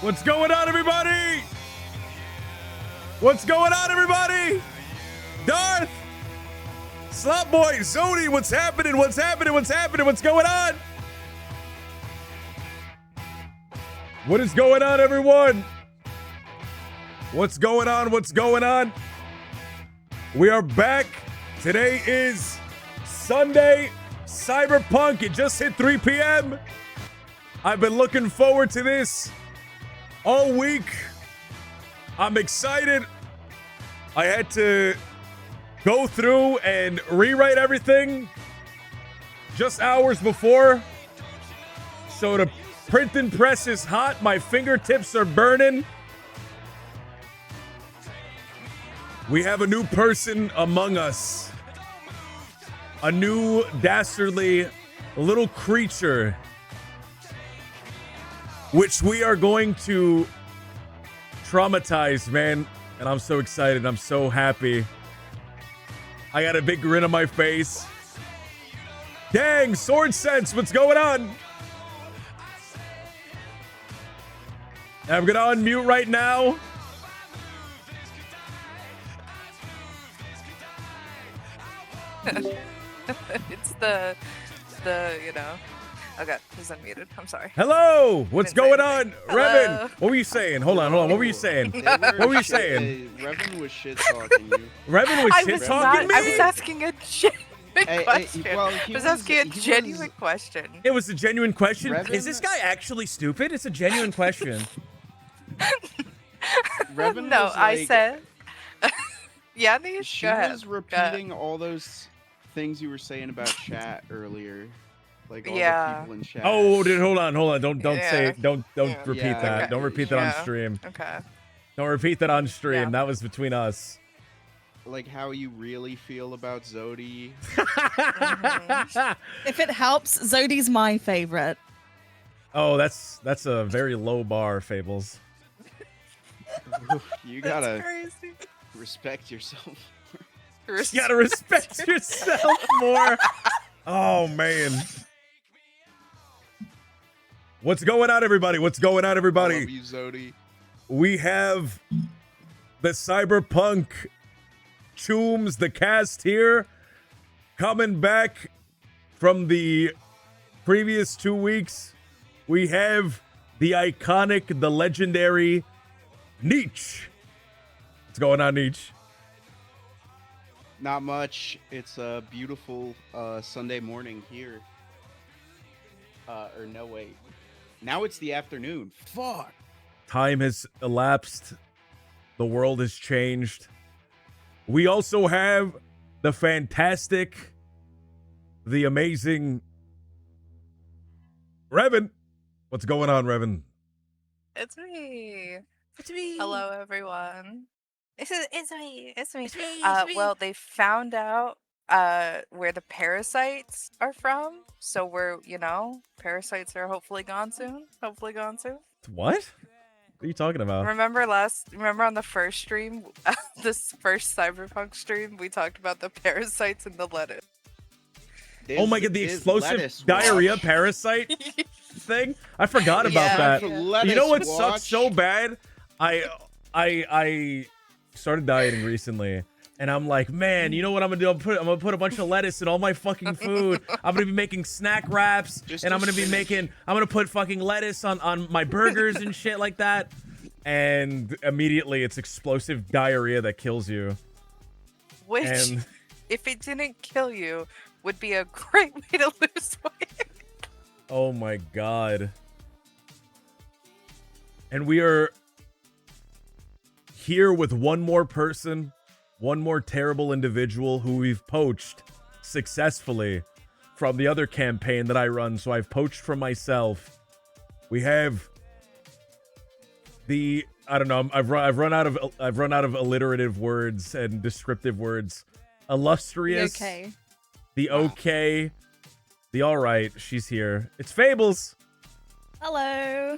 What's going on, everybody? What's going on, everybody? Darth, Slopboy, Zodi, what's happening? What's happening? What's happening? What's going on? What is going on, everyone? What's going on? What's going on? We are back. Today is Sunday, Cyberpunk. It just hit 3 p.m. I've been looking forward to this all week. I'm excited. I had to go through and rewrite everything just hours before. So the printing press is hot. My fingertips are burning. We have a new person among us. A new dastardly little creature, which we are going to traumatize, man. And I'm so excited. I'm so happy. I got a big grin on my face. Dang, Sword Sense, what's going on? I'm gonna unmute right now. It's the you know. Okay, he's unmuted. I'm sorry. Hello, what's going on? Hello. Revan, what were you saying? Hold on. What were you saying? What were you saying? Revan was shit talking you. Revan was shit talking me? I was asking a genuine question. well, I was asking a genuine question. It was a genuine question. Revan? Is this guy actually stupid? It's a genuine question. Revan No, was I like, said. Yeah, Nish, she go ahead. was repeating all those things you were saying about chat earlier, like all Yeah. the people in chat. Oh, dude, hold on. Don't Yeah. say don't Yeah. repeat Yeah, that. okay. Don't repeat that Yeah. on stream. Okay. Don't repeat that on stream. Yeah. That was between us. Like how you really feel about Zodi. If it helps, Zodi's my favorite. Oh, that's a very low bar, Fables. You That's gotta crazy. respect yourself. You gotta respect yourself more. Oh man. What's going on, everybody? What's going on, I everybody? love you, Zodi. We have the Cyberpunk Tombs, the cast here, coming back from the previous 2 weeks. We have the iconic, the legendary Nietzsche. What's going on, Nietzsche? Not much. It's a beautiful Sunday morning here. Or no, wait. Now it's the afternoon. Fuck. Time has elapsed. The world has changed. We also have the fantastic, the amazing Revan. What's going on, Revan? It's me. It's me. Hello, everyone. It's me. It's me. Well, they found out where the parasites are from, so parasites are hopefully gone soon. Hopefully gone soon. What? What are you talking about? Remember on the first stream, this first Cyberpunk stream, we talked about the parasites in the lettuce. Oh my god, the Is explosive lettuce diarrhea wash. parasite thing? I forgot about Yeah. that. Lettuce You know what wash. sucks so bad? I started dieting recently, and I'm like, man, you know what I'm gonna do? I'm gonna put a bunch of lettuce in all my fucking food. I'm gonna be making snack wraps, Just and I'm do gonna be spinach. I'm gonna put fucking lettuce on my burgers and shit like that. And immediately it's explosive diarrhea that kills you. Which, And if it didn't kill you, would be a great way to lose weight. oh my god. And we are here with one more person, one more terrible individual who we've poached successfully from the other campaign that I run. So I've poached from myself. We have the I've run out of alliterative words and descriptive words. Illustrious. Okay. The okay. The all right. She's here. It's Fables. Hello.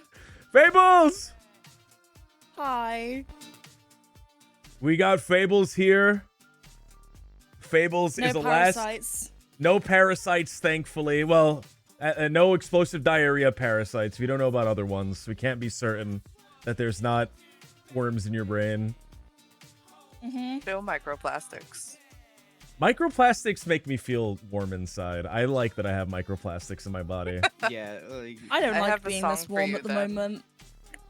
Fables. Hi. We got Fables here. Fables No is the last. parasites. No parasites, thankfully. Well, no explosive diarrhea parasites. We don't know about other ones. We can't be certain. that there's not worms in your brain. No microplastics. Microplastics make me feel warm inside. I like that I have microplastics in my body. Yeah, like, I don't I like have a being song this for warm you at the then. moment.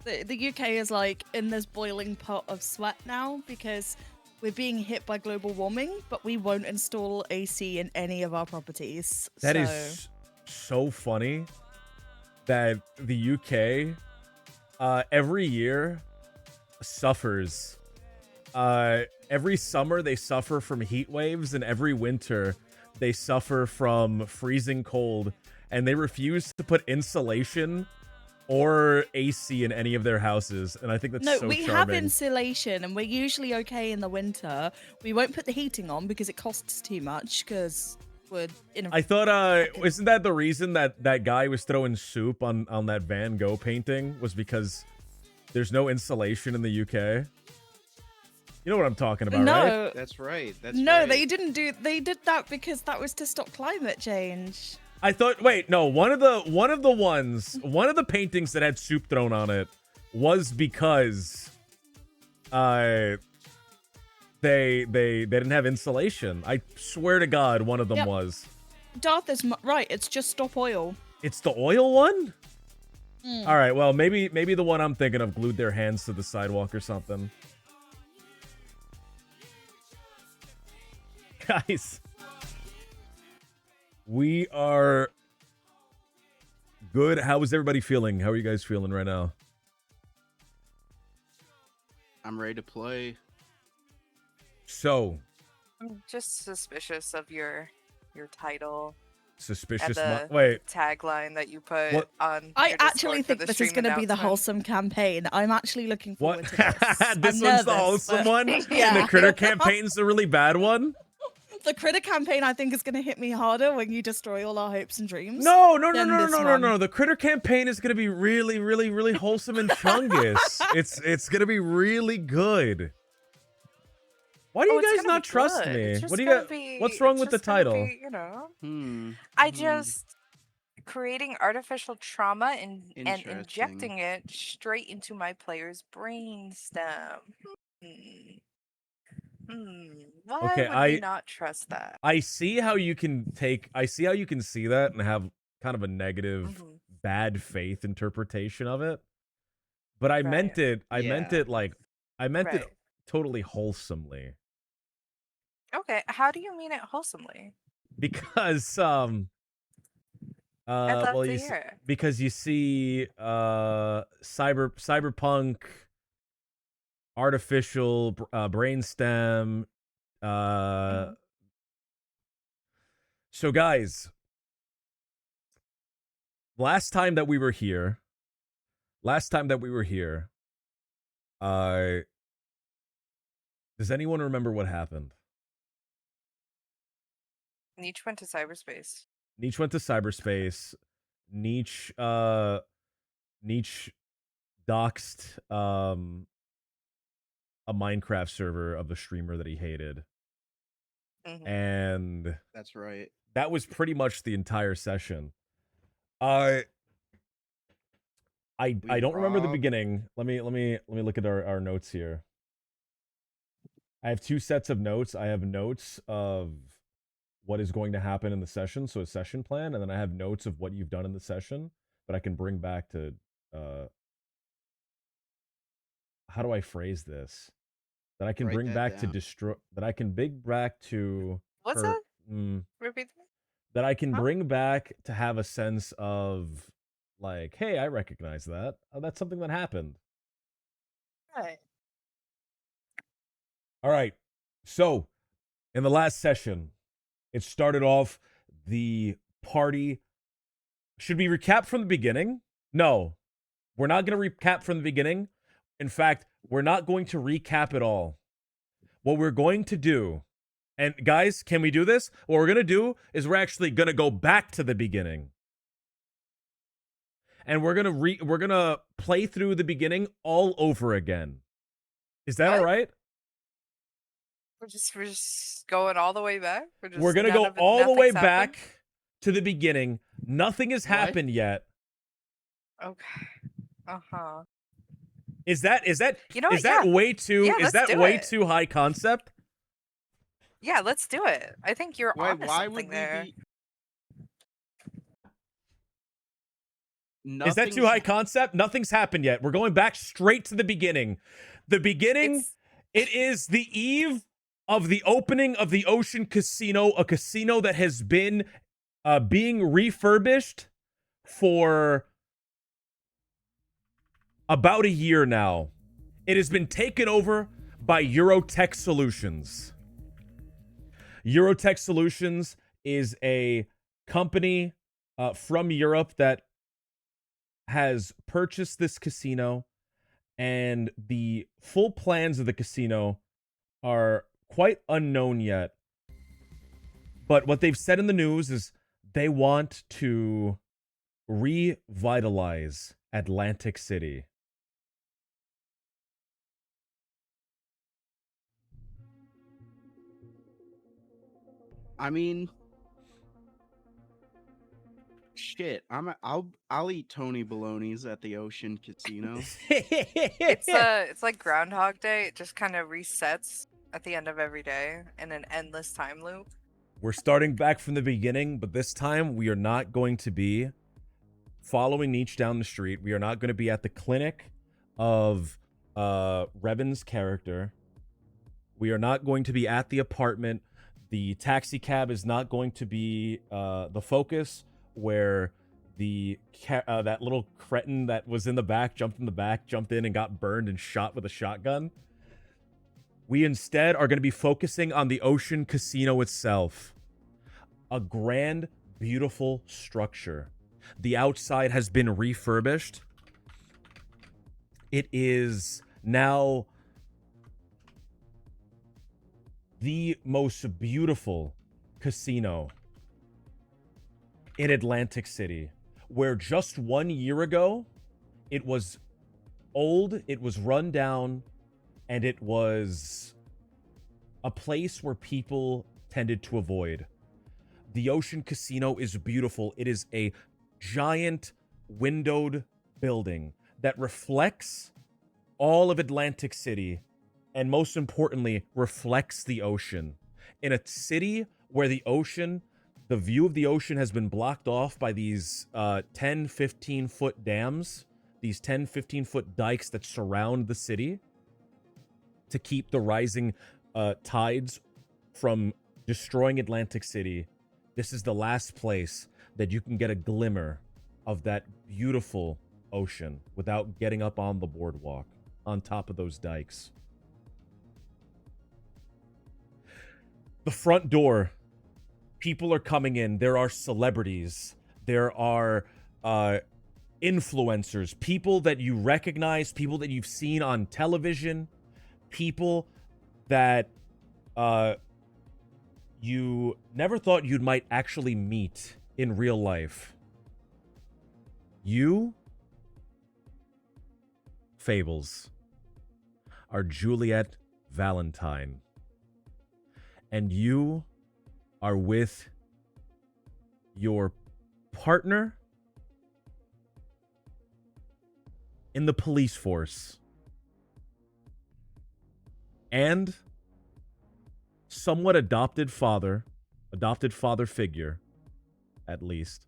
The UK is like in this boiling pot of sweat now because we're being hit by global warming, but we won't install AC in any of our properties. That so... is so funny that the UK every year suffers. Every summer they suffer from heat waves, and every winter they suffer from freezing cold, and they refuse to put insulation or AC in any of their houses, and I think that's No, so we have charming. insulation, and we're usually okay in the winter. We won't put the heating on because it costs too much. Because we're in a I thought, isn't that the reason that that guy was throwing soup on that Van Gogh painting was because there's no insulation in the UK? You know what I'm talking about, right? no, that's right. That's no, right. they didn't do. They did that because that was to stop climate change. I thought, wait, no, one of the paintings that had soup thrown on it was because they didn't have insulation. I swear to God, one of them Yep. was. Darth is right. It's just stop oil. It's the oil one? Mm. All right, well, maybe the one I'm thinking of glued their hands to the sidewalk or something. Guys, we are good. How is everybody feeling? How are you guys feeling right now? I'm ready to play. So, I'm just suspicious of your title suspicious. and the Wait, tagline that you put What? on. I your actually Discord for think the this is stream going to be the announcement. wholesome campaign. I'm actually looking what? forward to this. This I'm one's the nervous, wholesome but- one, and the Yeah. critter campaign's the really bad one. The critter campaign, I think, is going to hit me harder when you destroy all our hopes and dreams. No. Then this one. The critter campaign is gonna be really, really, really wholesome and chungus. it's gonna be really good. Why do Oh, you it's guys gonna not be trust good. me? It's What just do you gonna got? be- What's wrong it's with the just gonna title? be, you know, Hmm. I hmm. just creating artificial trauma and Interesting. injecting it straight into my player's brainstem. Why Okay, would we not trust that? I see how you can see that and have kind of a negative, Mhm. bad faith interpretation of it. But I meant it. I meant Yeah. it like I meant it Right. totally wholesomely. Okay, how do you mean it wholesomely? Because I'd love well to you hear it. because you see cyberpunk, artificial brainstem, Mhm. so guys, last time that we were here, does anyone remember what happened? Nietzsche went to cyberspace. Nietzsche went to cyberspace. Nietzsche doxed a Minecraft server of a streamer that he hated. Mhm. And That's right. that was pretty much the entire session. I don't remember the robbed- beginning. Let me look at our notes here. I have two sets of notes. I have notes of what is going to happen in the session, so a session plan, and then I have notes of what you've done in the session, but I can bring back to how do I phrase this? That I can Write bring that back to down. destroy. That I can bring back to. What's hurt- that? mm, Repeat that. that I can Huh? bring back to have a sense of, like, hey, I recognize that. Oh, that's something that happened. Right. All right. So, in the last session, it started off the party. Should we recap from the beginning? No, we're not going to recap from the beginning. In fact, we're not going to recap at all. What we're going to do, and guys, can we do this? What we're going to do is we're actually going to go back to the beginning. And we're going to play through the beginning all over again. Is that What? all right? We're just going all the way back. We're going to go all the way back to the beginning. Nothing has What? happened yet. Okay. Uh-huh. Is that You know is what? that Yeah. way too Yeah, is let's that do way it. too high concept? Yeah, let's do it. I think you're Why? onto Why something would we there. be? Is that too Nothing's high concept? Nothing's happened yet. We're going back straight to the beginning. The beginning, It's it is the eve of the opening of the Ocean Casino, a casino that has been being refurbished for about a year now. It has been taken over by Eurotech Solutions. Eurotech Solutions is a company from Europe that has purchased this casino, and the full plans of the casino are quite unknown yet. But what they've said in the news is they want to revitalize Atlantic City. I mean, shit. I'll eat Tony Baloney's at the Ocean Casino. it's like Groundhog Day. It just kind of resets at the end of every day in an endless time loop. We're starting back from the beginning, but this time we are not going to be following Nietzsche down the street. We are not going to be at the clinic of Revan's character. We are not going to be at the apartment. The taxi cab is not going to be the focus where the that little cretin that was in the back jumped in and got burned and shot with a shotgun. We instead are going to be focusing on the Ocean Casino itself. A grand, beautiful structure. The outside has been refurbished. It is now the most beautiful casino in Atlantic City, where just 1 year ago, it was old, it was run down, and it was a place where people tended to avoid. The Ocean Casino is beautiful. It is a giant windowed building that reflects all of Atlantic City, and most importantly, reflects the ocean. In a city where the view of the ocean has been blocked off by these 10, 15-foot dams, these 10, 15-foot dikes that surround the city to keep the rising tides from destroying Atlantic City. This is the last place that you can get a glimmer of that beautiful ocean without getting up on the boardwalk on top of those dikes. The front door, people are coming in. There are celebrities. There are influencers, people that you recognize, people that you've seen on television, people that you never thought you might actually meet in real life. You, Fables, are Juliet Valentine. And you are with your partner in the police force and somewhat adopted father figure, at least,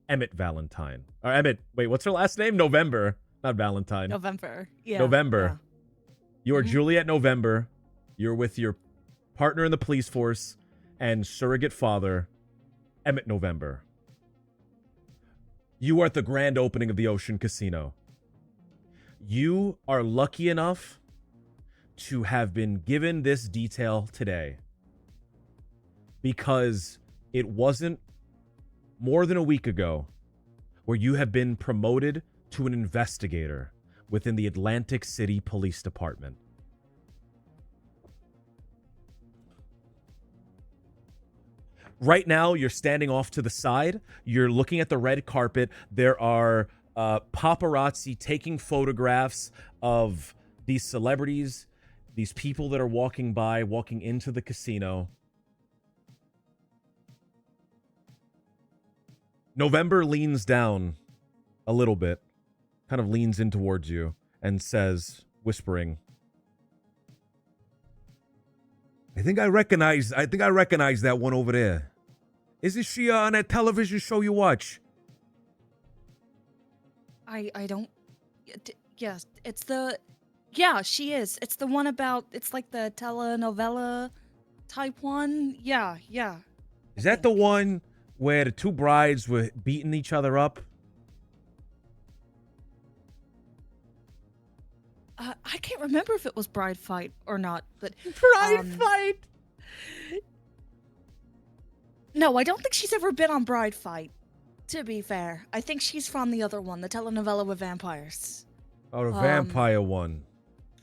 Emmett Valentine. Or Emmett, wait, what's her last name? November, not Valentine. November. Yeah. November. You are Mhm. Juliet November. You're with your partner in the police force and surrogate father, Emmett November. You are at the grand opening of the Ocean Casino. You are lucky enough to have been given this detail today because it wasn't more than a week ago where you have been promoted to an investigator within the Atlantic City Police Department. Right now, you're standing off to the side. You're looking at the red carpet. There are paparazzi taking photographs of these celebrities, these people that are walking into the casino. November leans down a little bit, kind of leans in towards you, and says, whispering, I think I recognize that one over there. Isn't she on that television show you watch? I don't. Yes, it's the. Yeah, she is. It's the one about. It's like the telenovela type one. Yeah. Is that the one where the two brides were beating each other up? I can't remember if it was Bride Fight or not, but Bride Fight. no, I don't think she's ever been on Bride Fight. To be fair, I think she's from the other one, the telenovela with vampires. Oh, the vampire one.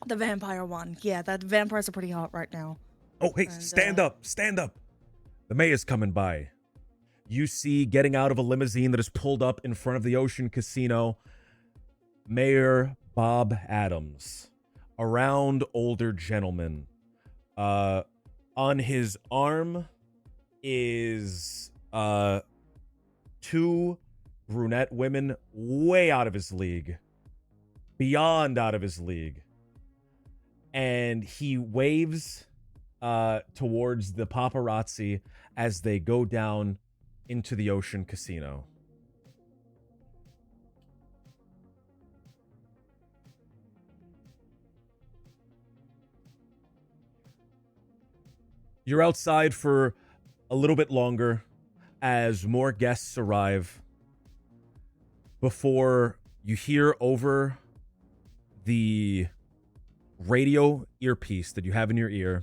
The vampire one. Yeah, that vampires are pretty hot right now. Oh, hey, And, stand up. The mayor's coming by. You see, getting out of a limousine that is pulled up in front of the Ocean Casino, Mayor Bob Adams, a round older gentleman. On his arm is two brunette women way out of his league. Beyond out of his league. And he waves towards the paparazzi as they go down into the Ocean Casino. You're outside for a little bit longer as more guests arrive before you hear over the radio earpiece that you have in your ear.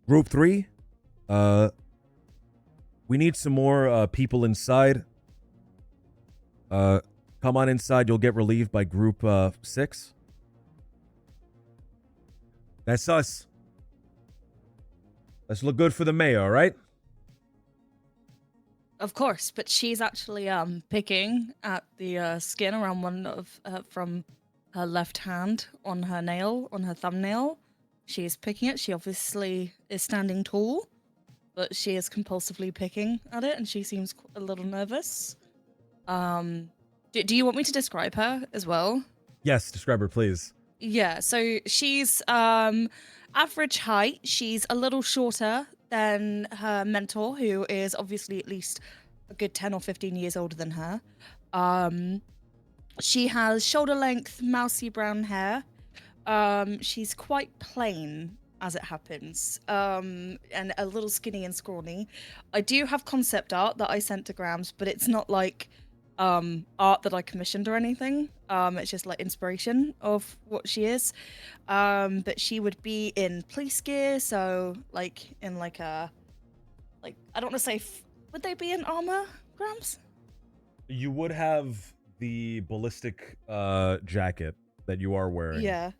Group 3, we need some more people inside. Come on inside, you'll get relieved by Group 6. That's us. Let's look good for the mayor, all right? Of course, but she's actually picking at the skin around one of from her left hand on her nail, on her thumbnail. She's picking it. She obviously is standing tall, but she is compulsively picking at it, and she seems a little nervous. Do you want me to describe her as well? Yes, describe her, please. Yeah, so she's average height. She's a little shorter than her mentor, who is obviously at least a good 10 or 15 years older than her. She has shoulder length, mousy brown hair. She's quite plain, as it happens, and a little skinny and scrawny. I do have concept art that I sent to Grams, but it's not like art that I commissioned or anything. It's just like inspiration of what she is. But she would be in police gear, so like in like a, like, I don't want to say, would they be in armor, Grams? You would have the ballistic jacket that you are wearing. Yeah.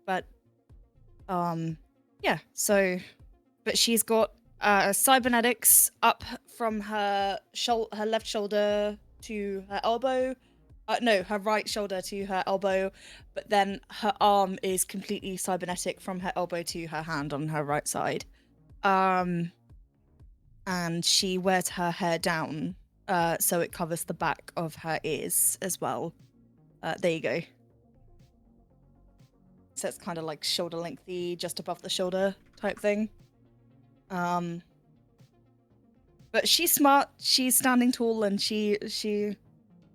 But yeah, so, but she's got cybernetics up from her left shoulder to her elbow. No, her right shoulder to her elbow, but then her arm is completely cybernetic from her elbow to her hand on her right side. And she wears her hair down, so it covers the back of her ears as well. There you go. So it's kind of like shoulder lengthy, just above the shoulder type thing. But she's smart. She's standing tall, and she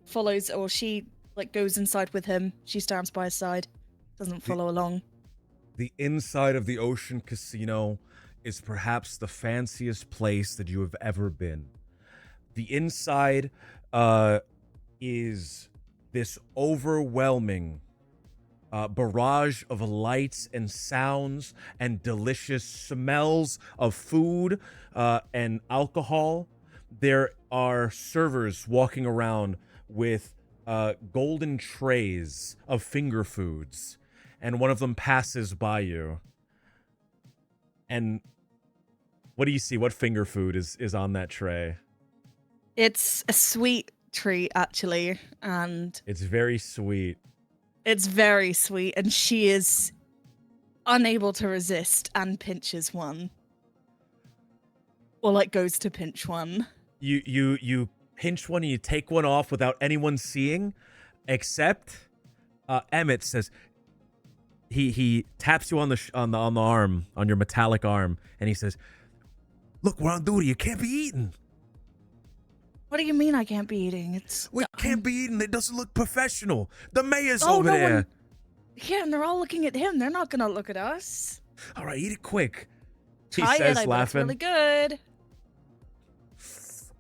follows, or she like goes inside with him. She stands by his side, doesn't follow along. The inside of the Ocean Casino is perhaps the fanciest place that you have ever been. The inside is this overwhelming barrage of lights and sounds and delicious smells of food and alcohol. There are servers walking around with golden trays of finger foods, and one of them passes by you. And what do you see? What finger food is on that tray? It's a sweet treat, actually, and It's very sweet. it's very sweet, and she is unable to resist and pinches one. Or like goes to pinch one. you pinch one and you take one off without anyone seeing, except Emmett says he taps you on the arm, on your metallic arm, and he says, "Look, we're on duty. You can't be eating." What do you mean I can't be eating? We can't be eating. It doesn't look professional. The mayor's Oh, over no there. one- Yeah, and they're all looking at him. They're not gonna look at us. All right, eat it quick. He Try says, it. I bet it's laughing. really good.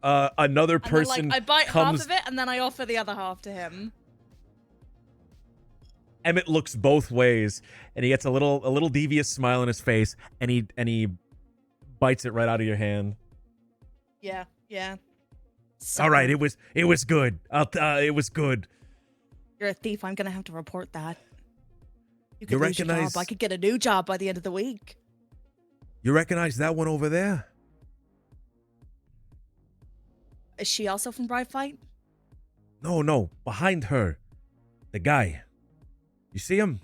Another And then, person like, I bite comes. half of it, and then I offer the other half to him. Emmett looks both ways, and he gets a little devious smile on his face, and he bites it right out of your hand. Yeah. All right, it was good. It was good. You're a thief. I'm gonna have to report that. You You could lose your recognize- job. I could get a new job by the end of the week. You recognize that one over there? Is she also from Bride Fight? No, behind her, the guy. You see him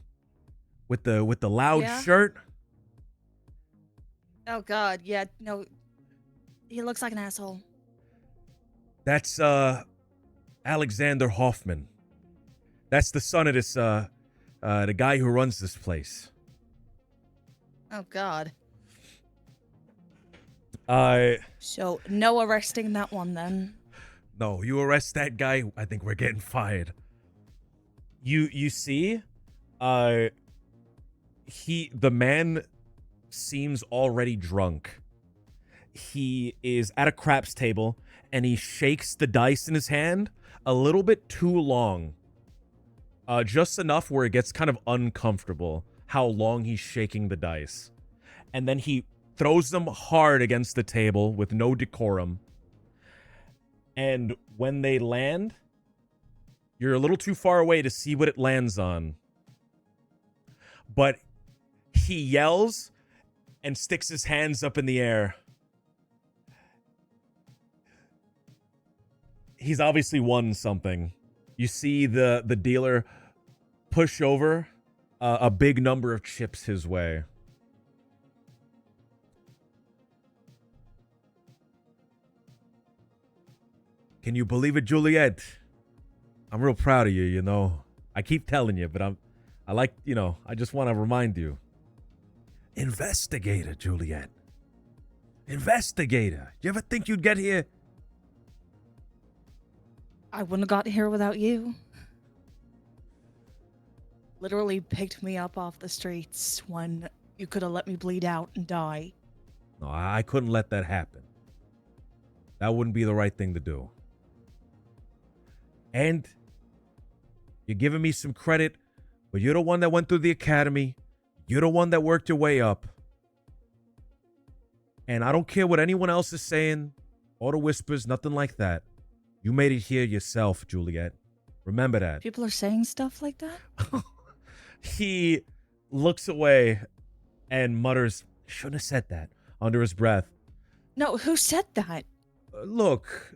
with the loud Yeah. shirt? Oh God, yeah, no. He looks like an asshole. That's Alexander Hoffman. That's the son of this the guy who runs this place. Oh God. So no arresting that one then. no, you arrest that guy, I think we're getting fired. You see, the man seems already drunk. He is at a craps table and he shakes the dice in his hand a little bit too long. Just enough where it gets kind of uncomfortable how long he's shaking the dice. And then he throws them hard against the table with no decorum. And when they land, you're a little too far away to see what it lands on. But he yells and sticks his hands up in the air. He's obviously won something. You see the dealer push over a big number of chips his way. Can you believe it, Juliet? I'm real proud of you, you know. I keep telling you, but I like, you know, I just want to remind you. Investigator, Juliet. Investigator. You ever think you'd get here? I wouldn't have got here without you. Literally picked me up off the streets when you could have let me bleed out and die. No, I couldn't let that happen. That wouldn't be the right thing to do. And you're giving me some credit, but you're the one that went through the academy. You're the one that worked your way up. And I don't care what anyone else is saying, or the whispers, nothing like that. You made it here yourself, Juliet. Remember that. People are saying stuff like that? He looks away and mutters, "Shouldn't have said that," under his breath. No, who said that? Look,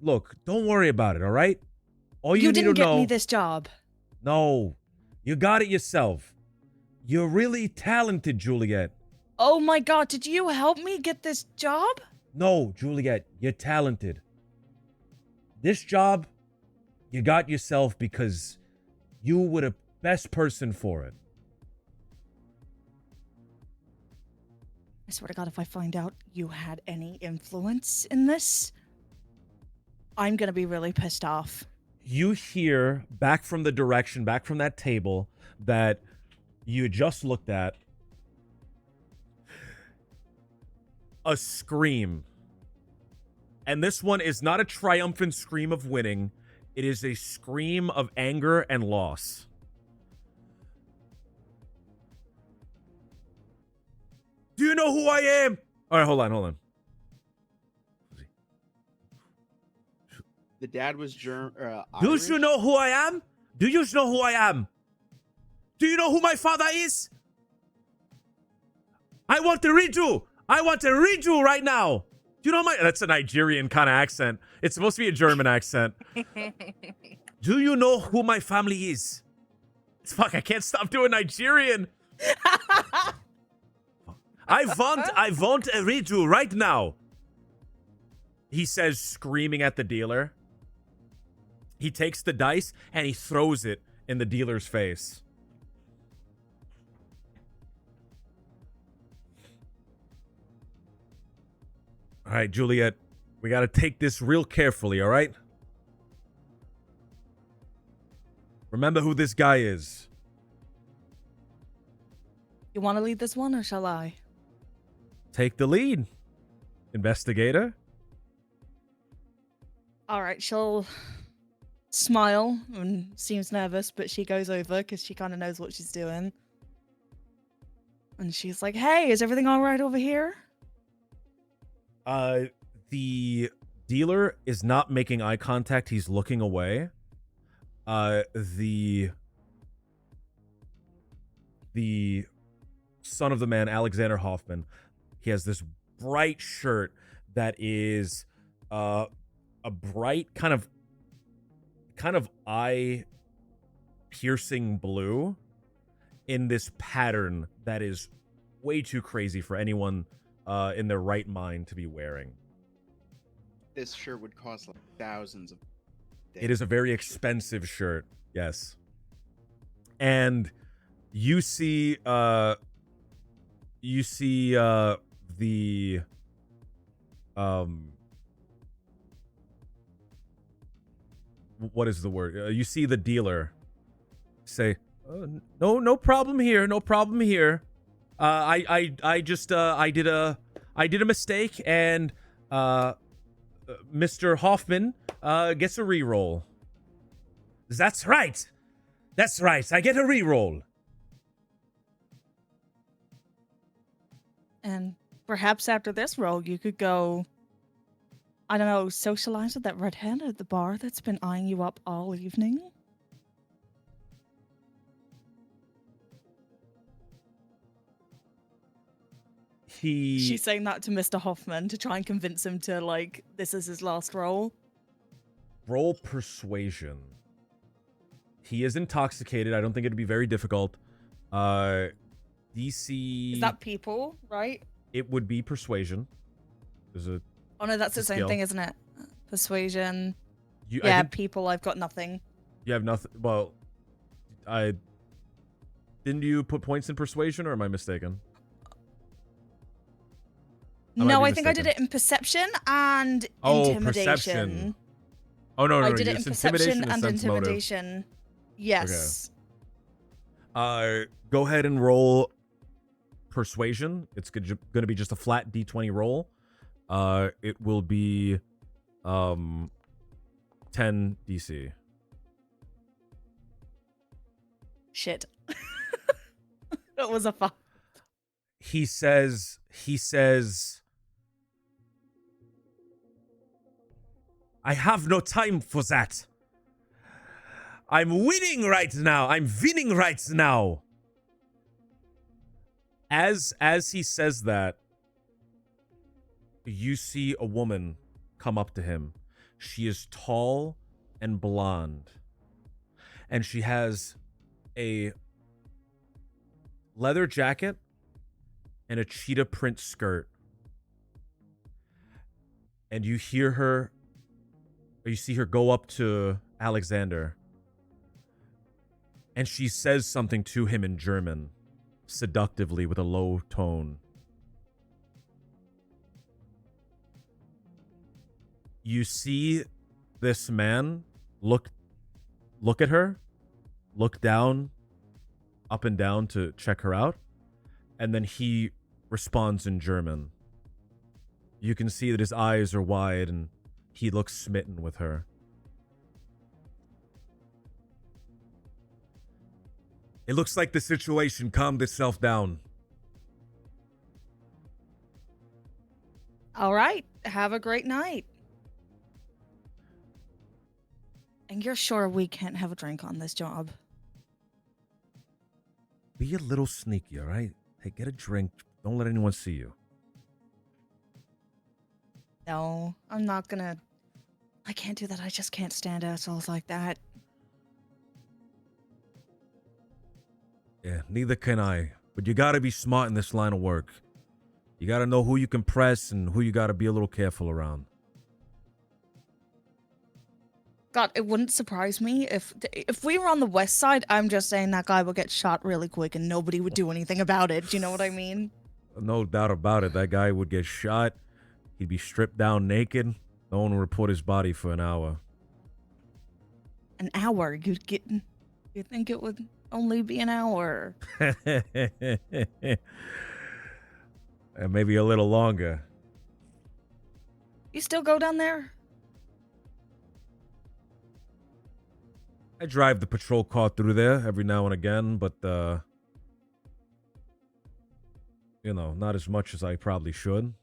don't worry about it, all right? All you need didn't to get know... me this job. No, you got it yourself. You're really talented, Juliet. Oh my God, did you help me get this job? No, Juliet, you're talented. This job, you got yourself because you were the best person for it. I swear to God, if I find out you had any influence in this, I'm gonna be really pissed off. You hear back from that table that you just looked at, a scream. And this one is not a triumphant scream of winning. It is a scream of anger and loss. Do you know who I am? All right, hold on. The dad was Do Irish. you know who I am? Do you know who I am? Do you know who my father is? I want to read you. I want to read you right now. Do you know my... That's a Nigerian kind of accent. It's supposed to be a German accent. Do you know who my family is? Fuck, I can't stop doing Nigerian. I want to read you right now. he says, screaming at the dealer. He takes the dice and he throws it in the dealer's face. All right, Juliet, we got to take this real carefully, all right? Remember who this guy is. You want to lead this one, or shall I? Take the lead, investigator. All right, she'll smile and seems nervous, but she goes over because she kind of knows what she's doing. And she's like, "Hey, is everything all right over here?" The dealer is not making eye contact. He's looking away. The son of the man, Alexander Hoffman, he has this bright shirt that is a bright kind of eye piercing blue in this pattern that is way too crazy for anyone in their right mind to be wearing. This shirt would cost like thousands of. It is a very expensive shirt, yes. And you see the what is the word? You see the dealer say, "No problem here. No problem here. I did a mistake, and Mr. Hoffman gets a reroll." That's right. That's right. I get a reroll. And perhaps after this roll, you could go, I don't know, socialize with that redhead at the bar that's been eyeing you up all evening. She's saying that to Mr. Hoffman to try and convince him to, like, this is his last roll. Roll persuasion. He is intoxicated. I don't think it'd be very difficult. DC. Is that people, right? It would be persuasion. There's a. Oh no, that's the same skill. thing, isn't it? Persuasion. I Yeah, think people. I've got nothing. you have nothing. Well, didn't you put points in persuasion, or am I mistaken? No, I think I did it in perception and intimidation. Perception. Oh no, I did it in it's intimidation intimidation and sense motive. intimidation. Yes. Go ahead and roll persuasion. It's going to be just a flat D20 roll. It will be 10 DC. Shit. That was a fuck. He says, "I have no time for that. I'm winning right now. I'm winning right now." As he says that, you see a woman come up to him. She is tall and blonde. And she has a leather jacket and a cheetah print skirt. And you see her go up to Alexander. And she says something to him in German, seductively, with a low tone. You see this man look at her, look down, up and down to check her out, and then he responds in German. You can see that his eyes are wide and he looks smitten with her. It looks like the situation calmed itself down. All right. Have a great night. And you're sure we can't have a drink on this job? Be a little sneaky, all right? Hey, get a drink. Don't let anyone see you. No, I'm not gonna. I can't do that. I just can't stand assholes like that. Yeah, neither can I. But you gotta be smart in this line of work. You gotta know who you can press and who you gotta be a little careful around. God, it wouldn't surprise me if we were on the west side. I'm just saying that guy would get shot really quick and nobody would do anything about it. Do you know what I mean? No doubt about it. That guy would get shot. He'd be stripped down naked. No one would report his body for an hour. An hour? You think it would only be an hour? And maybe a little longer. You still go down there? I drive the patrol car through there every now and again, but, you know, not as much as I probably should.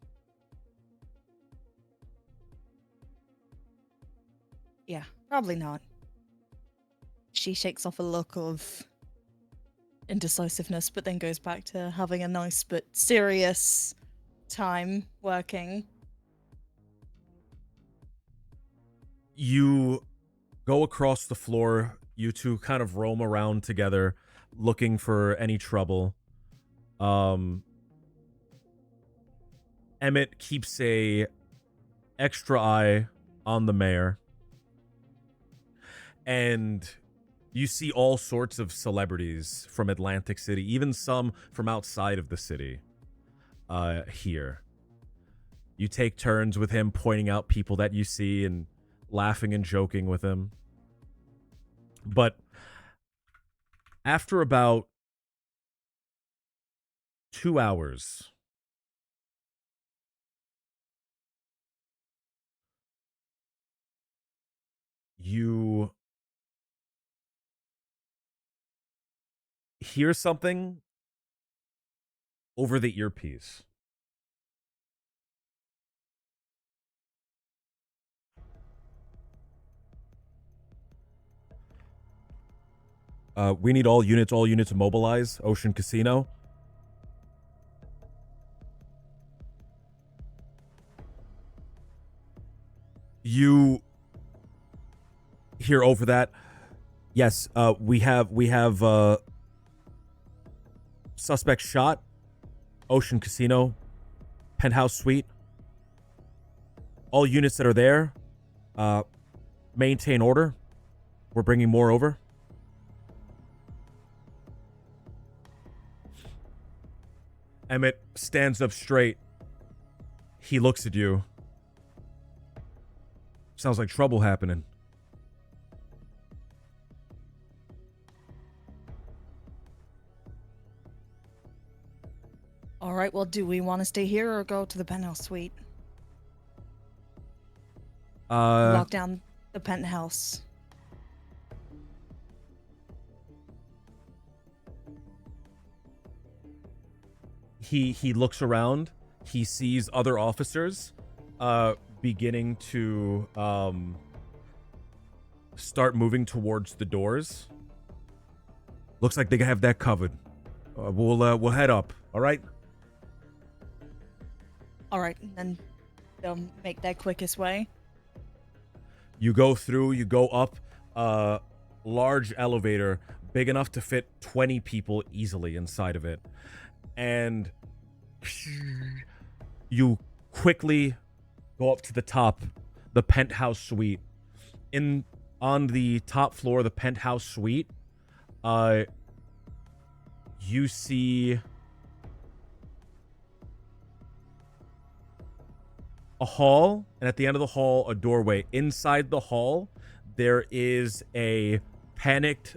Yeah, probably not. She shakes off a look of indecisiveness, but then goes back to having a nice but serious time working. You go across the floor. You two kind of roam around together, looking for any trouble. Emmett keeps a extra eye on the mayor. And you see all sorts of celebrities from Atlantic City, even some from outside of the city, here. You take turns with him pointing out people that you see and laughing and joking with him. But after about 2 hours, you hear something over the earpiece. We need all units mobilize. Ocean Casino. You hear over that. Yes, we have suspect shot. Ocean Casino. Penthouse suite. All units that are there, maintain order. We're bringing more over. Emmett stands up straight. He looks at you. Sounds like trouble happening. All right, well, do we want to stay here or go to the penthouse suite? Lock down the penthouse. He looks around. He sees other officers beginning to start moving towards the doors. Looks like they have that covered. We'll head up. All right. All right, then they'll make that quickest way. You go through. You go up a large elevator, big enough to fit 20 people easily inside of it, and you quickly go up to the top, the penthouse suite. On the top floor, the penthouse suite, you see a hall, and at the end of the hall, a doorway. Inside the hall, there is a panicked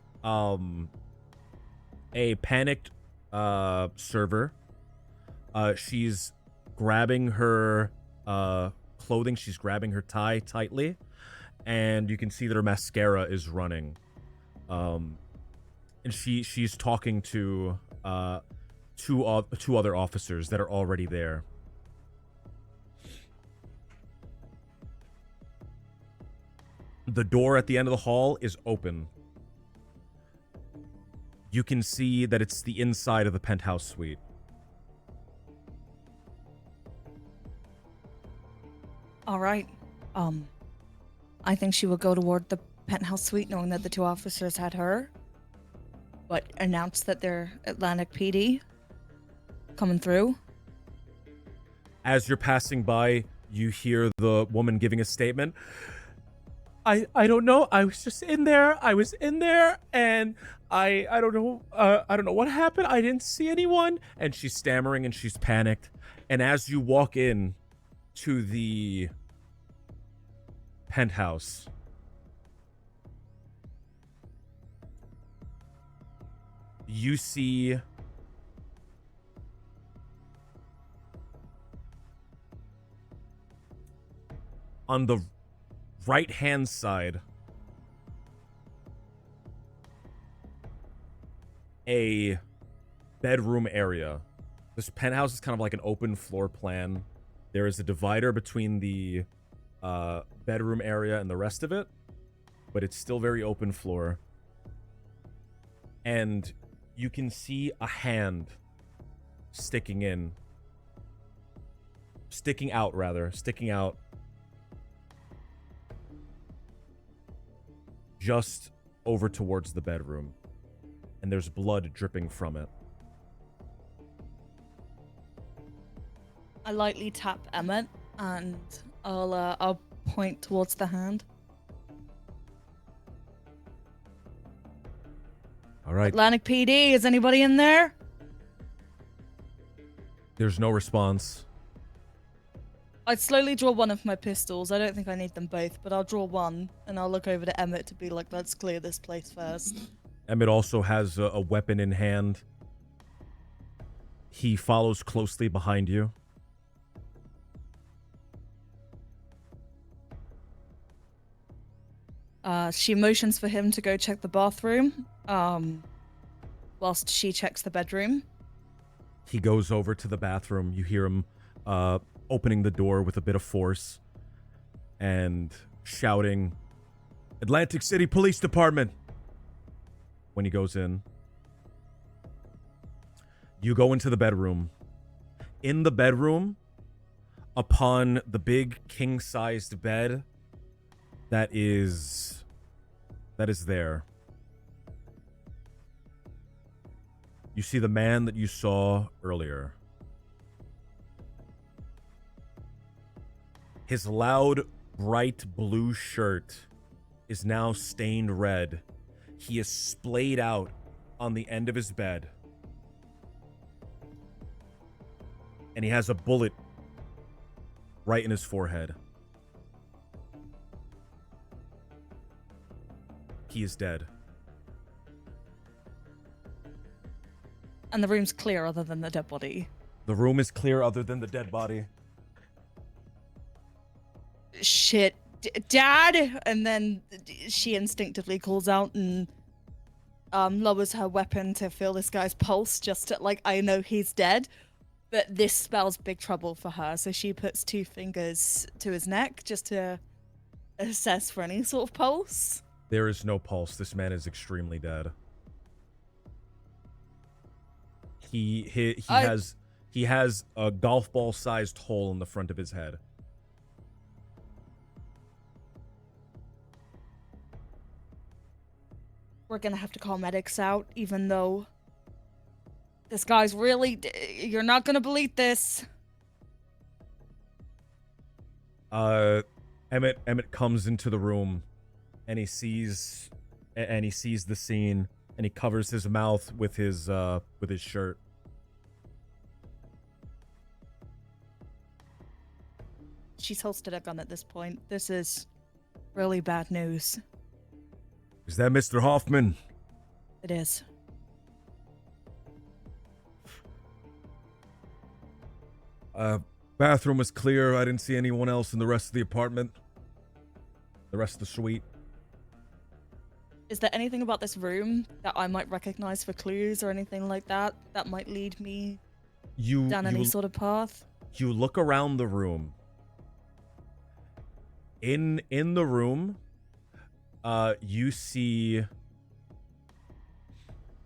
server. She's grabbing her clothing. She's grabbing her tie tightly, and you can see that her mascara is running. And she's talking to two other officers that are already there. The door at the end of the hall is open. You can see that it's the inside of the penthouse suite. All right. I think she will go toward the penthouse suite, knowing that the two officers had her, but announce that they're Atlantic PD coming through. As you're passing by, you hear the woman giving a statement. I don't know. I was just in there. I was in there, and I don't know. I don't know what happened. I didn't see anyone. And she's stammering and she's panicked. And as you walk in to the penthouse, you see on the right-hand side a bedroom area. This penthouse is kind of like an open floor plan. There is a divider between the bedroom area and the rest of it, but it's still very open floor. And you can see a hand sticking out just over towards the bedroom, and there's blood dripping from it. I lightly tap Emmett, and I'll point towards the hand. All right. Atlantic PD, is anybody in there? There's no response. I'd slowly draw one of my pistols. I don't think I need them both, but I'll draw one, and I'll look over to Emmett to be like, let's clear this place first. Emmett also has a weapon in hand. He follows closely behind you. She motions for him to go check the bathroom, whilst she checks the bedroom. He goes over to the bathroom. You hear him opening the door with a bit of force and shouting, "Atlantic City Police Department!" when he goes in. You go into the bedroom. In the bedroom, upon the big king-sized bed that is there, you see the man that you saw earlier. His loud, bright blue shirt is now stained red. He is splayed out on the end of his bed. And he has a bullet right in his forehead. He is dead. And the room's clear other than the dead body. The room is clear other than the dead body. Shit, Dad! And then she instinctively calls out and lowers her weapon to feel this guy's pulse, just to, like, I know he's dead, but this spells big trouble for her, so she puts 2 fingers to his neck just to assess for any sort of pulse. There is no pulse. This man is extremely dead. He has a golf ball sized hole in the front of his head. We're gonna have to call medics out, even though this guy's really... You're not gonna believe this. Emmett comes into the room, and he sees the scene, and he covers his mouth with his shirt. She's holstered a gun at this point. This is really bad news. Is that Mr. Hoffman? It is. Bathroom was clear. I didn't see anyone else in the rest of the apartment. The rest of the suite. Is there anything about this room that I might recognize for clues or anything like that that might lead me down any sort of path? You look around the room. In the room, you see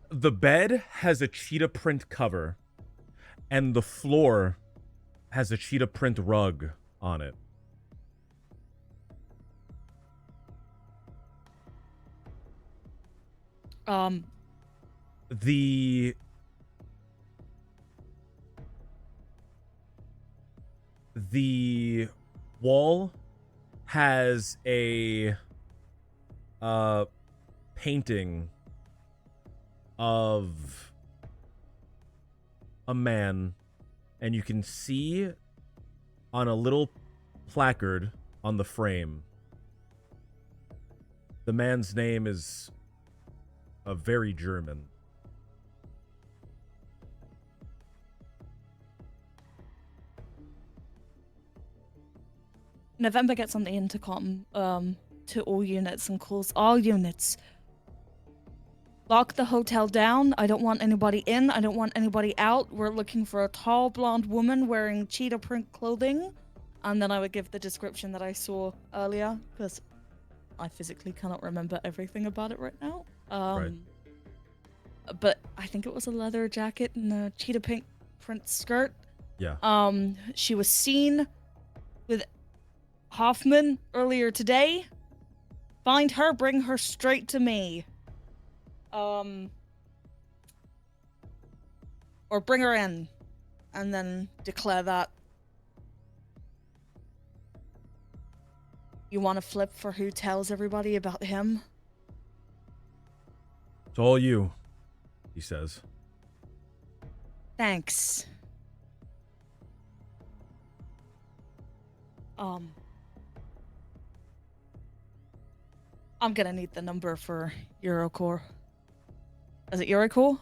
the bed has a cheetah print cover, and the floor has a cheetah print rug on it. The wall has a painting of a man, and you can see on a little placard on the frame, the man's name is a very German. November gets on the intercom to all units and calls all units. Lock the hotel down. I don't want anybody in. I don't want anybody out. We're looking for a tall blonde woman wearing cheetah print clothing. And then I would give the description that I saw earlier, because I physically cannot remember everything about it right now. Right. But I think it was a leather jacket and a cheetah pink print skirt. Yeah. She was seen with Hoffman earlier today. Find her, bring her straight to me. Or bring her in, and then declare that. You want to flip for who tells everybody about him? It's all you, he says. Thanks. I'm gonna need the number for Eurocore. Is it Eurocore?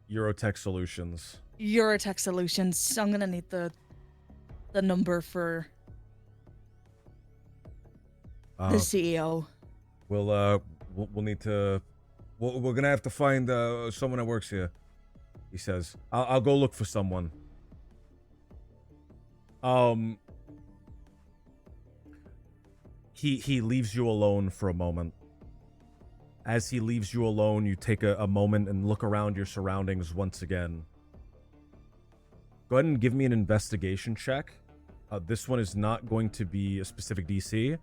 Eurotech Solutions. Eurotech Solutions. I'm gonna need the number for the CEO. We'll need to. We're gonna have to find someone that works here. He says, I'll go look for someone. He leaves you alone for a moment. As he leaves you alone, you take a moment and look around your surroundings once again. Go ahead and give me an investigation check. This one is not going to be a specific DC,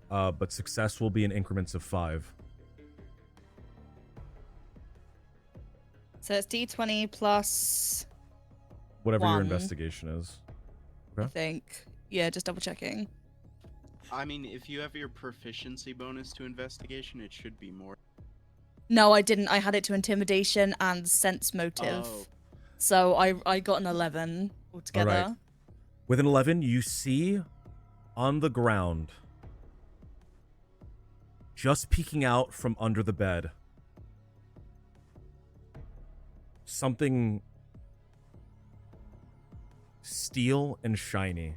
but success will be in increments of 5. So it's D20 plus, Whatever your 1. investigation is. I think. Yeah, just double checking. I mean, if you have your proficiency bonus to investigation, it should be more. No, I didn't. I had it to intimidation and sense motive. Oh. So I got an 11 altogether. All right. With an 11, you see on the ground, just peeking out from under the bed, something steel and shiny.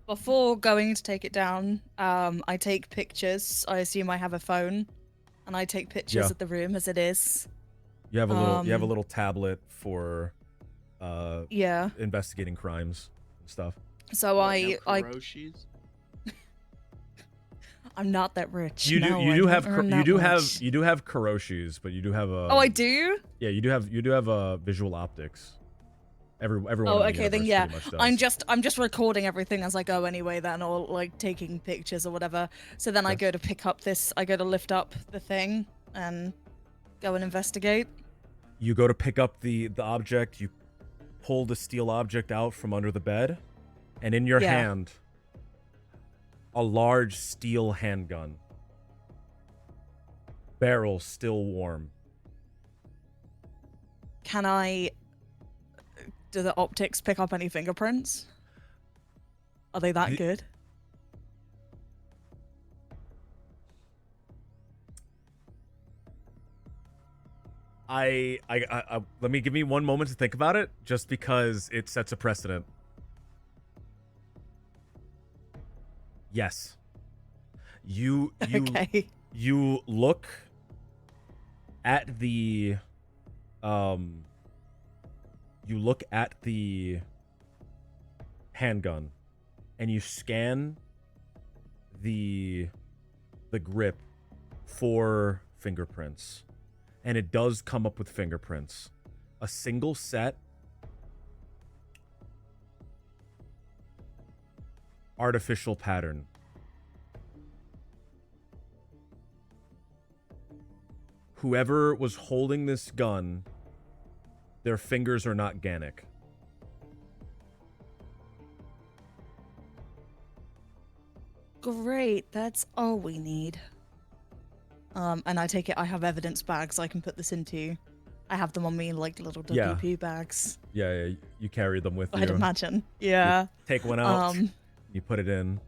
Before going to take it down, I take pictures. I assume I have a phone, and I take pictures Yeah. of the room as it is. You have a little tablet for Yeah. investigating crimes and stuff. So What, I no Kuroshis? I'm not that rich. You do No, you I do don't have earn you that do have much. you do have Kuroshis, but you do have a Oh, I do? Yeah, you do have visual optics. Everyone Oh, in the okay, then universe yeah. pretty much does. I'm just recording everything as I go anyway then, or like taking pictures or whatever. So then I Okay. go to pick up this, I go to lift up the thing and go and investigate. You go to pick up the object, you pull the steel object out from under the bed, and in your Yeah. hand, a large steel handgun. Barrel still warm. Can I... Do the optics pick up any fingerprints? Are they that The- good? I let me give me one moment to think about it, just because it sets a precedent. Yes. You Okay. you look at the handgun, and you scan the grip for fingerprints, and it does come up with fingerprints. A single set, artificial pattern. Whoever was holding this gun, their fingers are not Gannic. Great, that's all we need. And I take it I have evidence bags I can put this into. I have them on me like little Yeah. WP bags. Yeah, you carry them with I'd you. imagine. You Yeah. take one out. You put it in.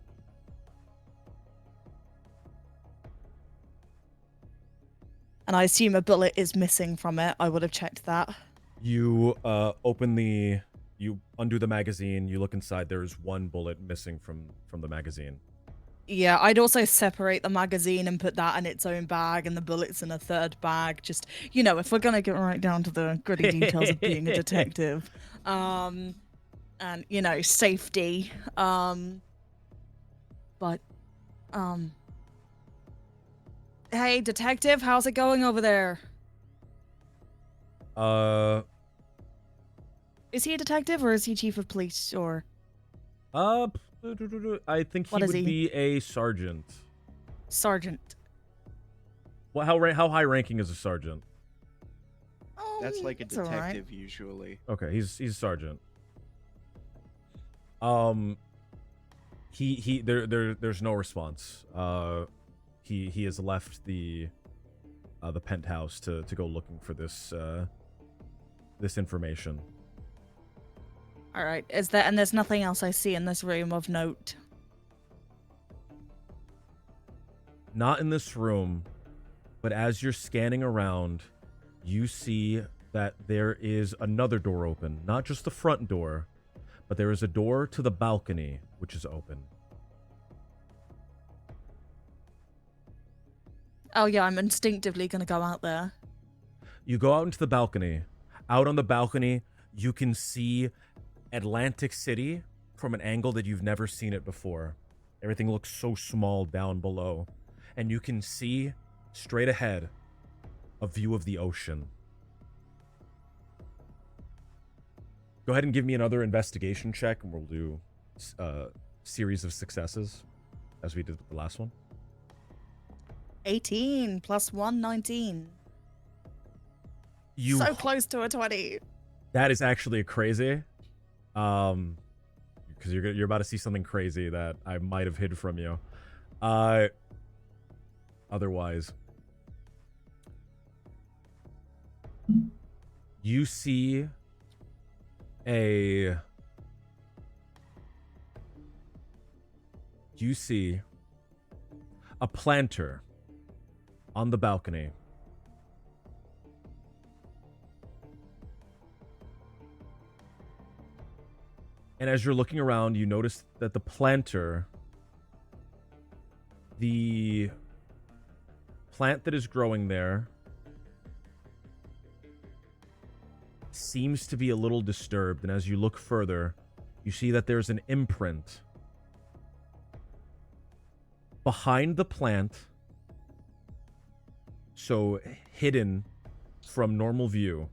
And I assume a bullet is missing from it. I would have checked that. You you undo the magazine. You look inside. There is one bullet missing from the magazine. Yeah, I'd also separate the magazine and put that in its own bag and the bullets in a third bag. Just, if we're gonna get right down to the gritty details of being a detective. And, safety. Hey, detective, how's it going over there? Is he a detective or is he chief of police or? I think he What is would he? be a sergeant. Sergeant. Well, how high ranking is a sergeant? That's like a It's all right. detective usually. Okay, he's a sergeant. There's no response. He has left the penthouse to go looking for this information. All right. And there's nothing else I see in this room of note. Not in this room, but as you're scanning around, you see that there is another door open. Not just the front door, but there is a door to the balcony, which is open. Oh yeah, I'm instinctively gonna go out there. You go out into the balcony. Out on the balcony, you can see Atlantic City from an angle that you've never seen it before. Everything looks so small down below. And you can see straight ahead a view of the ocean. Go ahead and give me another investigation check, and we'll do a series of successes as we did with the last one. 18 plus 1, 19. So close to a 20. That is actually crazy. Because you're about to see something crazy that I might have hid from you. Otherwise, you see a planter on the balcony. And as you're looking around, you notice that the planter, the plant that is growing there, seems to be a little disturbed. And as you look further, you see that there's an imprint behind the plant, so hidden from normal view,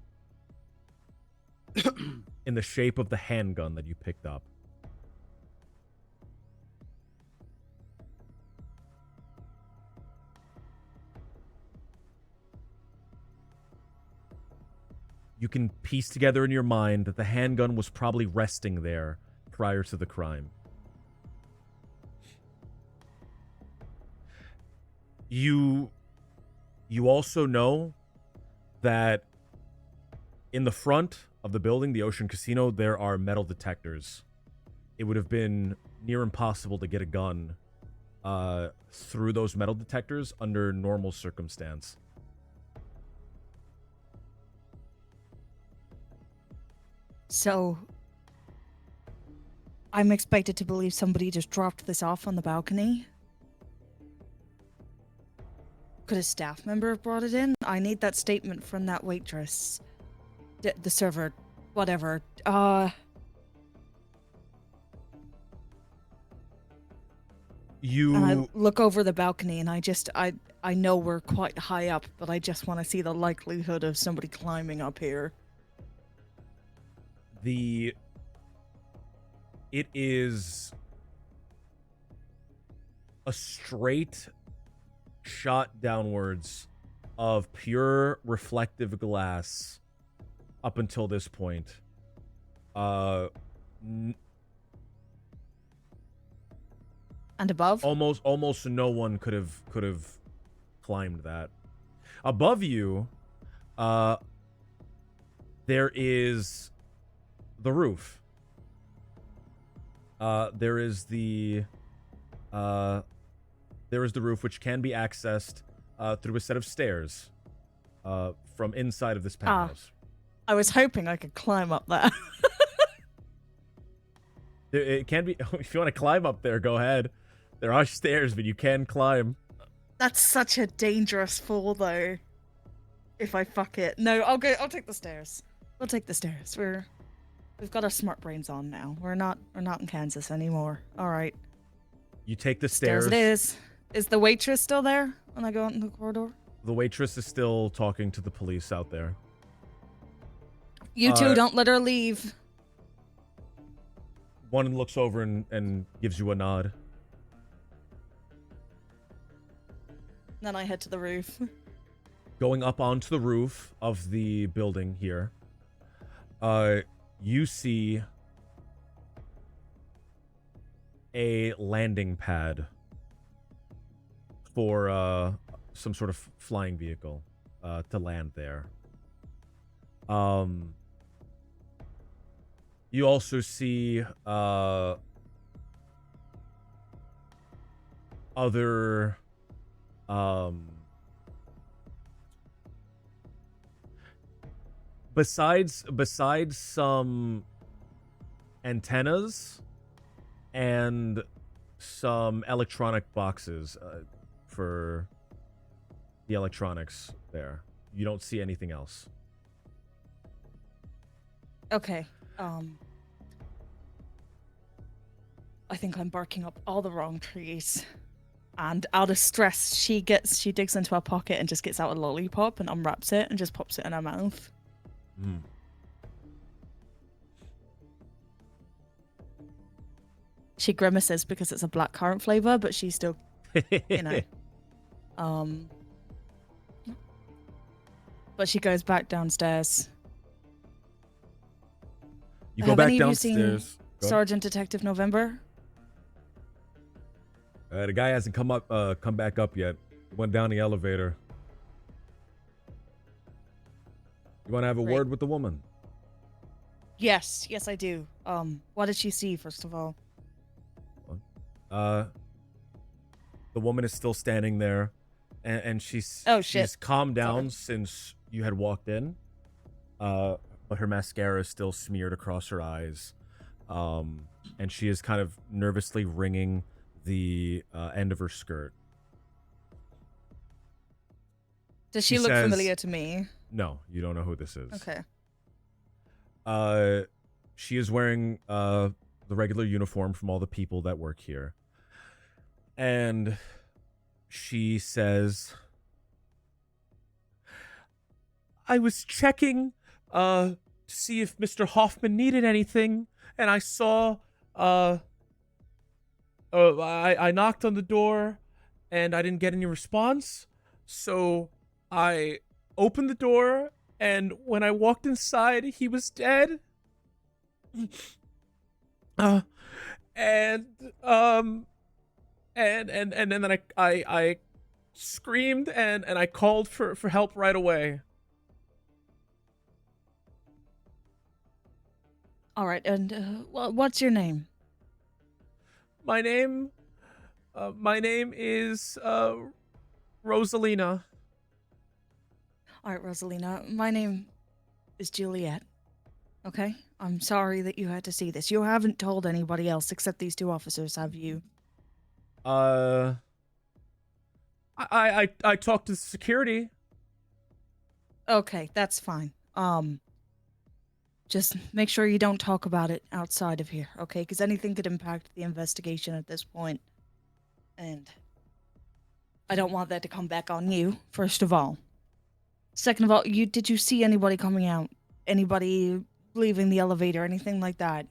in the shape of the handgun that you picked up. You can piece together in your mind that the handgun was probably resting there prior to the crime. You also know that in the front of the building, the Ocean Casino, there are metal detectors. It would have been near impossible to get a gun through those metal detectors under normal circumstance. So, I'm expected to believe somebody just dropped this off on the balcony? Could a staff member have brought it in? I need that statement from that waitress. The server, whatever. You... And I look over the balcony and I know we're quite high up, but I just want to see the likelihood of somebody climbing up here. It is a straight shot downwards of pure reflective glass up until this point. And above? Almost no one could have climbed that. Above you, there is the roof. There is the roof, which can be accessed through a set of stairs from inside of this penthouse. I was hoping I could climb up there. It can be. If you want to climb up there, go ahead. There are stairs, but you can climb. That's such a dangerous fall, though. If I fuck it. No, I'll take the stairs. We'll take the stairs. We've got our smart brains on now. We're not in Kansas anymore. All right. You take the stairs. It is. Is the waitress still there when I go out in the corridor? The waitress is still talking to the police out there. You two don't let her leave. One looks over and gives you a nod. Then I head to the roof. Going up onto the roof of the building here, you see a landing pad for some sort of flying vehicle to land there. You also see other besides some antennas and some electronic boxes for the electronics there. You don't see anything else. Okay. I think I'm barking up all the wrong trees. And out of stress, she digs into her pocket and just gets out a lollipop and unwraps it and just pops it in her mouth. Mm. She grimaces because it's a blackcurrant flavor, but she's still, you know. But she goes back downstairs. You go Have back any of you seen downstairs. Go ahead. Sergeant Detective November? The guy hasn't come back up yet. He went down the elevator. You want to have a Great. word with the woman? Yes, I do. What did she see, first of all? The woman is still standing there, and she's she's calmed down since you had walked in. But her mascara is still smeared across her eyes, and she is kind of nervously wringing the end of her skirt. Does she look familiar to me? No, you don't know who this is. Okay. She is wearing the regular uniform from all the people that work here. And she says, I was checking to see if Mr. Hoffman needed anything, and I saw I knocked on the door and I didn't get any response. So I opened the door, and when I walked inside, he was dead. And then I screamed and I called for help right away. All right, and what's your name? My name is Rosalina. All right, Rosalina. My name is Juliet. Okay? I'm sorry that you had to see this. You haven't told anybody else except these two officers, have you? I talked to security. Okay, that's fine. Just make sure you don't talk about it outside of here, okay? Because anything could impact the investigation at this point. And I don't want that to come back on you, first of all. Second of all, did you see anybody coming out? Anybody leaving the elevator, anything like that?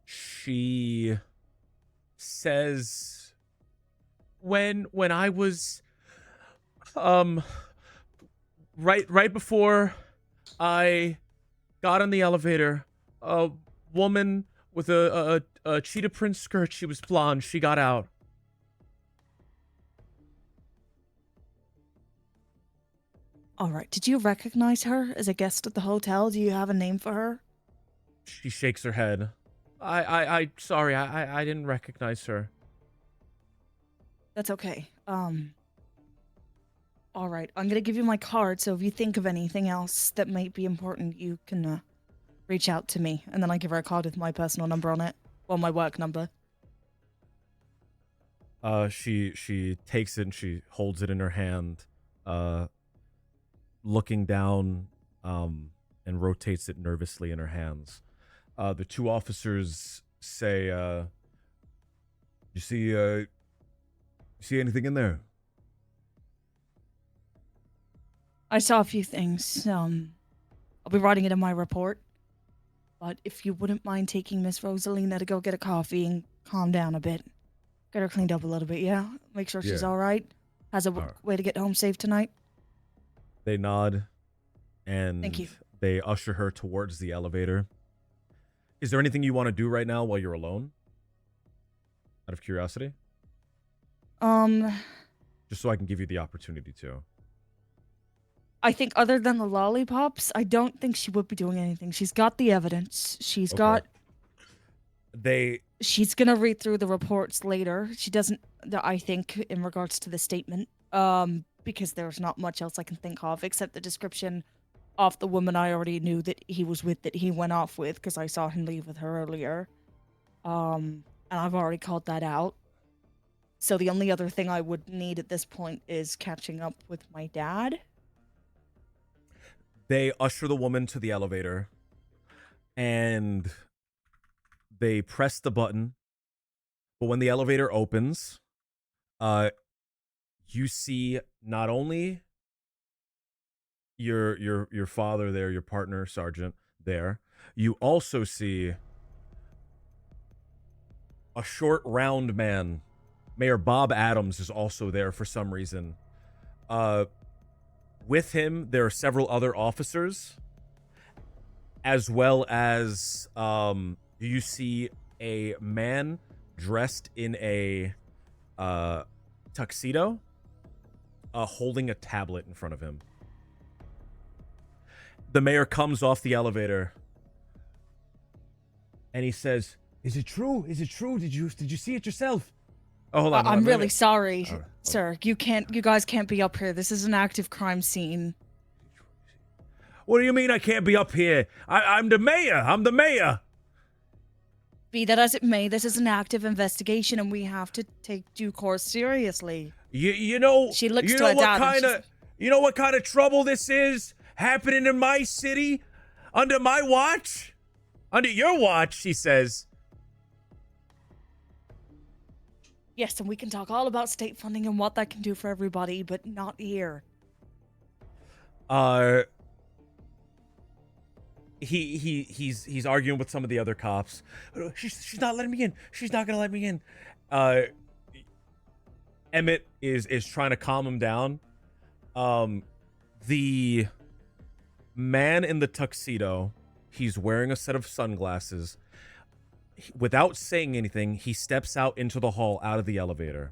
She says when I was right before I got on the elevator, woman with a cheetah print skirt. She was blonde. She got out. All right. Did you recognize her as a guest at the hotel? Do you have a name for her? She shakes her head. Sorry, I didn't recognize her. That's okay. All right. I'm gonna give you my card, so if you think of anything else that might be important, you can reach out to me. And then I give her a card with my personal number on it, or my work number. She takes it and she holds it in her hand, looking down, and rotates it nervously in her hands. The two officers say, you see anything in there? I saw a few things. I'll be writing it in my report. But if you wouldn't mind taking Miss Rosalina to go get a coffee and calm down a bit. Get her cleaned up a little bit, yeah? Make sure she's Yeah. all right. Has a Alright. way to get home safe tonight. They nod, and Thank you. they usher her towards the elevator. Is there anything you want to do right now while you're alone? Out of curiosity? Just so I can give you the opportunity to. I think other than the lollipops, I don't think she would be doing anything. She's got the evidence. She's Okay. got... They She's gonna read through the reports later. She doesn't, I think, in regards to the statement, because there's not much else I can think of except the description of the woman I already knew that he was with, that he went off with, because I saw him leave with her earlier. And I've already called that out. So the only other thing I would need at this point is catching up with my dad. They usher the woman to the elevator, and they press the button. But when the elevator opens, you see not only your father there, your partner, Sergeant there, you also see a short, round man. Mayor Bob Adams is also there for some reason. With him, there are several other officers, as well as you see a man dressed in a tuxedo, holding a tablet in front of him. The mayor comes off the elevator, and he says, "Is it true? Is it true? Did you see it yourself?" Oh, hold on. I'm really sorry, All right. sir. You guys can't be up here. This is an active crime scene. What do you mean I can't be up here? I'm the mayor. I'm the mayor. Be that as it may, this is an active investigation, and we have to take due course seriously. You know. She looks you to know her what dad and kind of. You know what kind of trouble this is happening in my city, under my watch, under your watch. She says. Yes, and we can talk all about state funding and what that can do for everybody, but not here. He's arguing with some of the other cops. She's not letting me in. She's not gonna let me in. Emmett is trying to calm him down. The man in the tuxedo, he's wearing a set of sunglasses. Without saying anything, he steps out into the hall out of the elevator.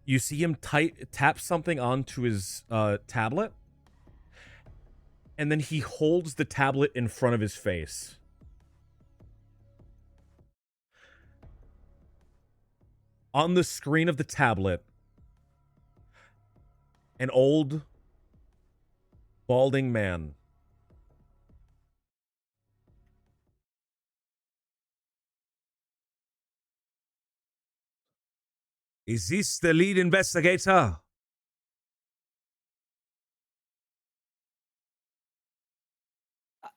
You see him tap something onto his tablet, and then he holds the tablet in front of his face. On the screen of the tablet, an old, balding man. Is this the lead investigator?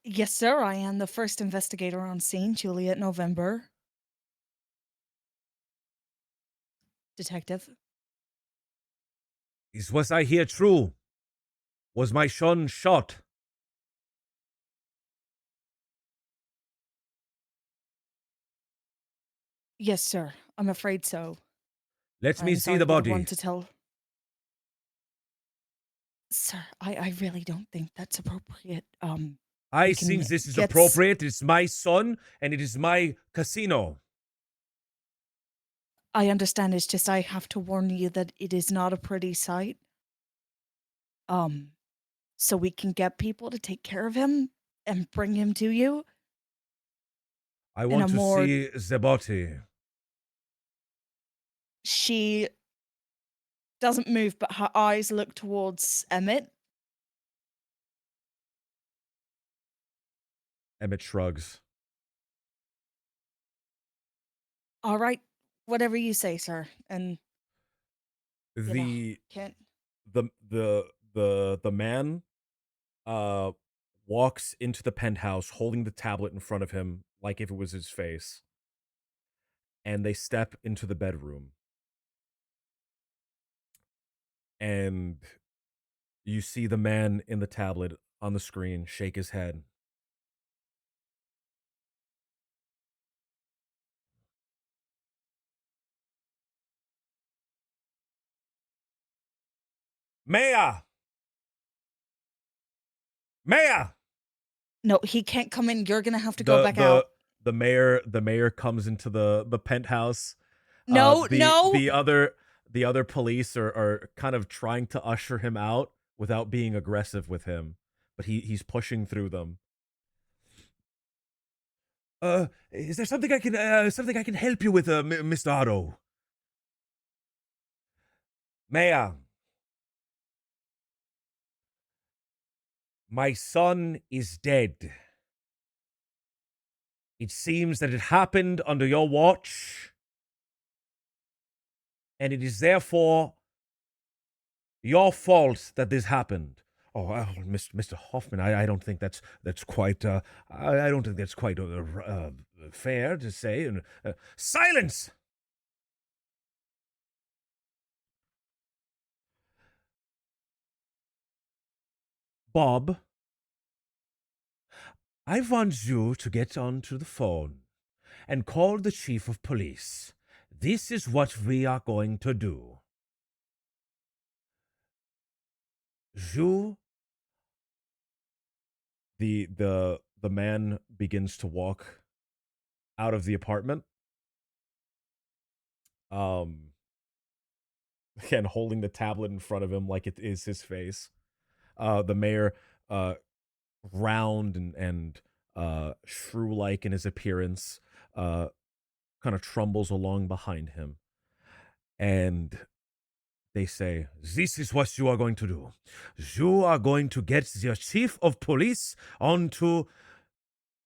Yes, sir. I am the first investigator on scene, Juliet November. Detective. Is what I hear true? Was my son shot? Yes, sir. I'm afraid so. Let me I'm see sorry the to be body. one to tell. Sir, I really don't think that's appropriate. I We can think this is get appropriate. It's my son, and it is my casino. I understand. It's just I have to warn you that it is not a pretty sight. So we can get people to take care of him and bring him to you. I In want a to more- see the body. She doesn't move, but her eyes look towards Emmett. Emmett shrugs. All right, whatever you say, sir. And The can't. The man walks into the penthouse holding the tablet in front of him like if it was his face. And they step into the bedroom. And you see the man in the tablet on the screen shake his head. Maya! Maya! No, he can't come in. You're gonna have to go back out. The mayor comes into the penthouse. No, The other police are kind of trying to usher him out without being aggressive with him, but he's pushing through them. Is there something I can help you with, Mr. Otto? Maya, my son is dead. It seems that it happened under your watch, and it is therefore your fault that this happened. Oh, Mr. Hoffman, I don't think that's quite I don't think that's quite fair to say. And silence. Bob, I want you to get onto the phone and call the chief of police. This is what we are going to do. You. The man begins to walk out of the apartment. Again, holding the tablet in front of him like it is his face. The mayor, round and shrew-like in his appearance, kind of trumbles along behind him. And they say, this is what you are going to do. You are going to get the chief of police onto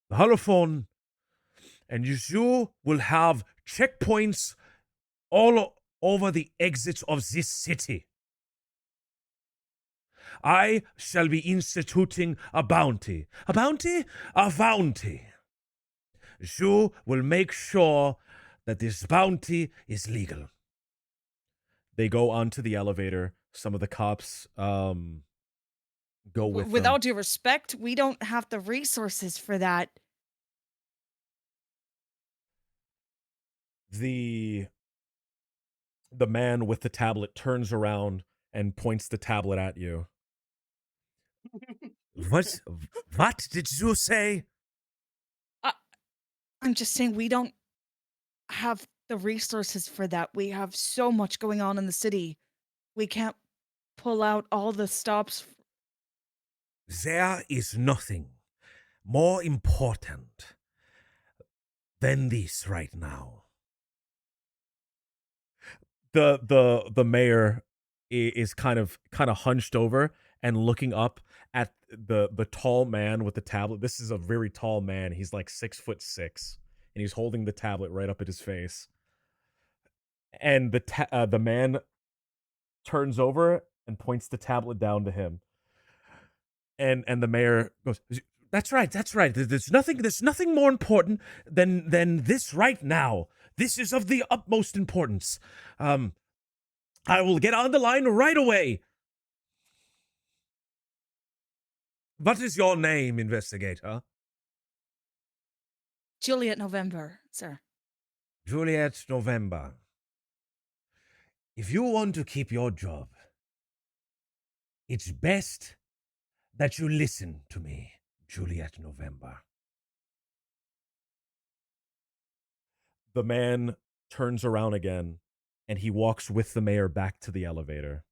the holophone, and you will have checkpoints all over the exits of this city. I shall be instituting a bounty. A bounty? A bounty. You will make sure that this bounty is legal. They go onto the elevator. Some of the cops go with with them. all due respect, we don't have the resources for that. The man with the tablet turns around and points the tablet at you. What did you say? I'm just saying we don't have the resources for that. We have so much going on in the city. We can't pull out all the stops. There is nothing more important than this right now. The mayor is kind of hunched over and looking up at the tall man with the tablet. This is a very tall man. He's like 6'6", and he's holding the tablet right up at his face. And the man turns over and points the tablet down to him. And the mayor goes, That's right. There's nothing more important than this right now. This is of the utmost importance. I will get on the line right away. What is your name, investigator? Juliet November, sir. Juliet November. If you want to keep your job, it's best that you listen to me. Juliet November. The man turns around again and he walks with the mayor back to the elevator.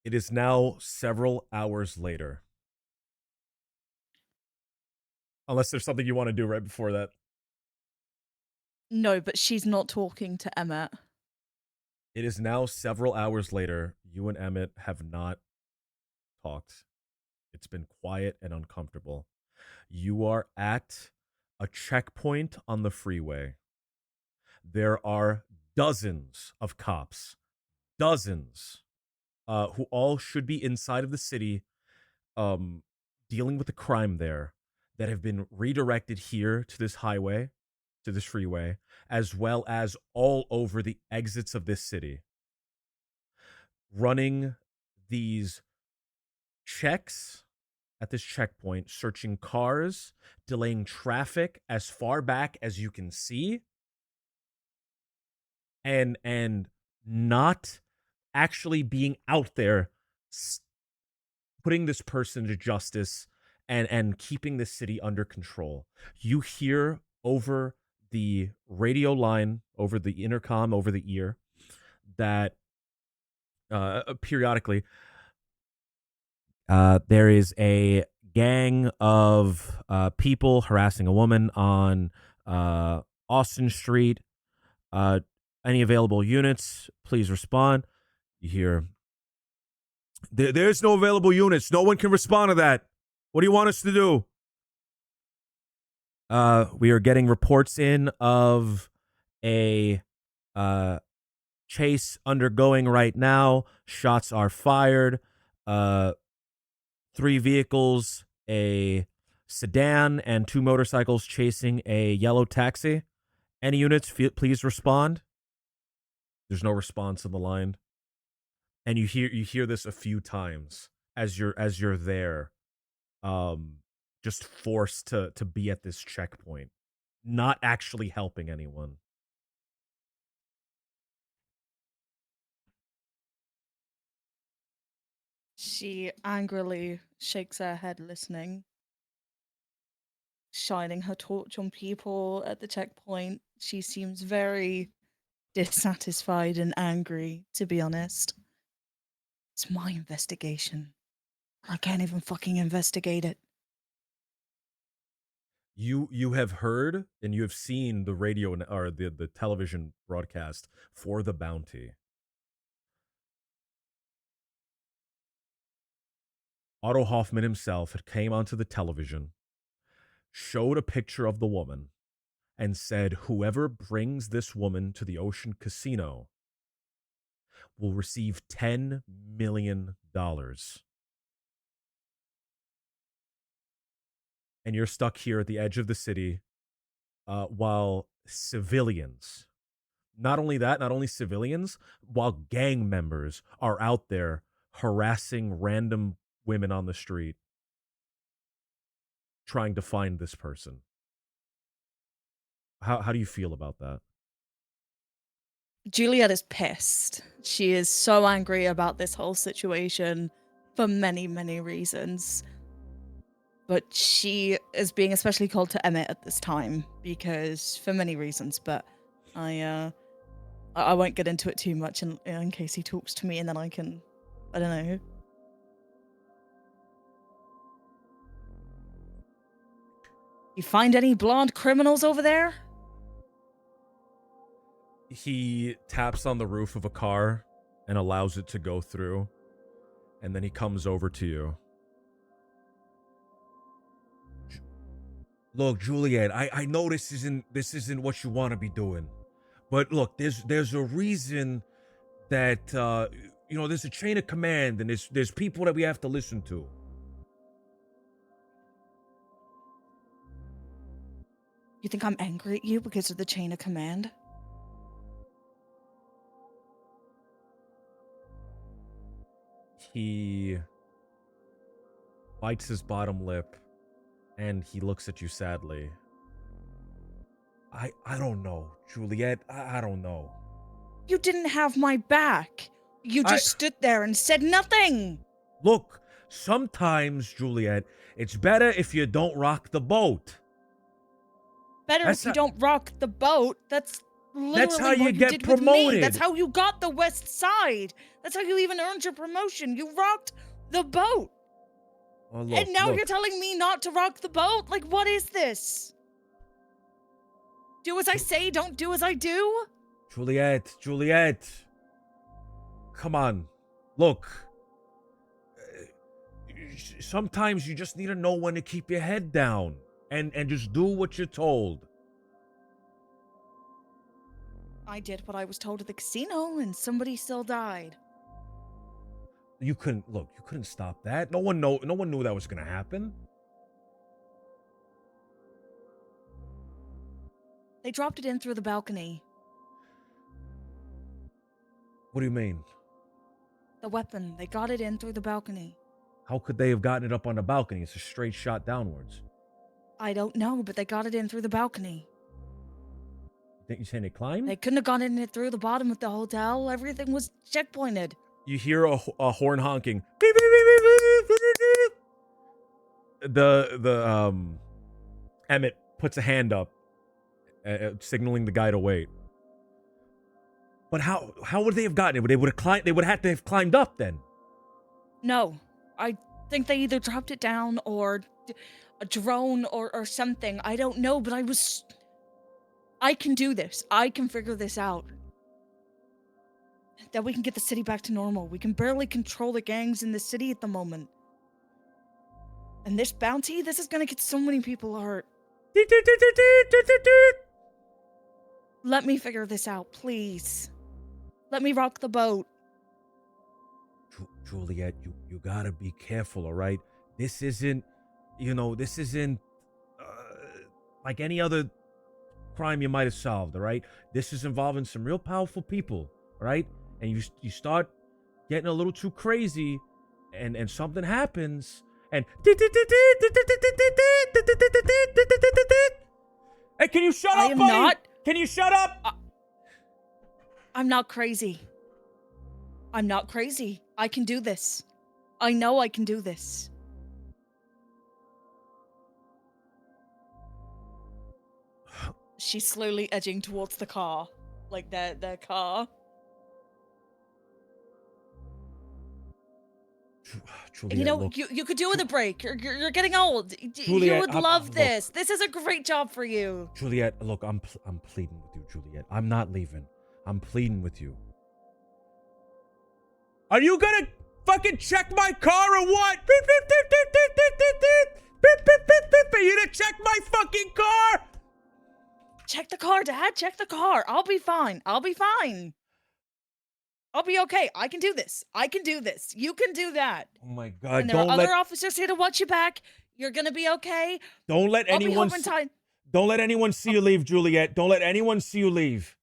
It is now several hours later. Unless there's something you want to do right before that. No, but she's not talking to Emmett. It is now several hours later. You and Emmett have not talked. It's been quiet and uncomfortable. You are at a checkpoint on the freeway. There are dozens of cops, dozens, who all should be inside of the city, dealing with the crime there, that have been redirected here to this highway, to this freeway, as well as all over the exits of this city, running these checks at this checkpoint, searching cars, delaying traffic as far back as you can see, and not actually being out there putting this person to justice and keeping this city under control. You hear over the radio line, over the intercom, over the ear, that periodically there is a gang of people harassing a woman on Austin Street. Any available units, please respond. You hear, there's no available units. No one can respond to that. What do you want us to do? We are getting reports in of a chase undergoing right now. Shots are fired. 3 vehicles, a sedan, and 2 motorcycles chasing a yellow taxi. Any units, please respond. There's no response on the line. And you hear this a few times as you're there, just forced to be at this checkpoint, not actually helping anyone. She angrily shakes her head, listening, shining her torch on people at the checkpoint. She seems very dissatisfied and angry, to be honest. It's my investigation. I can't even fucking investigate it. You have heard and you have seen the radio or the television broadcast for the bounty. Otto Hoffman himself had came onto the television, showed a picture of the woman, and said, whoever brings this woman to the Ocean Casino will receive $10 million. And you're stuck here at the edge of the city while civilians, not only civilians, while gang members are out there harassing random women on the street, trying to find this person. How do you feel about that? Juliet is pissed. She is so angry about this whole situation for many, many reasons. But she is being especially cold to Emmett at this time because for many reasons. But I won't get into it too much in case he talks to me, and then I don't know. You find any blonde criminals over there? He taps on the roof of a car and allows it to go through, and then he comes over to you. Look, Juliet, I know this isn't what you want to be doing, but look, there's a reason that there's a chain of command, and there's people that we have to listen to. You think I'm angry at you because of the chain of command? He bites his bottom lip and he looks at you sadly. I don't know, Juliet. I don't know. You didn't have my back. You just stood there and said nothing. Look, sometimes, Juliet, it's better if you don't rock the boat. Better That's if you how- don't rock the boat. That's literally That's how you what get did with me. promoted. That's how you got the West Side. That's how you even earned your promotion. You rocked the boat. Oh, look, And now look. you're telling me not to rock the boat? Like, what is this? Do as I say, don't do as I do? Juliet. Come on. Look. Sometimes you just need to know when to keep your head down and just do what you're told. I did what I was told at the casino, and somebody still died. You couldn't stop that. No one knew that was gonna happen. They dropped it in through the balcony. What do you mean? The weapon. They got it in through the balcony. How could they have gotten it up on the balcony? It's a straight shot downwards. I don't know, but they got it in through the balcony. Think you saying they climbed? They couldn't have gotten it through the bottom of the hotel. Everything was checkpointed. You hear a horn honking. Beep, beep, beep, beep, beep, beep, beep. The Emmett puts a hand up, signaling the guy to wait. But how would they have gotten it? They would have climbed. They would have had to have climbed up then. No, I think they either dropped it down or a drone or something. I don't know, but I can do this. I can figure this out. That we can get the city back to normal. We can barely control the gangs in the city at the moment. And this bounty, this is gonna get so many people hurt. Let me figure this out, please. Let me rock the boat. Juliet, you gotta be careful, all right? This isn't like any other crime you might have solved, all right? This is involving some real powerful people, all right? And you start getting a little too crazy, and something happens, and hey, can you shut I up, am buddy? not. Can you shut up? I'm not crazy. I'm not crazy. I can do this. I know I can do this. She's slowly edging towards the car. Like their car. Juliet, You know, look. you could do with a break. You're getting old. Juliet, you would I'm- love look. this. This is a great job for you. Juliet, look, I'm pleading with you, Juliet. I'm not leaving. I'm pleading with you. Are you gonna fucking check my car or what? Beep, beep, beep, beep, beep, beep, beep, beep. Beep, beep, beep, beep. Are you gonna check my fucking car? Check the car, Dad. Check the car. I'll be fine. I'll be fine. I'll be okay. I can do this. I can do this. You can do that. Oh my God! And there are other officers here to watch you back. You're gonna be okay. Don't let I'll be anyone home in time. don't let anyone see you leave, Juliet. Don't let anyone see you leave.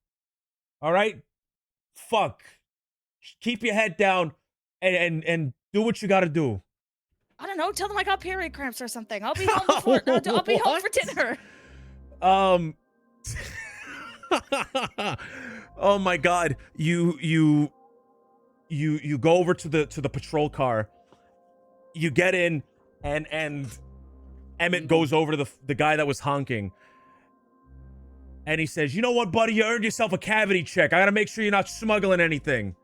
All right? Fuck. Keep your head down and do what you got to do. I don't know. Tell them I got period cramps or something. I'll be home before. I'll be home for dinner. Oh my God! You go over to the patrol car. You get in, and Emmett goes over to the guy that was honking, and he says, "You know what, buddy? You earned yourself a cavity check. I gotta make sure you're not smuggling anything."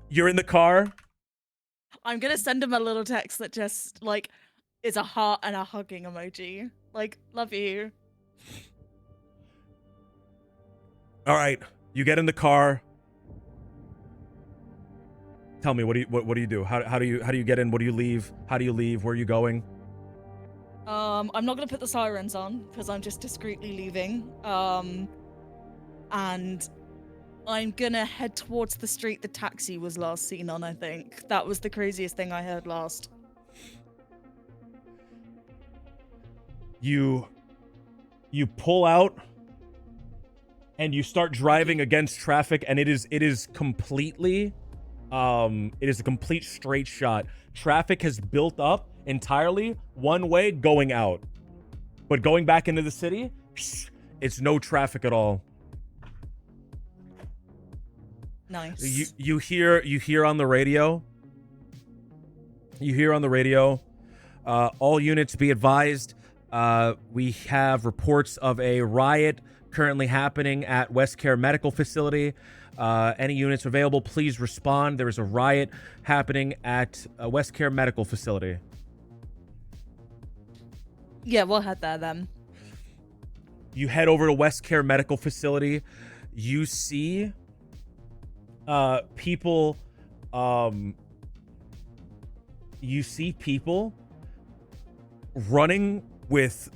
You're in the car. I'm gonna send him a little text that just like is a heart and a hugging emoji. Like, love you. All right, you get in the car. Tell me, what do you do? How do you get in? What do you leave? How do you leave? Where are you going? I'm not gonna put the sirens on because I'm just discreetly leaving. And I'm gonna head towards the street the taxi was last seen on. I think that was the craziest thing I heard last. You pull out and you start driving against traffic, and it is completely it is a complete straight shot. Traffic has built up entirely one way going out, but going back into the city, it's no traffic at all. Nice. You hear on the radio. You hear on the radio. All units be advised. We have reports of a riot currently happening at West Care Medical Facility. Any units available, please respond. There is a riot happening at West Care Medical Facility. Yeah, we'll head there then. You head over to West Care Medical Facility. You see people you see people running with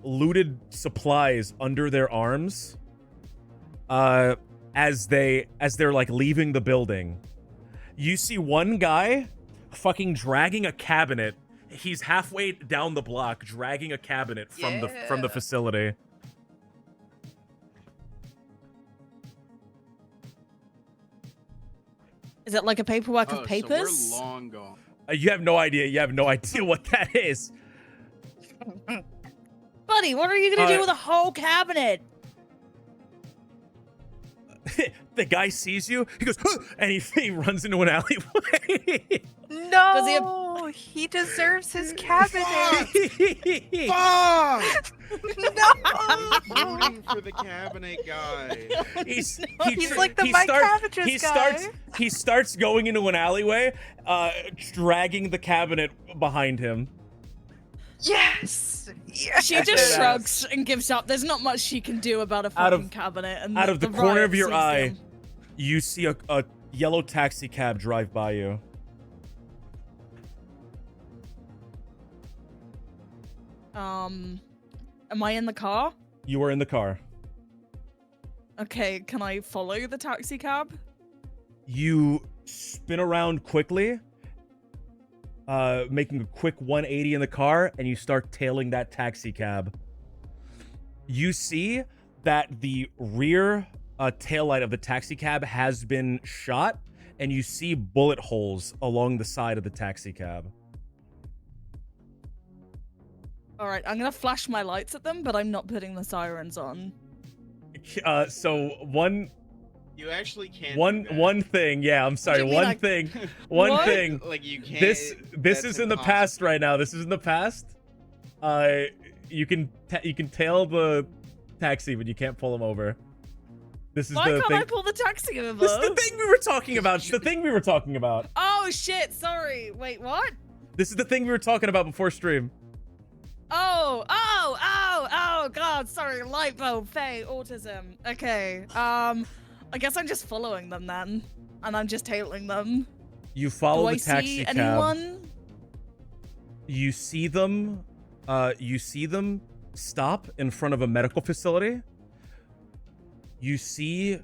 looted supplies under their arms as they're like leaving the building. You see one guy fucking dragging a cabinet. He's halfway down the block dragging a cabinet from the facility. Is it like a paperwork of papers? So we're long gone. You have no idea. You have no idea what that is. Buddy, what are you gonna do with a whole cabinet? The guy sees you. He goes, huh, and he runs into an alleyway. No, he deserves his cabinet. Fuck! No, Rooting for the cabinet guy. he's like the Mike Cabbages guy. He starts going into an alleyway, dragging the cabinet behind him. Yes. Yes. She just shrugs and gives up. There's not much she can do about a fucking cabinet. And Out of the corner riot of your sees eye, them. you see a yellow taxi cab drive by you. Am I in the car? You are in the car. Okay, can I follow the taxi cab? You spin around quickly, making a quick 180 in the car, and you start tailing that taxi cab. You see that the rear taillight of the taxi cab has been shot, and you see bullet holes along the side of the taxi cab. All right, I'm gonna flash my lights at them, but I'm not putting the sirens on. So one You actually can't. one thing, yeah, I'm sorry, do you mean, one like- thing, one What? thing. Like you can't. This that's is in the impossible. past right now. This is in the past. You can tail the taxi, but you can't pull him over. This is Why the can't thing. I pull the taxi over? This is the thing we were talking about. It's the thing we were talking about. Oh shit! Sorry. Wait, what? This is the thing we were talking about before stream. Oh, God, sorry, light bulb, Faye, autism. Okay, I guess I'm just following them then, and I'm just tailing them. You follow Do I the taxi see cab. anyone? You see them. You see them stop in front of a medical facility. You see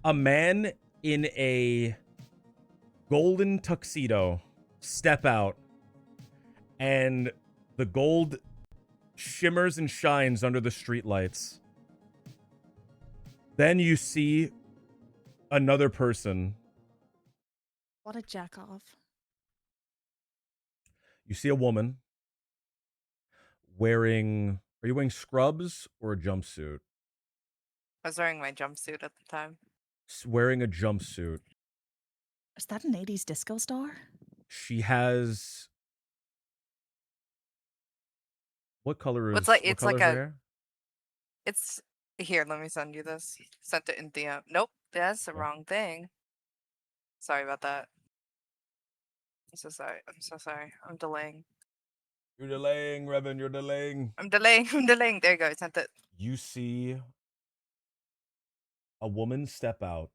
a man in a golden tuxedo step out, and the gold shimmers and shines under the streetlights. Then you see another person. What a jack off. You see a woman wearing. Are you wearing scrubs or a jumpsuit? I was wearing my jumpsuit at the time. Wearing a jumpsuit. Is that an 80s disco star? She has. What color is? It's like- what it's color like is her a- hair? It's here. Let me send you this. Sent it in DM. Nope, that's the Okay. wrong thing. Sorry about that. I'm so sorry. I'm so sorry. I'm delaying. You're delaying, Revan. You're delaying. I'm delaying. I'm delaying. There you go. I sent it. You see a woman step out.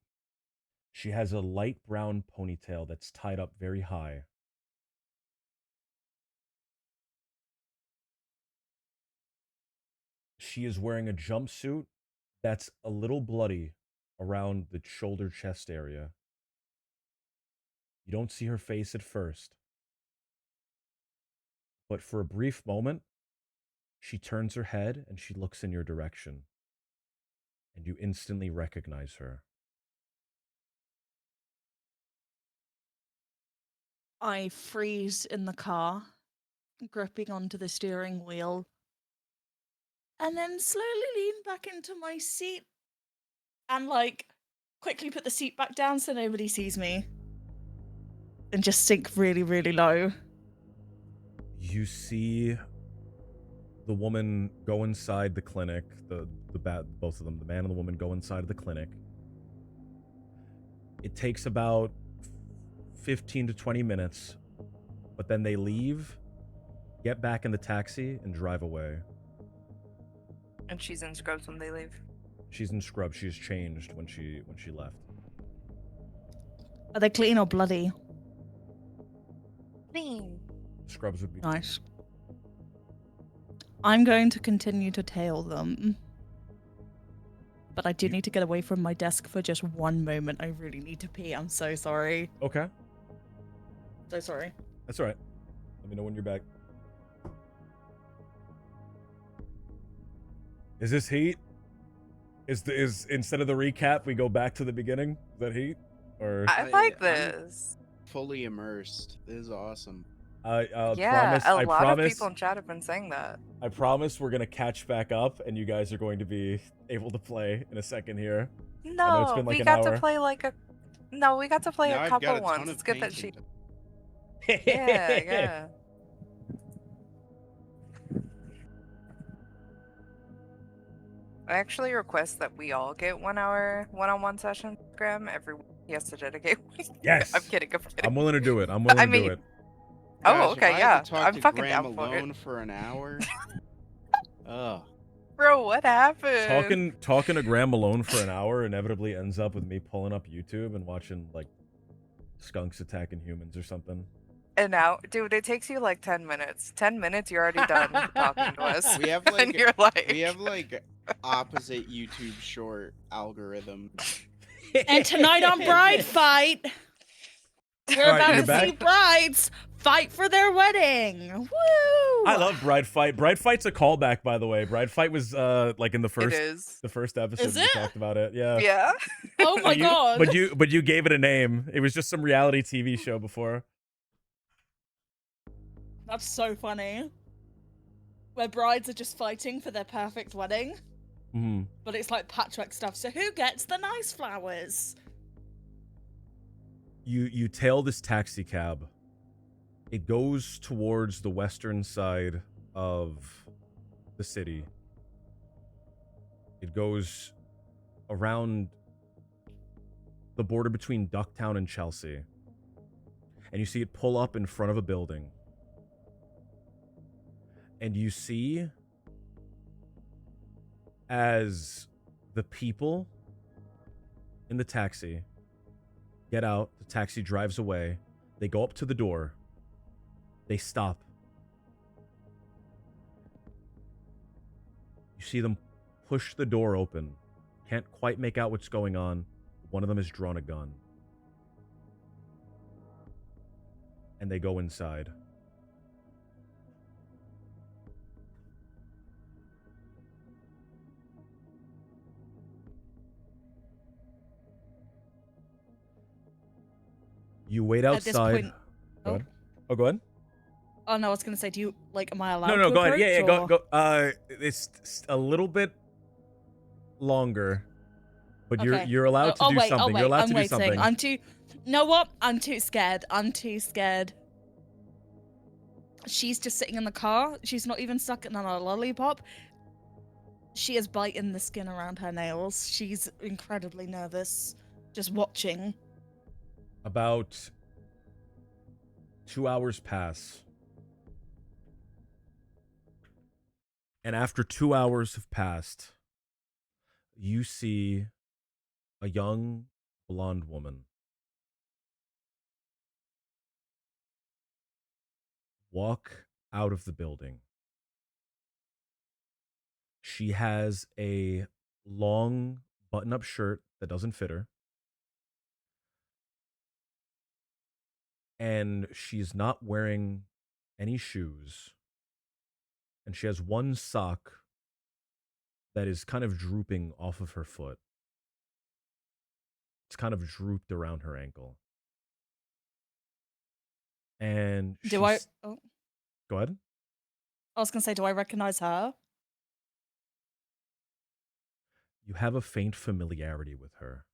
She has a light brown ponytail that's tied up very high. She is wearing a jumpsuit that's a little bloody around the shoulder chest area. You don't see her face at first. But for a brief moment, she turns her head and she looks in your direction. And you instantly recognize her. I freeze in the car, gripping onto the steering wheel. and then slowly lean back into my seat and like quickly put the seat back down so nobody sees me. And just sink really, really low. You see the woman go inside the clinic, both of them, the man and the woman go inside of the clinic. It takes about 15 to 20 minutes, but then they leave, get back in the taxi, and drive away. And she's in scrubs when they leave. She's in scrubs. She's changed when she left. Are they clean or bloody? Clean. Scrubs would be Nice. I'm going to continue to tail them. But I do need to get away from my desk for just one moment. I really need to pee. I'm so sorry. Okay. So sorry. That's all right. Let me know when you're back. Is this heat? Is instead of the recap, we go back to the beginning? Is that heat? Or I like I'm this. fully immersed. This is awesome. Yeah, promise, a I lot promise, of people in chat have been saying that. I promise we're gonna catch back up, and you guys are going to be able to play in a second here. know it's No, been like we an got hour. to play like a. No, we got to play Now a I've couple got a ton ones. of It's good that she. painting to- Yeah, yeah. I actually request that we all get 1 hour one-on-one session, Graham. Every week he has to dedicate. Yes. I'm kidding. I'm kidding. I'm willing to do it. I'm willing I to do mean- it. Oh, Gosh, if okay, I yeah. had to talk I'm to fucking Graham down for it. alone for an hour. Ugh. Bro, what happened? Talking to Graham alone for an hour inevitably ends up with me pulling up YouTube and watching like skunks attacking humans or something. And now, dude, it takes you like 10 minutes. 10 minutes, you're already done talking to us. We have and like you're like, we have like opposite YouTube short algorithm. And tonight on Bride Fight, we're All right, about you're to back? see brides fight for their wedding. Woo! I love Bride Fight. Bride Fight's a callback, by the way. Bride Fight was like in the it is. first episode Is we it? talked about it. Yeah. Yeah. Oh my god. But you gave it a name. It was just some reality TV show before. That's so funny. Where brides are just fighting for their perfect wedding. Hmm. But it's like patchwork stuff. So who gets the nice flowers? You tail this taxi cab. It goes towards the western side of the city. It goes around the border between Ducktown and Chelsea. And you see it pull up in front of a building. And you see as the people in the taxi get out, the taxi drives away, they go up to the door, they stop. You see them push the door open. Can't quite make out what's going on. One of them has drawn a gun. And they go inside. You wait At this outside. point- Go oh. ahead. Oh, go ahead. Oh no, I was gonna say, do you like? Am I allowed? No, to go ahead. Yeah, approach, go, or- go. It's a little bit longer, but Okay. you're allowed to do wait, something. wait, You're allowed I'm to do waiting. something. I'm too. Know what? I'm too scared. I'm too scared. She's just sitting in the car. She's not even sucking on a lollipop. She is biting the skin around her nails. She's incredibly nervous, just watching. About 2 hours pass. And after 2 hours have passed, you see a young blonde woman walk out of the building. She has a long button-up shirt that doesn't fit her. And she's not wearing any shoes. And she has one sock that is kind of drooping off of her foot. It's kind of drooped around her ankle. And Do I? she's- Oh, Go ahead. I was gonna say, do I recognize her? You have a faint familiarity with her,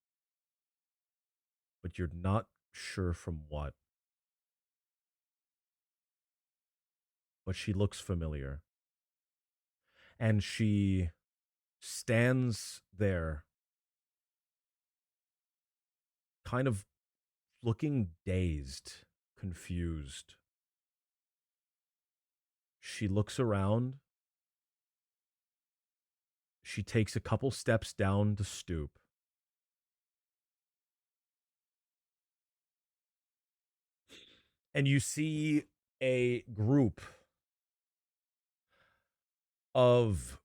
but you're not sure from what. But she looks familiar. And she stands there, kind of looking dazed, confused. She looks around. She takes a couple steps down to stoop. And you see a group of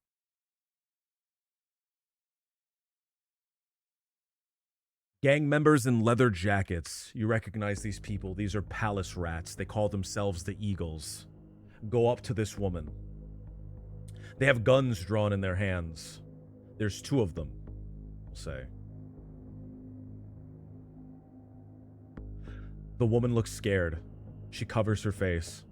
gang members in leather jackets. You recognize these people. These are palace rats. They call themselves the Eagles. Go up to this woman. They have guns drawn in their hands. There's two of them, we'll say. The woman looks scared. She covers her face.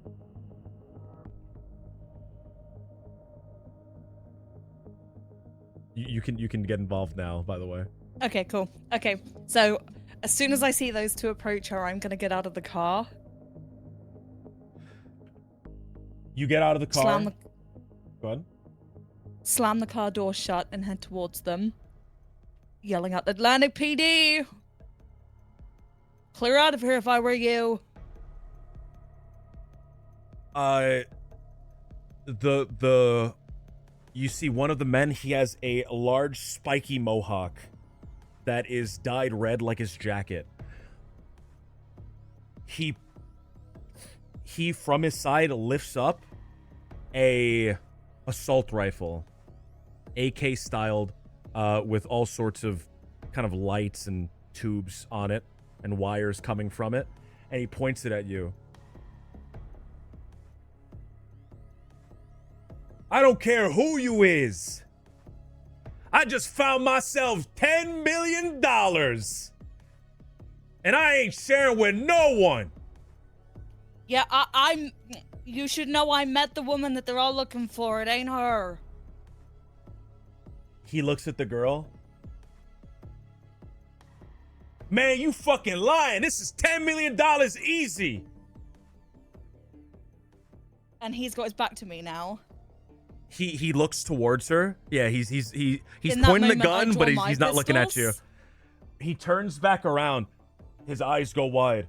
You can get involved now, by the way. Okay, cool. Okay, so as soon as I see those two approach her, I'm gonna get out of the car. You get out of the car. Go ahead. Slam the car door shut and head towards them, yelling out, "Atlantic PD! Clear out of here if I were you." You see one of the men, he has a large spiky mohawk that is dyed red like his jacket. He from his side lifts up a assault rifle, AK styled, with all sorts of kind of lights and tubes on it and wires coming from it, and he points it at you. I don't care who you is. I just found myself $10 million. And I ain't sharing with no one. Yeah, I'm. You should know I met the woman that they're all looking for. It ain't her. He looks at the girl. Man, you fucking lying. This is $10 million easy. And he's got his back to me now. He looks towards her. Yeah, he's In that pointing the moment, I gun, draw but my he's not looking at you. pistols. He turns back around. His eyes go wide.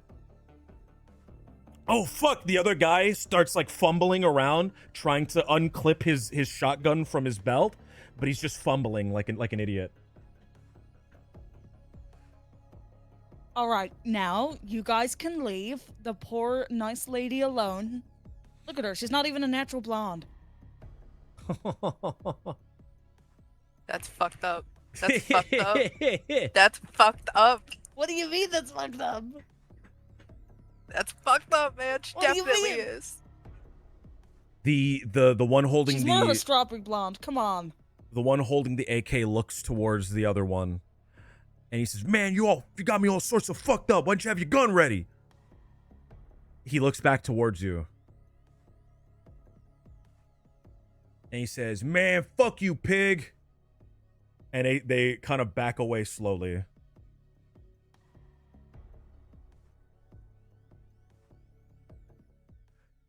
Oh fuck! The other guy starts like fumbling around, trying to unclip his shotgun from his belt, but he's just fumbling like an idiot. All right, now you guys can leave the poor nice lady alone. Look at her; she's not even a natural blonde. That's fucked up. That's fucked up. That's fucked up. What do you mean that's fucked up? That's fucked up, man. She What do you definitely mean? is. The one holding She's more of a the strawberry blonde. Come on. one holding the AK looks towards the other one, and he says, "Man, you got me all sorts of fucked up. Why don't you have your gun ready?" He looks back towards you. And he says, "Man, fuck you, pig." And they kind of back away slowly.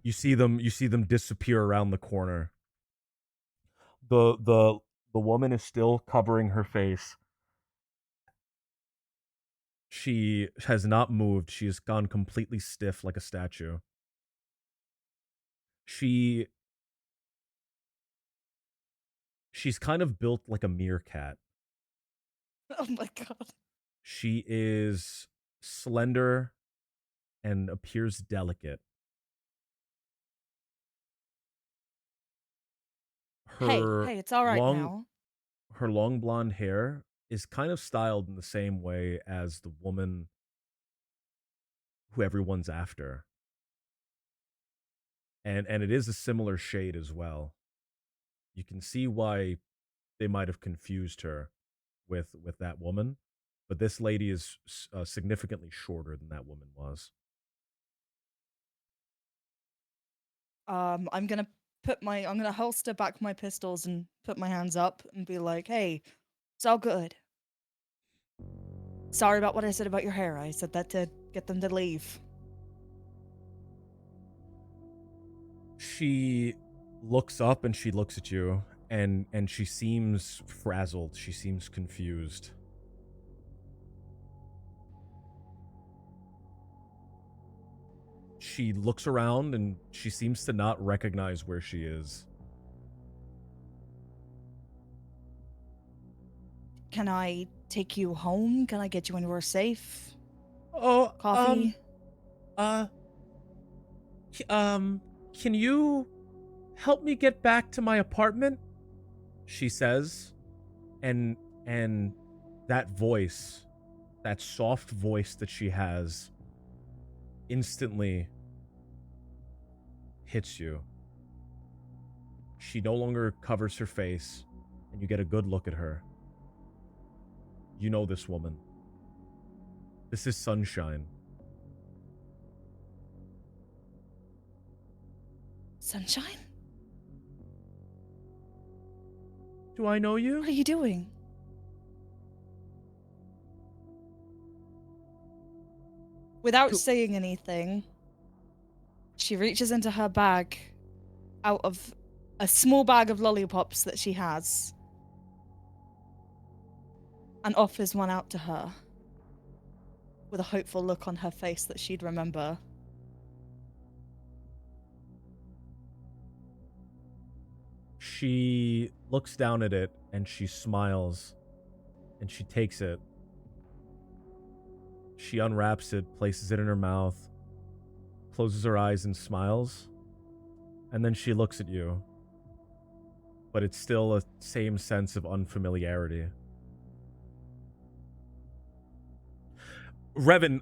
You see them disappear around the corner. The woman is still covering her face. She has not moved. She has gone completely stiff like a statue. She's kind of built like a meerkat. Oh my god. She is slender and appears delicate. Hey, it's all right long, now. Her long blonde hair is kind of styled in the same way as the woman who everyone's after. And it is a similar shade as well. You can see why they might have confused her with that woman, but this lady is significantly shorter than that woman was. I'm gonna holster back my pistols and put my hands up and be like, "Hey, It's all good. Sorry about what I said about your hair. I said that to get them to leave. She looks up and she looks at you, and she seems frazzled. She seems confused. She looks around and she seems to not recognize where she is. Can I take you home? Can I get you anywhere safe? Oh, Coffee? Can you help me get back to my apartment? She says, and that voice, that soft voice that she has, instantly hits you. She no longer covers her face, and you get a good look at her. You know this woman. This is Sunshine. Sunshine? Do I know you? What are you doing? Without saying anything, she reaches into her bag out of a small bag of lollipops that she has and offers one out to her with a hopeful look on her face that she'd remember. She looks down at it and she smiles and she takes it. She unwraps it, places it in her mouth, closes her eyes and smiles, and then she looks at you. But it's still a same sense of unfamiliarity. Revan,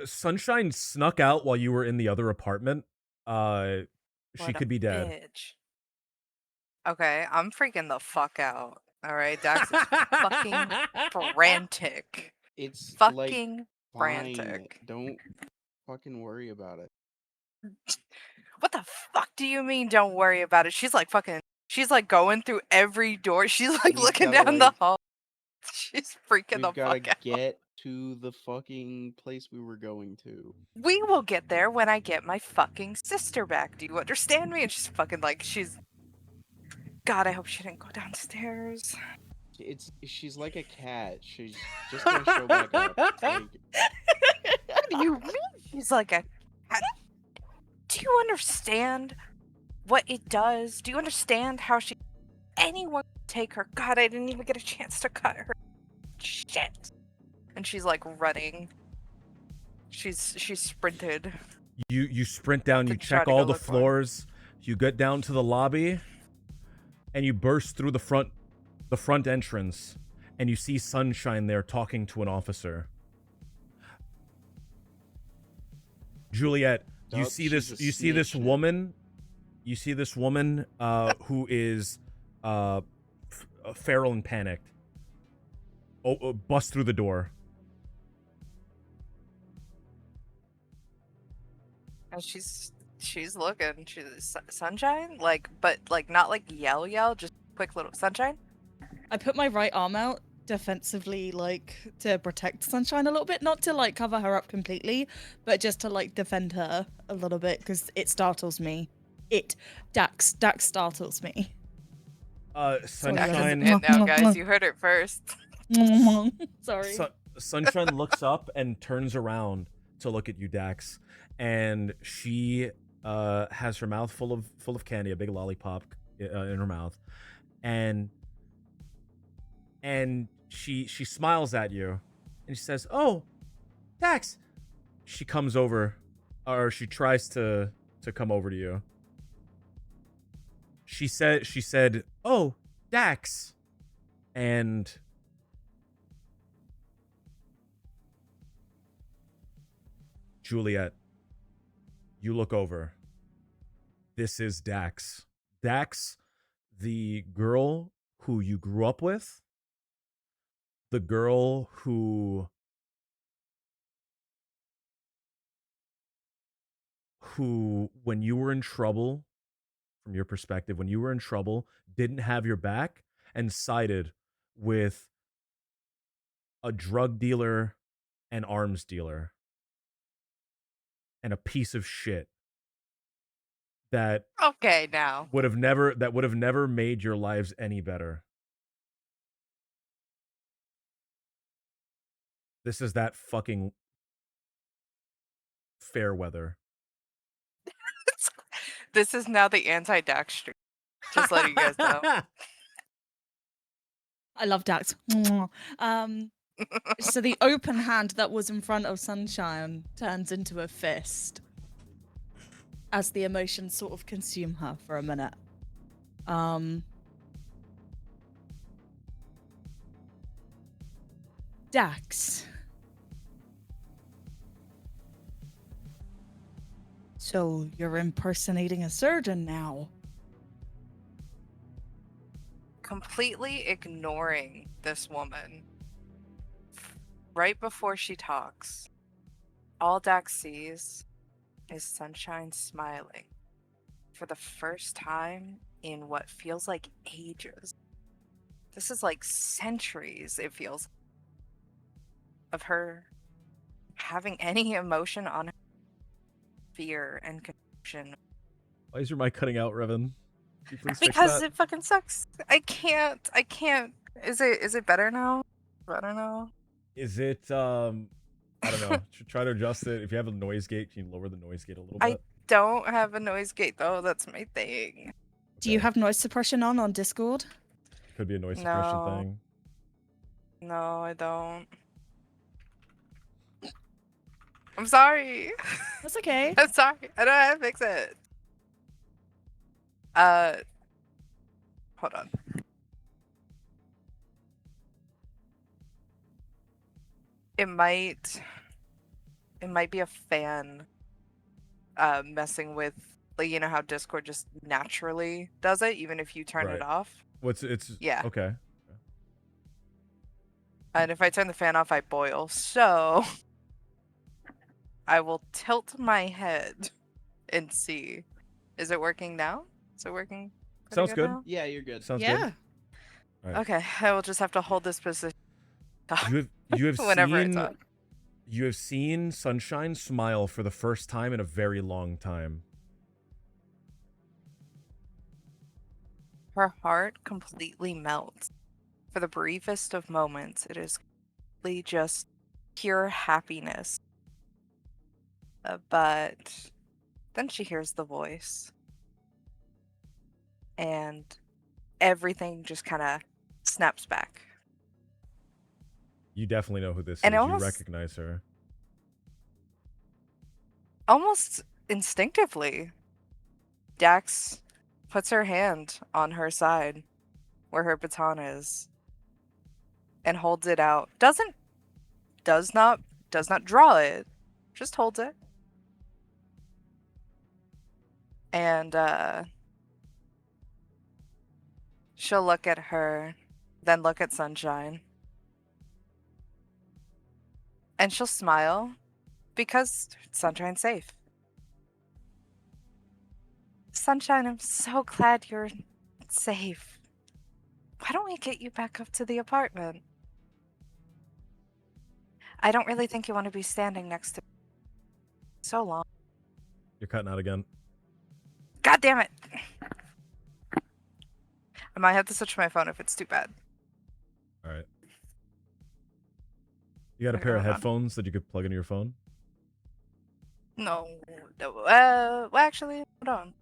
Sunshine snuck out while you were in the other apartment. She What could a be dead. bitch. Okay, I'm freaking the fuck out. All right, Dax is fucking frantic. It's Fucking like fine. frantic. Don't fucking worry about it. What the fuck do you mean? Don't worry about it. She's like fucking. She's like going through every door. She's like We've looking gotta, down the like- hall. She's freaking the We've gotta fuck out. get to the fucking place we were going to. We will get there when I get my fucking sister back. Do you understand me? And she's fucking like she's. God, I hope she didn't go downstairs. She's like a cat. She's just gonna show back up. Like, What do you mean? She's like a cat? Do you understand what it does? Do you understand how she... Anyone can take her. God, I didn't even get a chance to cut her. Shit. And she's like running. She's sprinted. You sprint down, you To try check to all go the look for him. floors, you get down to the lobby, and you burst through the front entrance, and you see Sunshine there talking to an officer. Juliet, you Yup, see this she's a you see this snitch now. woman, who is feral and panicked. Bust through the door. And she's looking. She's Sunshine? Like, but like not like yell, just quick little Sunshine? I put my right arm out defensively, like, to protect Sunshine a little bit. Not to, like, cover her up completely, but just to, like, defend her a little bit, because it startles me. Dax startles me. Sunshine And now, guys, you heard it first. Sorry. Sunshine looks up and turns around to look at you, Dax, and she has her mouth full of candy, a big lollipop in her mouth, and she smiles at you, and she says, "Oh, Dax." She comes over, or she tries to come over to you. She said, "Oh, Dax," and Juliet, you look over. This is Dax. Dax, the girl who you grew up with, the girl who when you were in trouble, from your perspective, when you were in trouble, didn't have your back and sided with a drug dealer, an arms dealer, and a piece of shit that Okay, now. would have never made your lives any better. This is that fucking fair weather. This is now the anti-Dax stream. Just letting you guys know. I love Dax. So the open hand that was in front of Sunshine turns into a fist as the emotions sort of consume her for a minute. Dax. So you're impersonating a surgeon now. Completely ignoring this woman. Right before she talks, all Dax sees is Sunshine smiling for the first time in what feels like ages. This is like centuries, it feels, of her having any emotion on her. Fear and confusion. Why is your mic cutting out, Revan? Can you please fix Because that? it fucking sucks. I can't. Is it better now? Better now? Is it I don't know. Try to adjust it. If you have a noise gate, can you lower the noise gate a little bit? I don't have a noise gate though. That's my thing. Do you Okay. have noise suppression on Discord? Could be a noise suppression No. thing. No, I don't. I'm sorry. That's okay. I'm sorry. I don't know how to fix it. Hold on. It might be a fan messing with, like, you know how Discord just naturally does it even if you turn Right. it off. It's Yeah. okay. And if I turn the fan off, I boil. So I will tilt my head and see. Is it working now? Is it working? pretty Sounds good. now? Yeah, you're good. Sounds Yeah. good. Alright. Okay, I will just have to hold this position You have whenever I seen talk. you have seen Sunshine smile for the first time in a very long time. Her heart completely melts. For the briefest of moments, it is completely just pure happiness. But then she hears the voice. And everything just kind of snaps back. You definitely know who this And is. almost- You recognize her. Almost instinctively, Dax puts her hand on her side where her baton is and holds it out. Does not draw it, just holds it. And she'll look at her, then look at Sunshine. And she'll smile because Sunshine's safe. Sunshine, I'm so glad you're safe. Why don't we get you back up to the apartment? I don't really think you want to be standing next to me so long. You're cutting out again. God damn it! I might have to switch my phone if it's too bad. All right. You got a Okay, pair of hold on. headphones that you could plug into your phone? No. Well, actually, hold on.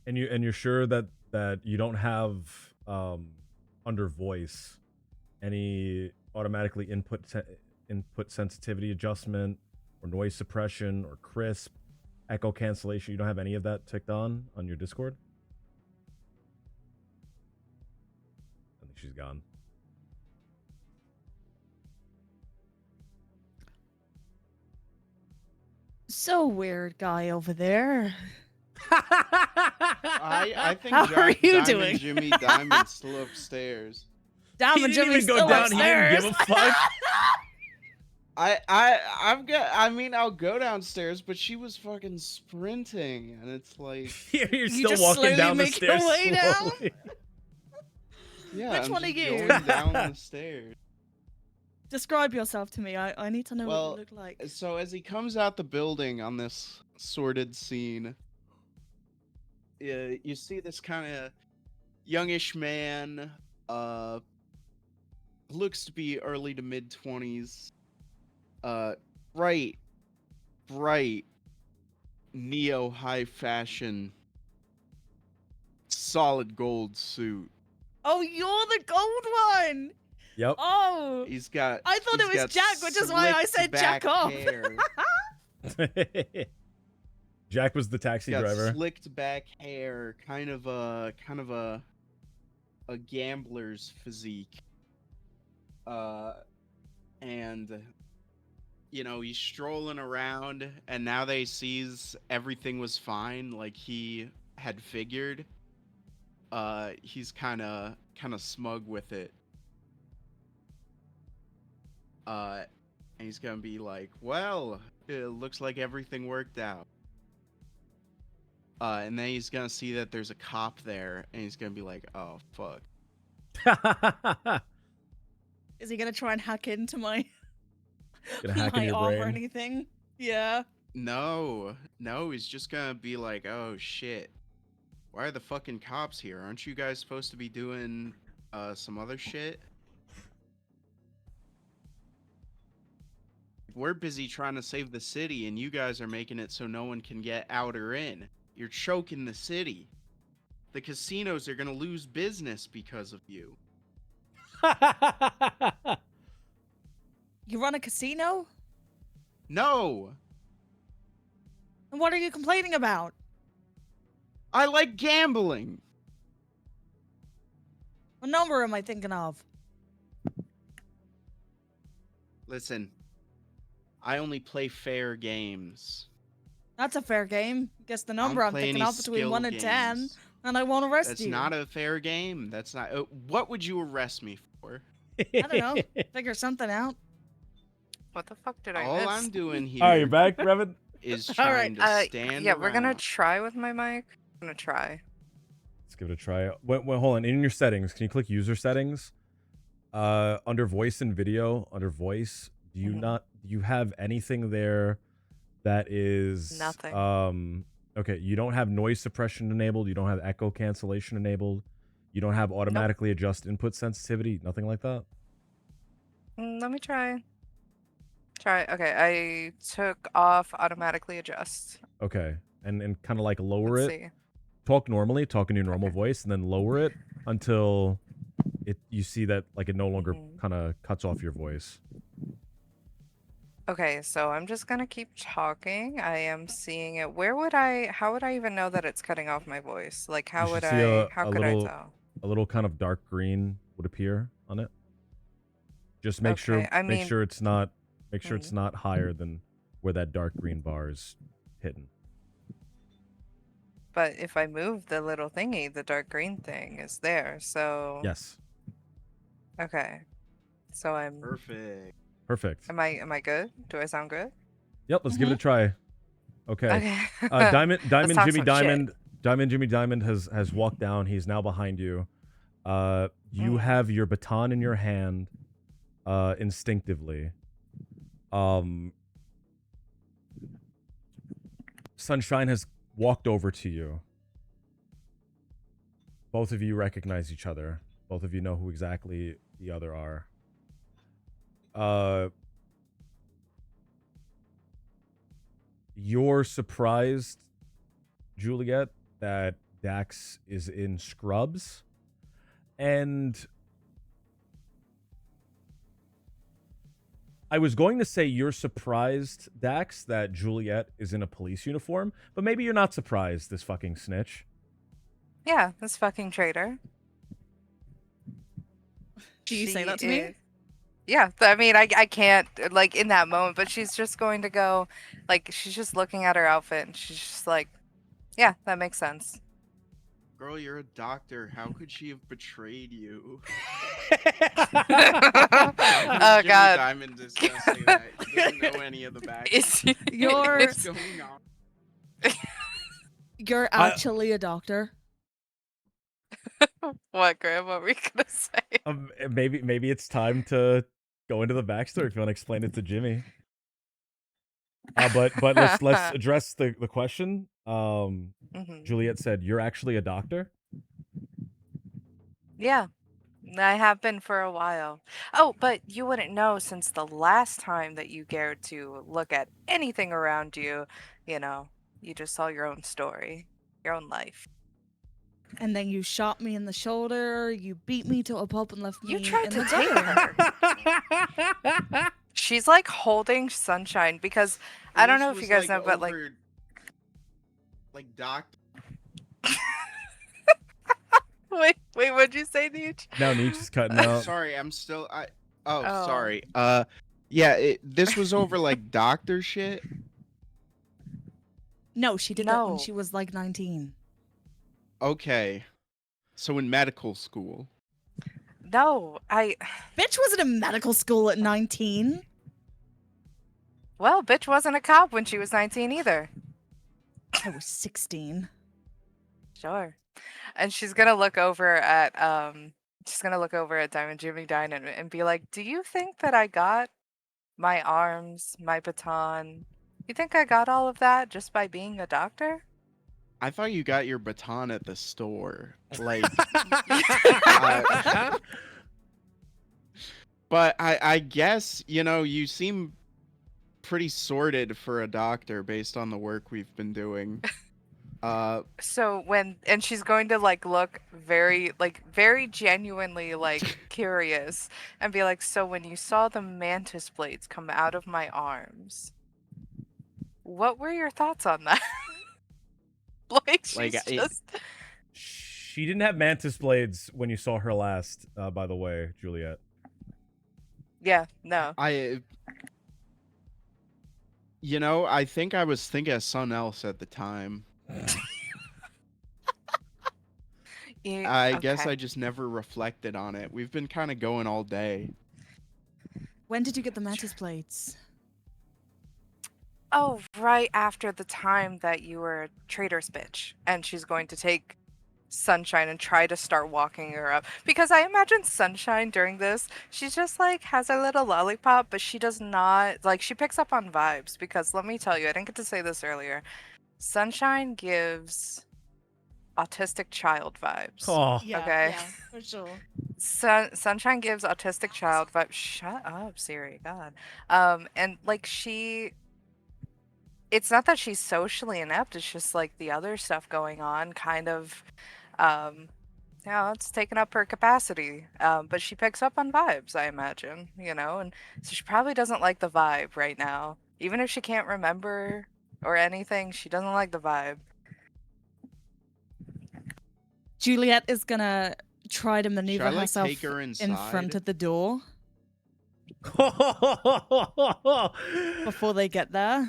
And you're sure that you don't have under voice any automatically input sensitivity adjustment or noise suppression or crisp echo cancellation? You don't have any of that ticked on your Discord? I think she's gone. So weird guy over there. I think How are you Diamond doing? Jimmy Diamond still upstairs. Damn, He and didn't Jimmy's even go still down. He didn't upstairs. give a fuck. I mean, I'll go downstairs, but she was fucking sprinting, and it's like, You're You still just walking slowly down the make your stairs way down? slowly. yeah, Which I'm one are just you? going down the stairs. Describe yourself to me. I need to know what Well, you look like. so as he comes out the building on this sordid scene, you see this kind of youngish man, looks to be early to mid 20s, bright, neo high fashion, solid gold suit. Oh, you're the gold one. Yep. Oh, He's got. I thought it he's was got Jack, which is why I slicked said Jack back off. hair. Jack was the taxi He's got driver. slicked back hair, kind of a gambler's physique. And he's strolling around, and now that he sees everything was fine, like he had figured, he's kind of smug with it. And he's gonna be like, well, it looks like everything worked out. And then he's gonna see that there's a cop there, and he's gonna be like, oh, fuck. Is he gonna try and hack into my Gonna hack in my your arm or brain. anything? Yeah. No, he's just gonna be like, oh, shit. Why are the fucking cops here? Aren't you guys supposed to be doing some other shit? We're busy trying to save the city, and you guys are making it so no one can get out or in. You're choking the city. The casinos are gonna lose business because of you. You run a casino? No! And what are you complaining about? I like gambling! What number am I thinking of? Listen, I only play fair games. That's a fair game. Guess the number I'm play thinking any of between skill 1 and 10, games. and I won't arrest That's you. not a fair game. That's not. What would you arrest me for? I don't know. Figure something out. What the fuck did I All miss? I'm doing here All right, you're back, Revan. is All trying right, to stand Yeah, we're gonna around. try with my mic. I'm gonna try. Let's give it a try. Wait, hold on. In your settings, can you click user settings? Under voice and video, under voice, do you Mhm. do you have anything there that is Nothing. Okay, you don't have noise suppression enabled, you don't have echo cancellation enabled, you don't have automatically adjust input sensitivity, nothing like that? Let me try. Okay, I took off automatically adjust. Okay. And kind of like lower Let's it. see. Talk normally, talk in your normal Okay. voice, and then lower it until you see that like it no longer Mhm. kind of cuts off your voice. Okay, so I'm just gonna keep talking. I am seeing it. How would I even know that it's cutting off my voice? Like, how should would see a how could little- I tell? A little kind of dark green would appear on it. Just make sure Okay, I make mean- sure it's not higher than where that dark green bar is hidden. But if I move the little thingy, the dark green thing is there. So Yes. Okay. So I'm. Perfect. Perfect. Am I good? Do I sound good? Yep, let's give it a try. Okay. Okay. Diamond Let's talk Jimmy some Diamond Jimmy Diamond has walked down. He's now behind you. You Mm. have your baton in your hand instinctively. Sunshine has walked over to you. Both of you recognize each other. Both of you know who exactly the other are. You're surprised, Juliet, that Dax is in scrubs. And I was going to say you're surprised, Dax, that Juliet is in a police uniform, but maybe you're not surprised, this fucking snitch. Yeah, this fucking traitor. Do you say She that to me? is- Yeah, I mean, I can't, like, in that moment, but she's just going to go, like, she's just looking at her outfit, and she's just like, yeah, that makes sense. Girl, you're a doctor. How could she have betrayed you? Oh Jimmy God. Diamond discussing that. He doesn't know any of the back. You're What's going on? you're actually a doctor. What, Graham? What were you gonna say? Maybe it's time to go into the backstory if you want to explain it to Jimmy. But let's address the question. Mhm. Juliet said you're actually a doctor. Yeah, I have been for a while. Oh, but you wouldn't know since the last time that you dared to look at anything around you, you know, you just saw your own story, your own life. And then you shot me in the shoulder, you beat me to a pulp and left You me tried in to the take gutter. her. She's like holding Sunshine because I don't know if you guys know, but like, like doctor. wait, what'd you say, Neech? Now Nietzsche is cutting out. Sorry, I'm still. Oh. Sorry. Yeah, this was over like doctor shit. No, she did that when No. she was like 19. Okay, so in medical school. No, Bitch wasn't in medical school at 19. well, bitch wasn't a cop when she was 19 either. I was 16. Sure. And she's gonna look over at Diamond Jimmy Dine and be like, "Do you think that I got my arms, my baton? You think I got all of that just by being a doctor?" I thought you got your baton at the store. Like, but I guess, you seem pretty sorted for a doctor based on the work we've been doing. So and she's going to like look very genuinely like curious and be like, "So when you saw the mantis blades come out of my arms, what were your thoughts on that?" Like she's just She didn't have mantis blades when you saw her last, by the way, Juliet. yeah, no. I think I was thinking of something else at the time. I guess Okay. I just never reflected on it. We've been kind of going all day. When did you get the mantis plates? Oh, right after the time that you were a traitor's bitch, and she's going to take Sunshine and try to start walking her up. Because I imagine Sunshine during this, she's just like has a little lollipop, but she does not like she picks up on vibes. Because let me tell you, I didn't get to say this earlier. Sunshine gives autistic child vibes. Oh, Okay. Yeah, for sure. Sunshine gives autistic child vibes. Shut up, Siri. God. And like it's not that she's socially inept, it's just like the other stuff going on kind of it's taken up her capacity. But she picks up on vibes, I imagine, and so she probably doesn't like the vibe right now. Even if she can't remember or anything, she doesn't like the vibe. Juliet is gonna try to maneuver Should I, herself take her in inside? front of the door before they get there.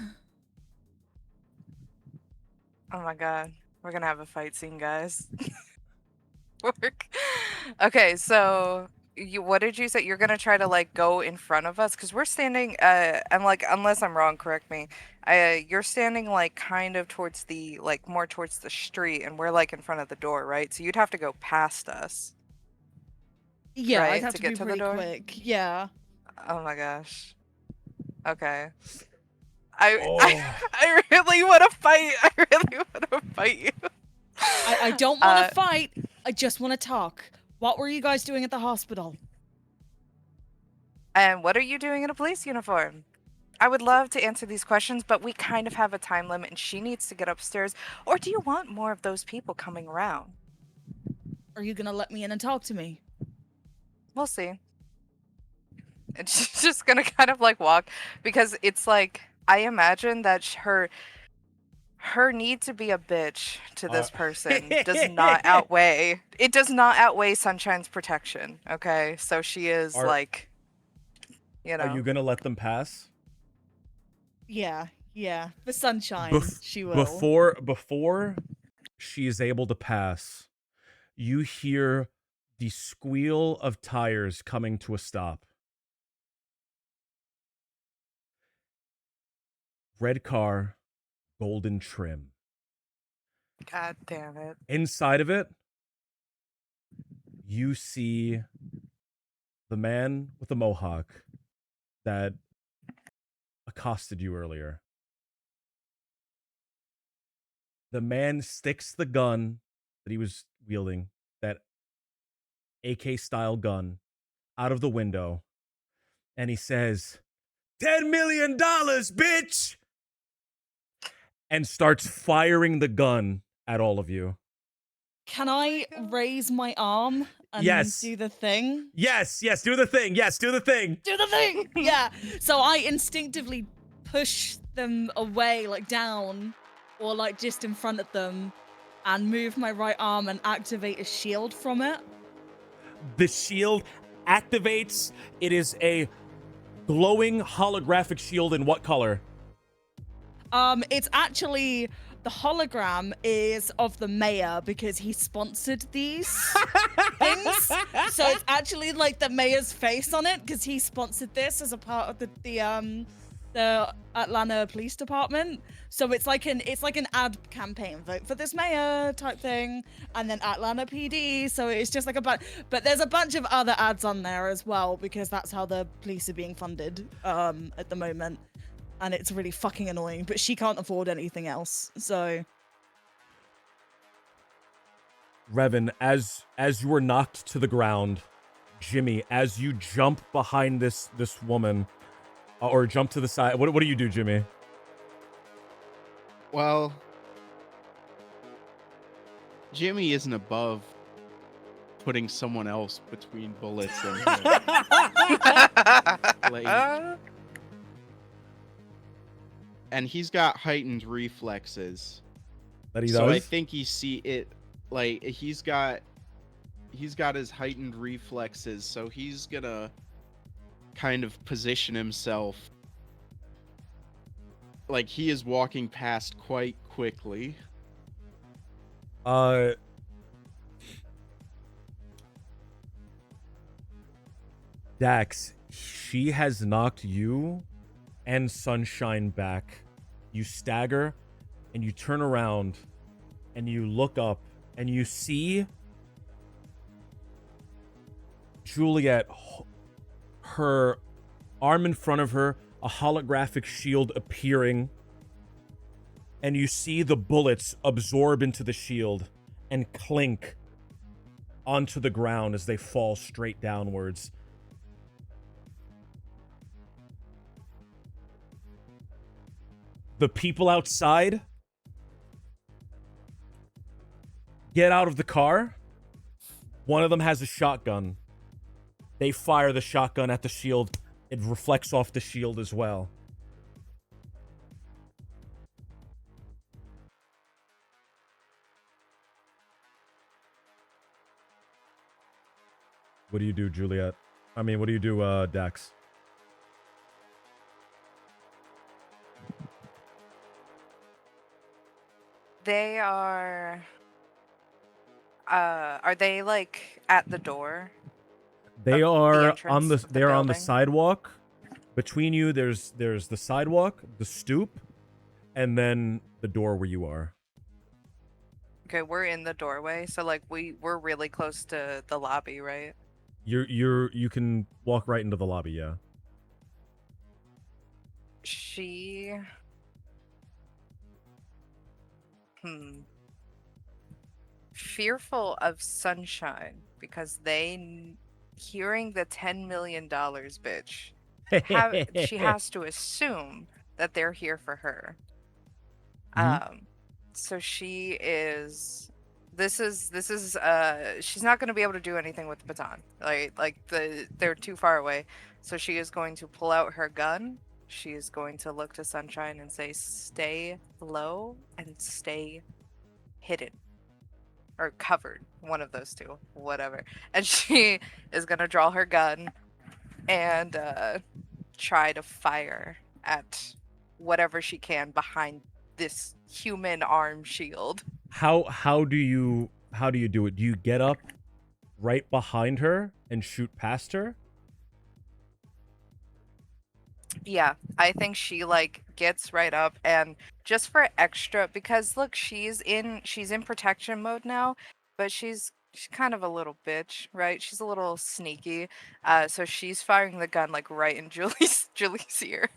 Oh my god. We're gonna have a fight scene, guys. Okay, so what did you say? You're gonna try to like go in front of us because we're standing. I'm like, unless I'm wrong, correct me. You're standing like kind of towards the more towards the street, and we're like in front of the door, right? So you'd have to go past us. Yeah, Right, I'd have to to get be to the pretty door? quick. Yeah. Oh my gosh. Okay. Oh. I really want to fight. I really want to fight you. I don't want to fight. I just want to talk. What were you guys doing at the hospital? And what are you doing in a police uniform? I would love to answer these questions, but we kind of have a time limit and she needs to get upstairs. Or do you want more of those people coming around? Are you gonna let me in and talk to me? We'll see. And she's just gonna kind of like walk because it's like I imagine that her need to be a bitch to this person does not outweigh Sunshine's protection. Okay, so she is Are you gonna let them pass? Yeah. For Sunshine, she will. Before she is able to pass, you hear the squeal of tires coming to a stop. Red car, golden trim. God damn it. Inside of it, you see the man with the mohawk that accosted you earlier. The man sticks the gun that he was wielding, that AK style gun, out of the window, and he says, $10 million, bitch! And starts firing the gun at all of you. Can I raise my arm and Yes. do the thing? Yes, do the thing. Yes, do the thing. Do the thing! Yeah. So I instinctively push them away, like down, or like just in front of them, and move my right arm and activate a shield from it. The shield activates. It is a glowing holographic shield in what color? It's actually, the hologram is of the mayor because he sponsored these things. So it's actually like the mayor's face on it because he sponsored this as a part of the Atlanta Police Department. So it's like an ad campaign, vote for this mayor type thing, and then Atlanta PD. So it's just like but there's a bunch of other ads on there as well because that's how the police are being funded at the moment. And it's really fucking annoying, but she can't afford anything else, so... Revan, as you were knocked to the ground, Jimmy, as you jump behind this woman, or jump to the side, what do you do, Jimmy? Well, Jimmy isn't above putting someone else between bullets and him. Like, and he's got heightened reflexes. That he So I does? think you see it, like he's got his heightened reflexes, so he's gonna kind of position himself like he is walking past quite quickly. Dax, she has knocked you and Sunshine back. You stagger and you turn around and you look up and you see Juliet, her arm in front of her, a holographic shield appearing, and you see the bullets absorb into the shield and clink onto the ground as they fall straight downwards. The people outside get out of the car. One of them has a shotgun. They fire the shotgun at the shield. It reflects off the shield as well. What do you do, Juliet? I mean, what do you do, Dax? They are they like at the door? They the are entrance on the of the they are on the building? sidewalk. Between you, there's the sidewalk, the stoop, and then the door where you are. Okay, we're in the doorway, so like we're really close to the lobby, right? You can walk right into the lobby, yeah. She fearful of Sunshine because hearing the $10 million, bitch, she has to assume that they're here for her. So she is she's not going to be able to do anything with the baton. They're too far away. So she is going to pull out her gun. She is going to look to Sunshine and say, stay low and stay hidden. Or covered. One of those two. Whatever. And she is going to draw her gun and try to fire at whatever she can behind this human arm shield. How do you how do you do it? Do you get up right behind her and shoot past her? Yeah, I think she like gets right up and just for extra because look, she's in protection mode now, but she's kind of a little bitch, right? She's a little sneaky. So she's firing the gun like right in Julie's ear.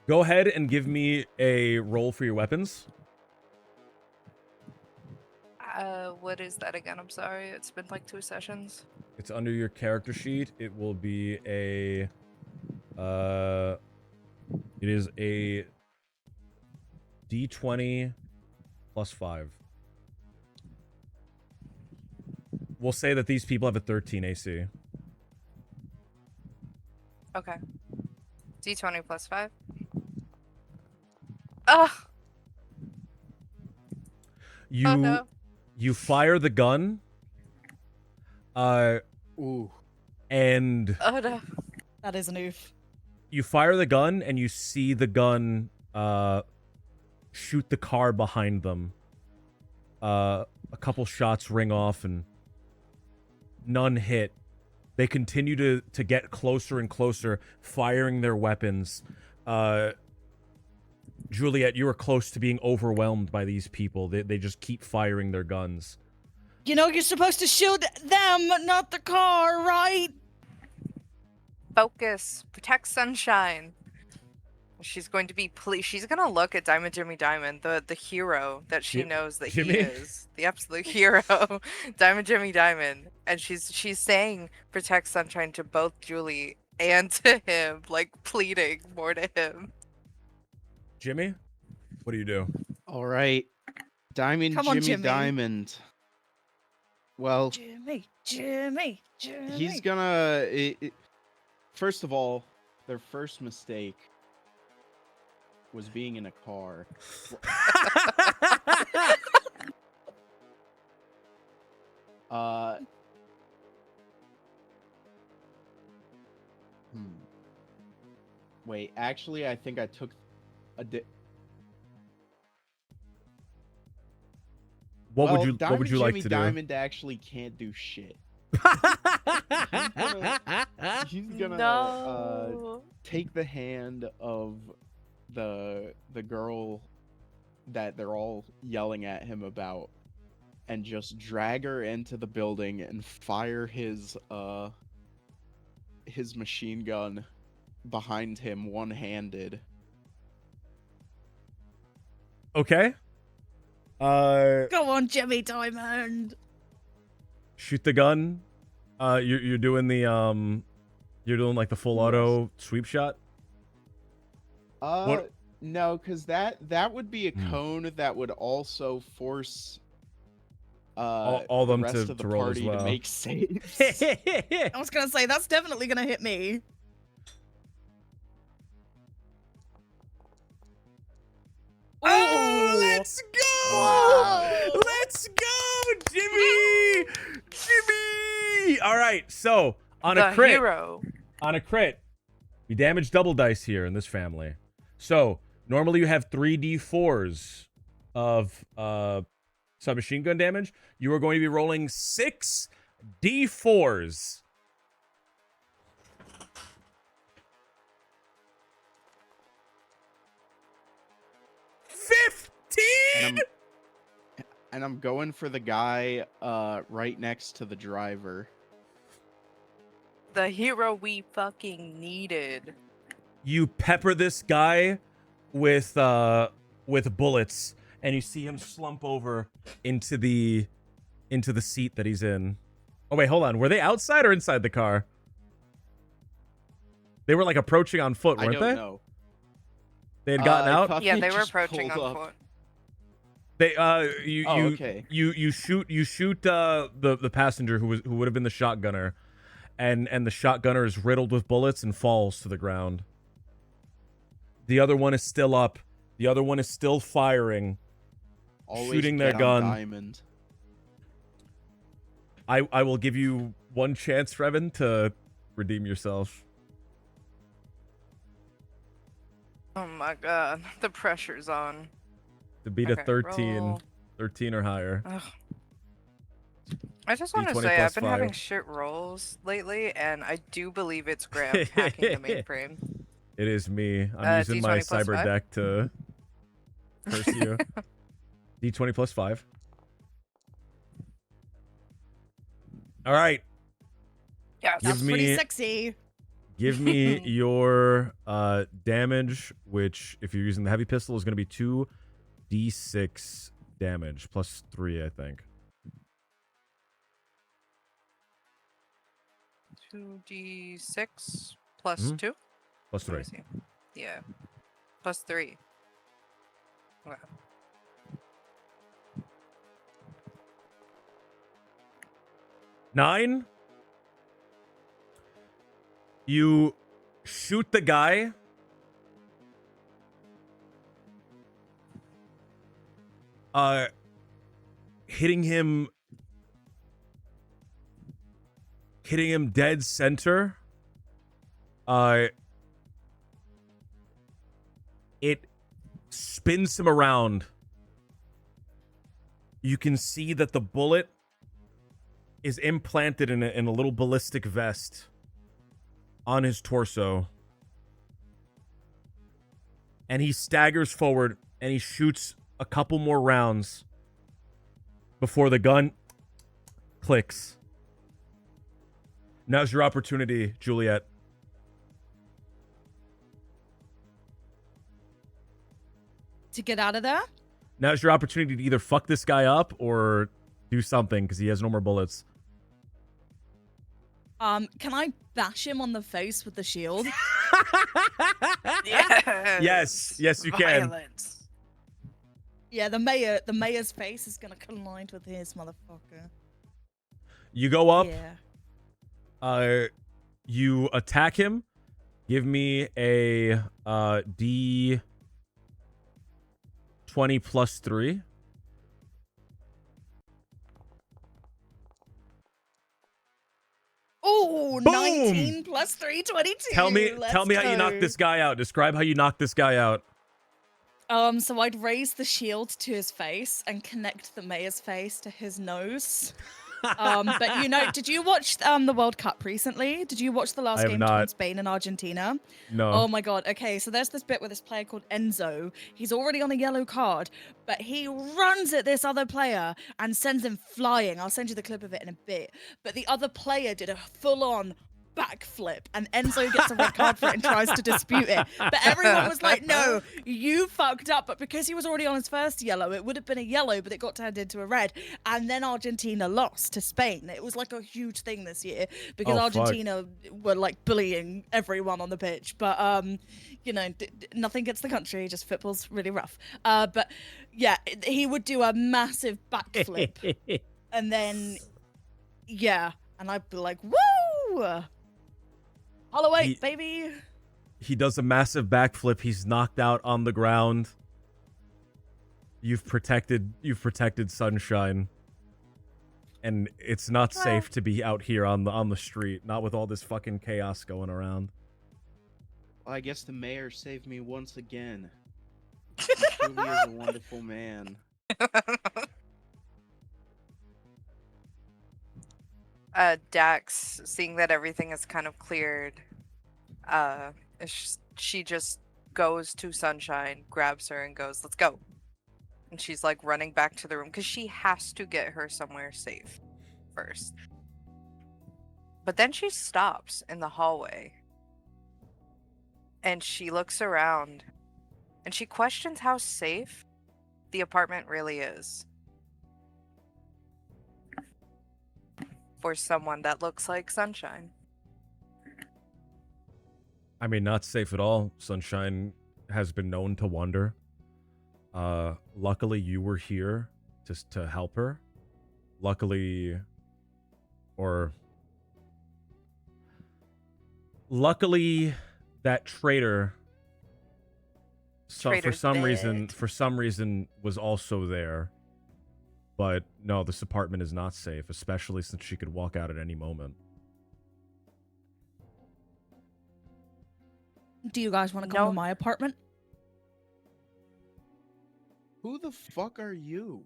Go ahead and give me a roll for your weapons. What is that again? I'm sorry. It's been like 2 sessions. It's under your character sheet. It will be a it is a D20 plus 5. We'll say that these people have a 13 AC. Okay. D20 plus 5. Ugh. You Oh, no. you fire the gun. Ooh. And Oh no. That is an oof. you fire the gun and you see the gun shoot the car behind them. A couple shots ring off and none hit. They continue to get closer and closer, firing their weapons. Juliet, you are close to being overwhelmed by these people. They just keep firing their guns. You know, you're supposed to shoot them, not the car, right? Focus. Protect Sunshine. She's going to be she's gonna look at Diamond Jimmy Diamond, the hero that she knows that Jimmy? he is. The absolute hero. Diamond Jimmy Diamond. And she's saying protect Sunshine to both Julie and to him, like pleading more to him. Jimmy, what do you do? All right. Diamond Come on, Jimmy Jimmy. Diamond. Well, Jimmy. he's gonna... first of all, their first mistake was being in a car. Wait, actually, I think I took a What would you Diamond like Jimmy to Diamond actually can't do shit. He's gonna No. take the hand of the girl that they're all yelling at him about and just drag her into the building and fire his machine gun behind him one-handed. Okay. Go on, Jimmy Diamond. Shoot the gun. You're doing the you're doing like the full auto sweep shot. What? No, because that would be a cone that would also force all the them rest to of the roll as party well. to make saves. I was gonna say that's definitely gonna hit me. Oh, let's go! Whoa. Let's go, Jimmy! Jimmy! All right, so on The a crit, hero. we damage double dice here in this family. So normally you have 3d4s of submachine gun damage. You are going to be rolling 6 d4s. And I'm going for the guy right next to the driver. The hero we fucking needed. You pepper this guy with bullets, and you see him slump over into the seat that he's in. Oh wait, hold on. Were they outside or inside the car? They were like approaching on foot, weren't I they? don't know. They had gotten I out. thought Yeah, they they were just approaching on pulled up. foot. They okay. you shoot the passenger who would have been the shotgunner, and the shotgunner is riddled with bullets and falls to the ground. The other one is still up. The other one is still firing, Always shooting their get on gun. Diamond. I will give you one chance, Revan, to redeem yourself. Oh my god, the pressure's on. To beat a Okay, 13, roll. 13 or higher. Ugh. I just want to D20 say plus I've been having 5. shit rolls lately, and I do believe it's Graham hacking the mainframe. It is me. I'm using my D20 plus cyber 5? deck to curse you. D20 plus 5. All right. Yeah, Give That's pretty me- sexy. Give me your damage, which, if you're using the heavy pistol, is going to be 2d6 damage, plus 3, I think. 2d6 plus Mhm. 2? Plus Let 3. me see. Yeah. Plus 3. Okay. Nine. You shoot the guy. Hitting him dead center. It spins him around. You can see that the bullet is implanted in a little ballistic vest on his torso. And he staggers forward and he shoots a couple more rounds before the gun clicks. Now's your opportunity, Juliet. To get out of there? Now's your opportunity to either fuck this guy up or do something because he has no more bullets. Can I bash him on the face with the shield? Yes. Yes, you can. Violence. Yeah, the mayor's face is gonna collide with his motherfucker. You go up. Yeah. You attack him. Give me a D20 plus 3. Oh, Boom! 19 plus 3, 22. Tell me Let's how you knock go. this guy out. Describe how you knock this guy out. So I'd raise the shield to his face and connect the mayor's face to his nose. But you know, did you watch the World Cup recently? Did you watch the last I have game not. between Spain and Argentina? No. Oh my god. Okay, so there's this bit with this player called Enzo. He's already on a yellow card, but he runs at this other player and sends him flying. I'll send you the clip of it in a bit. But the other player did a full-on backflip, and Enzo gets a red card for it and tries to dispute it. But everyone was like, no, you fucked up. But because he was already on his first yellow, it would have been a yellow, but it got turned into a red. And then Argentina lost to Spain. It was like a huge thing this year because Oh, fuck. Argentina were like bullying everyone on the pitch. But, you know, nothing against the country, just football's really rough. But yeah, he would do a massive backflip. And then, yeah, and I'd be like, woo! Hollow 8, baby! He does a massive backflip. He's knocked out on the ground. You've protected Sunshine. And it's not safe to be out here on the street, not with all this fucking chaos going around. Well, I guess the mayor saved me once again. He truly is a wonderful man. Dax, seeing that everything is kind of cleared, she just goes to Sunshine, grabs her, and goes, "Let's go." And she's like running back to the room because she has to get her somewhere safe first. But then she stops in the hallway and she looks around and she questions how safe the apartment really is for someone that looks like Sunshine. I mean, not safe at all. Sunshine has been known to wander. Luckily, you were here to help her. Luckily, that traitor. So for Traitor's some reason, dead. was also there. But no, this apartment is not safe, especially since she could walk out at any moment. Do you guys want to come No. to my apartment? Who the fuck are you?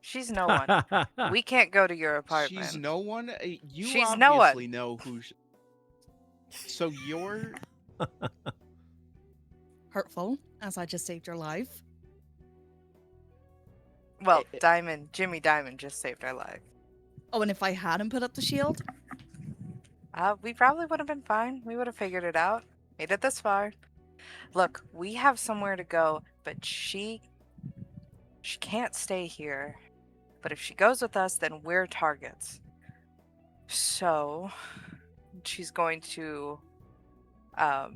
She's no one. We can't go to your apartment. She's no one. You She's no one. obviously know who. So you're. Hurtful, as I just saved your life. Well, Jimmy Diamond just saved our life. Oh, and if I hadn't put up the shield? We probably would have been fine. We would have figured it out. Made it this far. Look, we have somewhere to go, but she can't stay here. But if she goes with us, then we're targets. So, she's going to, Well,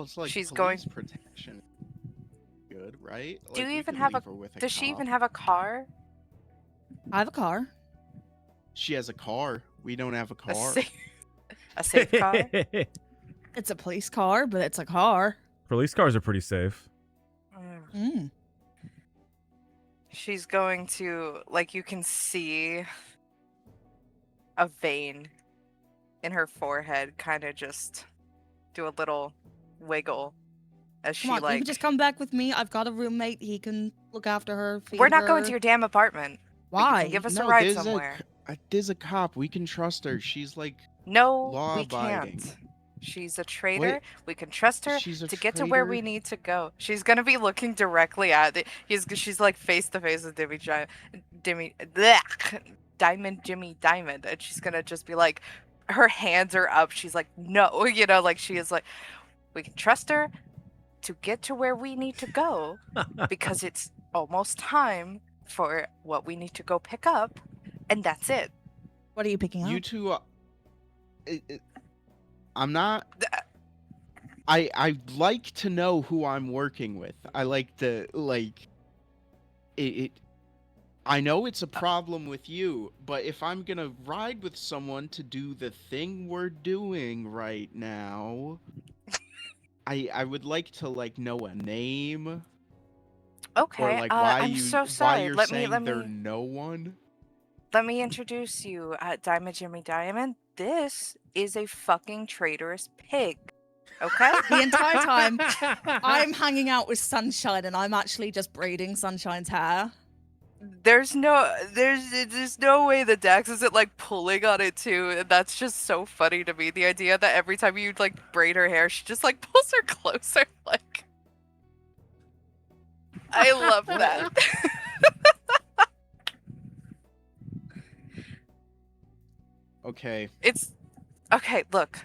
it's like she's police going- protection. Good, right? Do you we even could have leave her with a does she cop. even have a car? I have a car. She has a car. We don't have a A, car. a safe car? It's a police car, but it's a car. Police cars are pretty safe. Mm. Mm. She's going to, like, you can see a vein in her forehead kind of just do a little wiggle as she, Come on, you like, can just come back with me. I've got a roommate. He can look after her. Feed we're not going her. to your damn apartment. But you Why? can give us No, a ride there's somewhere. there's a cop. We can trust her. She's like No, we law-abiding. can't. She's a traitor. What? We can trust her She's a to get to where we traitor? need to go. She's gonna be looking directly at it. She's like face to face with Diamond Jimmy Diamond, and she's gonna just be like, her hands are up. She's like, no, like she is like, we can trust her to get to where we need to go because it's almost time for what we need to go pick up, and that's it. What are you picking up? You two. I'm not. I like to know who I'm working with. I like to it. I know it's a problem with you, but if I'm gonna ride with someone to do the thing we're doing right now, I would like to know a name. Okay, Or why I'm you so why sorry. you're Let saying me they're no one? let me introduce you, Diamond Jimmy Diamond. This is a fucking traitorous pig. Okay? The entire time, I'm hanging out with Sunshine, and I'm actually just braiding Sunshine's hair. there's no way that Dax isn't like pulling on it too, and that's just so funny to me. The idea that every time you like braid her hair, she just like pulls her closer. Like, I love that. Okay. It's okay. Look,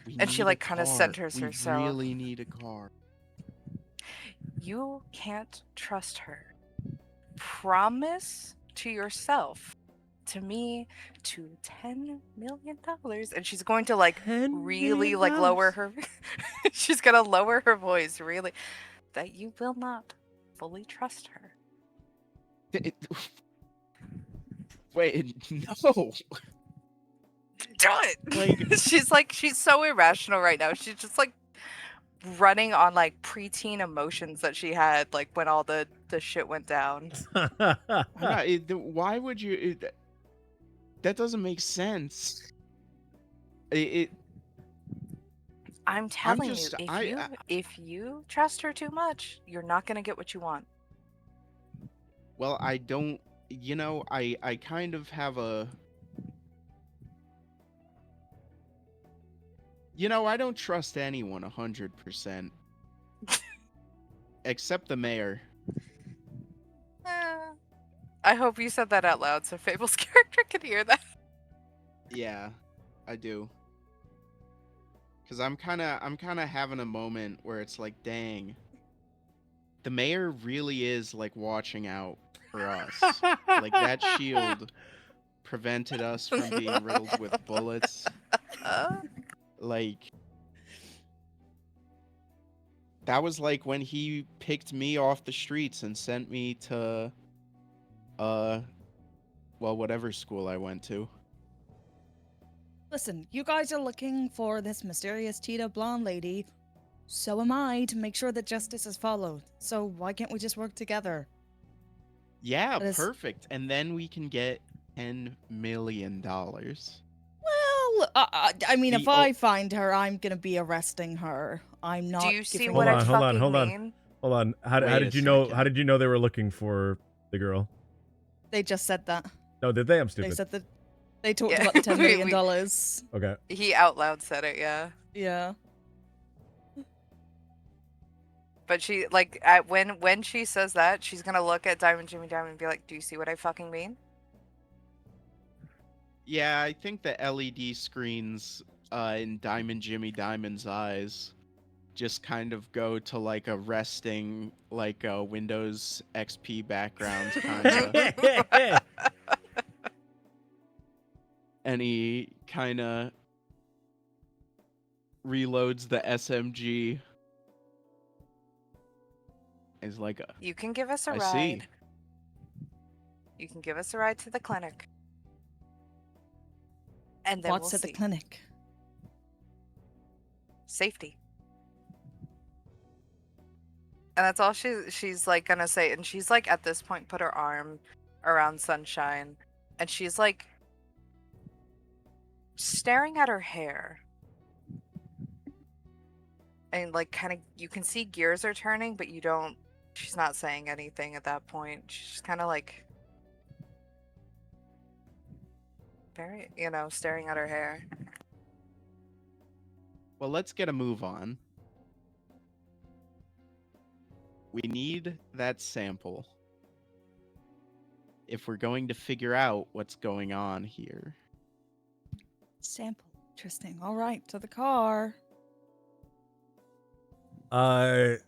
We And she, need a like, kinda car. centers we herself. really need a car. you can't trust her. Promise to yourself, to me, to $10 million, and she's going to like really like lower her. She's gonna lower her voice really, that you will not fully trust her. Wait, no. Do it. Like- she's so irrational right now. She's just like running on like preteen emotions that she had like when all the shit went down. I'm not, why would you? That doesn't make sense. I'm telling just- you, if you trust her too much, you're not gonna get what you want. Well, I don't. You know, I kind of have a. You know, I don't trust anyone 100%. Except the mayor. I hope you said that out loud so Fable's character can hear that. Yeah, I do. Cause I'm kind of having a moment where it's like, dang, the mayor really is like watching out for us. Like that shield prevented us from being riddled with bullets. Like that was like when he picked me off the streets and sent me to well, whatever school I went to. Listen, you guys are looking for this mysterious cheetah blonde lady. So am I, to make sure that justice is followed. So why can't we just work together? Yeah, That is- perfect. And then we can get $10 million. Well, I mean, if The- I find her, I'm gonna be arresting her. I'm not. Do you see giving what her- I Hold on, fucking hold on. mean? Hold on. How Wait did a you know? second. How did you know they were looking for the girl? They just said that. No, did they? I'm They stupid. said that they talked Yeah, about the $10 we- million. Okay. He out loud said it, yeah. Yeah. But she when she says that, she's gonna look at Diamond Jimmy Diamond and be like, "Do you see what I fucking mean?" Yeah, I think the LED screens in Diamond Jimmy Diamond's eyes just kind of go to like a resting, like a Windows XP background kind of, and he kind of reloads the SMG. He's like, You can give us a I ride. see. You can give us a ride to the clinic. And then What's we'll at the see. clinic? Safety. And that's all she's like gonna say. And she's like at this point put her arm around Sunshine, and she's like staring at her hair. And like kind of you can see gears are turning, but you don't she's not saying anything at that point. She's just kind of like very, staring at her hair. well, let's get a move on. We need that sample if we're going to figure out what's going on here. Sample. Interesting. All right, to the car. How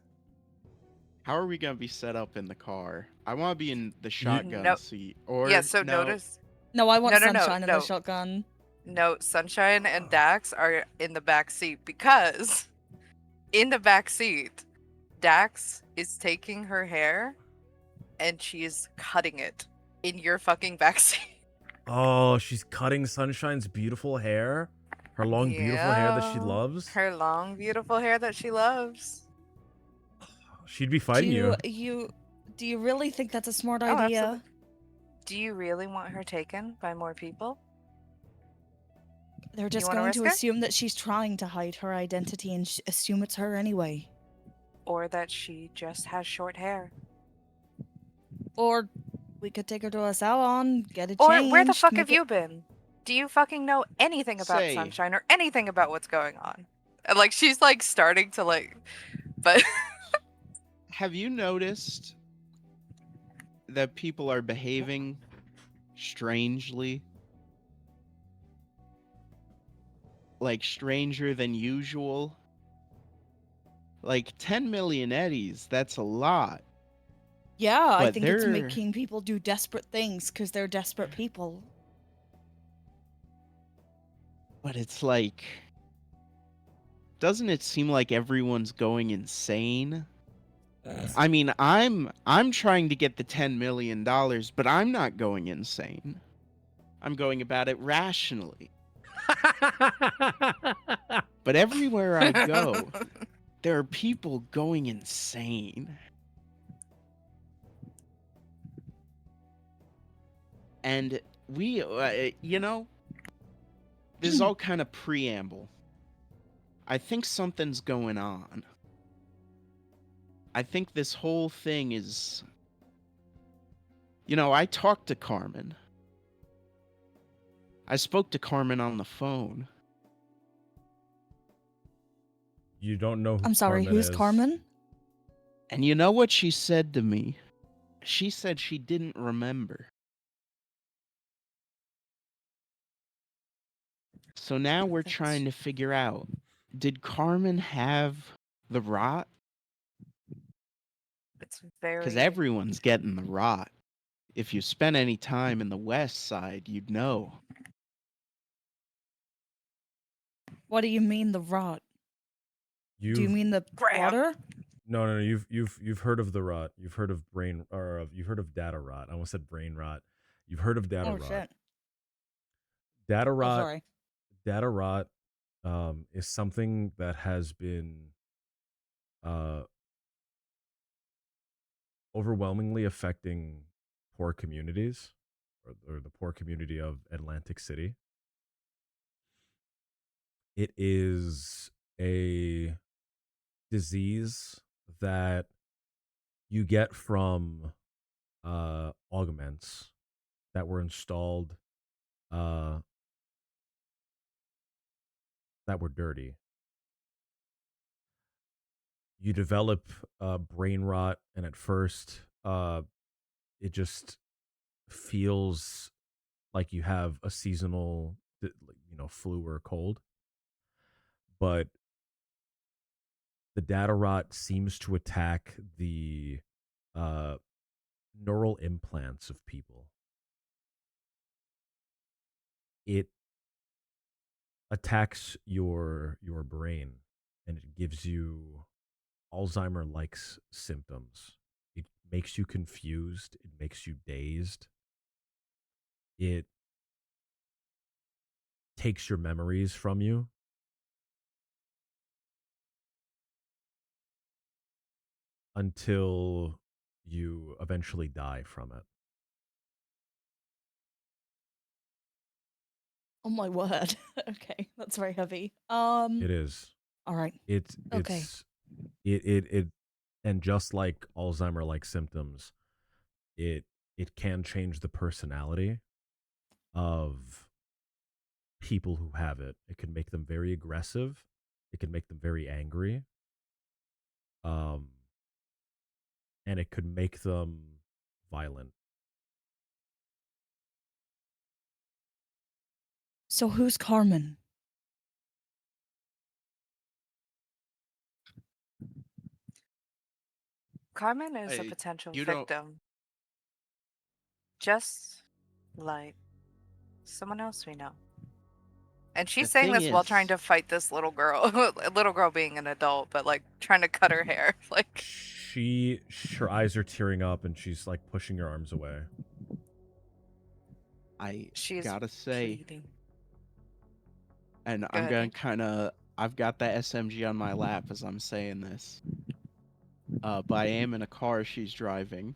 are we gonna be set up in the car? I want to be in the shotgun No- seat. Or Yeah, so no, notice No, I want No, no, no, Sunshine in no. the shotgun. no, Sunshine and Dax are in the back seat because in the back seat, Dax is taking her hair and she's cutting it in your fucking back seat. Oh, she's cutting Sunshine's beautiful hair. Her long, beautiful hair that she Yeah. loves. Her long, beautiful hair that she loves. She'd be fighting Do you really think that's a smart Oh, idea? absolutely. Do you really want her taken by more people? They're just wanna going to risk it? assume that she's trying to hide her identity and assume it's her anyway. Or that she just has short hair? Or we could take her to a salon, get it Or changed. where the fuck make have it- you been? Do you fucking know anything about Say. Sunshine or anything about what's going on? And like she's like starting to like, but have you noticed that people are behaving strangely? Like stranger than usual? Like 10 million eddies, that's a lot. Yeah, I But think it's they're- making people do desperate things because they're desperate people. But it's like, doesn't it seem like everyone's going insane? I mean, I'm trying to get the $10 million, but I'm not going insane. I'm going about it rationally. But everywhere I go, there are people going insane. And we, this is all kind of preamble. I think something's going on. I think this whole thing is... I talked to Carmen. I spoke to Carmen on the phone. You don't know who I'm sorry, Carmen who's is. Carmen? And you know what she said to me? She said she didn't remember. So now we're That's- trying to figure out, did Carmen have the rot? it's very Because everyone's getting the rot. If you spent any time in the West Side, you'd know. What do you mean the rot? Do you mean the Graham. water? No. You've heard of the rot. You've heard of brain, or you've heard of data rot. I almost said brain rot. You've heard of data Oh rot. shit. Data Oh, rot. sorry. Data rot is something that has been overwhelmingly affecting poor communities, or the poor community of Atlantic City. It is a disease that you get from augments that were installed uh, that were dirty. You develop brain rot, and at first, it just feels like you have a seasonal, flu or cold. But the data rot seems to attack the uh, neural implants of people. It attacks your brain, and it gives you Alzheimer-like symptoms. It makes you confused. It makes you dazed. It takes your memories from you. Until you eventually die from it. Oh my word. Okay, that's very heavy. It is. All right. It's Okay. it and just like Alzheimer-like symptoms, it can change the personality of people who have it. It can make them very aggressive. It can make them very angry. Um, and it could make them violent. So who's Carmen? Carmen is a I- potential you don't- victim. Just like someone else we know. And she's The saying thing this while trying is- to fight this little girl. Little girl being an adult, but like trying to cut her hair. Like Her eyes are tearing up, and she's like pushing your arms away. I she's gotta say, pleading. and Go I'm ahead, gonna Hank. kind of, I've got that SMG on my lap as I'm saying this. But I am in a car she's driving,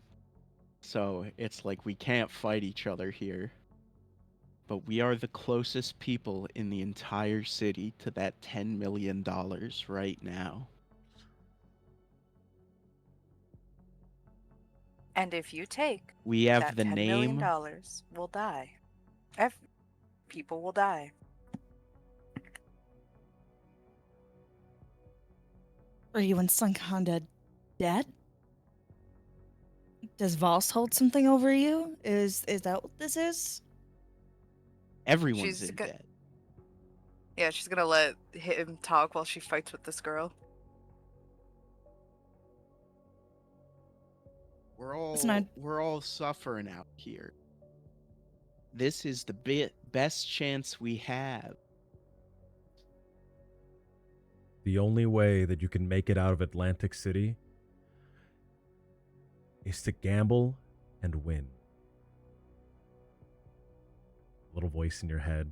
so it's like we can't fight each other here. But we are the closest people in the entire city to that $10 million right now. And if you take We have that the $10 million, name. will die. People will die. Are you in some kind of debt? Does Voss hold something over you? Is that what this is? Everyone's She's in go- debt. Yeah, she's gonna let him talk while she fights with this girl. Listen, We're all suffering out here. This is the best chance we have. The only way that you can make it out of Atlantic City is to gamble and win. Little voice in your head.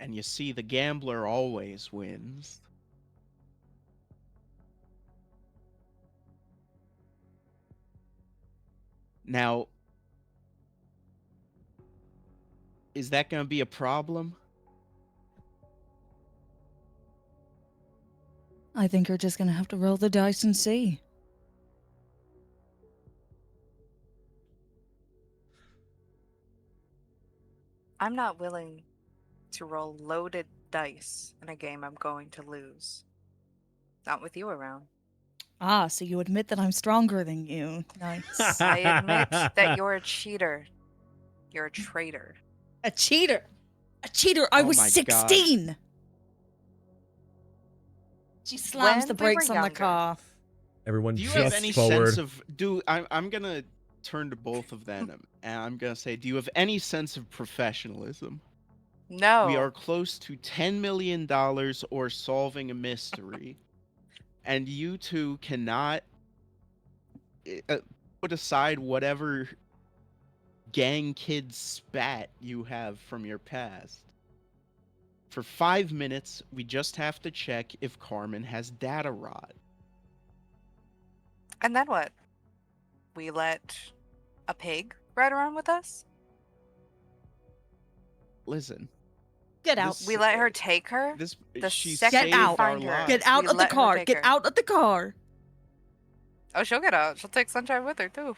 And you see, the gambler always wins. Now, is that going to be a problem? I think you're just gonna have to roll the dice and see. I'm not willing to roll loaded dice in a game I'm going to lose. Not with you around. Ah, so you admit that I'm stronger than you. Nice. I admit that you're a cheater. You're a traitor. A cheater. A cheater. I Oh was my God. 16. She slams When the we were brakes on the younger. car. Everyone Do you have just any forward. sense of I'm going to turn to both of them and I'm going to say, do you have any sense of professionalism? No. We are close to $10 million or solving a mystery. And you two cannot put aside whatever gang kid spat you have from your past. For 5 minutes, we just have to check if Carmen has data rot. And then what? We let a pig ride around with us? Listen, Get out. This- We let her take her. This The she second saved we our find her. lives. Get out We of the let her car. take Get her. out of the car. Oh, she'll get out. She'll take Sunshine with her too.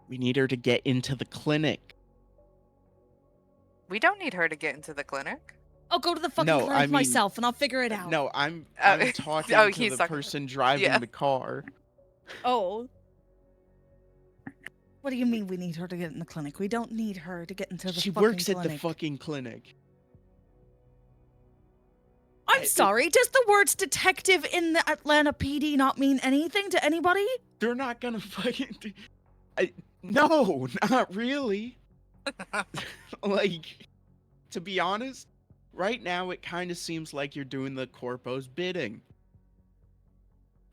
We need her to get into the clinic. We don't need her to get into the clinic. I'll go to the fucking No, clinic I mean- myself and I'll figure it out. No, I'm Oh, talking oh, to he's the talking- person driving yeah. the car. Oh. What do you mean we need her to get in the clinic? We don't need her to get into the She fucking works clinic. at the fucking clinic. I'm sorry, does the words detective in the Atlanta PD not mean anything to anybody? They're not gonna fucking. No, not really. Like, to be honest, right now it kind of seems like you're doing the corpo's bidding.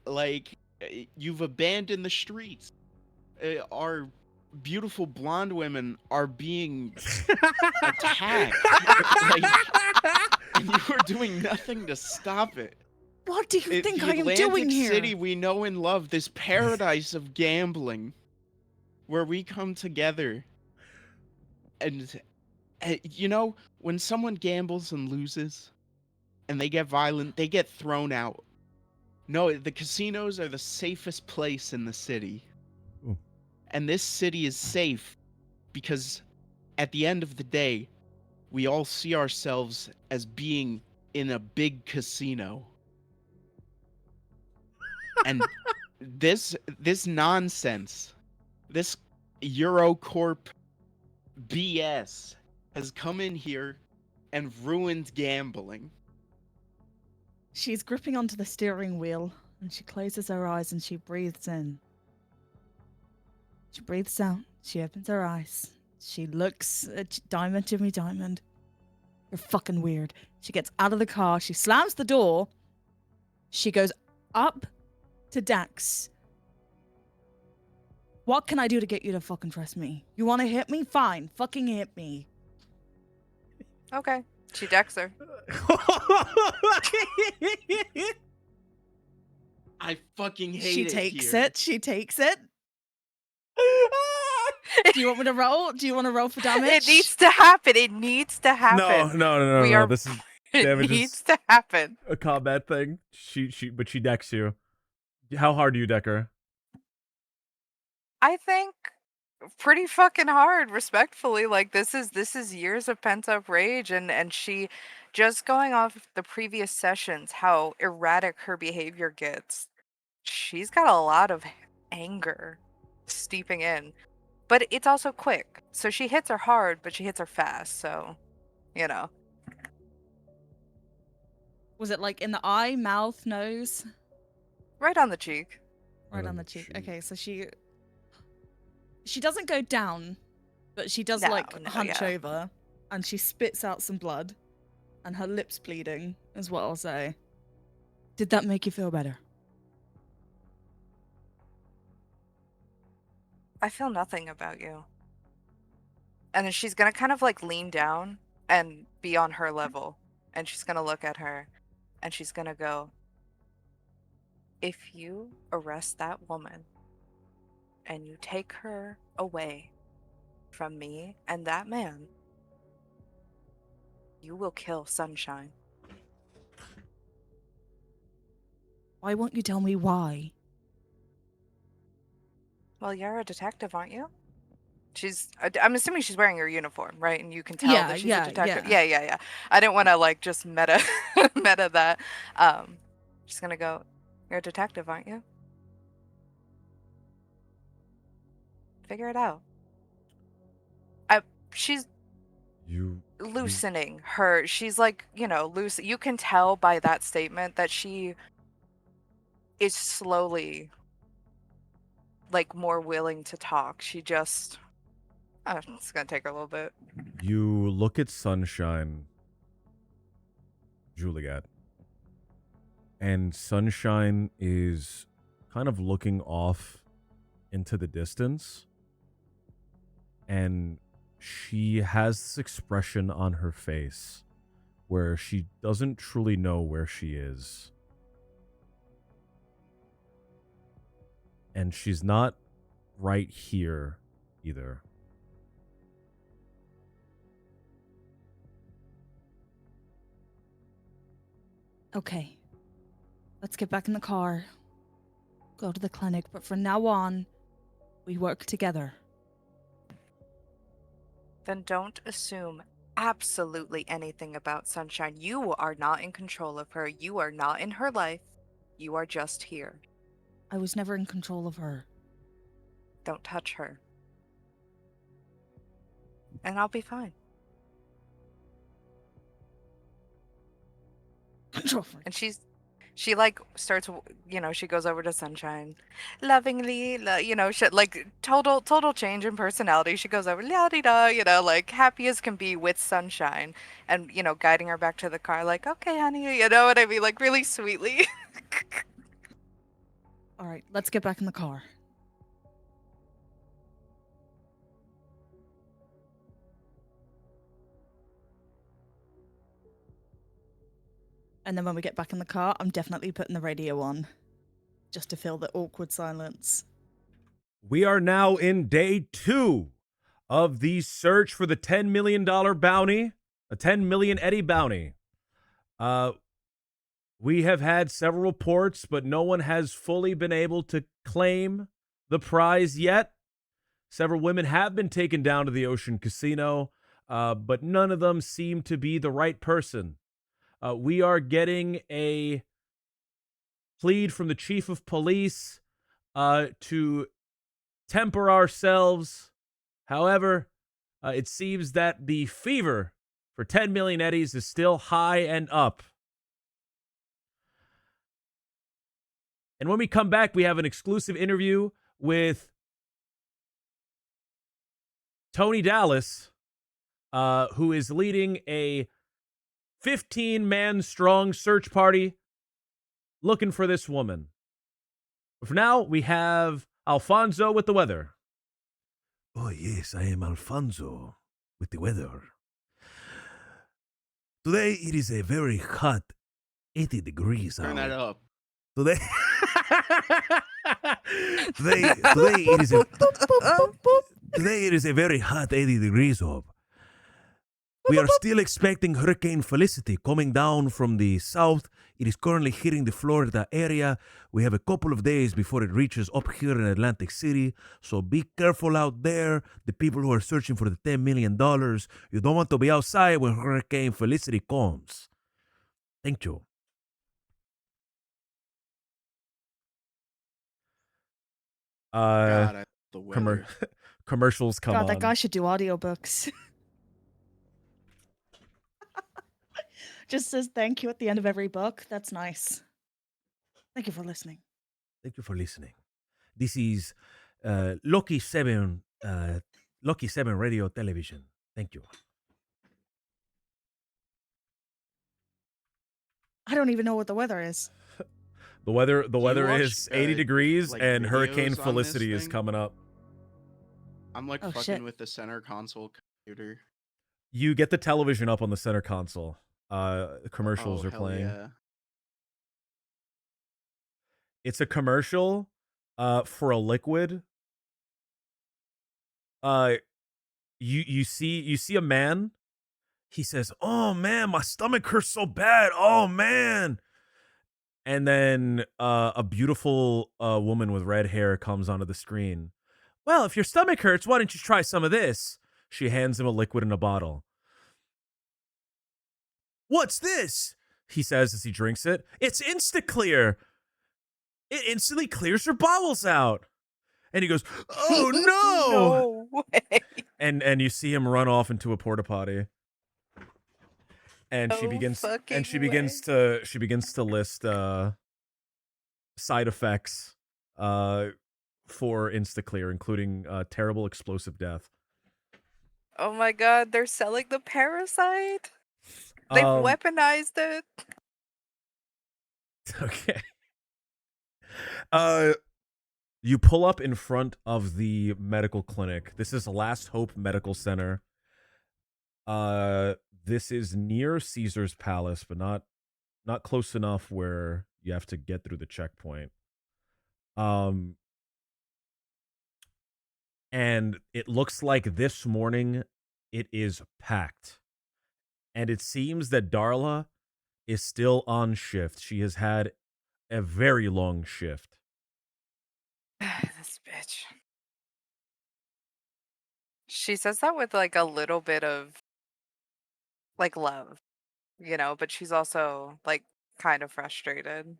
Like, you've abandoned the streets. Our beautiful blonde women are being attacked. Like, and you are doing nothing to stop it. What do you think The I am Atlantic doing here? City we know and love, this paradise of gambling, where we come together. And, you know, when someone gambles and loses, and they get violent, they get thrown out. No, the casinos are the safest place in the city. Ooh. And this city is safe because at the end of the day, we all see ourselves as being in a big casino. And this nonsense, this Eurocorp BS has come in here and ruined gambling. She's gripping onto the steering wheel and she closes her eyes and she breathes in. She breathes out. She opens her eyes. She looks at Diamond, Jimmy Diamond. You're fucking weird. She gets out of the car. She slams the door. She goes up to Dax. What can I do to get you to fucking trust me? You want to hit me? Fine. Fucking hit me. Okay. She decks her. I fucking hate She it takes here. it. She takes it. Do you want me to roll? Do you want to roll for damage? It needs to happen. It needs to happen. No. We are- This is It damage is- needs to happen. a combat thing. But she decks you. How hard do you deck her? I think pretty fucking hard, respectfully. Like this is years of pent up rage, and she, just going off the previous sessions, how erratic her behavior gets. She's got a lot of anger steeping in, but it's also quick. So she hits her hard, but she hits her fast. So, you know. Was it like in the eye, mouth, nose? Right on the cheek. Right on the cheek. Okay, so she doesn't go down, but she does No, like no, hunch yeah. over, and she spits out some blood, and her lips bleeding, is what I'll say. Did that make you feel better? I feel nothing about you. And then she's gonna kind of like lean down and be on her level. And she's gonna look at her and she's gonna go, if you arrest that woman and you take her away from me and that man, you will kill Sunshine. Why won't you tell me why? Well, you're a detective, aren't you? I'm assuming she's wearing her uniform, right? And you can tell that she's a detective. Yeah. I didn't want to like just meta that. She's gonna go, you're a detective, aren't you? Figure it out. She's loosening her. She's like, loose. You can tell by that statement that she is slowly like more willing to talk. She just, it's gonna take her a little bit. You look at Sunshine, Juliet, and Sunshine is kind of looking off into the distance, and she has this expression on her face where she doesn't truly know where she is. And she's not right here either. Okay. Let's get back in the car. Go to the clinic, but from now on, we work together. Then don't assume absolutely anything about Sunshine. You are not in control of her. You are not in her life. You are just here. I was never in control of her. Don't touch her. And I'll be fine. Control her. And she like starts, she goes over to Sunshine lovingly, she, like total change in personality. She goes over la di da, like happy as can be with Sunshine, and guiding her back to the car, like, okay honey, you know what I mean, like really sweetly. All right, let's get back in the car. And then when we get back in the car, I'm definitely putting the radio on. Just to fill the awkward silence. We are now in day 2 of the search for the $10 million bounty, a 10 million Eddie bounty. We have had several reports, but no one has fully been able to claim the prize yet. Several women have been taken down to the Ocean Casino, but none of them seem to be the right person. We are getting a plead from the chief of police to temper ourselves. However, it seems that the fever for 10 million Eddies is still high and up. And when we come back, we have an exclusive interview with Tony Dallas, who is leading a 15-man strong search party looking for this woman. But for now, we have Alfonso with the weather. Oh, yes, I am Alfonso with the weather. Today it is a very hot 80 degrees Turn that out. up. Today, today it is a very hot 80 degrees up. We are still expecting Hurricane Felicity coming down from the south. It is currently hitting the Florida area. We have a couple of days before it reaches up here in Atlantic City. So be careful out there, the people who are searching for the $10 million. You don't want to be outside when Hurricane Felicity comes. Thank you. God, the weather. Commercials come God, on. that guy should do audiobooks. Just says thank you at the end of every book. That's nice. Thank you for listening. Thank you for listening. This is Lucky 7 Radio Television. Thank you. I don't even know what the weather is. The weather watch, is 80 degrees like, and videos Hurricane on this Felicity is thing? coming up. I'm like Oh, fucking shit. with the center console computer. You get the television up on the center console. Commercials Oh, are hell playing. yeah. It's a commercial for a liquid. You see a man. He says, "Oh man, my stomach hurts so bad. Oh man." And then a beautiful woman with red hair comes onto the screen. Well, if your stomach hurts, why don't you try some of this? She hands him a liquid in a bottle. What's this? He says as he drinks it. It's InstaClear. It instantly clears your bowels out. And he goes, "Oh no!" No way. And you see him run off into a porta potty. And she No begins fucking she begins to list side effects for InstaClear, including terrible explosive death. Oh my god, they're selling the parasite? They've weaponized it? Okay. You pull up in front of the medical clinic. This is Last Hope Medical Center. This is near Caesar's Palace, but not close enough where you have to get through the checkpoint. And it looks like this morning it is packed. And it seems that Darla is still on shift. She has had a very long shift. This bitch. She says that with like a little bit of like love, but she's also like kind of frustrated.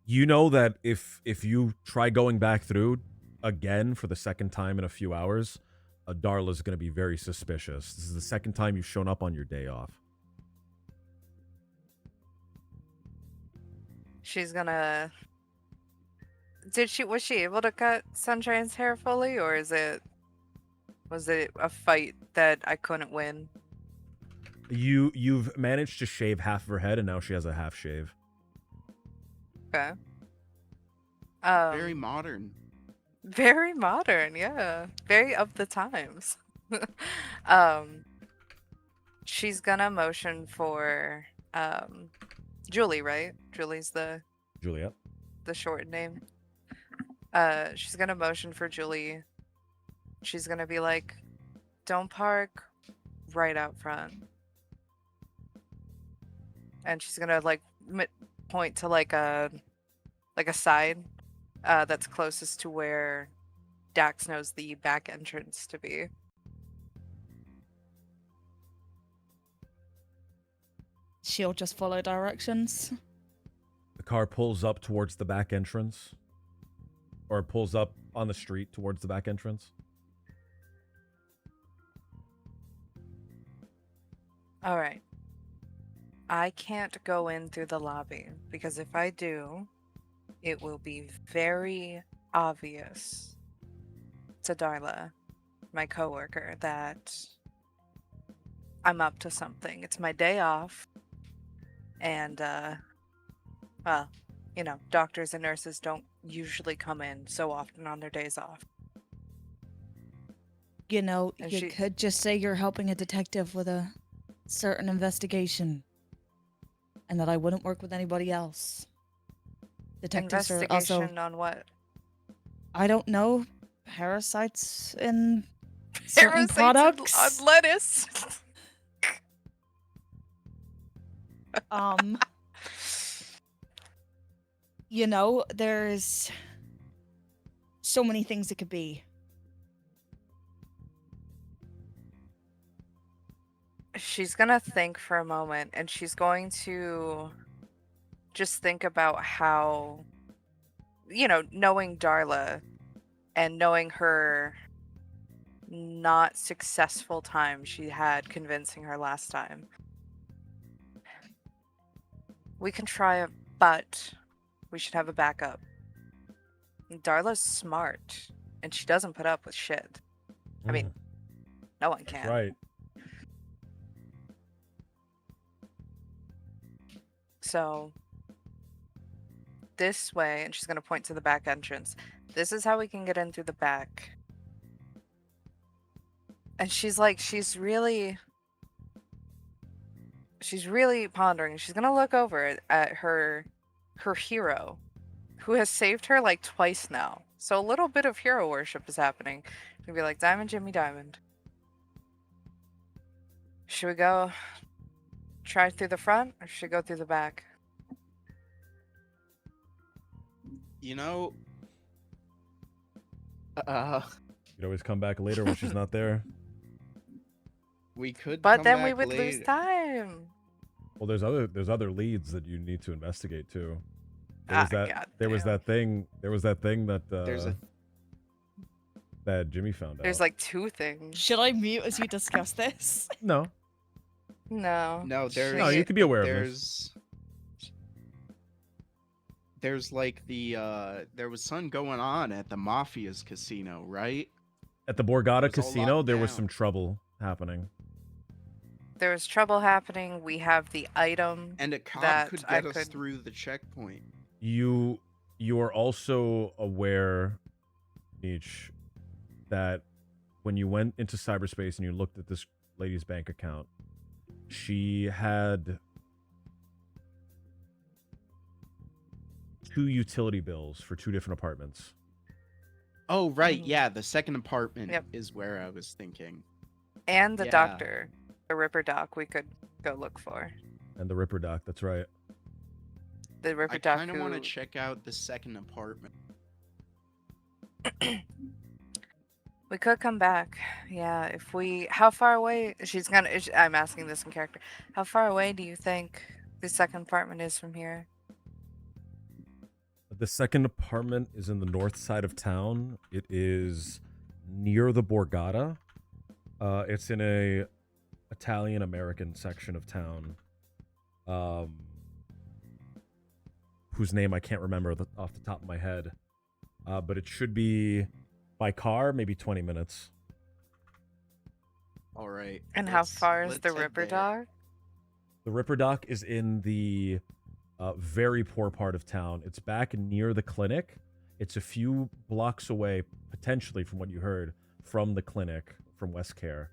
You know that if you try going back through again for the second time in a few hours, Darla's going to be very suspicious. This is the second time you've shown up on your day off. She's gonna. Was she able to cut Sunshine's hair fully, or was it a fight that I couldn't win? You've managed to shave half of her head, and now she has a half shave. Okay. Very modern. Very modern, yeah. Very of the times. um, she's gonna motion for Julie, right? Julie's the Juliet. short name. She's gonna motion for Julie. She's gonna be like, "Don't park right out front," and she's gonna like point to like a side that's closest to where Dax knows the back entrance to be. She'll just follow directions. The car pulls up towards the back entrance, or pulls up on the street towards the back entrance. All right. I can't go in through the lobby because if I do, it will be very obvious to Darla, my coworker, that I'm up to something. It's my day off, and well, doctors and nurses don't usually come in so often on their days off. You And you she- could just say you're helping a detective with a certain investigation, and that I wouldn't work with anybody else. Detectives are also, Investigation on what? I don't know, parasites in certain Parasites products. on lettuce. Um, there's so many things it could be. She's gonna think for a moment, and she's going to just think about how, knowing Darla and knowing her not successful time she had convincing her last time. We can try it, but we should have a backup. Darla's smart, and she doesn't put up with shit. I mean, no one can. Right. So, this way, and she's going to point to the back entrance. This is how we can get in through the back. And she's really pondering. She's going to look over at her hero, who has saved her like twice now. So a little bit of hero worship is happening. She's going to be like, Diamond, Jimmy, Diamond. Should we go try through the front, or should we go through the back? You know, You'd always come back later when she's not there. we could. But come then we back would lose later. time. Well, there's other leads that you need to investigate too. There was goddamn. There was that thing that There's a that Jimmy found out. There's like two things. Should I mute as you discuss this? no. No. no. There's No, you could be aware of this. There's like there was something going on at the Mafia's casino, right? At the Borgata It was all Casino, locked there was down. some trouble happening. There was trouble happening. We have the item. And a cop That could I get us could- through the checkpoint. You are also aware, Nietzsche, that when you went into cyberspace and you looked at this lady's bank account, she had 2 utility bills for 2 different apartments. Oh right, Mhm. yeah. The second apartment Yep. is where I was thinking. And the Yeah. doctor. The Ripper Doc. We could go look for. And the Ripper Doc, that's right. The Ripper I Doc kind of want to who- check out the second apartment. We could come back. Yeah, if we... How far away... I'm asking this in character. How far away do you think the second apartment is from here? The second apartment is in the north side of town. It is near the Borgata. It's in a Italian-American section of town. Whose name I can't remember off the top of my head. But it should be, by car, maybe 20 minutes. All right. And how let's- far is let's the head Ripper there. Doc? The Ripper Doc is in the very poor part of town. It's back near the clinic. It's a few blocks away, potentially, from what you heard, from the clinic, from West Care.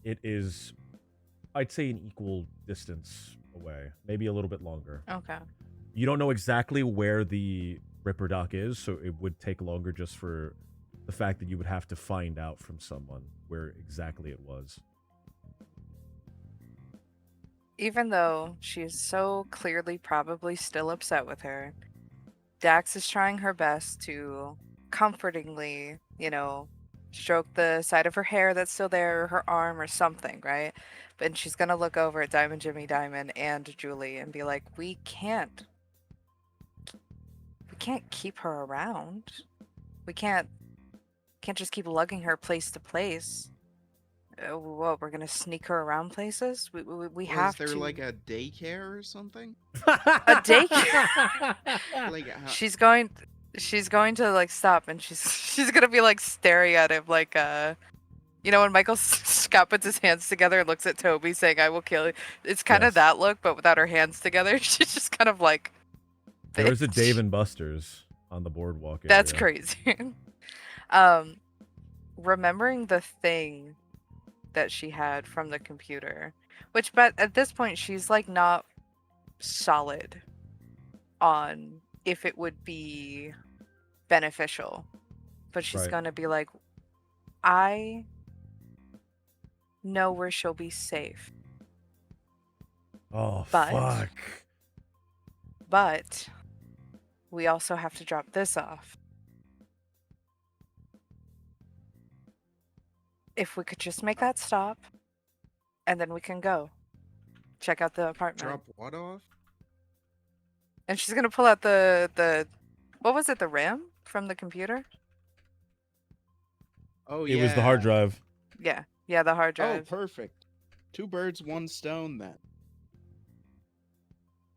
It is, I'd say, an equal distance away, maybe a little bit longer. Okay. You don't know exactly where the Ripper Doc is, so it would take longer just for the fact that you would have to find out from someone where exactly it was. Even though she's so clearly probably still upset with her, Dax is trying her best to comfortingly, stroke the side of her hair that's still there, or her arm, or something, right? But she's gonna look over at Diamond Jimmy Diamond and Julie and be like, we can't keep her around. We can't just keep lugging her place to place. What, we're gonna sneak her around places? We Well, have is there to. like a daycare or something? A daycare? Like She's going to like stop, and she's gonna be like staring at him like when Michael Scott puts his hands together and looks at Toby saying, "I will kill you." It's kind of Yes. that look, but without her hands together. She's just kind of like. There is a "Bitch." Dave and Buster's on the boardwalk area. That's crazy. Remembering the thing that she had from the computer, but at this point she's like not solid on if it would be beneficial, but she's Right. gonna be like, I know where she'll be safe, Oh, But- fuck. but we also have to drop this off. If we could just make that stop, and then we can go check out the apartment. drop what off? And she's gonna pull out the what was it, the RAM from the computer? Oh It yeah. was the hard drive. Yeah, the hard Oh, drive. perfect. 2 birds, 1 stone then.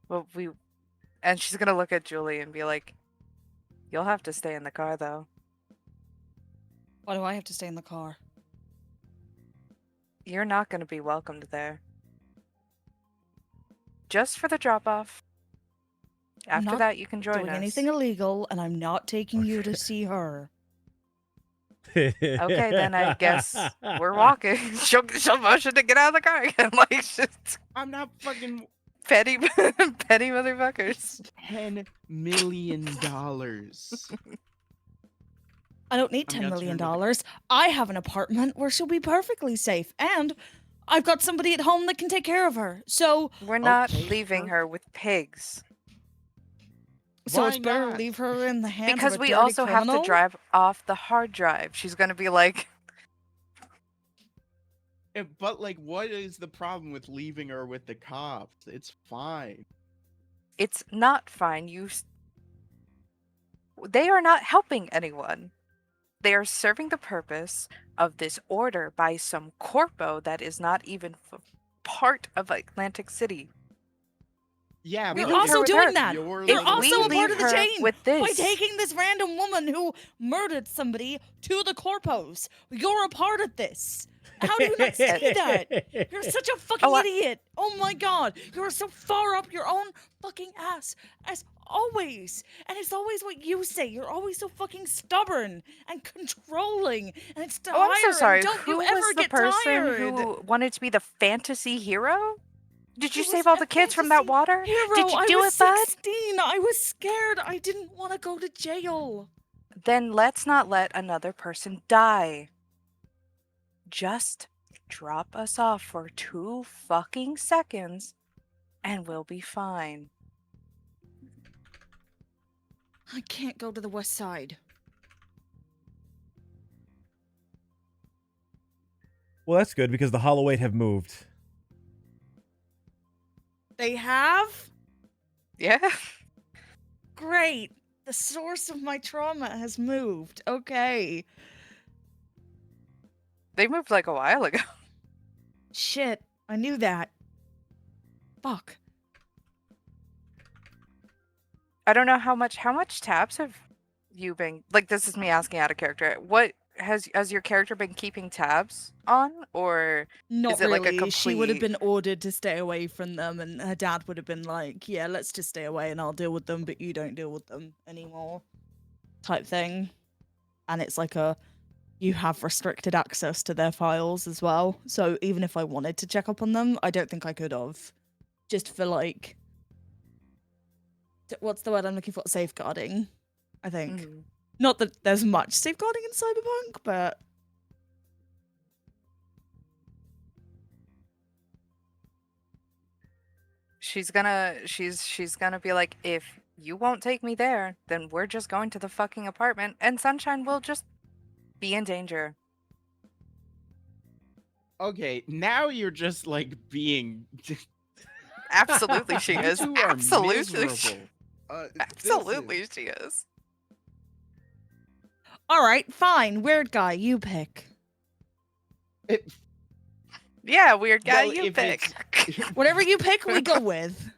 Well, and she's gonna look at Julie and be like, "You'll have to stay in the car, though. Why do I have to stay in the car? You're not gonna be welcomed there. Just for the drop-off. I'm After not that, you can join Doing us." anything illegal, and I'm not taking you to see her. Okay, then I guess we're walking. She'll motion to get out of the car again, like just I'm not fucking petty motherfuckers. $10 million. I don't need I'm $10 gonna million. turn to I have an apartment where she'll be perfectly safe, and I've got somebody at home that can take care of her. So, We're not Okay, leaving her with pigs. it's Why better to not? leave her in the hands Because of a we dirty also have criminal. to drive off the hard drive. She's gonna be like, But like, what is the problem with leaving her with the cops? It's fine. it's not fine. They are not helping anyone. They are serving the purpose of this order by some corpo that is not even part of Atlantic City. Yeah, We but You're leave her also with doing her. that. You're You're If little we also a kid- part leave of the her chain with by this, taking this random woman who murdered somebody to the corpos. You're a part of this. How do you not see that? You're such a fucking Oh, idiot. Oh my god. You're so far up your own fucking ass, as always. And it's always what you say. You're always so fucking stubborn and controlling. And it's tiring. Oh, I'm so sorry. Don't Who you ever was the get person tired? who wanted to be the fantasy hero? Did you I save was all a the kids from that fantasy water? Hero, Did you I do was it, bud? 16. I was scared. I didn't want to go to jail. Then let's not let another person die. Just drop us off for 2 fucking seconds and we'll be fine. I can't go to the west side. Well, that's good because the Hollow 8 have moved. They have? Yeah. Great. The source of my trauma has moved. Okay. They moved like a while ago. Shit. I knew that. Fuck. I don't know how much tabs have you been, like, this is me asking out of character. What has your character been keeping tabs on, or Not is it like a really. She would have complete- been ordered to stay away from them, and her dad would have been like, yeah, let's just stay away and I'll deal with them, but you don't deal with them anymore type thing. And it's like you have restricted access to their files as well. So even if I wanted to check up on them, I don't think I could have. Just for like, what's the word I'm looking for? Safeguarding, I think. Mhm. Not that there's much safeguarding in Cyberpunk, but She's gonna be like, if you won't take me there, then we're just going to the fucking apartment and Sunshine will just be in danger. Okay, now you're just like being. Absolutely she You is. two are Absolutely she, miserable. absolutely she is. all right, fine. Weird guy, you pick. It, Yeah, weird guy, well, you if it's- pick. Whatever you pick, we go with.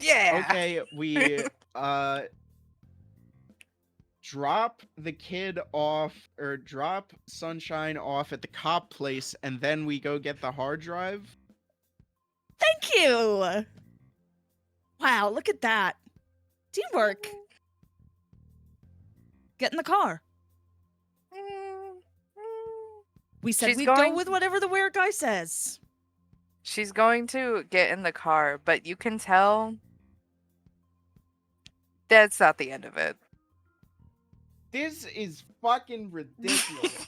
Yeah. Okay, we drop the kid off, or drop Sunshine off at the cop place, and then we go get the hard drive. Thank you. Wow, look at that. Teamwork. Get in the car. We said She's we'd going- go with whatever the weird guy says. She's going to get in the car, but you can tell that's not the end of it. This is fucking ridiculous.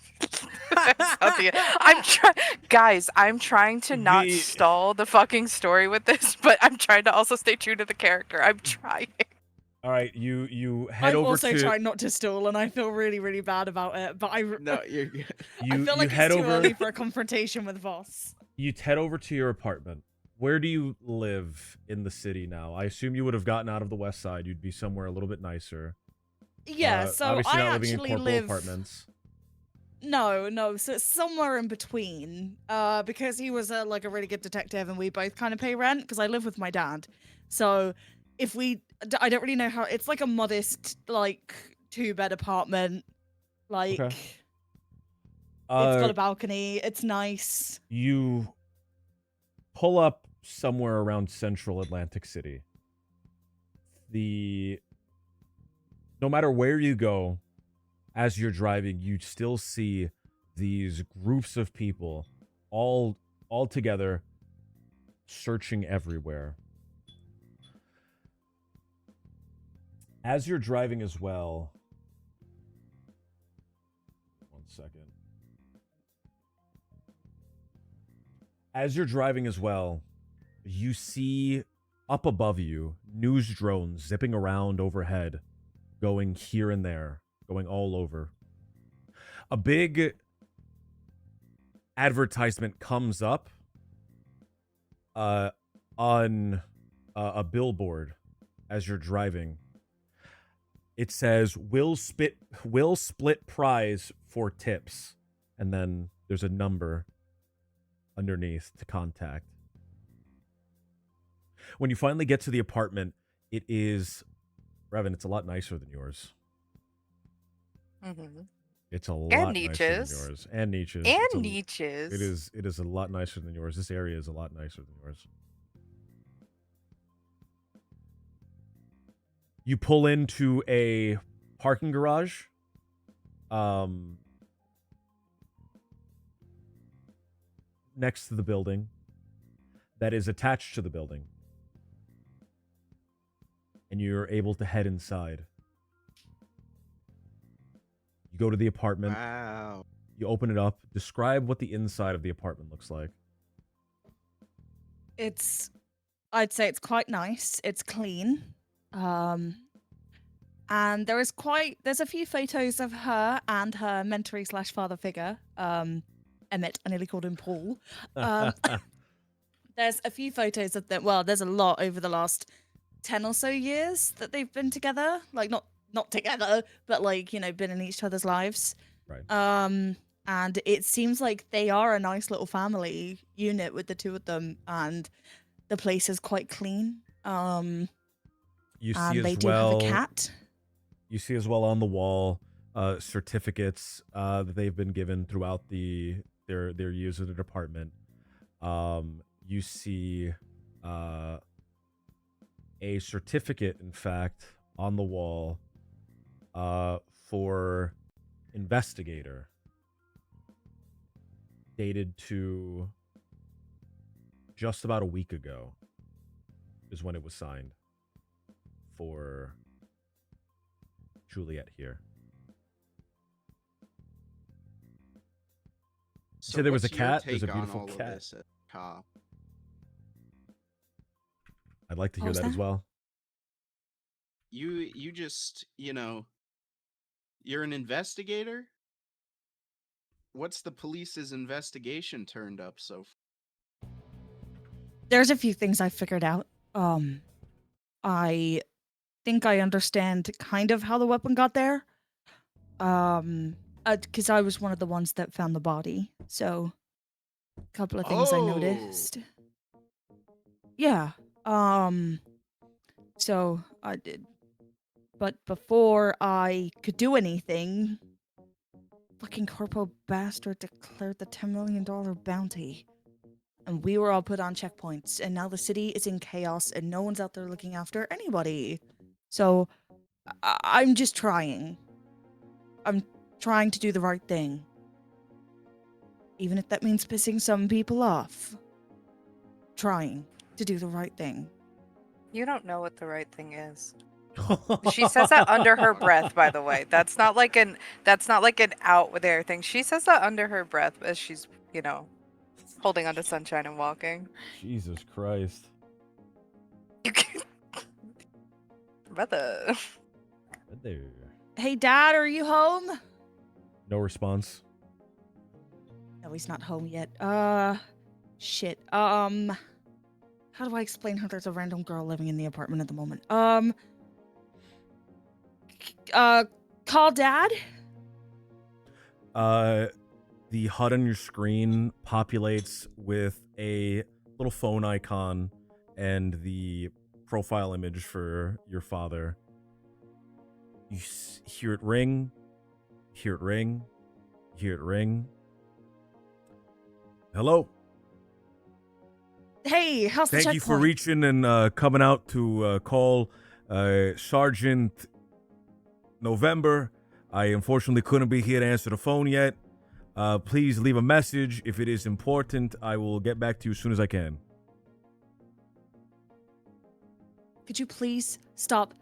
That's not the guys, I'm trying to not The- stall the fucking story with this, but I'm trying to also stay true to the character. I'm trying. All right, you head I'm over also to trying not to stall, and I feel really, really bad about it. But No, you're good. I you feel like head it's too over early for a confrontation with Voss. you head over to your apartment. Where do you live in the city now? I assume you would have gotten out of the west side. You'd be somewhere a little bit nicer. Yeah, so obviously I not living in actually corporal live. apartments. No, so it's somewhere in between. Because he was like a really good detective, and we both kind of pay rent because I live with my dad. So if I don't really know how. It's like a modest, like 2-bed apartment. Like Okay. it's got a balcony. It's nice. You pull up somewhere around central Atlantic City. No matter where you go, as you're driving, you still see these groups of people all together searching everywhere. As you're driving as well, one second. As you're driving as well, you see up above you news drones zipping around overhead, going here and there, going all over. A big advertisement comes up on a billboard as you're driving. It says, "Will split prize for tips," and then there's a number underneath to contact. When you finally get to the apartment, it is, Revan, it's a lot nicer than yours. Mm-hmm. It's a lot nicer Nietzsche's. than yours. And Nietzsche's. And It's a- Nietzsche's. It is a lot nicer than yours. This area is a lot nicer than yours. You pull into a parking garage. Next to the building that is attached to the building. And you're able to head inside. You go to the apartment. Wow. You open it up. Describe what the inside of the apartment looks like. I'd say it's quite nice. It's clean. And there's a few photos of her and her mentor / father figure, Emmett. I nearly called him Paul. There's a few photos of them. Well, there's a lot over the last 10 or so years that they've been together. Like not together, but like, been in each other's lives. Right. And it seems like they are a nice little family unit with the two of them, and the place is quite clean. You see and as they do well. have a cat. You see as well on the wall certificates that they've been given throughout their years of the department. You see a certificate, in fact, on the wall for investigator, dated to just about a week ago is when it was signed for Juliet here. So said there was a what's your cat? There's a take on beautiful all of cat. this as a cop? I'd like to What hear was that as that? well. You just, you're an investigator? What's the police's investigation turned up so far? There's a few things I figured out. I think I understand kind of how the weapon got there. Because I was one of the ones that found the body. So, a couple of things I noticed. Yeah. So I did. But before I could do anything, fucking corpo bastard declared the $10 million bounty. And we were all put on checkpoints, and now the city is in chaos, and no one's out there looking after anybody. So, I'm just trying. I'm trying to do the right thing. Even if that means pissing some people off. Trying to do the right thing. You don't know what the right thing is. She says that under her breath, by the way. That's not like an out there thing. She says that under her breath as she's, holding onto sunshine and walking. Jesus Christ. Brother. There. Hey, Dad, are you home? No response. No, he's not home yet. Shit. How do I explain how there's a random girl living in the apartment at the moment? Call Dad? The HUD on your screen populates with a little phone icon and the profile image for your father. You hear it ring, hear it ring, hear it ring. Hello? Hey, how's the Thank checkpoint? you for reaching and coming out to call Sergeant November. I unfortunately couldn't be here to answer the phone yet. Please leave a message. If it is important, I will get back to you as soon as I can. Could you please stop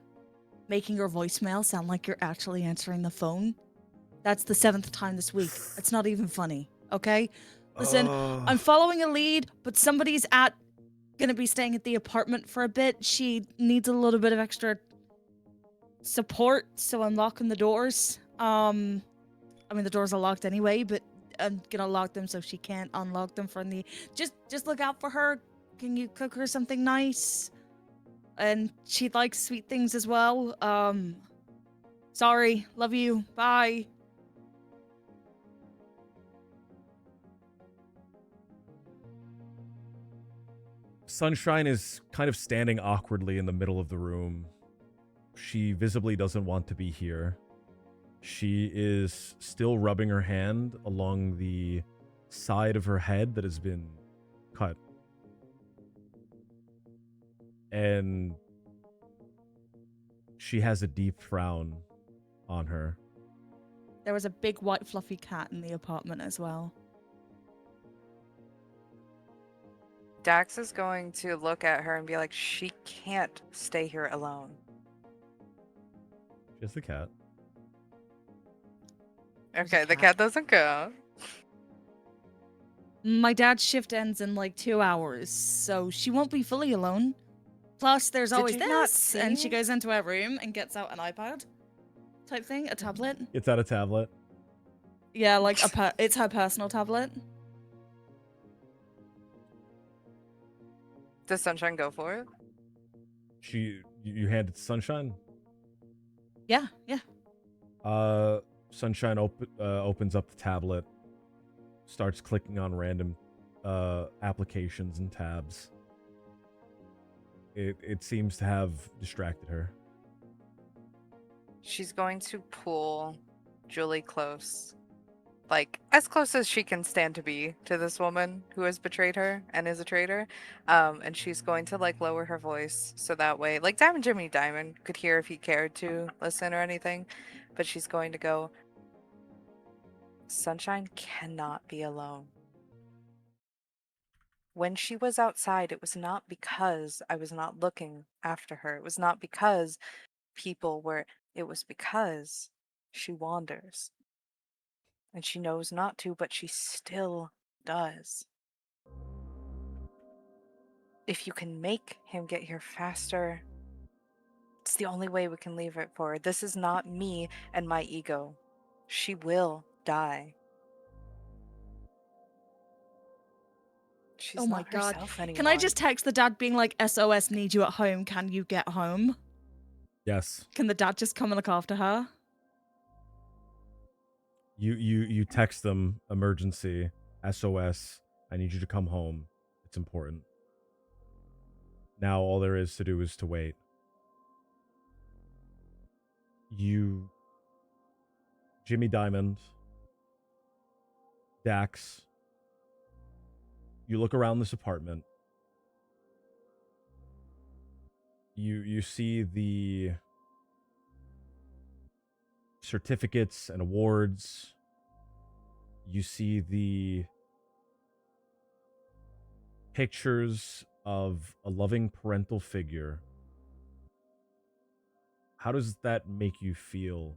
making your voicemail sound like you're actually answering the phone? That's the 7th time this week. It's not even funny, okay? Listen, I'm following a lead, but somebody's gonna be staying at the apartment for a bit. She needs a little bit of extra support, so I'm locking the doors. I mean, the doors are locked anyway, but I'm gonna lock them so she can't unlock them from the... Just look out for her. Can you cook her something nice? And she likes sweet things as well. Sorry. Love you. Bye. Sunshine is kind of standing awkwardly in the middle of the room. She visibly doesn't want to be here. She is still rubbing her hand along the side of her head that has been cut. And she has a deep frown on her. There was a big white fluffy cat in the apartment as well. Dax is going to look at her and be like, she can't stay here alone. Just the cat. Okay, the cat doesn't go. My dad's shift ends in like 2 hours, so she won't be fully alone. Plus, there's Did always you not this, and she see? goes into her room and gets out an iPad type thing, a tablet. It's out a tablet. Yeah, like it's her personal tablet. Does Sunshine go for it? You hand it to Sunshine. Yeah, yeah. Sunshine opens up the tablet, starts clicking on random applications and tabs. It seems to have distracted her. She's going to pull Julie close. Like, as close as she can stand to be to this woman who has betrayed her and is a traitor. And she's going to, like, lower her voice so that way, like, Jimmy Diamond could hear if he cared to listen or anything. But she's going to go, Sunshine cannot be alone. When she was outside, it was not because I was not looking after her. It was not because people were, it was because she wanders. And she knows not to, but she still does. If you can make him get here faster, it's the only way we can leave it for her. This is not me and my ego. She will die. She's Oh my not god. herself anymore. Can I just text the dad being like, SOS, need you at home, can you get home? Yes. Can the dad just come and look after her? You text them, emergency, SOS, I need you to come home. It's important. Now all there is to do is to wait. Jimmy Diamond, Dax, you look around this apartment. You see the certificates and awards. You see the pictures of a loving parental figure. How does that make you feel,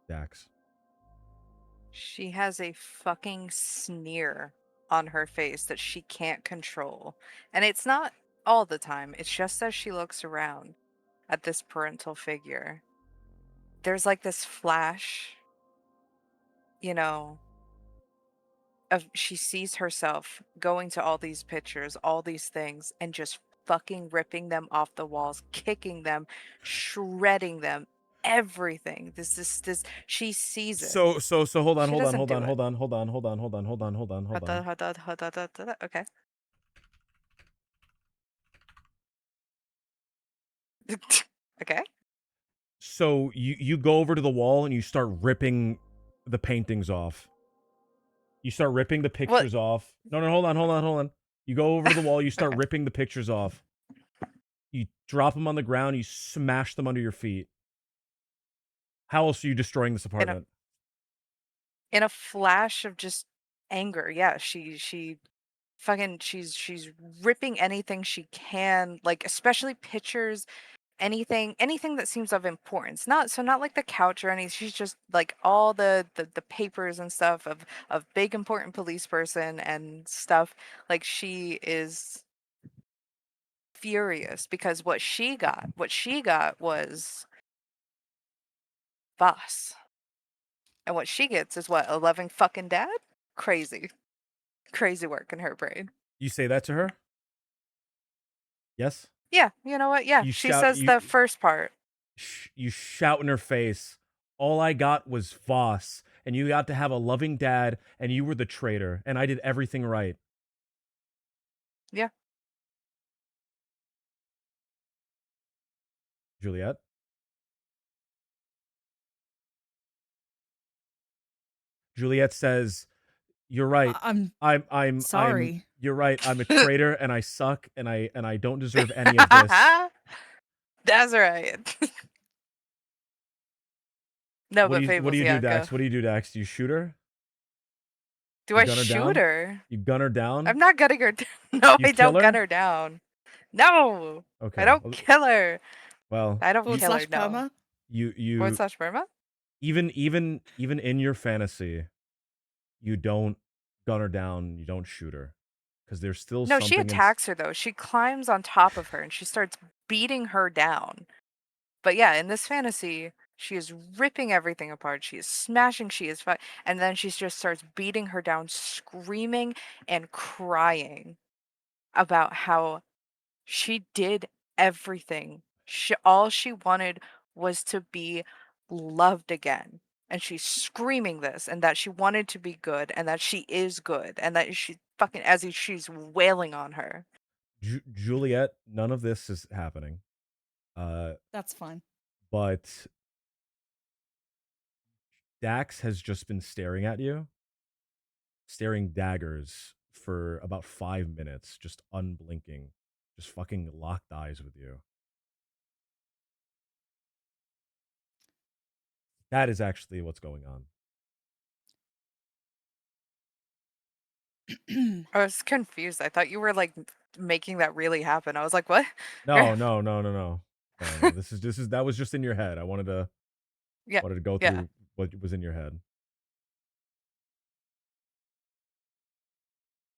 Dax? She has a fucking sneer on her face that she can't control. And it's not all the time, it's just as she looks around at this parental figure. There's like this flash, you know, of she sees herself going to all these pictures, all these things, and just fucking ripping them off the walls, kicking them, shredding them, everything. This she sees it. So hold on, She hold on, doesn't hold do on, it. hold on, hold on, hold on, hold on, hold on, hold on, hold on. Okay. Okay. So you go over to the wall and you start ripping the paintings off. You start ripping the pictures off. No, hold on. You go over to the wall, you start ripping the pictures off. You drop them on the ground, you smash them under your feet. How else are you destroying this apartment? In a flash of just anger, yeah, she fucking she's ripping anything she can, like especially pictures, anything that seems of importance. Not like the couch or anything. She's just like all the papers and stuff of big important police person and stuff. Like she is furious because what she got was boss. And what she gets is what, a loving fucking dad? Crazy. Crazy work in her brain. You say that to her? Yes? Yeah, you know what? Yeah, You she shout- says you- the first part. You shout in her face, all I got was Voss, and you got to have a loving dad, and you were the traitor, and I did everything right. Yeah. Juliet? Juliet says, "You're right. I'm sorry. you're right. I'm a traitor and I suck and I don't deserve any of this." That's right. No, What but do you Fables, do, yeah, Dax? go. What do you do, Dax? Do you shoot her? Do You I gun her down? shoot her? You gun her down? I'm not gunning her down. No, You I kill don't gun her? her down. No! Okay. I don't kill her. Well, I don't Forward kill her, slash no. perma? you Forward slash Burma? even in your fantasy, You don't gun her down. You don't shoot her because there's still No, she something in. attacks her though. She climbs on top of her and she starts beating her down. But yeah, in this fantasy, she is ripping everything apart. She is smashing. And then she just starts beating her down, screaming and crying about how she did everything. All she wanted was to be loved again. And she's screaming this, and that she wanted to be good, and that she is good, and that she fucking she's wailing on her. Juliet, none of this is happening. That's fine. But Dax has just been staring at you, staring daggers for about 5 minutes, just unblinking, just fucking locked eyes with you. That is actually what's going on. I was confused. I thought you were like making that really happen. I was like, what? No. This is that was just in your head. I wanted to Yeah. go Yeah. through what was in your head.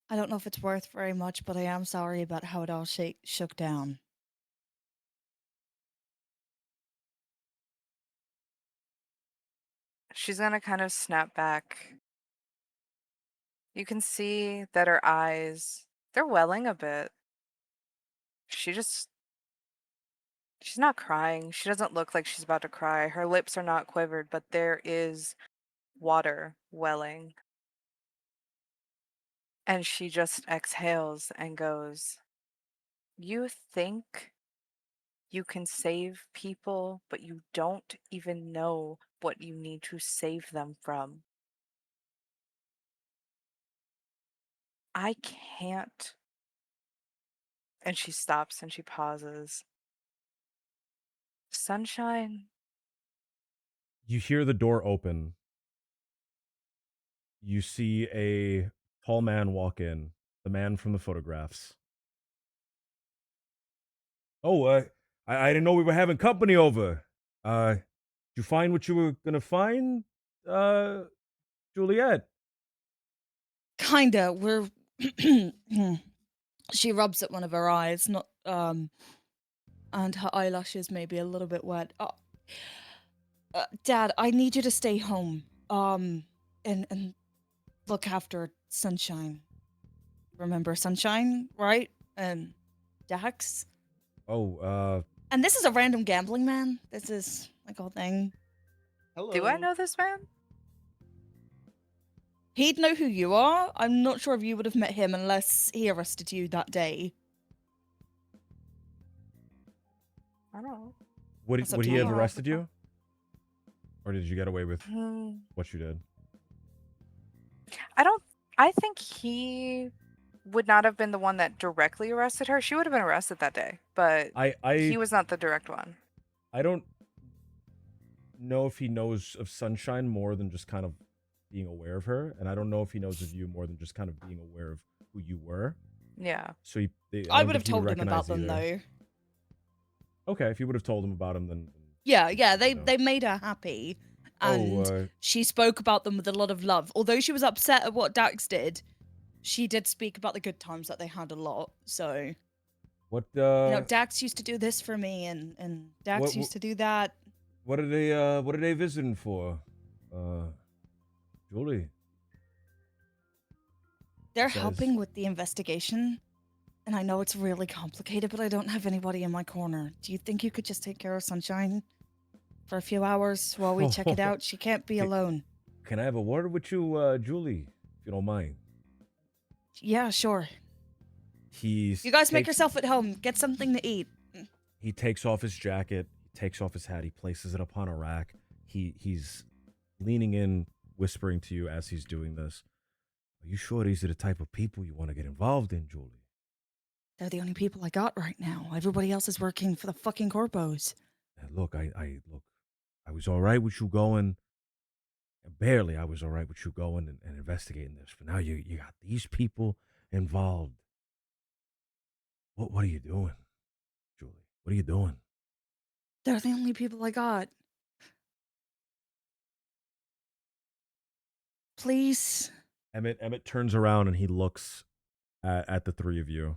I don't know if it's worth very much, but I am sorry about how it all shook down. She's gonna kind of snap back. You can see that her eyes, they're welling a bit. She's not crying. She doesn't look like she's about to cry. Her lips are not quivered, but there is water welling. And she just exhales and goes, "You think you can save people, but you don't even know what you need to save them from. I can't." And she stops and she pauses. Sunshine. You hear the door open. You see a tall man walk in, the man from the photographs. Oh, I didn't know we were having company over. Did you find what you were gonna find, Juliet? Kinda. We're. She rubs at one of her eyes, not and her eyelashes may be a little bit wet. Dad, I need you to stay home. And look after Sunshine. Remember Sunshine, right? And Dax. Oh, And this is a random gambling man. This is like a whole thing. Hello. Do I know this man? He'd know who you are. I'm not sure if you would have met him unless he arrested you that day. I don't know. would That's up would to he you. have arrested you, or did you get away with Hmm. what you did? I think he would not have been the one that directly arrested her. She would have been arrested that day, but he I was not the direct one. I don't know if he knows of Sunshine more than just kind of being aware of her, and I don't know if he knows of you more than just kind of being aware of who you were. Yeah. So I don't would have think he told him about recognize them either. though. Okay, if you would have told him about him, then Yeah, you know. they made her happy. Oh, And she spoke about them with a lot of love. Although she was upset at what Dax did, she did speak about the good times that they had a lot. So, what you know, Dax used to do this for me and Dax What- used to do that. what are they visiting for? Julie. They're Says- helping with the investigation. And I know it's really complicated, but I don't have anybody in my corner. Do you think you could just take care of Sunshine for a few hours while we check it out? She can't be alone. Can I have a word with you, Julie, if you don't mind? Yeah, sure. He's You guys make yourself at home. Get something to eat. He takes off his jacket, he takes off his hat, he places it upon a rack. He's leaning in, whispering to you as he's doing this. Are you sure these are the type of people you want to get involved in, Julie? They're the only people I got right now. Everybody else is working for the fucking corpos. Look, I was all right with you going. Barely, I was all right with you going and investigating this. But now you got these people involved. What are you doing, Julie? What are you doing? They're the only people I got. Please, Emmett turns around and he looks at the three of you.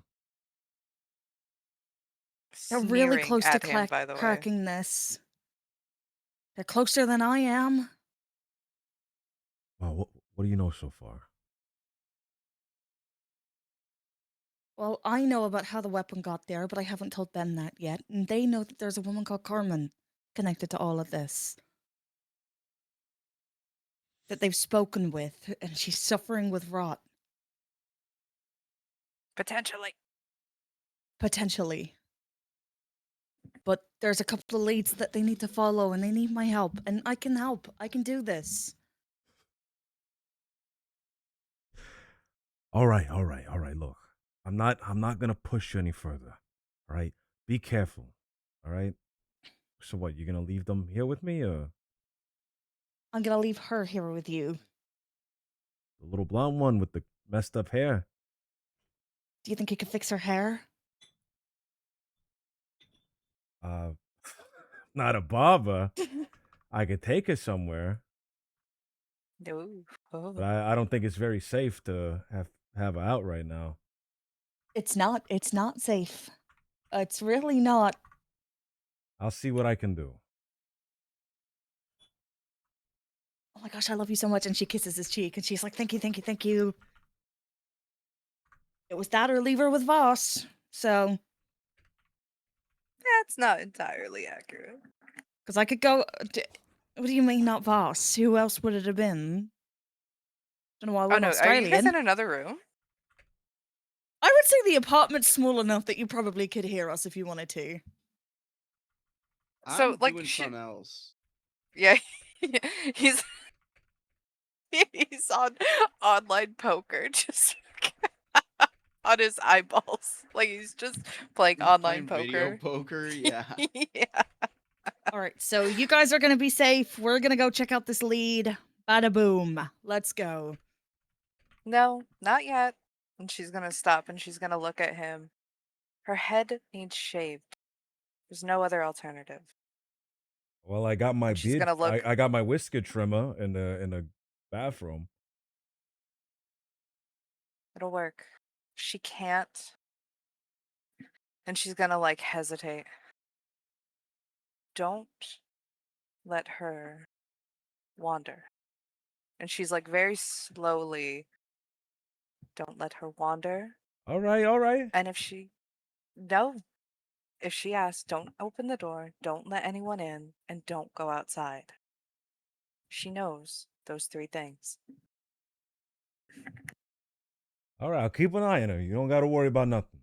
They're really Sneering close to at him, by the way. cracking this. They're closer than I am. Wow, what do you know so far? Well, I know about how the weapon got there, but I haven't told them that yet. And they know that there's a woman called Carmen connected to all of this. That they've spoken with, and she's suffering with rot. Potentially. Potentially. But there's a couple of leads that they need to follow, and they need my help. And I can help. I can do this. All right. Look, I'm not gonna push you any further. All right, be careful. All right. So what? You're gonna leave them here with me, or I'm gonna leave her here with you. the little blonde one with the messed up hair? Do you think you could fix her hair? Uh, not a barber. I could take her somewhere, No. Oh. but I don't think it's very safe to have her out right now. It's not safe. It's really not. I'll see what I can do. Oh my gosh, I love you so much. And she kisses his cheek and she's like, thank you, thank you, thank you. It was that or leave her with Voss. So, That's not entirely accurate. because I could go. What do you mean, not Voss? Who else would it have been? Don't know why Oh we're no, not are you guys Australian. in another room? I would say the apartment's small enough that you probably could hear us if you wanted to. So, I'm like, doing something else. Yeah, he's he's on online poker, just on his eyeballs. Like he's just playing He's online playing video poker. poker. Yeah. Yeah. All right, so you guys are going to be safe. We're going to go check out this lead. Bada boom. Let's go. No, not yet. And she's gonna stop and she's gonna look at him. Her head needs shaved. There's no other alternative. Well, I got my And she's beard. gonna look. I got my whisker trimmer in the bathroom. It'll work. She can't. And she's gonna like hesitate. Don't let her wander. And she's like very slowly, don't let her wander. All right. And if she, no, if she asks, don't open the door, don't let anyone in, and don't go outside. She knows those three things. All right, I'll keep an eye on her. You don't got to worry about nothing.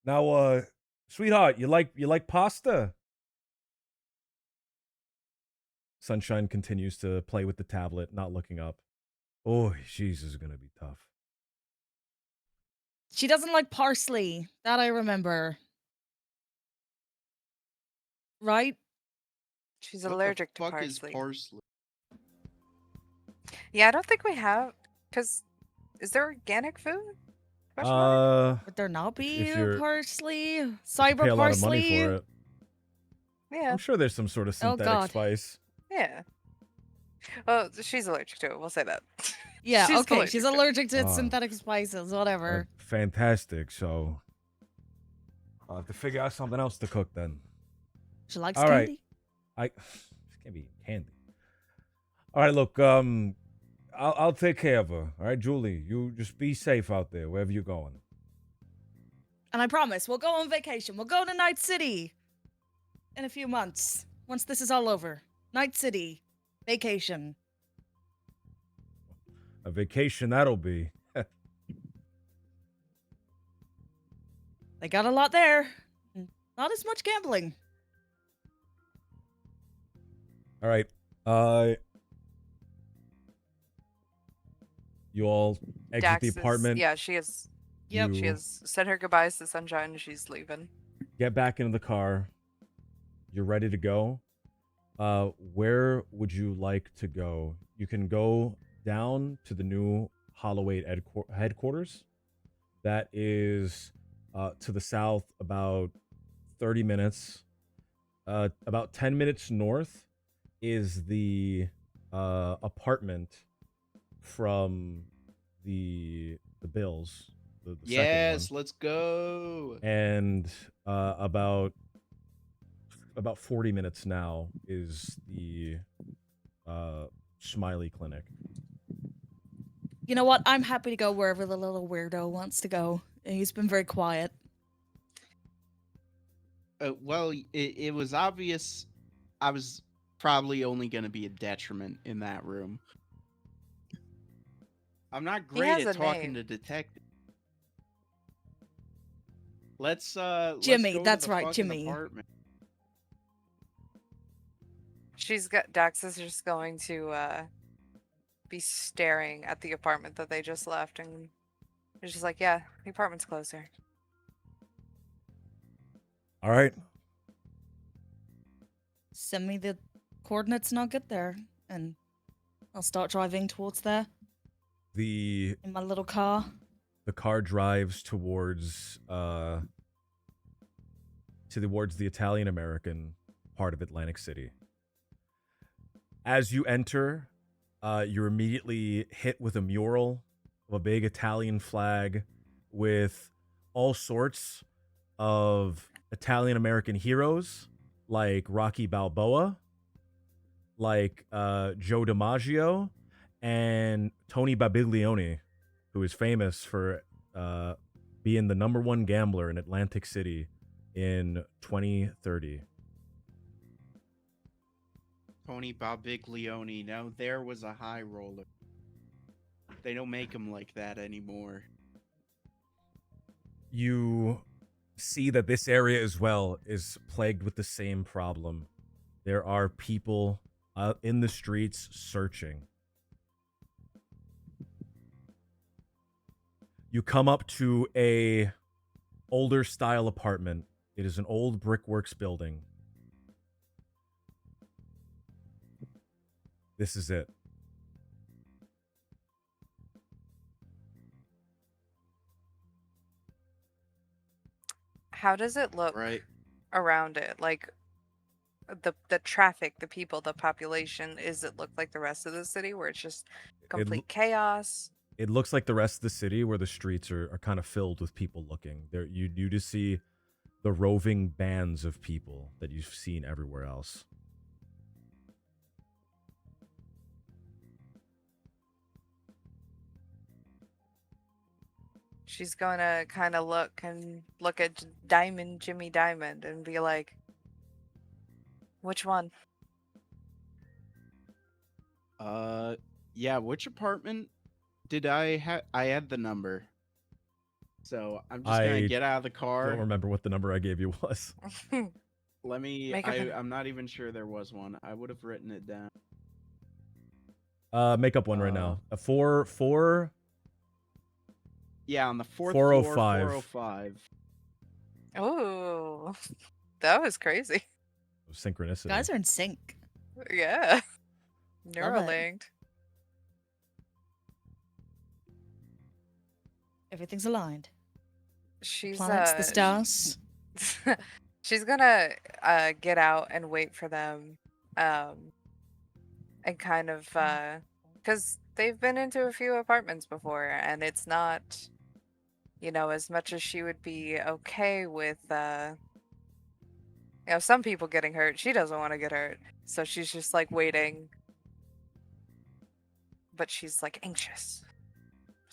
Now, sweetheart, you like pasta? Sunshine continues to play with the tablet, not looking up. Oh, jeez, this is gonna be tough. She doesn't like parsley. That I remember. Right? She's What allergic the to fuck is parsley. parsley? Yeah, I don't think we have, because is there organic food? Question mark? Would there not be if you're parsley? pay Cyber a lot of money parsley? for it. Yeah, I'm sure there's some sort of Oh, synthetic God. spice. yeah. Well, she's allergic to it. We'll say that. Yeah, She's okay. She's to it. allergic to Ah. synthetic spices, whatever. Fantastic. So I'll have to figure out something else to cook then. She likes All right. candy. This can't be candy. All right, look, I'll take care of her. All right, Julie, you just be safe out there wherever you're going. And I promise, we'll go on vacation. We'll go to Night City in a few months. Once this is all over. Night City. Vacation. A vacation that'll be. They got a lot there. Not as much gambling. All right. You all exit Dax the is- apartment. yeah, she has. Yep. She You has said her goodbyes to Sunshine and she's leaving. get back into the car. You're ready to go. Where would you like to go? You can go down to the new Hollow 8 headquarters. That is to the south about 30 minutes. About 10 minutes north is the apartment from the bills, the second Yes, one, let's go. and about 40 minutes now is the Smiley Clinic. You know what? I'm happy to go wherever the little weirdo wants to go. He's been very quiet. Well, it was obvious I was probably only going to be a detriment in that room. I'm not great has at a talking name. to detectives. Let's go Jimmy, to that's the right, fucking Jimmy. apartment. Dax is just going to be staring at the apartment that they just left, and it's just like, yeah, the apartment's closer. All right. Send me the coordinates and I'll get there. And I'll start driving towards there The in my little car. car drives towards the Italian American part of Atlantic City. As you enter, you're immediately hit with a mural of a big Italian flag with all sorts of Italian American heroes like Rocky Balboa, like Joe DiMaggio, and Tony Babiglione, who is famous for being the #1 gambler in Atlantic City in 2030. Tony Babiglione. Now there was a high roller. They don't make them like that anymore. You see that this area as well is plagued with the same problem. There are people in the streets searching. You come up to a older style apartment. It is an old brickworks building. This is it. How does it look Right. around it? Like the traffic, the people, the population, is it look like the rest of the city where it's just complete chaos? It looks like the rest of the city where the streets are kind of filled with people looking. There you just see the roving bands of people that you've seen everywhere else. She's gonna kind of look at Jimmy Diamond, and be like, which one? Yeah, which apartment did I have? I had the number. So I'm just gonna I get out of the car. Don't remember what the number I gave you was. Let me. Make up I'm not even sure there was one. I would have written it down. Make up one right now. A four. Yeah, on the fourth 405. floor, 405. Oh, that was crazy. Synchronicity. Guys are in sync. Yeah, Love it. Neuralinked. Everything's aligned. She's Planets, the stars. she's gonna get out and wait for them, and kind of because they've been into a few apartments before, and it's not, as much as she would be okay with some people getting hurt, she doesn't want to get hurt, so she's just like waiting, but she's like anxious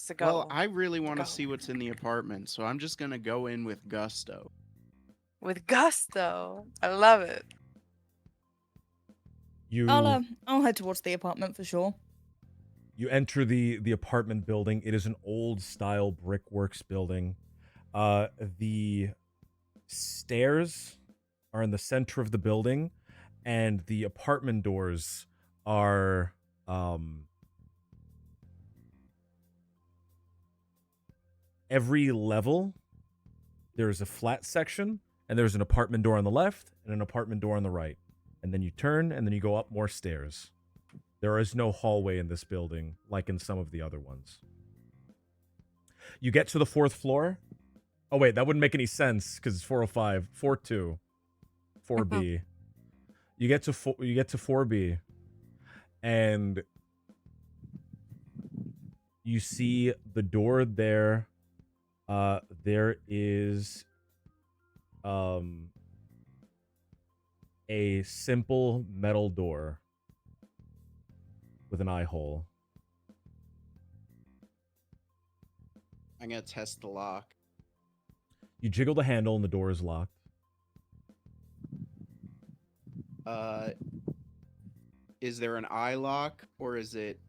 to go. Well, I really want go. to see what's in the apartment, so I'm just gonna go in with gusto. With gusto, I love it. I'll head towards the apartment for sure. You enter the apartment building. It is an old style brickworks building. The stairs are in the center of the building, and the apartment doors are every level. There's a flat section, and there's an apartment door on the left and an apartment door on the right. And then you turn, and then you go up more stairs. There is no hallway in this building like in some of the other ones. You get to the 4th floor. Oh, wait, that wouldn't make any sense because it's 405. 4-2. 4B. You get to 4B, and You see the door there. There is a simple metal door with an eye hole. I'm gonna test the lock. You jiggle the handle and the door is locked. Is there an eye lock or is it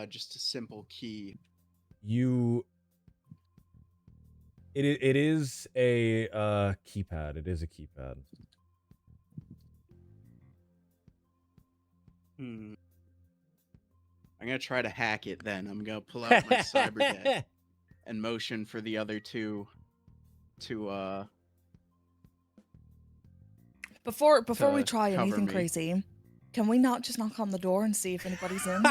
just a simple key? It is a keypad. It is a keypad. I'm gonna try to hack it then. I'm gonna pull out my cyber deck and motion for the other two to Before we to try cover anything me. crazy, can we not just knock on the door and see if anybody's in?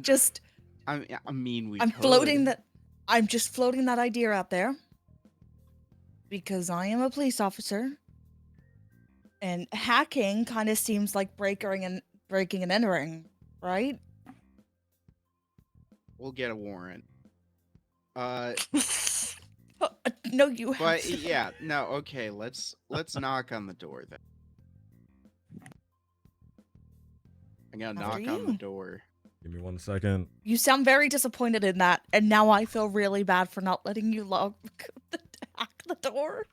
Just I mean we I'm could. floating that. I'm just floating that idea out there because I am a police officer, and hacking kind of seems like breaking and entering, right? We'll get a warrant. No, you have But to. yeah, no, okay, let's knock on the door then. I'm gonna After knock on the you. door. Give me 1 second. You sound very disappointed in that, and now I feel really bad for not letting you hack the door.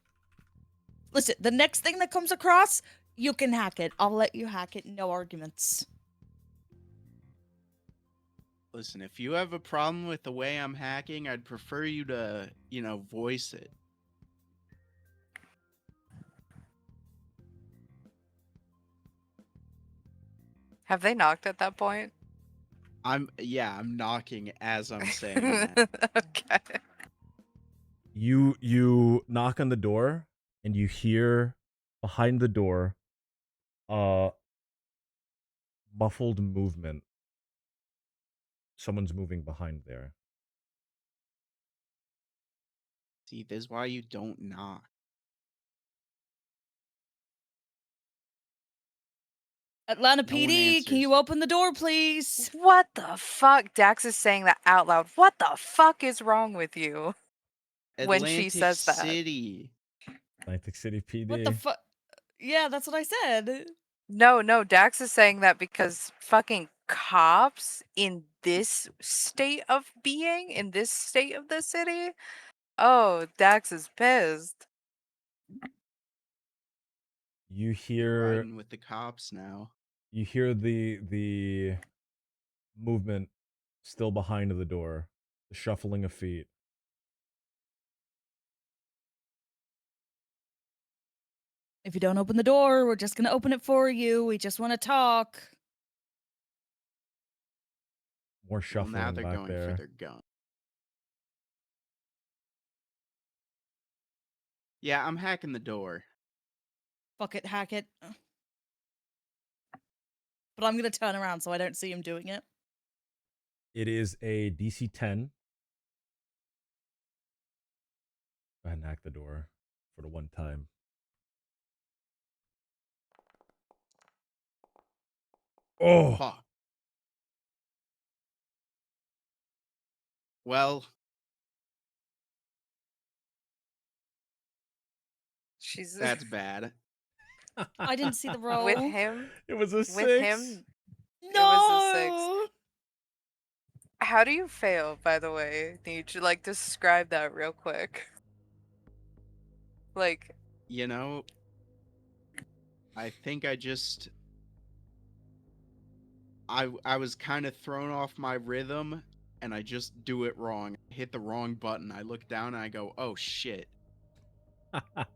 Listen, the next thing that comes across, you can hack it. I'll let you hack it, no arguments. Listen, if you have a problem with the way I'm hacking, I'd prefer you to, voice it. Have they knocked at that point? I'm knocking as I'm saying that. Okay. You knock on the door and you hear behind the door muffled movement. Someone's moving behind there. See, this is why you don't knock. Atlanta No one PD, can answers. you open the door, please? What the fuck? Dax is saying that out loud. What the fuck is wrong with you? When she Atlantic says that. City. Atlantic City PD. What the fuck? Yeah, that's what I said. No, Dax is saying that because fucking cops in this state of being, in this state of the city. Oh, Dax is pissed. You You're hear riding with the cops now. you hear the movement still behind the door. The shuffling of feet. If you don't open the door, we're just gonna open it for you. We just want to talk. More Well, shuffling now they're back going there. for their gun. Yeah, I'm hacking the door. Fuck it, hack it. But I'm gonna turn around so I don't see him doing it. It is a DC 10. Go ahead and hack the door for the one time. Oh, Fuck. Well, She's that's bad. I didn't see the roll. with him. It was a With 6. him. No. was a 6. How do you fail, by the way? Need you like describe that real quick? Like, I think I was kind of thrown off my rhythm and I just do it wrong. I hit the wrong button. I look down and I go, "Oh shit."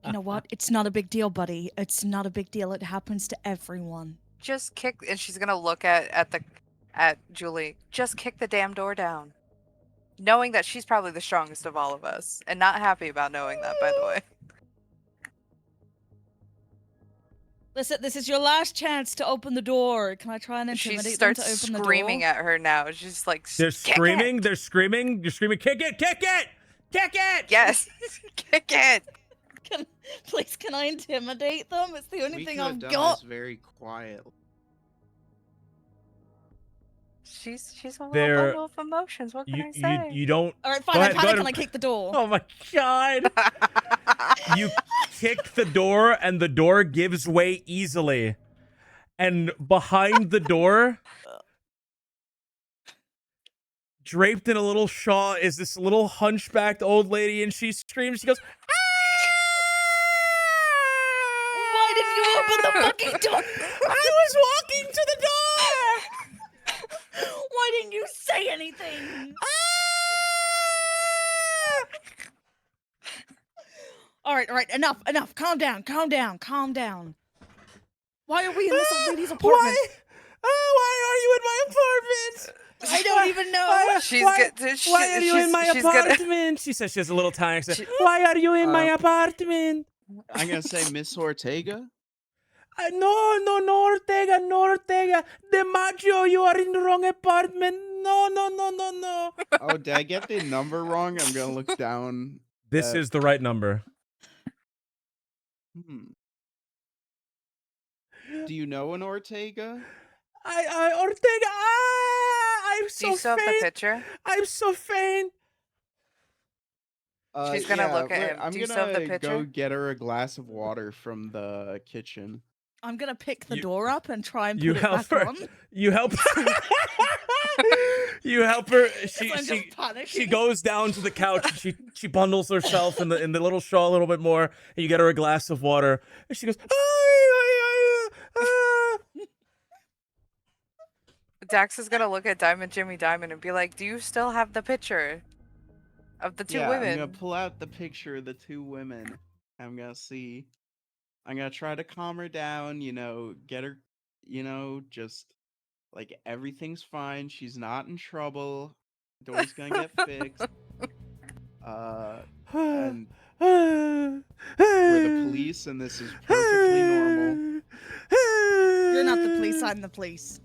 You know what? It's not a big deal, buddy. It's not a big deal. It happens to everyone. just kick, and she's gonna look at Julie. Just kick the damn door down, knowing that she's probably the strongest of all of us, and not happy about knowing that. By the way, Listen, this is your last chance to open the door. Can I try and she intimidate them starts to open the door? screaming at her now. She's like, They're "Kick screaming. it!" They're screaming. You're screaming. Kick it! Kick it! Kick it! Yes, kick it. Please, can I intimidate them? It's the only We thing could have I've done got. this very quietly. She's a little There- bundle of emotions. What can You I you say? you don't. All right, Go fine. I ahead, go panic ahead. and I kick the door. Oh my god! You kick the door, and the door gives way easily. And behind the door, draped in a little shawl, is this little hunchbacked old lady, and she screams. She goes, Why did you open the fucking door? "I was walking to the door." Why didn't you say anything? All right, enough. Calm down. Why are we in this old lady's apartment? Why are you in my apartment? I don't even know. Why are you in my she's gonna- apartment? She says she has a little tiny accent. She- Why are you in my Uh, apartment? I'm gonna say Miss Ortega. No, Ortega. DiMaggio, you are in the wrong apartment. No. Oh, did I get the number wrong? I'm gonna look down. This Uh, is the right number. Do you know an Ortega? Ortega. I'm Do so you still have the faint. picture? I'm so faint. She's gonna look at wait, him. I'm Do you still have the gonna go picture? get her a glass of water from the kitchen. I'm gonna pick the You- door up and try and you put it help back her. on. You help. You help her. I'm She just panicking. she goes down to the couch. And she bundles herself in the little shawl a little bit more, and you get her a glass of water. And she goes, Dax is gonna look at Diamond Jimmy Diamond and be like, "Do you still have the picture of the two I'm gonna women?" pull out the picture of the two women. I'm gonna see. I'm gonna try to calm her down. Get her. Just like everything's fine. She's not in trouble. Door's gonna get fixed. And we're the police, and this is perfectly normal. You're not the police. I'm the police.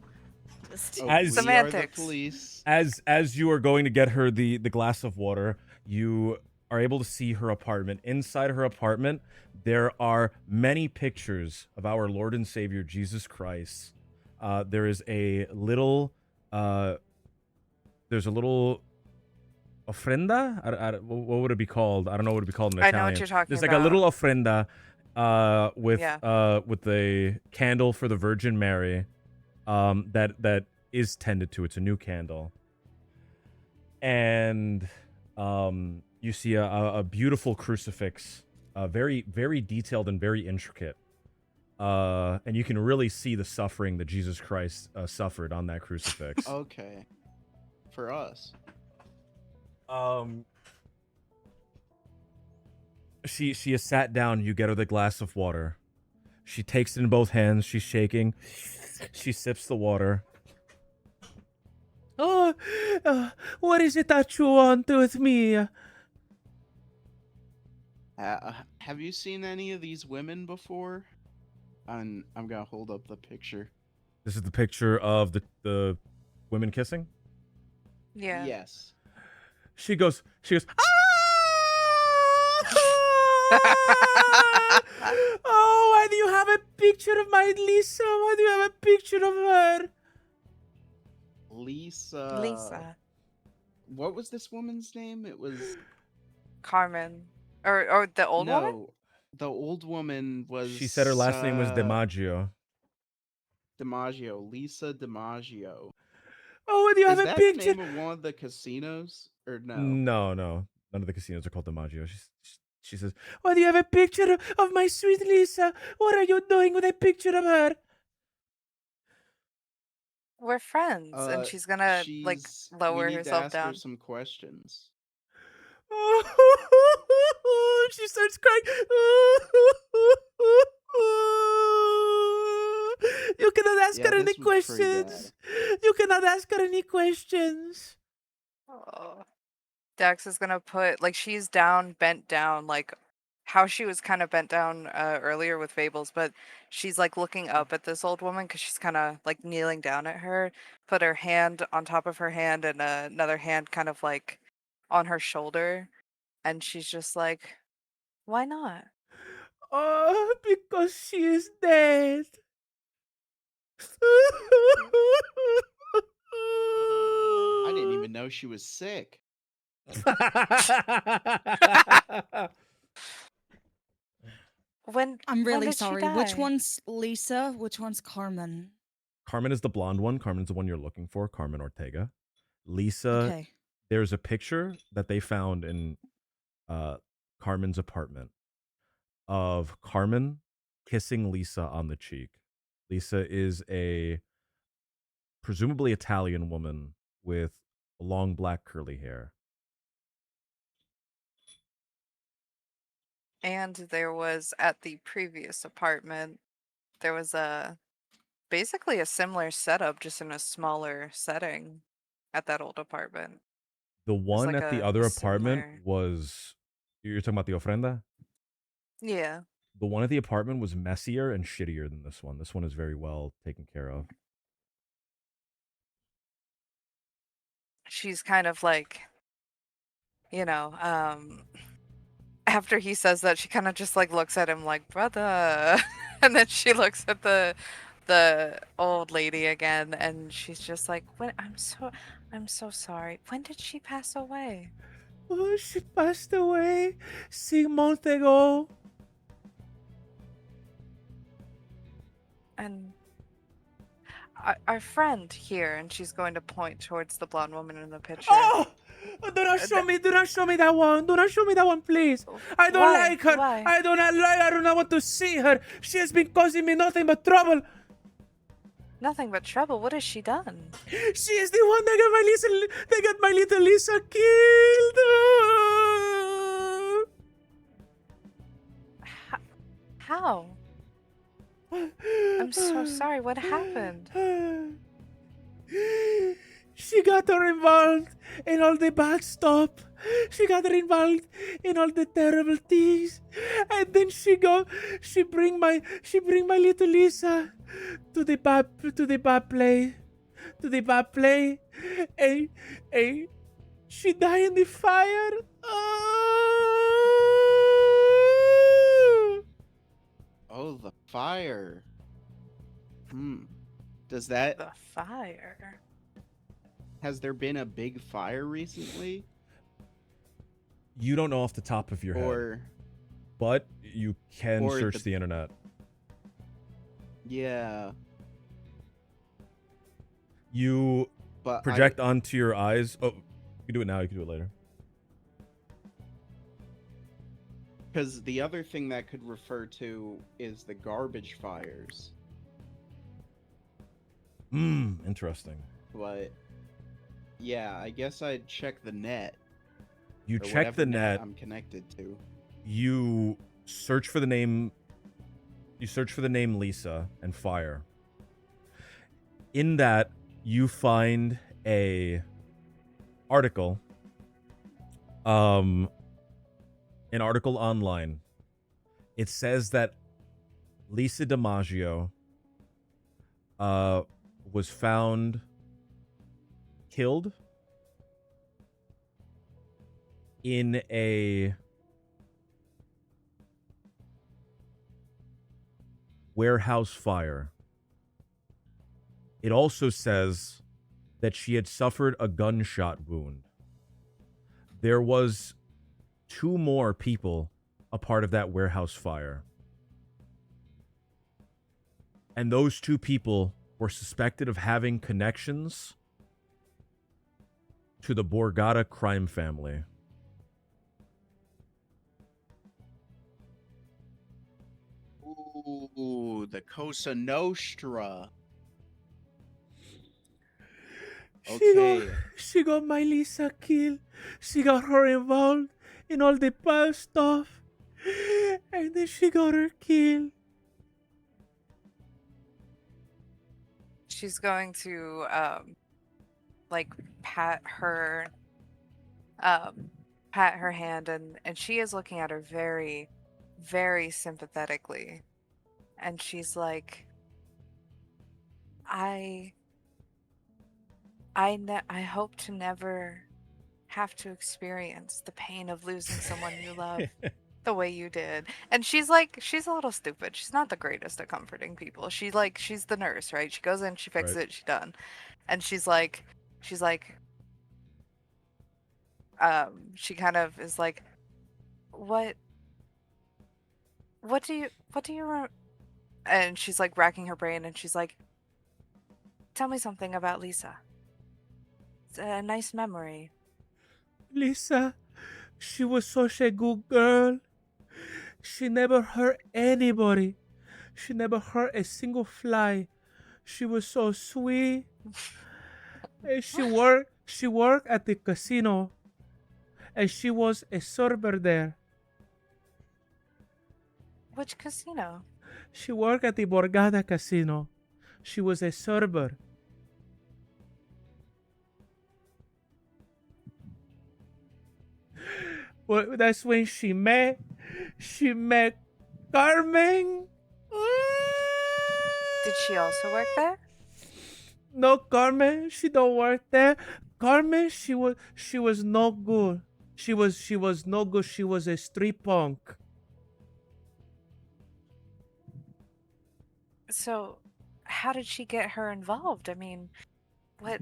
Just... Oh, As- we are the Semantics. police. As you are going to get her the glass of water, you are able to see her apartment. Inside her apartment, there are many pictures of our Lord and Savior Jesus Christ. There is a little there's a little ofrenda. What would it be called? I don't know what it would be called in I Italian. know what you're talking There's about. like a little ofrenda with Yeah. with the candle for the Virgin Mary that is tended to. It's a new candle. And you see a beautiful crucifix, very, very detailed and very intricate. And you can really see the suffering that Jesus Christ suffered on that crucifix. Okay. For us. She is sat down. You get her the glass of water. She takes it in both hands. She's shaking. She sips the water. Oh, what is it that you want with me? Have you seen any of these women before? I'm gonna hold up the picture. This is the picture of the women kissing. Yeah. Yes. She goes, ah! Oh, why do you have a picture of my Lisa? Why do you have a picture of her? Lisa. Lisa. What was this woman's name? It was Carmen. Or the old no, woman? the old woman was. She said her last name was DiMaggio. DiMaggio. Lisa DiMaggio. Oh, do you Is have a that picture? the name of one of the casinos? Or no? No. None of the casinos are called DiMaggio. She says, "Oh, do you have a picture of my sweet Lisa? What are you doing with a picture of her?" We're friends, and she's gonna like we lower need to herself ask her down. some questions. She starts crying. You cannot ask Yeah, her any this was pretty bad. questions. You cannot ask her any questions. Oh. Dax is gonna put like she's down, bent down, like how she was kind of bent down earlier with Fables, but she's like looking up at this old woman because she's kind of like kneeling down at her. Put her hand on top of her hand and another hand kind of like on her shoulder, and she's just like, "Why not?" Oh, because she is dead. I didn't even know she was sick. When I'm really did she sorry. Which die? one's Lisa? Which one's Carmen? Carmen is the blonde one. Carmen's the one you're looking for. Carmen Ortega. Lisa, Okay. there's a picture that they found in Carmen's apartment of Carmen kissing Lisa on the cheek. Lisa is a presumably Italian woman with long black curly hair. And there was at the previous apartment, there was basically a similar setup, just in a smaller setting at that old apartment. The It was one like at the a other apartment similar. was, you're talking about the ofrenda? Yeah. The one at the apartment was messier and shittier than this one. This one is very well taken care of. She's kind of like, after he says that, she kind of just like looks at him like, brother. And then she looks at the old lady again, and she's just like, when I'm so sorry. When did she pass away? Oh, she passed away 6 months ago. And our friend here, and she's going to point towards the blonde woman in the picture. Oh! Do not show me that one. Do not show me that one, please. I don't Why? like her. Why? I do not want to see her. She has been causing me nothing but trouble. Nothing but trouble. What has she done? She is the one that got my little Lisa killed. How? I'm so sorry. What happened? She got her involved in all the bad stuff. She got her involved in all the terrible things, and then she bring my little Lisa to the bad play, and she died in the fire. Oh, the fire. Does that The fire. has there been a big fire recently? You don't know off the top of your head, Or but you can or search the- the internet. yeah, You but project onto your eyes. Oh, you can do it now. You can do it later. because the other thing that could refer to is the garbage fires. Interesting. But yeah, I guess I'd check the net. You or check whatever the net. I'm connected to. You search for the name. You search for the name Lisa and fire. In that, you find a article. An article online. It says that Lisa DiMaggio was found killed in a warehouse fire. It also says that she had suffered a gunshot wound. There was 2 more people a part of that warehouse fire. And those 2 people were suspected of having connections to the Borgata crime family. Ooh, the Cosa Nostra. Okay. She got my Lisa killed. She got her involved in all the bad stuff. And then she got her killed. She's going to like pat her hand, and she is looking at her very, very sympathetically, and she's like, I hope to never have to experience the pain of losing someone you love. the way you did. And she's a little stupid. She's not the greatest at comforting people. She's the nurse, right? She goes in, she fixes Right. it, she's done. And she's like, she kind of is like, what what do you and she's like racking her brain, and she's like, tell me something about Lisa. It's a nice memory. Lisa, she was such a good girl. She never hurt anybody. She never hurt a single fly. She was so sweet. And she worked at the casino. And she was a server there. Which casino? She worked at the Borgata casino. She was a server. Well, that's when she met Carmen. Did she also work there? No, Carmen, she don't work there. Carmen, she was no good. She was no good. She was a street punk. So, how did she get her involved? I mean, what?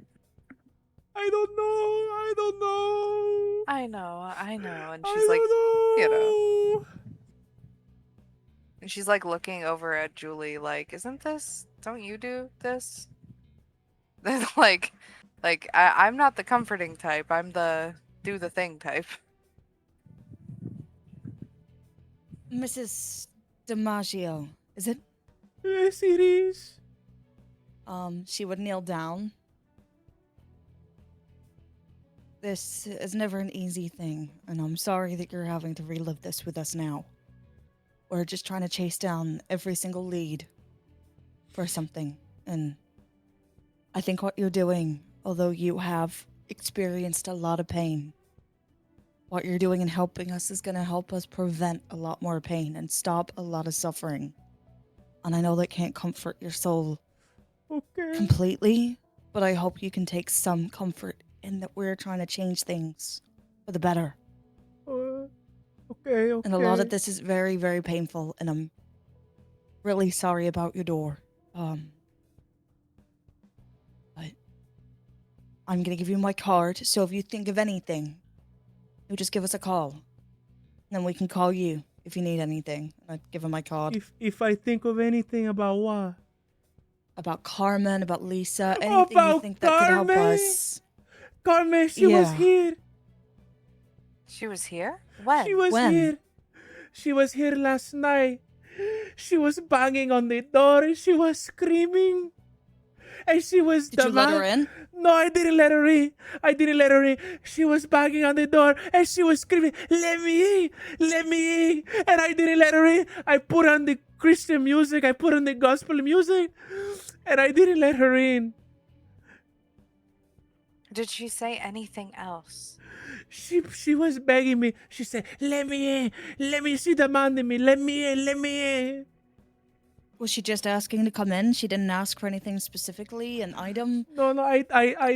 I don't know. I know. And I she's like, don't you know. know. And she's like looking over at Julie, like, don't you do this? like, I'm not the comforting type. I'm the do the thing type. Mrs. DiMaggio, is it? Yes, it is. She would kneel down. This is never an easy thing, and I'm sorry that you're having to relive this with us now. We're just trying to chase down every single lead for something, and I think what you're doing, although you have experienced a lot of pain, what you're doing and helping us is going to help us prevent a lot more pain and stop a lot of suffering. And I know that can't comfort your soul Okay. completely, but I hope you can take some comfort in that we're trying to change things for the better. Okay. And a lot of this is very, very painful, and I'm really sorry about your door. But I'm gonna give you my card, so if you think of anything, you just give us a call. And then we can call you if you need anything. I'd give him my card. If I think of anything about what? About Carmen, about Lisa, anything you About think that could help Carmen? us. Carmen, she was Yeah. here. She was here? When? She was When? here. She was here last night. She was banging on the door and she was screaming. And she was Did you let her in? No, I didn't let her in. She was banging on the door and she was screaming, let me in, let me in. And I didn't let her in. I put on the Christian music, I put on the gospel music, and I didn't let her in. Did she say anything else? She was begging me. She said, let me in. Let me see demanding me. Let me in. Let me in. Was she just asking to come in? She didn't ask for anything specifically, an item? No, I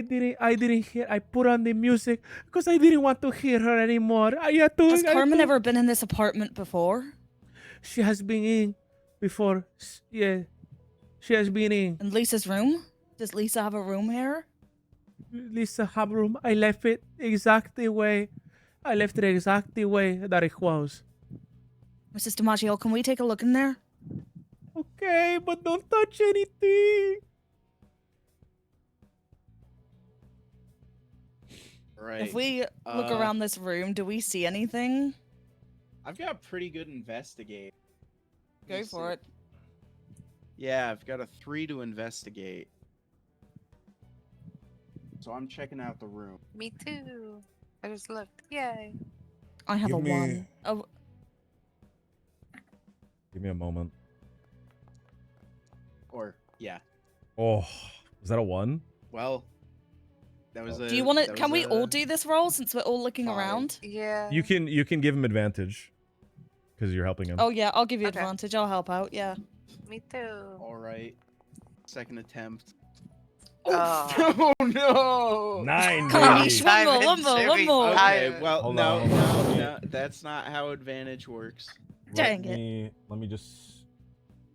didn't hear. I put on the music because I didn't want to hear her anymore. Has Carmen ever been in this apartment before? She has been in before. Yeah, she has been in. In Lisa's room? Does Lisa have a room here? Lisa have room. I left it exactly way. I left it exactly way that it was. Mrs. DiMaggio, can we take a look in there? Okay, but don't touch anything. Right. If we look around this room, do we see anything? I've got pretty good investigate. Go for it. Yeah, I've got a 3 to investigate. So I'm checking out the room. Me too. I just looked. Yay. I have Give a me- 1. Oh, Give me a moment. Or, yeah. Oh, was that a 1? Well, that was a. do you want to? that Can was we a- all do this roll since we're all looking 5. around? Yeah. You can give him advantage because you're helping him. Oh yeah, I'll give you Okay. advantage. I'll help out. Yeah. Me too. Alright. Second attempt. Oh. Oh no! 9, Come on, baby. Ish, one more, one more, one more. Okay, well, Hold no, on, hold on. no, that's not how advantage works. Dang it. Let me just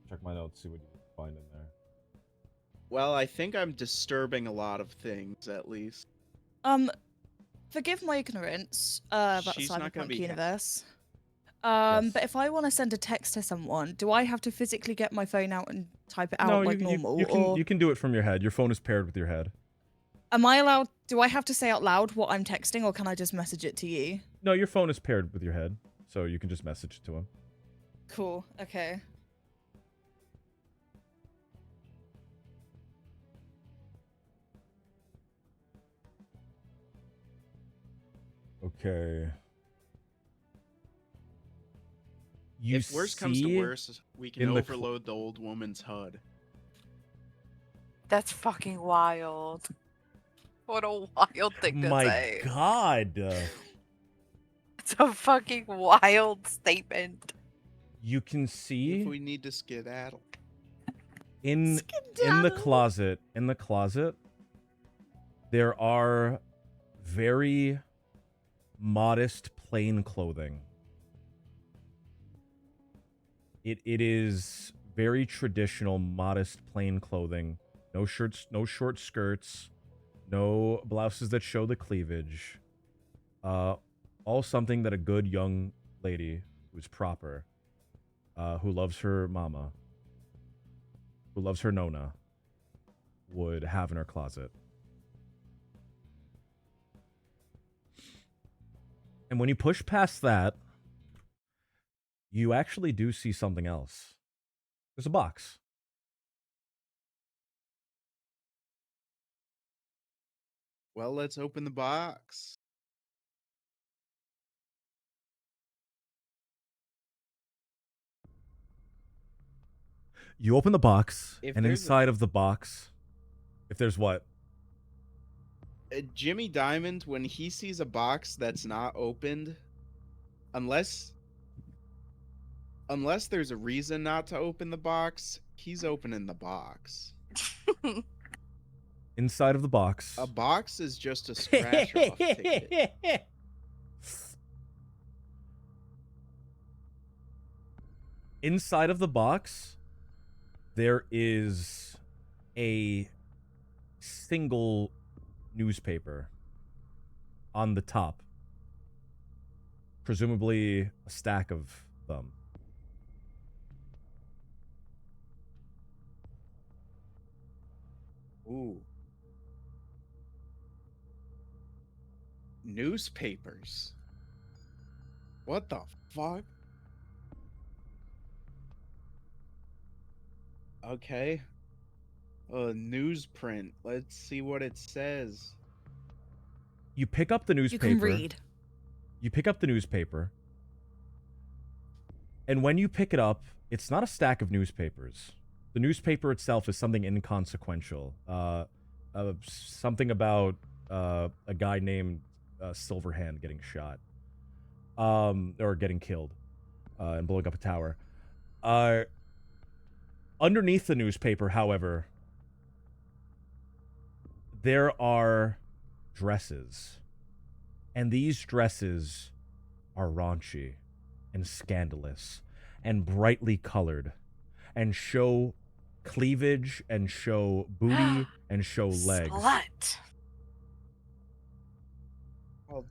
check my notes, see what you can find in there. Well, I think I'm disturbing a lot of things, at least. Forgive my ignorance about the She's not gonna Cyberpunk be universe. Yes. But if I want to send a text to someone, do I have to physically get my phone out and type it out No, like normal? you can do it from your head. Your phone is paired with your head. Am I allowed? Do I have to say out loud what I'm texting, or can I just message it to you? No, your phone is paired with your head, so you can just message it to him. Cool. Okay. Okay. You If worse comes to see worse, we can in the overload the old woman's HUD. That's fucking wild. What a wild thing to My say. God. It's a fucking wild statement. You can If see we need to skedaddle. in the Skedaddle. closet, there are very modest plain clothing. It is very traditional, modest plain clothing. No shirts, no short skirts, no blouses that show the cleavage. All something that a good young lady who's proper, who loves her mama, who loves her nona, would have in her closet. And when you push past that, you actually do see something else. There's a box. Well, let's open the box. You open the box, If and there's a- inside of the box, if there's what? Jimmy Diamond, when he sees a box that's not opened, unless there's a reason not to open the box, he's opening the box. Inside of the box. A box is just a scratch off ticket. Inside of the box, there is a single newspaper on the top. Presumably a stack of them. Ooh. Newspapers. What the fuck? Okay. Newsprint. Let's see what it says. You pick up the newspaper. You can read. You pick up the newspaper. And when you pick it up, it's not a stack of newspapers. The newspaper itself is something inconsequential. Something about a guy named Silverhand getting shot. Or getting killed. And blowing up a tower. Underneath the newspaper, however, there are dresses. And these dresses are raunchy and scandalous and brightly colored and show cleavage and show booty and show legs. Slut. Oh,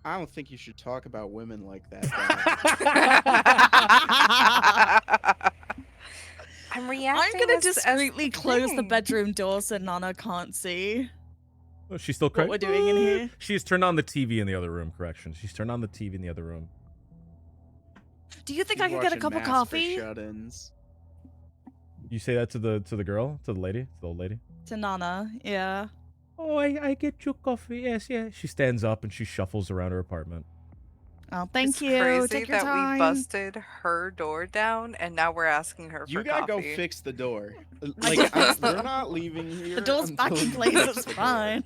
I don't think you should talk about women like that. I'm reacting. I'm gonna as discreetly close the thing. bedroom door so Nana can't see Oh, she's still what crying. we're doing in here. She's turned on the TV in the other room. Correction. She's turned on the TV in the other room. Do you think She's I could get a watching cup of Master coffee? Shut-ins. You say that to the girl, to the lady, to the old lady. To Nana, yeah. Oh, I get you coffee. Yes, yeah. She stands up and she shuffles around her apartment. Oh, thank It's you. crazy Take your that time. we busted her door down, and now we're asking her You for gotta coffee. go fix the door. I Like, guess we're not leaving here. The door's back until in you place. fix It's the door. fine.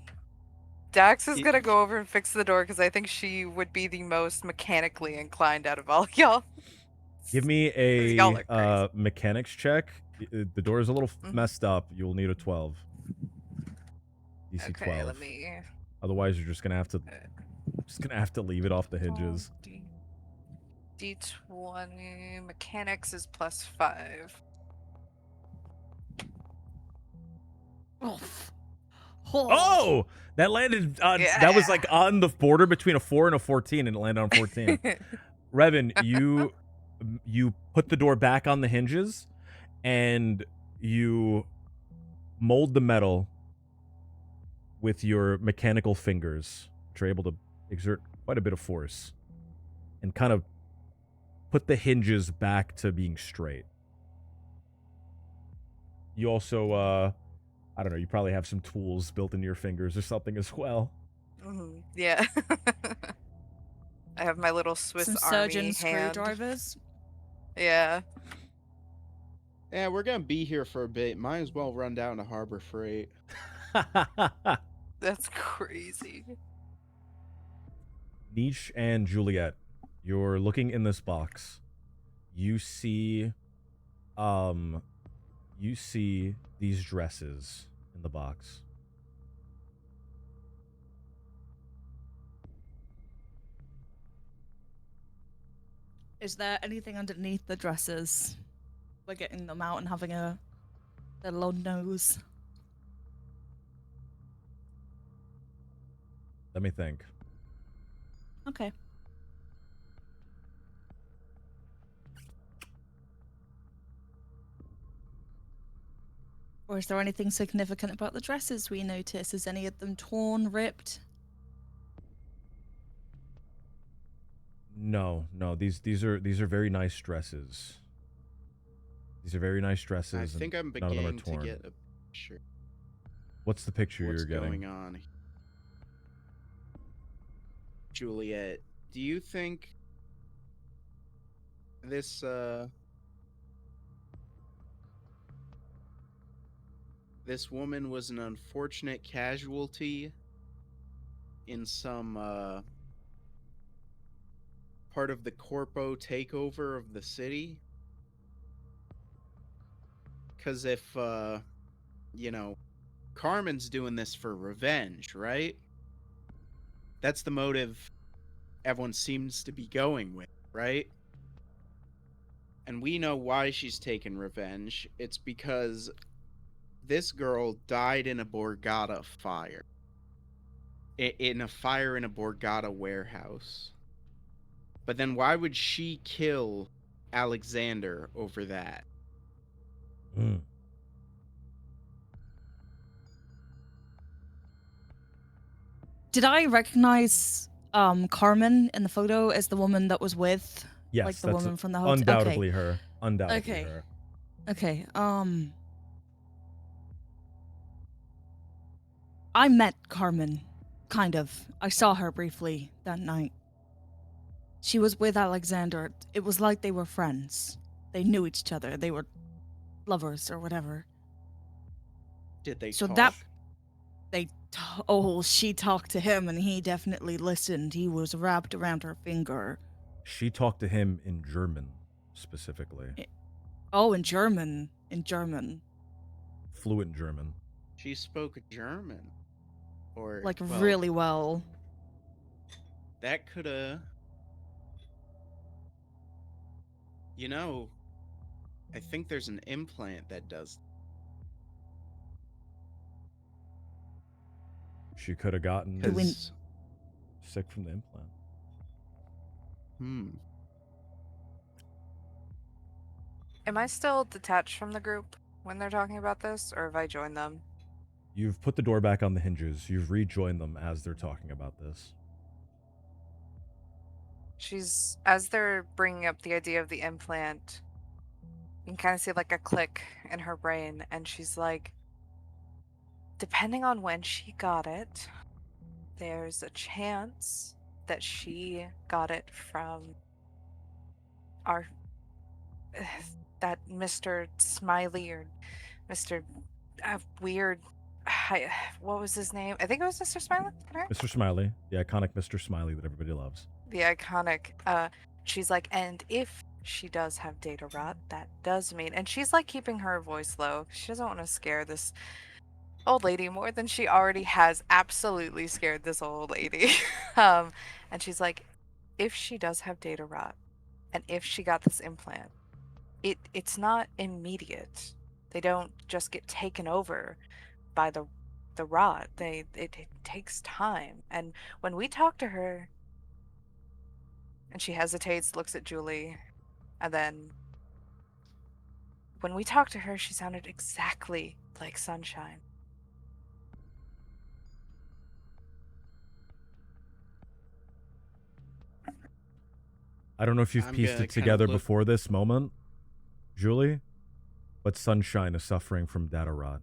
Dax is It- gonna go over and fix the door because I think she would be the most mechanically inclined out of all y'all. Give me 'Cause y'all a are crazy. mechanics check The door is a little messed up. You'll need a 12. DC Okay, 12. let me. Otherwise, you're just gonna have to leave it off the hinges. D20 mechanics is +5. Oh. Oh, that landed on. That was like on the border between a 4 and a 14, and it landed on 14. Revan, you put the door back on the hinges, and you mold the metal with your mechanical fingers, which are able to exert quite a bit of force, and kind of put the hinges back to being straight. You also, I don't know, you probably have some tools built into your fingers or something as well. Yeah. I have my little Swiss Some Army surgeon hand. screwdrivers. Yeah. Yeah, we're gonna be here for a bit. Might as well run down to Harbor Freight. That's crazy. Niche and Juliet, you're looking in this box. You see these dresses in the box. Is there anything underneath the dresses? We're getting them out and having a little nose. Let me think. Okay. Or is there anything significant about the dresses we notice? Is any of them torn, ripped? No. These are very nice dresses. These are very nice dresses. I think I'm none of them are beginning to torn. get a picture. What's the picture What's you're getting? going on? Juliet, do you think this this woman was an unfortunate casualty in some part of the corpo takeover of the city? Because if you know, Carmen's doing this for revenge, right? That's the motive everyone seems to be going with, right? And we know why she's taking revenge. It's because this girl died in a Borgata fire. In a fire in a Borgata warehouse. But then why would she kill Alexander over that? Mm. Did I recognize Carmen in the photo as the woman that was with Yes, like the that's woman from the hotel? undoubtedly her. Undoubtedly Okay. her. Okay. I met Carmen, kind of. I saw her briefly that night. She was with Alexander. It was like they were friends. They knew each other. They were lovers or whatever. Did they So talk? that she talked to him and he definitely listened. He was wrapped around her finger. She talked to him in German, specifically. Oh, in German. In German. Fluent German. She spoke German. Or Like, well, really well. that coulda... You know, I think there's an implant that does. She could have gotten Do we- sick from the implant. Am I still detached from the group when they're talking about this, or have I joined them? You've put the door back on the hinges. You've rejoined them as they're talking about this. As they're bringing up the idea of the implant, you can kind of see like a click in her brain, and she's like, depending on when she got it, there's a chance that she got it from that Mr. Smiley or Mr. Weird. What was his name? I think it was Mr. Smiley. Correct? Mr. Smiley, the iconic Mr. Smiley that everybody loves. The iconic. She's like, and if she does have data rot, that does mean, and she's like keeping her voice low. She doesn't want to scare this old lady more than she already has absolutely scared this old lady. um, and she's like, if she does have data rot, and if she got this implant, it's not immediate. They don't just get taken over by the rot. It takes time. And when we talk to her, and she hesitates, looks at Julie, and then when we talked to her, she sounded exactly like Sunshine. I don't know if you've I'm pieced gonna it kind of together look. before this moment, Julie, but Sunshine is suffering from data rot.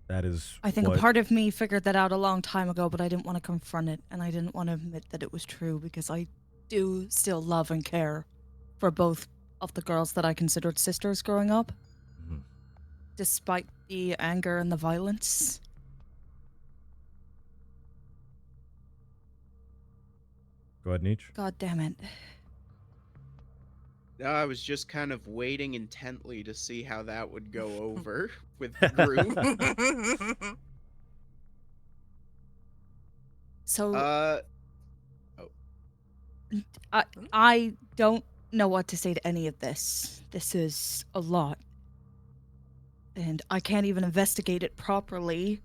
That is I think what... a part of me figured that out a long time ago, but I didn't want to confront it, and I didn't want to admit that it was true because I do still love and care for both of the girls that I considered sisters growing up, Mhm. despite the anger and the violence. Go ahead, Nietzsche. God damn it. No, I was just kind of waiting intently to see how that would go over with the group. So uh, I don't know what to say to any of this. This is a lot. And I can't even investigate it properly.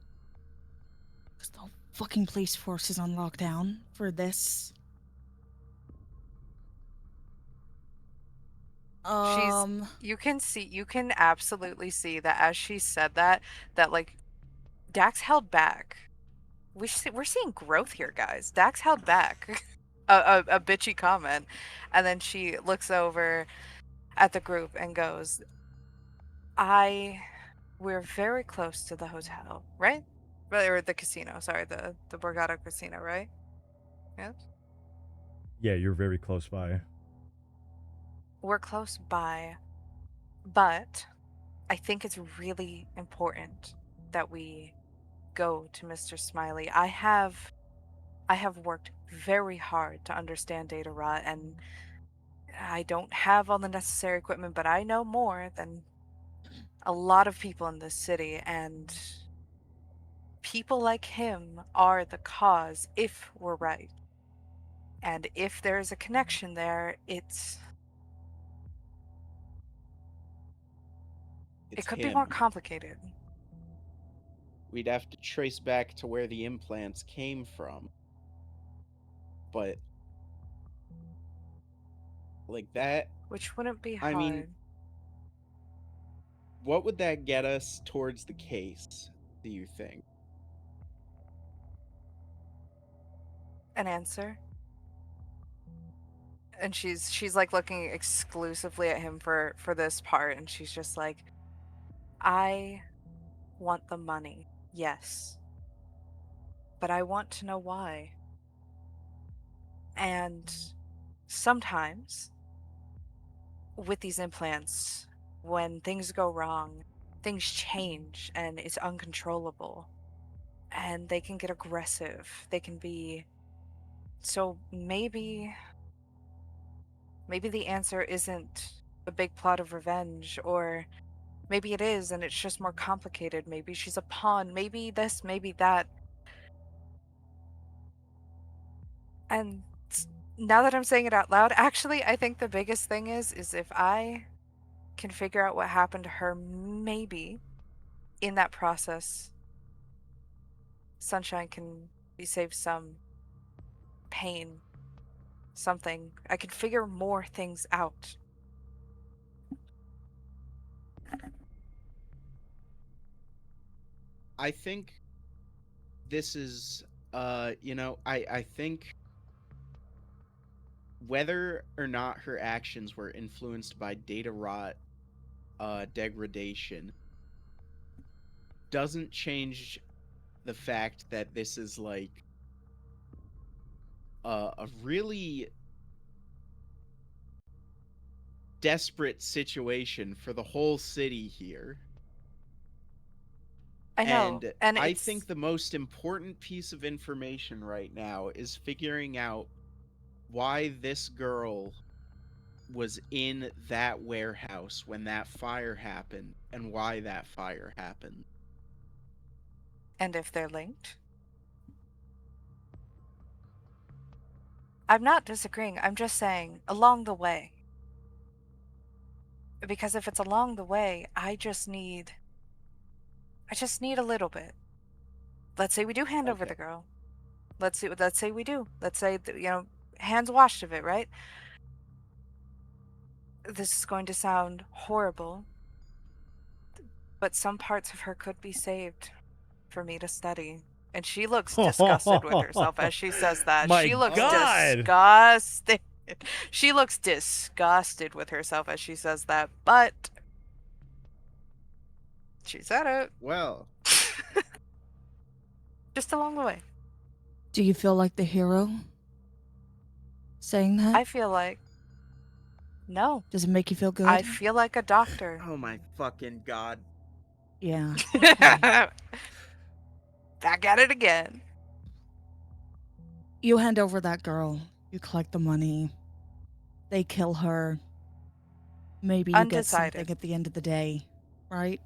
Because the fucking police force is on lockdown for this. You can absolutely see that as she said that like Dax held back. We're seeing growth here, guys. Dax held back a bitchy comment, and then she looks over at the group and goes, we're very close to the hotel, right? Or the casino, sorry, the Borgata casino, right? Yes. Yeah, you're very close by. We're close by, but I think it's really important that we go to Mr. Smiley. I have worked very hard to understand data rot, and I don't have all the necessary equipment, but I know more than a lot of people in this city, and people like him are the cause if we're right. And if there's a connection there, it it's could be him. more complicated. We'd have to trace back to where the implants came from. But like that, Which wouldn't be I hard. mean, what would that get us towards the case, do you think? An answer. And she's like looking exclusively at him for this part, and she's just like, I want the money, yes, but I want to know why. And sometimes with these implants, when things go wrong, things change and it's uncontrollable, and they can get aggressive, they can be, so maybe the answer isn't a big plot of revenge, or maybe it is and it's just more complicated. Maybe she's a pawn, maybe this, maybe that. And now that I'm saying it out loud, actually, I think the biggest thing is if I can figure out what happened to her, maybe in that process, Sunshine can be saved some pain, something. I can figure more things out. I think this is I think whether or not her actions were influenced by data rot degradation doesn't change the fact that this is like a really desperate situation for the whole city here. I know, and I it's think the most important piece of information right now is figuring out why this girl was in that warehouse when that fire happened and why that fire happened. And if they're linked? I'm not disagreeing. I'm just saying along the way. Because if it's along the way, I just need a little bit. Let's say we do hand over Okay. the girl. Let's say we do. Let's say hands washed of it, right? This is going to sound horrible, but some parts of her could be saved for me to study. And she looks disgusted with herself as she says that. My She looks God. disgusted. She looks disgusted with herself as she says that, but she said it. Well, Just along the way. Do you feel like the hero saying that? I feel like no. Does it make you feel good? I feel like a doctor. oh my fucking god. Yeah. Back at it again. You hand over that girl. You collect the money. They kill her. Maybe you get Undecided. something at the end of the day, right?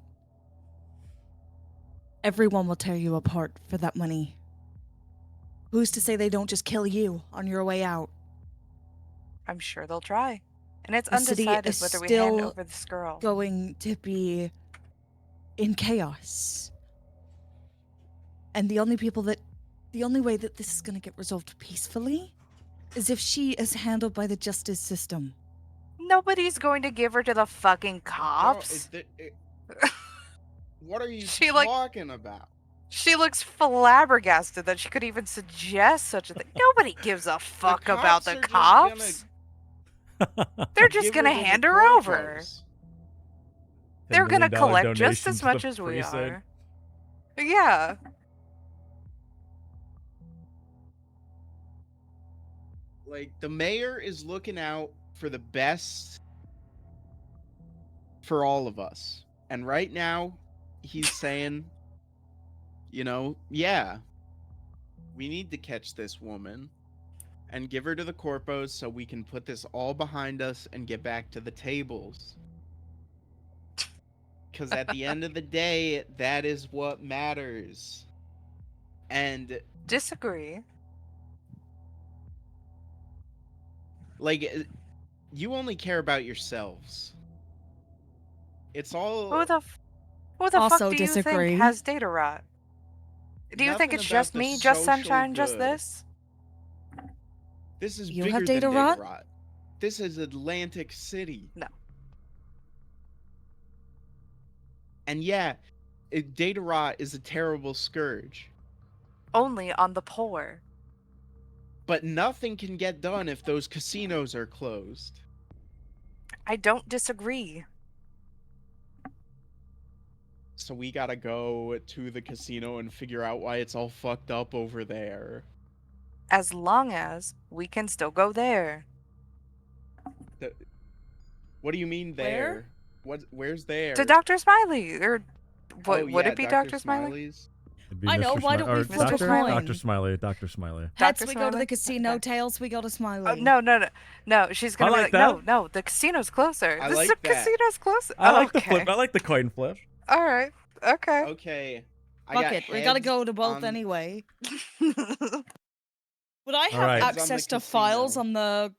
Everyone will tear you apart for that money. Who's to say they don't just kill you on your way out? I'm sure they'll try. And it's The city undecided is whether we hand still over this girl. Going to be in chaos. And the only way that this is going to get resolved peacefully is if she is handled by the justice system. Nobody's going to give her to the fucking cops. What are you She, like- talking about? She looks flabbergasted that she could even suggest such a thing. Nobody gives a fuck about the cops. They're just Give her gonna to the hand her over. corpos. They're gonna $10 million collect just donation as to the much as we precinct. are. Yeah. Like, the mayor is looking out for the best for all of us. And right now, he's saying, yeah, we need to catch this woman and give her to the corpos so we can put this all behind us and get back to the tables. Because at the end of the day, that is what matters. And, Disagree. like, you only care about yourselves. It's all... Who the fuck Also do you disagree. think has data rot? Do you think Nothing it's about just the me, just social Sunshine, just good. this? This is You bigger have than data data rot? rot. This is Atlantic City. No. And yeah, data rot is a terrible scourge. Only on the poor. But nothing can get done if those casinos are closed. I don't disagree. So we gotta go to the casino and figure out why it's all fucked up over there. As long as we can still go there. What do you mean there? Where's there? To Dr. Smiley. Or what, Oh, would yeah, it be Dr. Smiley? Smiley's? It'd be I know, Mr. why Smi- don't we or flip a Dr. coin? Dr. Smiley, Dr. Smiley. Heads, Dr. we go to Smiley? the casino. Okay. Tails, we go to Smiley. Oh, no. She's gonna I be like like, that. no, the casino's closer. I The like that. casino's closer. I like the Okay. flip. I like the coin flip. All right. Okay. Okay. I Fuck got it. We gotta heads go to both on- anyway. Would I have Alright. Heads on the access to files casino. on the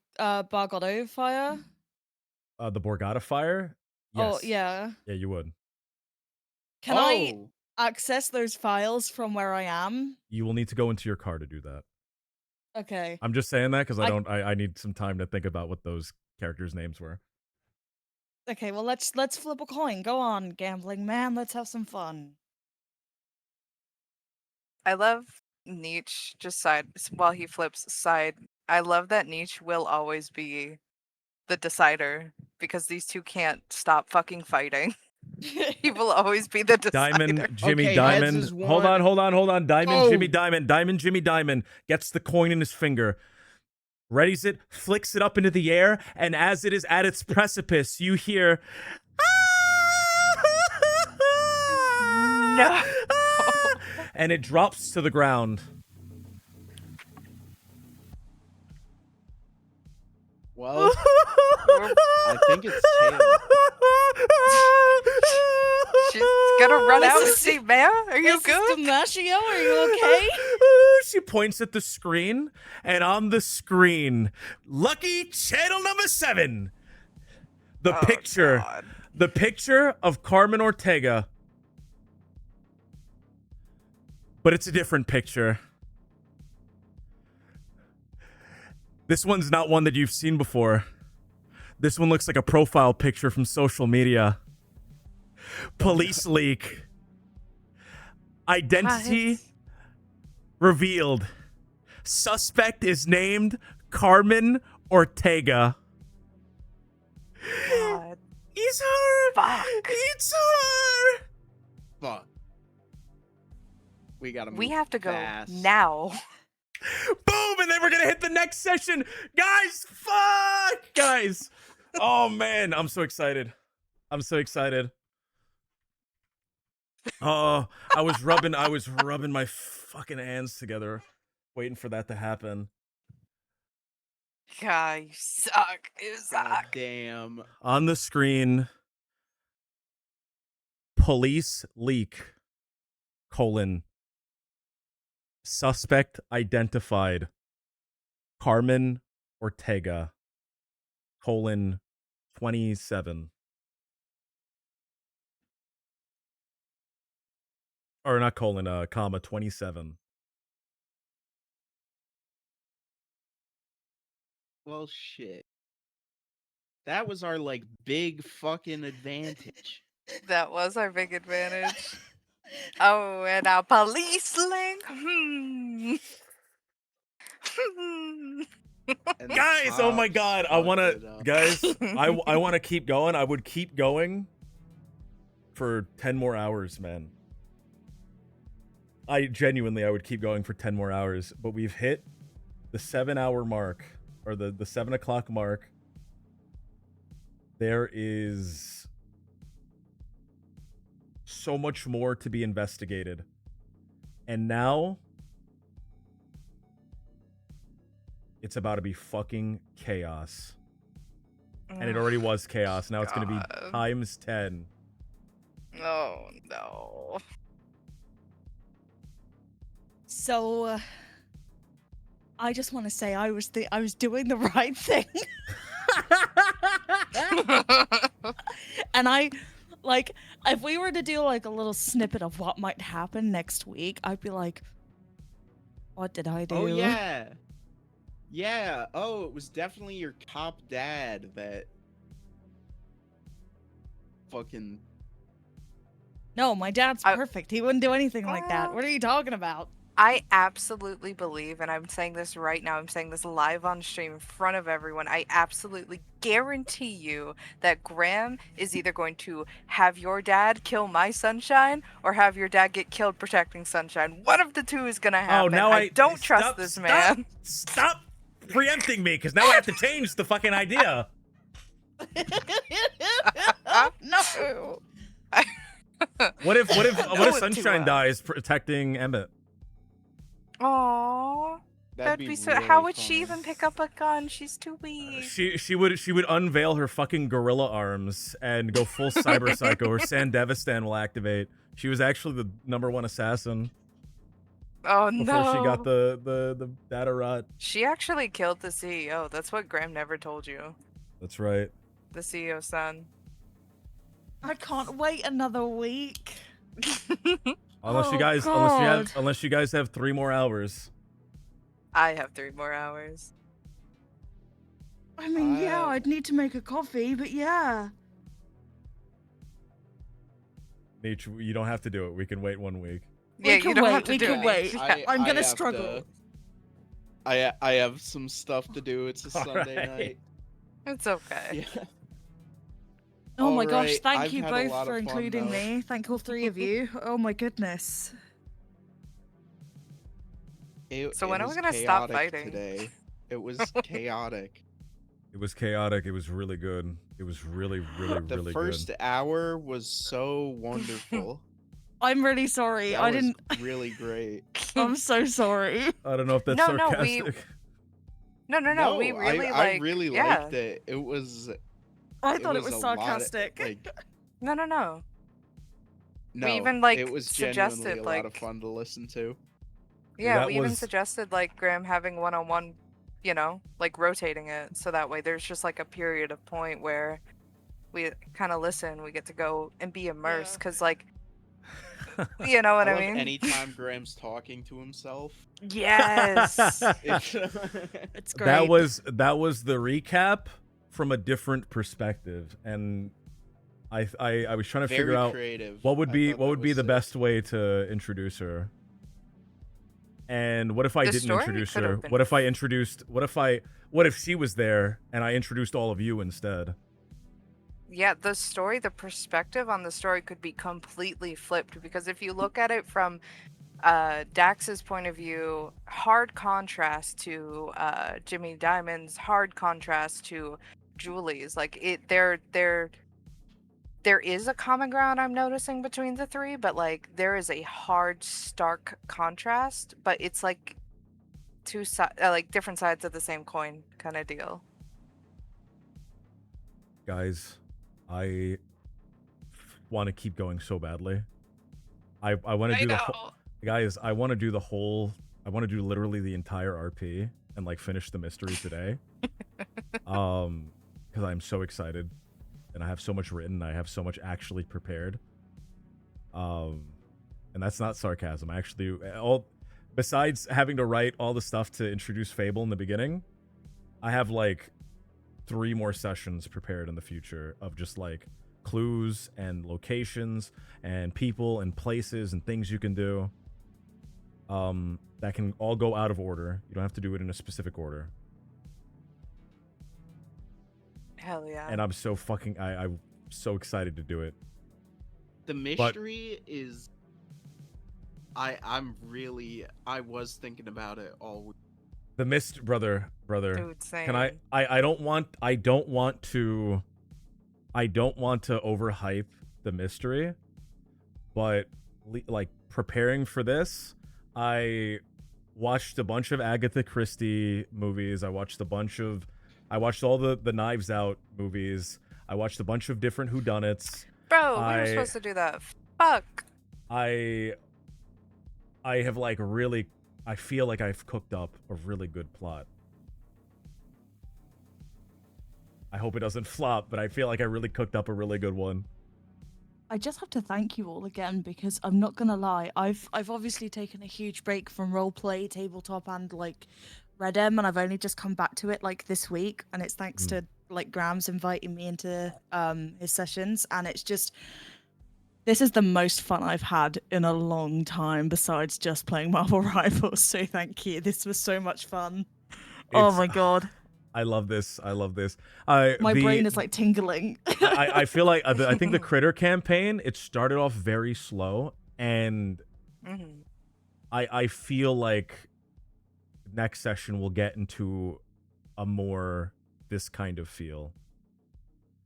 Bargotto fire? The Borgata fire. Yes. Oh, yeah. Yeah, you would. Can I Oh, access those files from where I am? You will need to go into your car to do that. Okay. I'm just saying that because I- I need some time to think about what those characters' names were. Okay, well let's flip a coin. Go on, gambling man. Let's have some fun. I love Nietzsche, just while he flips side. I love that Nietzsche will always be the decider because these two can't stop fucking fighting. He will always be the decider. Diamond, Jimmy Okay, heads Diamond. is Hold on. one. Diamond, Jimmy Oh. Diamond. Diamond, Jimmy Diamond gets the coin in his finger, readies it, flicks it up into the air, and as it is at its precipice, you hear. No. And it drops to the ground. well, I think it's tail. She's gonna run out and Mrs. see Maya. Are you Mrs. good? DiMaggio, are you okay? She points at the screen, and on the screen, lucky channel number 7. The Oh, picture. God. The picture of Carmen Ortega. But it's a different picture. This one's not one that you've seen before. This one looks like a profile picture from social media. Police leak. Identity revealed. Suspect is named Carmen Ortega. God. It's her. Fuck. It's her. Fuck. We gotta move We have to go fast. now. Boom, and then we're gonna hit the next session. Guys, fuck! Guys. Oh man, I'm so excited. I'm so excited. Oh, I was rubbing my fucking hands together, waiting for that to happen. God, you suck. You God suck. damn. On the screen, police leak, suspect identified, Carmen Ortega, 27. Or not comma 27. Well, shit. That was our, like, big fucking advantage. That was our big advantage. Oh, and our police link. And the Guys, oh my cops god, I want fucked to it up. guys, I want to keep going. I would keep going for 10 more hours, man. I would keep going for 10 more hours, but we've hit the 7-hour mark, or the 7 o'clock mark. There is so much more to be investigated. And now it's about to be fucking chaos. And it already was chaos. Now it's going to be God. times 10. Oh no. So, I just want to say I was doing the right thing, and I, like, if we were to do like a little snippet of what might happen next week, I'd be like, what did I do? Oh, yeah. Yeah. Oh, it was definitely your cop dad that fucking... No, my dad's I- perfect. He wouldn't do anything like that. What are you talking about? I absolutely believe, and I'm saying this right now, I'm saying this live on stream in front of everyone, I absolutely guarantee you that Graham is either going to have your dad kill my Sunshine or have your dad get killed protecting Sunshine. One of the two is gonna happen. Oh, now I don't trust this man. Stop preempting me, because now I have to change the fucking idea. No. What if know it too Sunshine well. dies protecting Emmett? Aww. That'd be so. really How would she funny. even pick up a gun? She's too weak. She would unveil her fucking gorilla arms and go full cyber psycho. Her Sandevistan will activate. She was actually the #1 assassin Oh before no. she got the data rot. She actually killed the CEO. That's what Graham never told you. That's right. The CEO's son. I can't wait another week. Unless you Oh, guys God. unless you guys have 3 more hours. I have 3 more hours. I mean, yeah, Uh, I'd need to make a coffee, but yeah. Nietzsche, you don't have to do it. We can wait 1 week. We Yeah, can you don't wait, have to we do can it. wait. Yeah. I'm gonna have struggle. I have some stuff to do. It's a All Sunday right. night. It's okay. Yeah. Oh my gosh, Alright, thank I've you had a both lot for of fun, including though. me. Thank all 3 of you. Oh my goodness. So when are we was gonna stop chaotic fighting? Today. It was chaotic. It was chaotic. It was really good. It was really The really first good. hour was so wonderful. I'm really sorry. That I was didn't. really great. I'm so sorry. I don't know if that's No, we- sarcastic. No, we really I really yeah. liked it. It was. I thought it was a lot of- sarcastic. like, No. no, We even, like, it was suggested, genuinely a lot of like- fun to listen to. Yeah, that we even was- suggested like Graham having one-on-one, you know, like rotating it so that way there's just like a period of point where we kind of listen, we get to go and be immersed Yeah. because like, you know what I love mean? anytime Graham's talking to himself. Yes. It's, It's great. that was the recap from a different perspective, and I was trying to very figure out creative. what would I be thought what that would be was the sick. best way to introduce her. And what if I The didn't story introduce could her? have been What if she was there and I introduced all of you instead? Yeah, the story, the perspective on the story could be completely flipped because if you look at it from Dax's point of view, hard contrast to Jimmy Diamond's, hard contrast to Julie's. Like there is a common ground I'm noticing between the three, but like there is a hard, stark contrast. But it's like like different sides of the same coin kind of deal. Guys, I want to keep going so badly. I want to do the whole, guys. I want to do the whole. I want to do literally the entire RP and like finish the mystery today. Because I'm so excited, and I have so much written. I have so much actually prepared. And that's not sarcasm. I actually besides having to write all the stuff to introduce Fable in the beginning, I have like 3 more sessions prepared in the future of just like clues and locations and people and places and things you can do that can all go out of order. You don't have to do it in a specific order. Hell yeah. And I'm so fucking I'm so excited to do it. The mystery is. I was thinking about it all week. The mist, brother. Dude, same. Can I don't want to overhype the mystery, but like preparing for this, I watched a bunch of Agatha Christie movies. I watched all the Knives Out movies. I watched a bunch of different whodunits. Bro, we were supposed to do that. Fuck. I have like really, I feel like I've cooked up a really good plot. I hope it doesn't flop, but I feel like I really cooked up a really good one. I just have to thank you all again because I'm not gonna lie, I've obviously taken a huge break from roleplay, tabletop, and like Red M, and I've only just come back to it like this week, and it's thanks to like Grams inviting me into his sessions, and it's just this is the most fun I've had in a long time besides just playing Marvel Rivals. So thank you. This was so much fun. Oh my god. I love this. My brain is like tingling. I feel like I think the Critter campaign, it started off very slow, and I feel like next session we'll get into a more this kind of feel.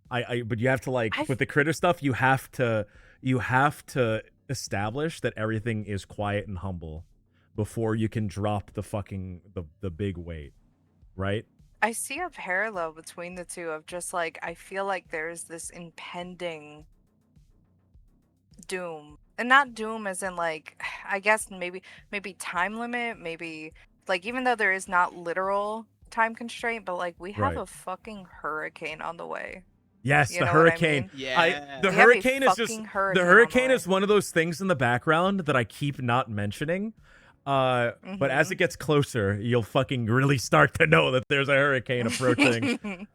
But you have to like with the Critter stuff, you have to establish that everything is quiet and humble before you can drop the fucking the big weight, right? I see a parallel between the two of just like I feel like there's this impending doom. And not doom as in like I guess maybe time limit, maybe like even though there is not literal time constraint, but like we have Right. a fucking hurricane on the way. Yes, You the know what I hurricane. mean? Yeah. The We have a hurricane is just fucking the hurricane on the hurricane way. is one of those things in the background that I keep not mentioning. But as it gets closer, you'll fucking really start to know that there's a hurricane approaching.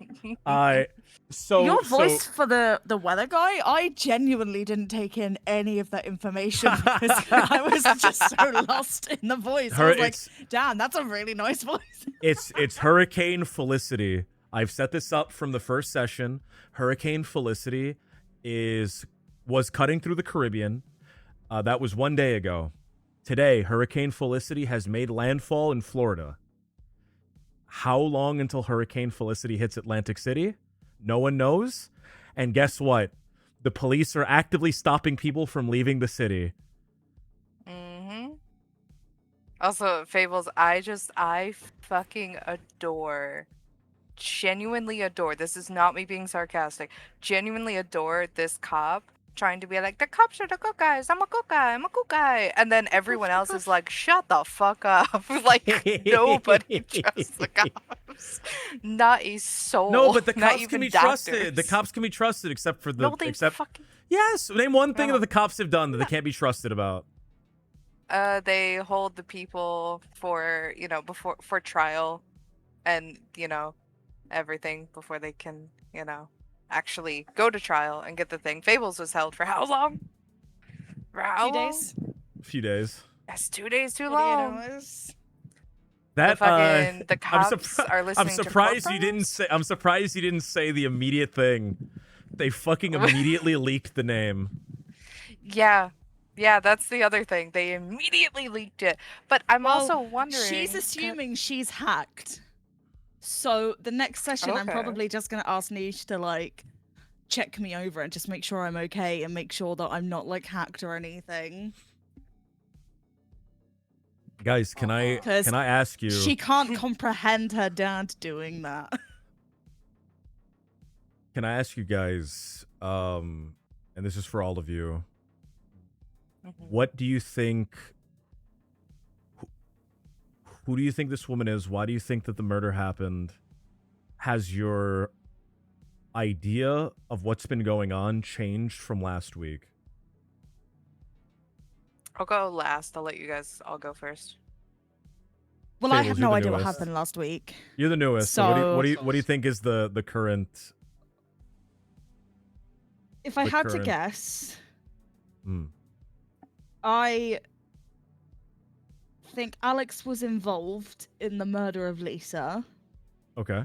Your voice for the weather guy, I genuinely didn't take in any of that information because I was just so lost in the voice. I was like, damn, that's a really nice voice. It's Hurricane Felicity. I've set this up from the first session. Hurricane Felicity was cutting through the Caribbean. That was 1 day ago. Today, Hurricane Felicity has made landfall in Florida. How long until Hurricane Felicity hits Atlantic City? No one knows. And guess what? The police are actively stopping people from leaving the city. Also, Fables, I fucking genuinely adore, this is not me being sarcastic, genuinely adore this cop trying to be like, the cops are the good guys, I'm a good guy, I'm a good guy. And then everyone else is like, shut the fuck up. Like, nobody trusts the cops. Not a soul. No, but the not cops can even be trusted. The doctors. cops can be trusted, except for the No, they except. fucking... Yes, name one thing No. that the cops have done that they can't be trusted about. They hold the people for, for trial and, everything before they can, actually go to trial and get the thing. Fables was held for how long? For how Few long? days. A few days. That's 2 days too 48 long. hours. That The cops are listening I'm surprised you didn't say. I'm surprised you didn't say the immediate thing. They fucking immediately leaked the name. Yeah. Yeah, that's the other thing. They immediately leaked it. But I'm Well, also wondering... She's assuming she's hacked. So the next session, I'm Okay. probably just going to ask Niche to, like, check me over and just make sure I'm okay and make sure that I'm not, like, hacked or anything. Guys, can I 'Cause ask you? She can't comprehend her dad doing that. Can I ask you guys? And this is for all of you. What do you think? Who do you think this woman is? Why do you think that the murder happened? Has your idea of what's been going on changed from last week? I'll go last. I'll let you guys all go first. Well, I Fables, have you're no the idea what newest. happened last week. You're the newest. So what do So- you think is the current? If I The had to current- guess, Hmm. I think Alex was involved in the murder of Lisa. Okay.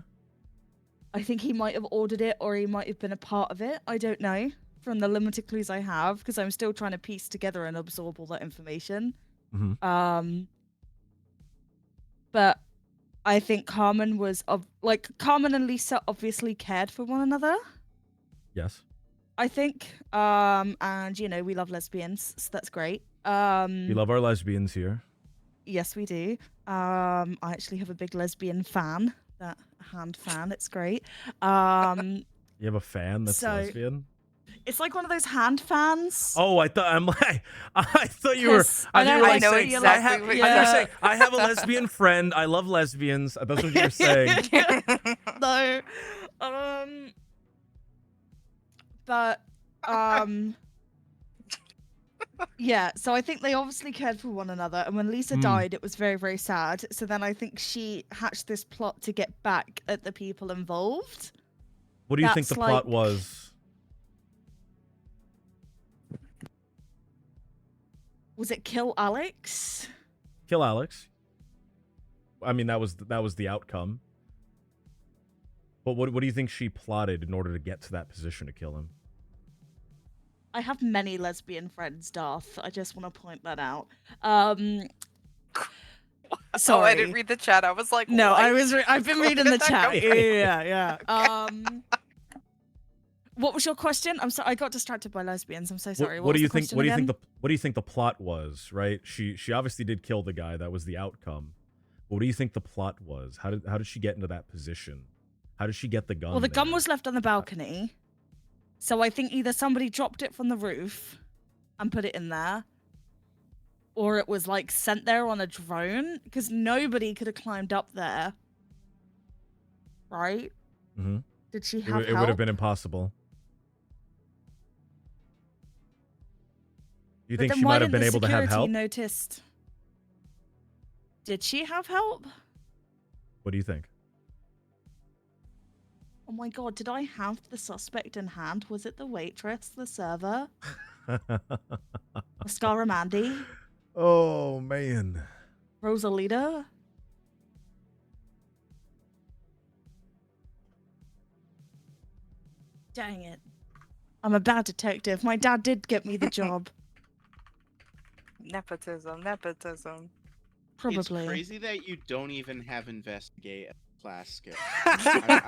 I think he might have ordered it or he might have been a part of it. I don't know from the limited clues I have because I'm still trying to piece together and absorb all that information. Mhm. But I think Carmen was Carmen and Lisa obviously cared for one another. Yes. I think, and we love lesbians, so that's great. We love our lesbians here. Yes, we do. I actually have a big lesbian fan, that hand fan. It's great. You have a fan that's So- lesbian? It's like one of those hand fans. Oh, I thought you were. 'Cause I thought you were I like know saying, exactly I have, what I you thought you were mean. saying, I have a lesbian friend. I love lesbians. That's what you were saying. No. But yeah, so I think they obviously cared for one another, and when Lisa died, it was very, very sad. So then I think she hatched this plot to get back at the people involved. What do you think the That's plot like- was? Was it kill Alex? Kill Alex. I mean, that was the outcome. But what do you think she plotted in order to get to that position to kill him? I have many lesbian friends, Darth. I just want to point that out. So I didn't read the chat. I was like, No, what? I've been Where reading did the that chat. come from? Yeah. What was your question? I'm sorry, I got distracted by lesbians. I'm so sorry. What do was you the think? question What do you again? think what do you think the plot was? Right? She obviously did kill the guy. That was the outcome. What do you think the plot was? How did she get into that position? How did she get the gun? Well, the gun there? was left on the balcony. So I think either somebody dropped it from the roof and put it in there, or it was like sent there on a drone because nobody could have climbed up there. Right? Mhm. Did she It, have it help? would have been impossible. You But think then she why might have didn't been the able to have security help? Noticed? Did she have help? What do you think? Oh my god, did I have the suspect in hand? Was it the waitress, the server, Oscar Mandy, Oh man. Rosalita? Dang it. I'm a bad detective. My dad did get me the job. Nepotism. It's Probably. crazy that you don't even have investigate class skill. I'm just gonna say,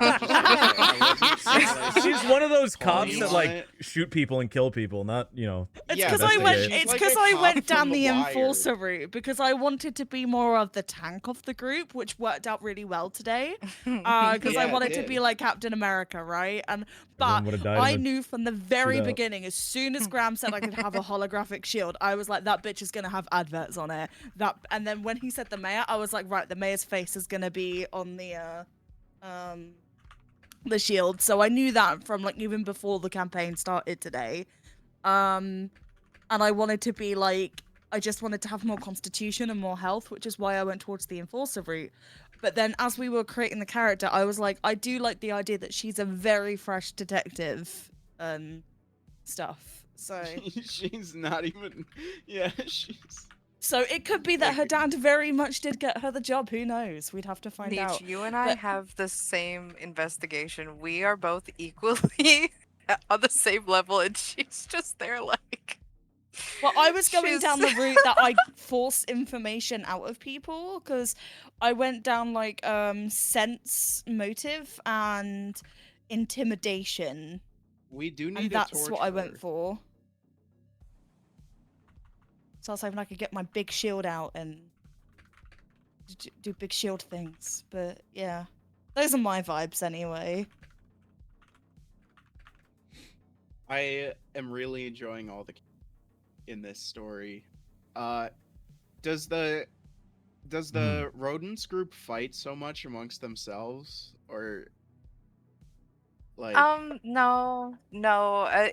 I wasn't saying, like, She's one of those calling cops you that on like it. shoot people and kill people, not It's Yeah, because that's I it. went. She's It's like because a I cop went from down The the Wire. enforcer route because I wanted to be more of the tank of the group, which worked out really well today. Because I Yeah, it wanted to be did. like Captain America, right? And Everyone but would've died I in the knew from the very shootout. beginning, as soon as Graham said I could have a holographic shield, I was like, that bitch is gonna have adverts on it. And then when he said the mayor, I was like, right, the mayor's face is gonna be on the shield. So I knew that from like even before the campaign started today. And I wanted to be like, I just wanted to have more constitution and more health, which is why I went towards the enforcer route. But then as we were creating the character, I was like, I do like the idea that she's a very fresh detective and stuff. So She's not even. Yeah, she's. so it could be that her dad very much did get her the job. Who knows? We'd have to find Nietzsche, out. you and I But- have the same investigation. We are both equally on the same level, and she's just there like. Well, I was going she's- down the route that I force information out of people because I went down like sense, motive, and intimidation, We do need and to that's torch what I her. went for. So I was hoping I could get my big shield out and do big shield things. But yeah, those are my vibes anyway. I am really enjoying all the in this story. Does the rodents group fight so much amongst themselves, or like? No,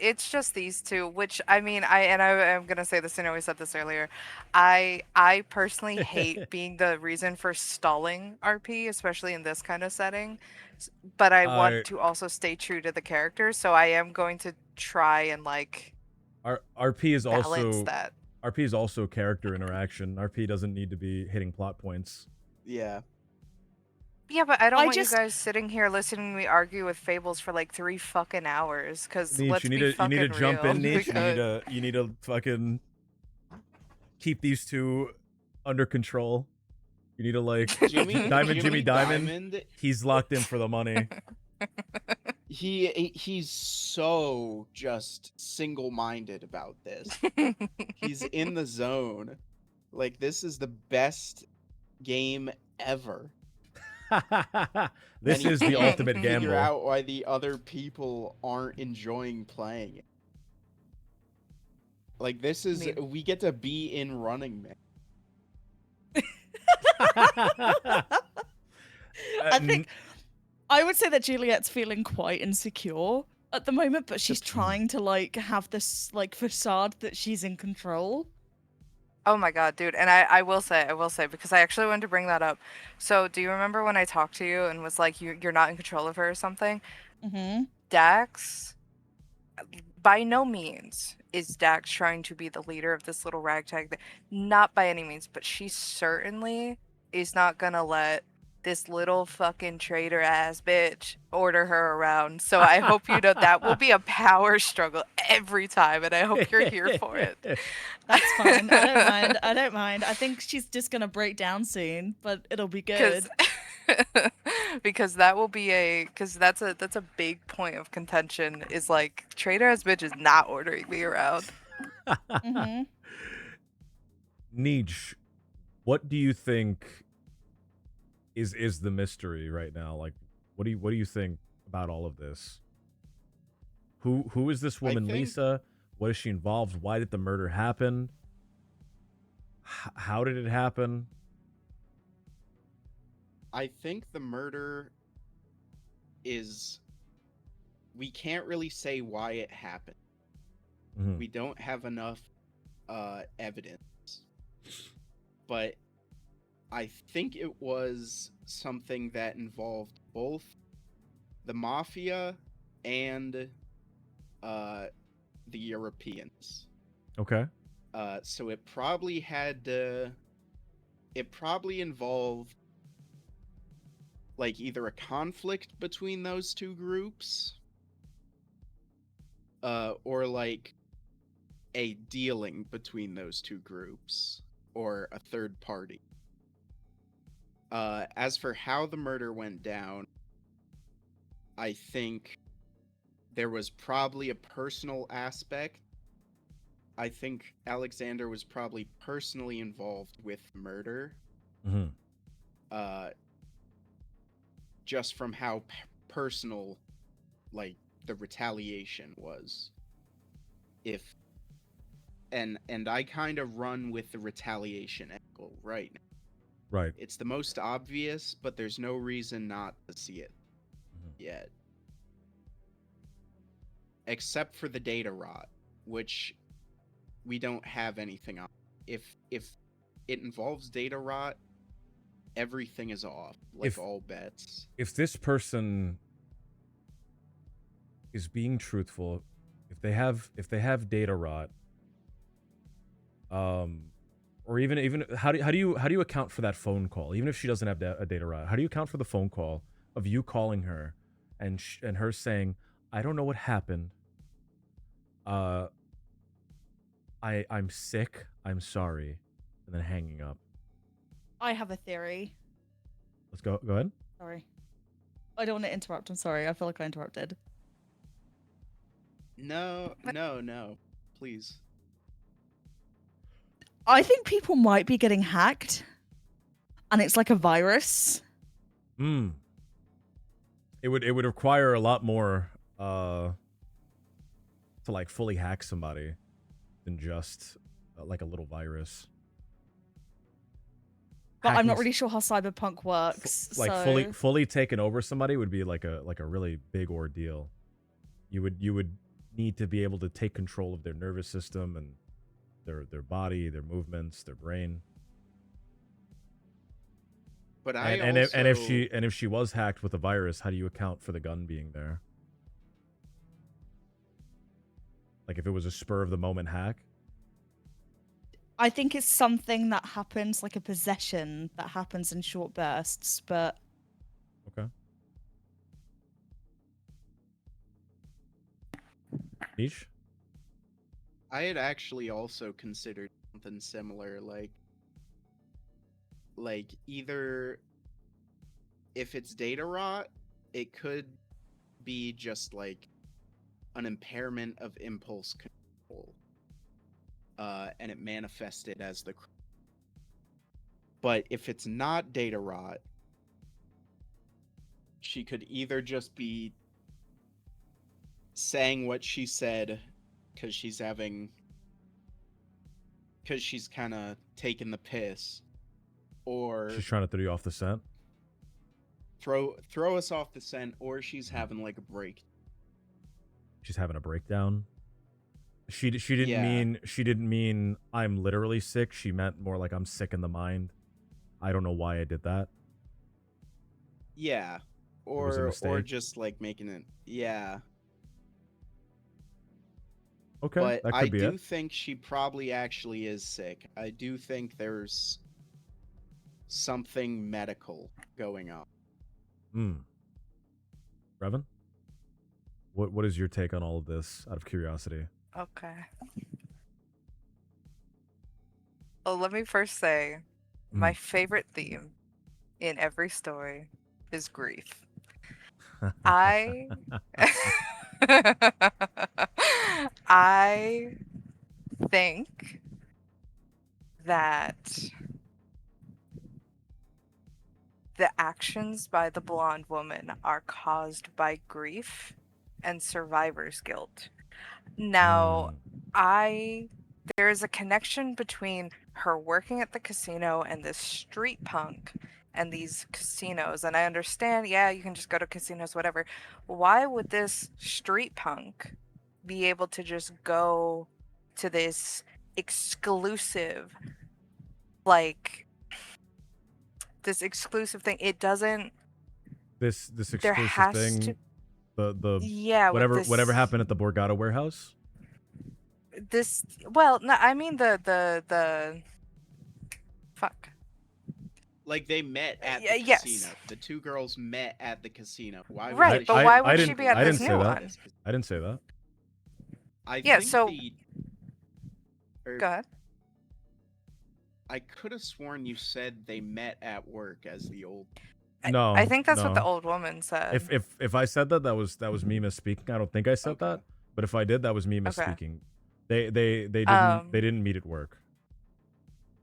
it's just these two. Which I mean, I'm gonna say this. I know we said this earlier. I personally hate being the reason for stalling RP, especially in this kind of setting. But I want to also stay true to the character, so I am going to try and like RP is balance also that. RP is also character interaction. RP doesn't need to be hitting plot points. Yeah. Yeah, but I don't want just- you guys sitting here listening to me argue with Fables for like 3 fucking hours. Because let's you be need to fucking jump real. in, Nietzsche. because- You need to fucking keep these two under control. You need to like Jimmy Diamond. He's locked in for the money. He's so just single-minded about this. He's in the zone. Like, this is the best game ever. This And he is the can't ultimate Figure gamble. out why the other people aren't enjoying playing it. Like, this is we get to be in Running Man. I think I would say that Juliet's feeling quite insecure at the moment, but she's trying to like have this like facade that she's in control. Oh my god, dude. And I will say, because I actually wanted to bring that up. So, do you remember when I talked to you and was like, you're not in control of her or something? Mm-hmm. Dax, by no means is Dax trying to be the leader of this little ragtag. Not by any means, but she certainly is not gonna let this little fucking traitor ass bitch order her around. So I hope you know that will be a power struggle every time, and I hope you're here for it. That's fine. I don't mind. I don't mind. I think she's just gonna break down soon, but it'll be good. Because that will be that's a big point of contention. Is like traitor ass bitch is not ordering me around. Mm-hmm. Nietzsche, what do you think is the mystery right now? Like, what do you think about all of this? Who is this woman, think- Lisa? What is she involved? Why did the murder happen? How did it happen? I think the murder is... We can't really say why it happened. Mhm. We don't have enough evidence. But I think it was something that involved both the Mafia and the Europeans. Okay. So it probably had it probably involved like either a conflict between those two groups or like a dealing between those two groups or a third party. As for how the murder went down, I think there was probably a personal aspect. I think Alexander was probably personally involved with murder. Mhm. Just from how personal, like, the retaliation was. And I kind of run with the retaliation angle right now. Right. It's the most obvious, but there's no reason not to see it Mhm. yet. Except for the data rot, which we don't have anything on. If it involves data rot, everything is off, like all bets. If this person is being truthful, if they have data rot, or even how do you account for that phone call? Even if she doesn't have a data rot, how do you account for the phone call of you calling her and her saying, "I don't know what happened. I'm sick. I'm sorry," and then hanging up. I have a theory. Let's go ahead. Sorry. I don't want to interrupt. I'm sorry. I feel like I interrupted. No. Please. I think people might be getting hacked. And it's like a virus. It would require a lot more to like fully hack somebody than just like a little virus. But I'm not Hacking really sure how Cyberpunk works. like so... fully taking over somebody would be like a really big ordeal. You would need to be able to take control of their nervous system and their body, their movements, their brain. But if she was hacked with a virus, how do you account for the gun being there? Like if it was a spur of the moment hack? I think it's something that happens, like a possession that happens in short bursts, but... Okay. Niche? I had actually also considered something similar, like either if it's data rot, it could be just like an impairment of impulse control, and it manifested as the. But if it's not data rot, she could either just be saying what she said because she's kind of taking the piss, or She's trying to throw you off the scent. Throw us off the scent, or she's having like a break. She's having a breakdown. She didn't mean I'm literally sick. She meant more like I'm sick in the mind. I don't know why I did that. Yeah. Or just like making it. Yeah. Okay, but that could I be do it. think she probably actually is sick. I do think there's something medical going on. Revan? What is your take on all of this, out of curiosity? Okay. Well, let me first say, my favorite theme in every story is grief. I think that the actions by the blonde woman are caused by grief and survivor's guilt. Now, there is a connection between her working at the casino and this street punk and these casinos. And I understand, yeah, you can just go to casinos, whatever. Why would this street punk be able to just go to this exclusive, like, this exclusive thing? It doesn't. This There exclusive has thing. to. The Yeah. whatever happened at the Borgata warehouse. This. Well, no, I mean the. Fuck. Like they met at the yes. casino. The two girls met at the casino. Why? Right, but why would she be at this new one? I didn't say that. I Yeah. think So. Go ahead. I could have sworn you said they met at work as the old. No, I think that's what the no. old woman said. If I said that, that was me misspeaking. I don't think I said Okay. that, but if I did, that was me Okay. misspeaking. They Um, didn't meet at work.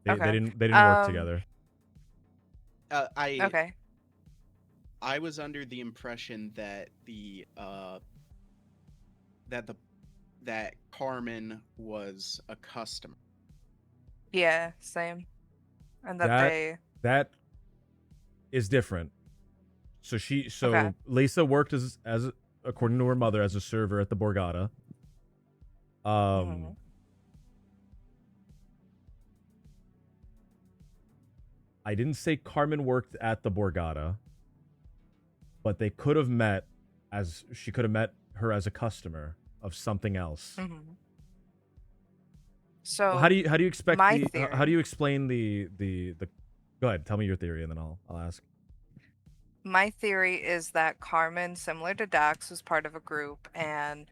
They Okay. didn't work together. Okay. I was under the impression that that Carmen was a customer. Yeah, same. And that That they that is different. So Okay. Lisa worked as according to her mother as a server at the Borgata. Mhm. I didn't say Carmen worked at the Borgata, but they could have met she could have met her as a customer of something else. Mhm. So How do you expect my how theory- do you explain the Go ahead, tell me your theory and then I'll ask. my theory is that Carmen, similar to Dax, was part of a group, and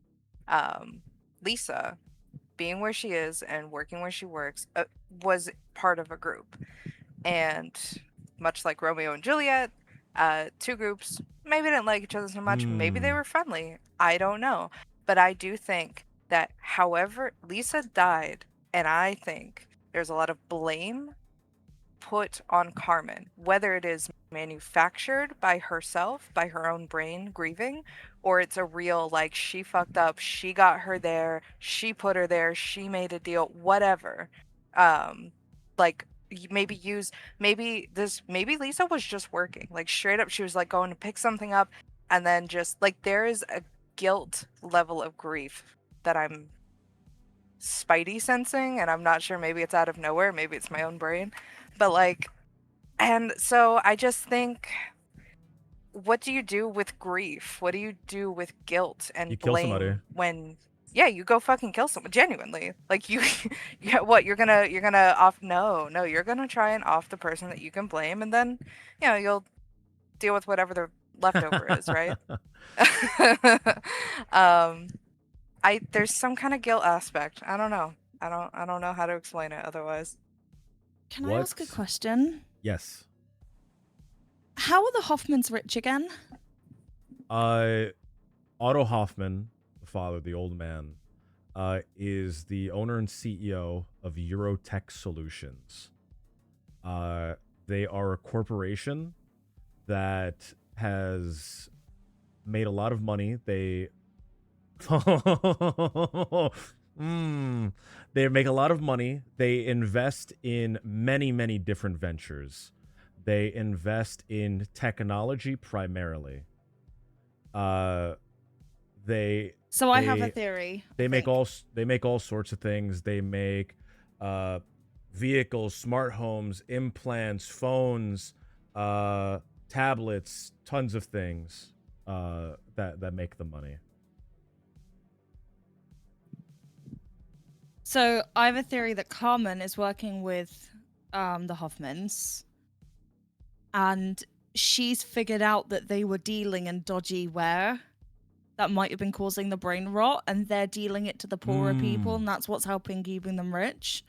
Lisa, being where she is and working where she works, was part of a group. And much like Romeo and Juliet, two groups maybe didn't like each other so much. Maybe they Hmm. were friendly. I don't know. But I do think that, however, Lisa died, and I think there's a lot of blame put on Carmen, whether it is manufactured by herself, by her own brain grieving, or it's a real, like, she fucked up, she got her there, she put her there, she made a deal, whatever. Like, maybe maybe Lisa was just working, like, straight up, she was like going to pick something up, and then just like, there is a guilt level of grief that I'm spidey sensing, and I'm not sure, maybe it's out of nowhere, maybe it's my own brain, but like, and so I just think, what do you do with grief? What do you do with guilt You and kill somebody. blame when, yeah, you go fucking kill someone, genuinely, like, you yeah, what, you're gonna off, no, you're gonna try and off the person that you can blame, and then, you'll deal with whatever the leftover is, right? um there's some kind of guilt aspect. I don't know. I don't know how to explain it otherwise. Can I ask a question? Yes. How are the Hoffmans rich again? Otto Hoffman, the father, the old man, is the owner and CEO of Eurotech Solutions. They are a corporation that has made a lot of money. They they make a lot of money. They invest in many, many different ventures. They invest in technology primarily. They So I have a theory. They I make think. all sorts of things. They make vehicles, smart homes, implants, phones, tablets, tons of things that make the money. So I have a theory that Carmen is working with the Hoffmans, and she's figured out that they were dealing in dodgy ware that might have been causing the brain rot, and they're dealing it to the poorer people, and that's what's helping keeping them rich.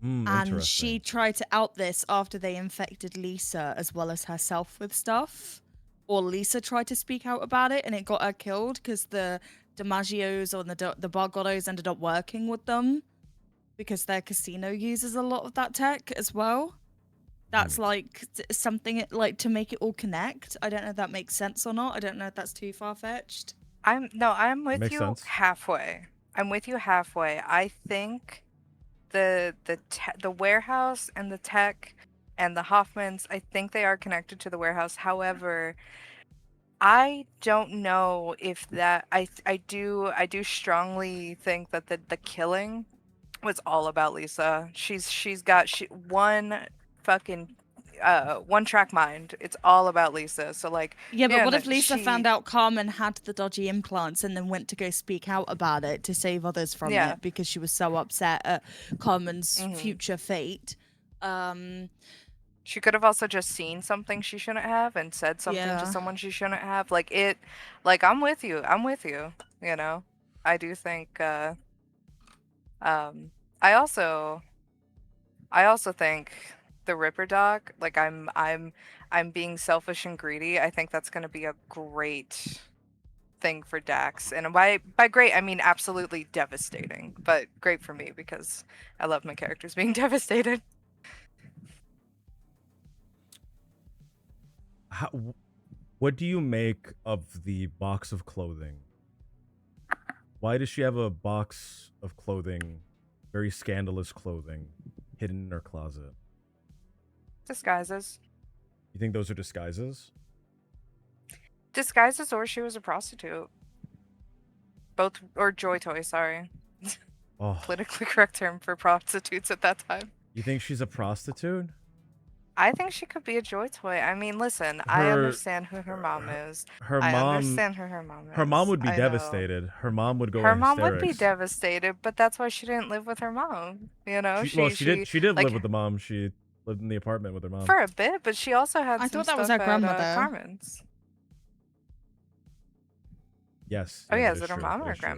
And she Interesting. tried to out this after they infected Lisa as well as herself with stuff. Or Lisa tried to speak out about it and it got her killed because the DiMaggios or the Bargottos ended up working with them because their casino uses a lot of that tech as well. That's like something like to make it all connect. I don't know if that makes sense or not. I don't know if that's too far-fetched. I'm with Makes you sense. halfway. I'm with you halfway. I think the warehouse and the tech and the Hoffmans, I think they are connected to the warehouse. However, I don't know if that I do strongly think that the killing was all about Lisa. She's got one fucking one track mind. It's all about Lisa. So like, Yeah, but what if no, Lisa found out Carmen had the dodgy implants and then went to go speak out about it to save others from Yeah. it because she was so upset at Carmen's Mhm. future fate? She could have also just seen something she shouldn't have and said something Yeah. to someone she shouldn't have. Like, I'm with you. You know, I do think. I also, I also think the Ripper Doc, like I'm being selfish and greedy. I think that's going to be a great thing for Dax. And by great, I mean absolutely devastating. But great for me because I love my characters being devastated. What do you make of the box of clothing? Why does she have a box of clothing, very scandalous clothing, hidden in her closet? Disguises. You think those are disguises? Disguises or she was a prostitute. Both, or joy toy, sorry. Oh, Politically correct term for prostitutes at that time. you think she's a prostitute? I think she could be a joy toy. I mean, listen, I Her understand who her mom is. her I mom understand who her mom is. her mom would be I know. devastated. Her mom would go Her in mom would be hysterics. devastated, but that's why she didn't live with her mom. You know, She did like, live with the mom. She lived in the apartment with her mom. for a bit, but she also had I some thought that was stuff her at, grandmother. Carmen's. Yes. Oh yeah, that is it her true, mom that or is true.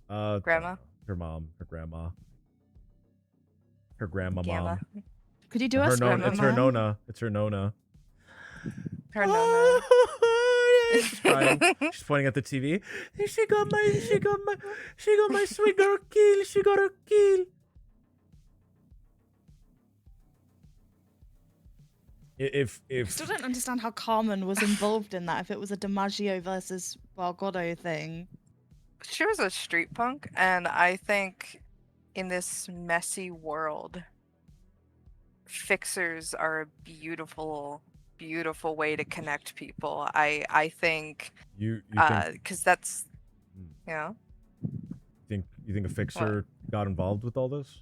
grandma? Grandma? Her mom. Her grandma. Her grandma Gamma. mom. Could you do Her us? nona. It's her Grandma. nona. It's her nona. Her nonna. She's crying. She's pointing at the TV. She got my sweet girl kill. She got her kill. I still don't understand how Carmen was involved in that. If it was a DiMaggio versus Bargotto thing. She was a street punk, and I think in this messy world, fixers are a beautiful, beautiful way to connect people. I think you think because that's you know you think a fixer got involved with all this?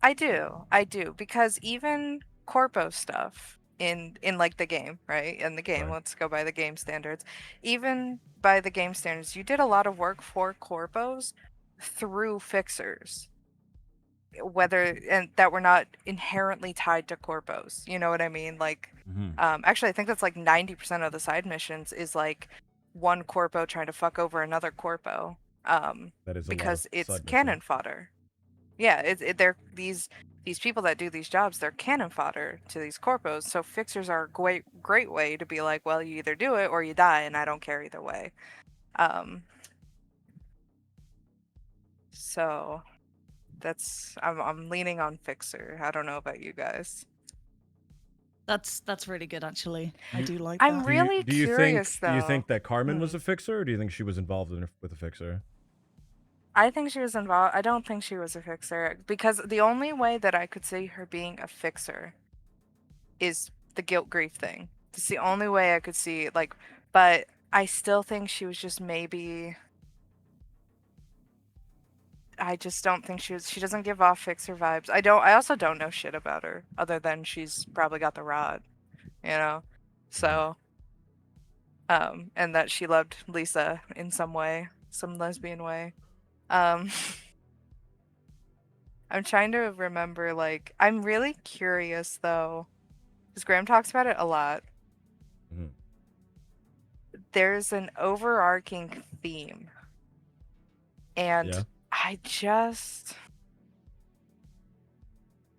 I do because even corpo stuff in like the game, right? In the game, Right. let's go by the game standards. Even by the game standards, you did a lot of work for corpos through fixers, whether and that were not inherently tied to corpos. You know what I mean? Like, actually, I think that's like 90% of the side missions is like one corpo trying to fuck over another corpo. That is a Because lot of it's side cannon mission. fodder. Yeah, they're these people that do these jobs. They're cannon fodder to these corpos. So fixers are a great way to be like, well, you either do it or you die, and I don't care either way. So that's I'm leaning on fixer. I don't know about you guys. That's really good, actually. I do like I'm that. really Do you curious, think do you though. think that Carmen was a fixer, or do you think she was involved with a fixer? I think she was involved. I don't think she was a fixer because the only way that I could see her being a fixer is the guilt grief thing. It's the only way I could see like, but I still think she was just maybe. I just don't think she doesn't give off fixer vibes. I also don't know shit about her other than she's probably got the rod, you know. So and that she loved Lisa in some way, some lesbian way. I'm trying to remember, like, I'm really curious though, because Graham talks about it a lot. There's an overarching theme, and Yeah. I just,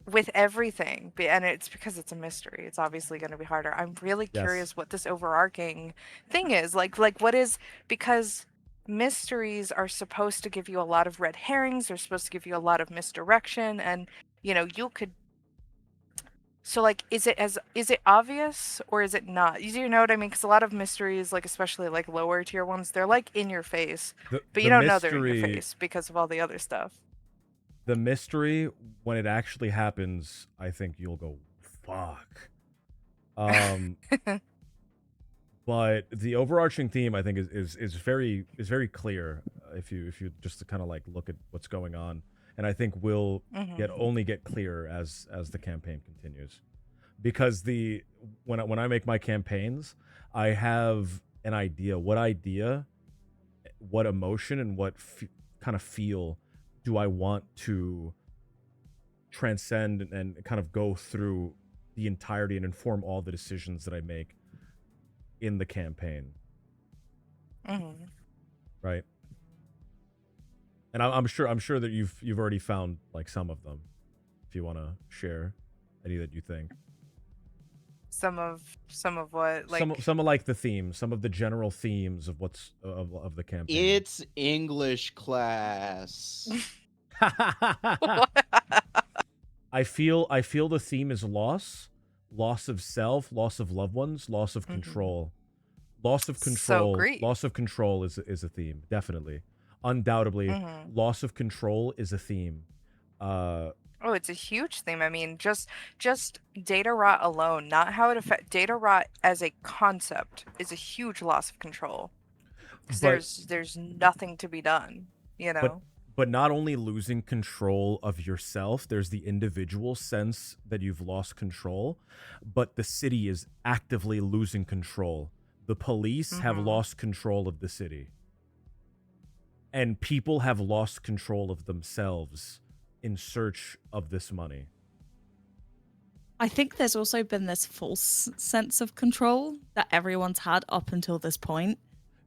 with everything, and it's because it's a mystery, it's obviously going to be harder. I'm really curious what this overarching thing is. Like what is, because mysteries are supposed to give you a lot of red herrings, they're supposed to give you a lot of misdirection, and you know, you could. So like, is it obvious or is it not? You know what I mean? Because a lot of mysteries, like especially like lower tier ones, they're like in your face, but you don't know they're in your face because of all the other stuff. The mystery, when it actually happens, I think you'll go, fuck. But the overarching theme, I think, is very clear if you just kind of like look at what's going on, and I think will only get clearer as the campaign continues, because when I make my campaigns, I have an idea, what emotion, and what kind of feel do I want to transcend and kind of go through the entirety and inform all the decisions that I make in the campaign. Right. And I'm sure that you've already found like some of them. if you want to share any that you think. Some of what, like, Some of like the themes, some of the general themes of what's of the campaign. It's English class. I feel the theme is loss of self, loss of loved ones, loss of control. Loss of control. great. Loss of control is a theme, definitely. Undoubtedly, loss of control is a theme. Oh, it's a huge theme. I mean, just data rot alone, not how it affects data rot as a concept, is a huge loss of control. Because there's nothing to be done, you know. But not only losing control of yourself, there's the individual sense that you've lost control, but the city is actively losing control. The police have lost control of the city. And people have lost control of themselves in search of this money. I think there's also been this false sense of control that everyone's had up until this point.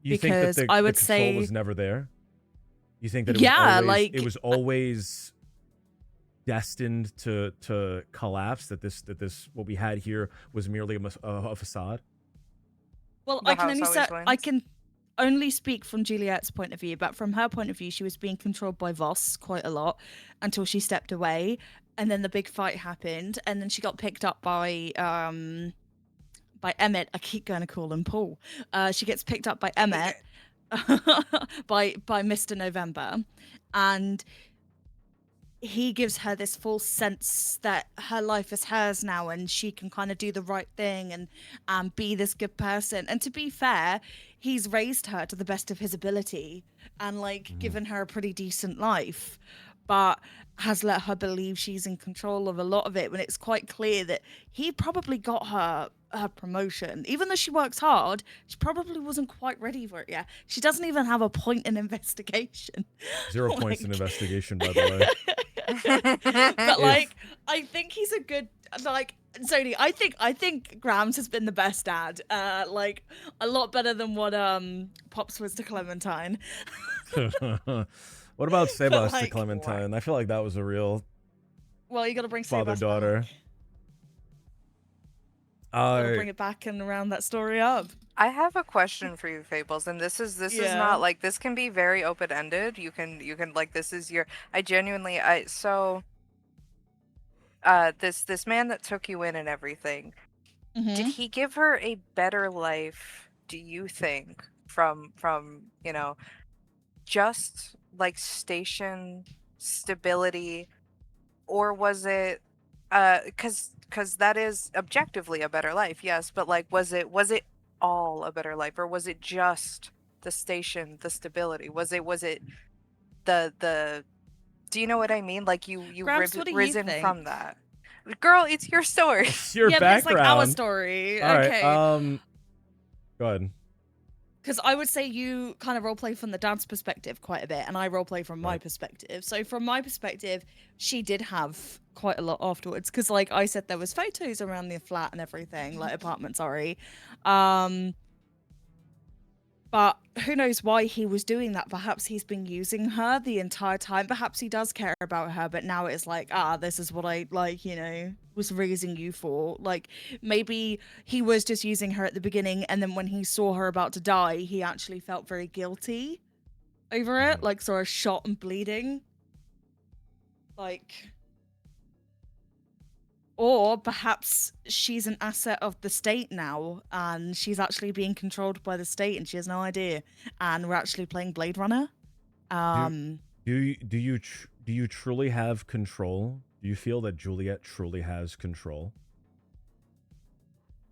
You think that the control say was never there? You think that it was always destined to collapse, that this what we had here was merely a facade? Well, The I can house only always say wins. I can only speak from Juliet's point of view, but from her point of view, she was being controlled by Voss quite a lot until she stepped away, and then the big fight happened, and then she got picked up by Emmett. I keep going to call him Paul. She gets picked up by Emmett by Mr. November, and he gives her this false sense that her life is hers now and she can kind of do the right thing and be this good person. And to be fair, he's raised her to the best of his ability and like given her a pretty decent life, but has let her believe she's in control of a lot of it when it's quite clear that he probably got her promotion. Even though she works hard, she probably wasn't quite ready for it yet. She doesn't even have a point in investigation. 0 points in investigation, by the way. But like, I think he's a good, like, Zoni, I think Grams has been the best dad. Like a lot better than what Pops was to Clementine. What about Sebas to like, Clementine? I feel like that was a real Well, you got to bring father-daughter. Sebas back. Bring it back and round that story up. I have a question for you, Fables, and this is not like, this can be very open ended. You can like, this is your, this man that took you in and everything, did he give her a better life, do you think, from you know, just like station stability, or was it because that is objectively a better life, yes, but like, was it all a better life, or was it just the station, the stability? Was it the do you know what I mean? Like, you Grabs, what do you risen think? from that. Girl, it's your story. It's your But it's background. like our story. All right, Okay. go ahead. Because I would say you kind of roleplay from the dad's perspective quite a bit, and I roleplay from my Right. perspective. So from my perspective, she did have quite a lot afterwards. Because like I said, there was photos around the flat and everything, like apartment, sorry. But who knows why he was doing that? Perhaps he's been using her the entire time. Perhaps he does care about her, but now it's like, this is what I, like, you know, was raising you for. Like, maybe he was just using her at the beginning, and then when he saw her about to die, he actually felt very guilty over it. Like, saw her shot and bleeding. Like... Or perhaps she's an asset of the state now, and she's actually being controlled by the state, and she has no idea. And we're actually playing Blade Runner. Do you truly have control? Do you feel that Juliet truly has control?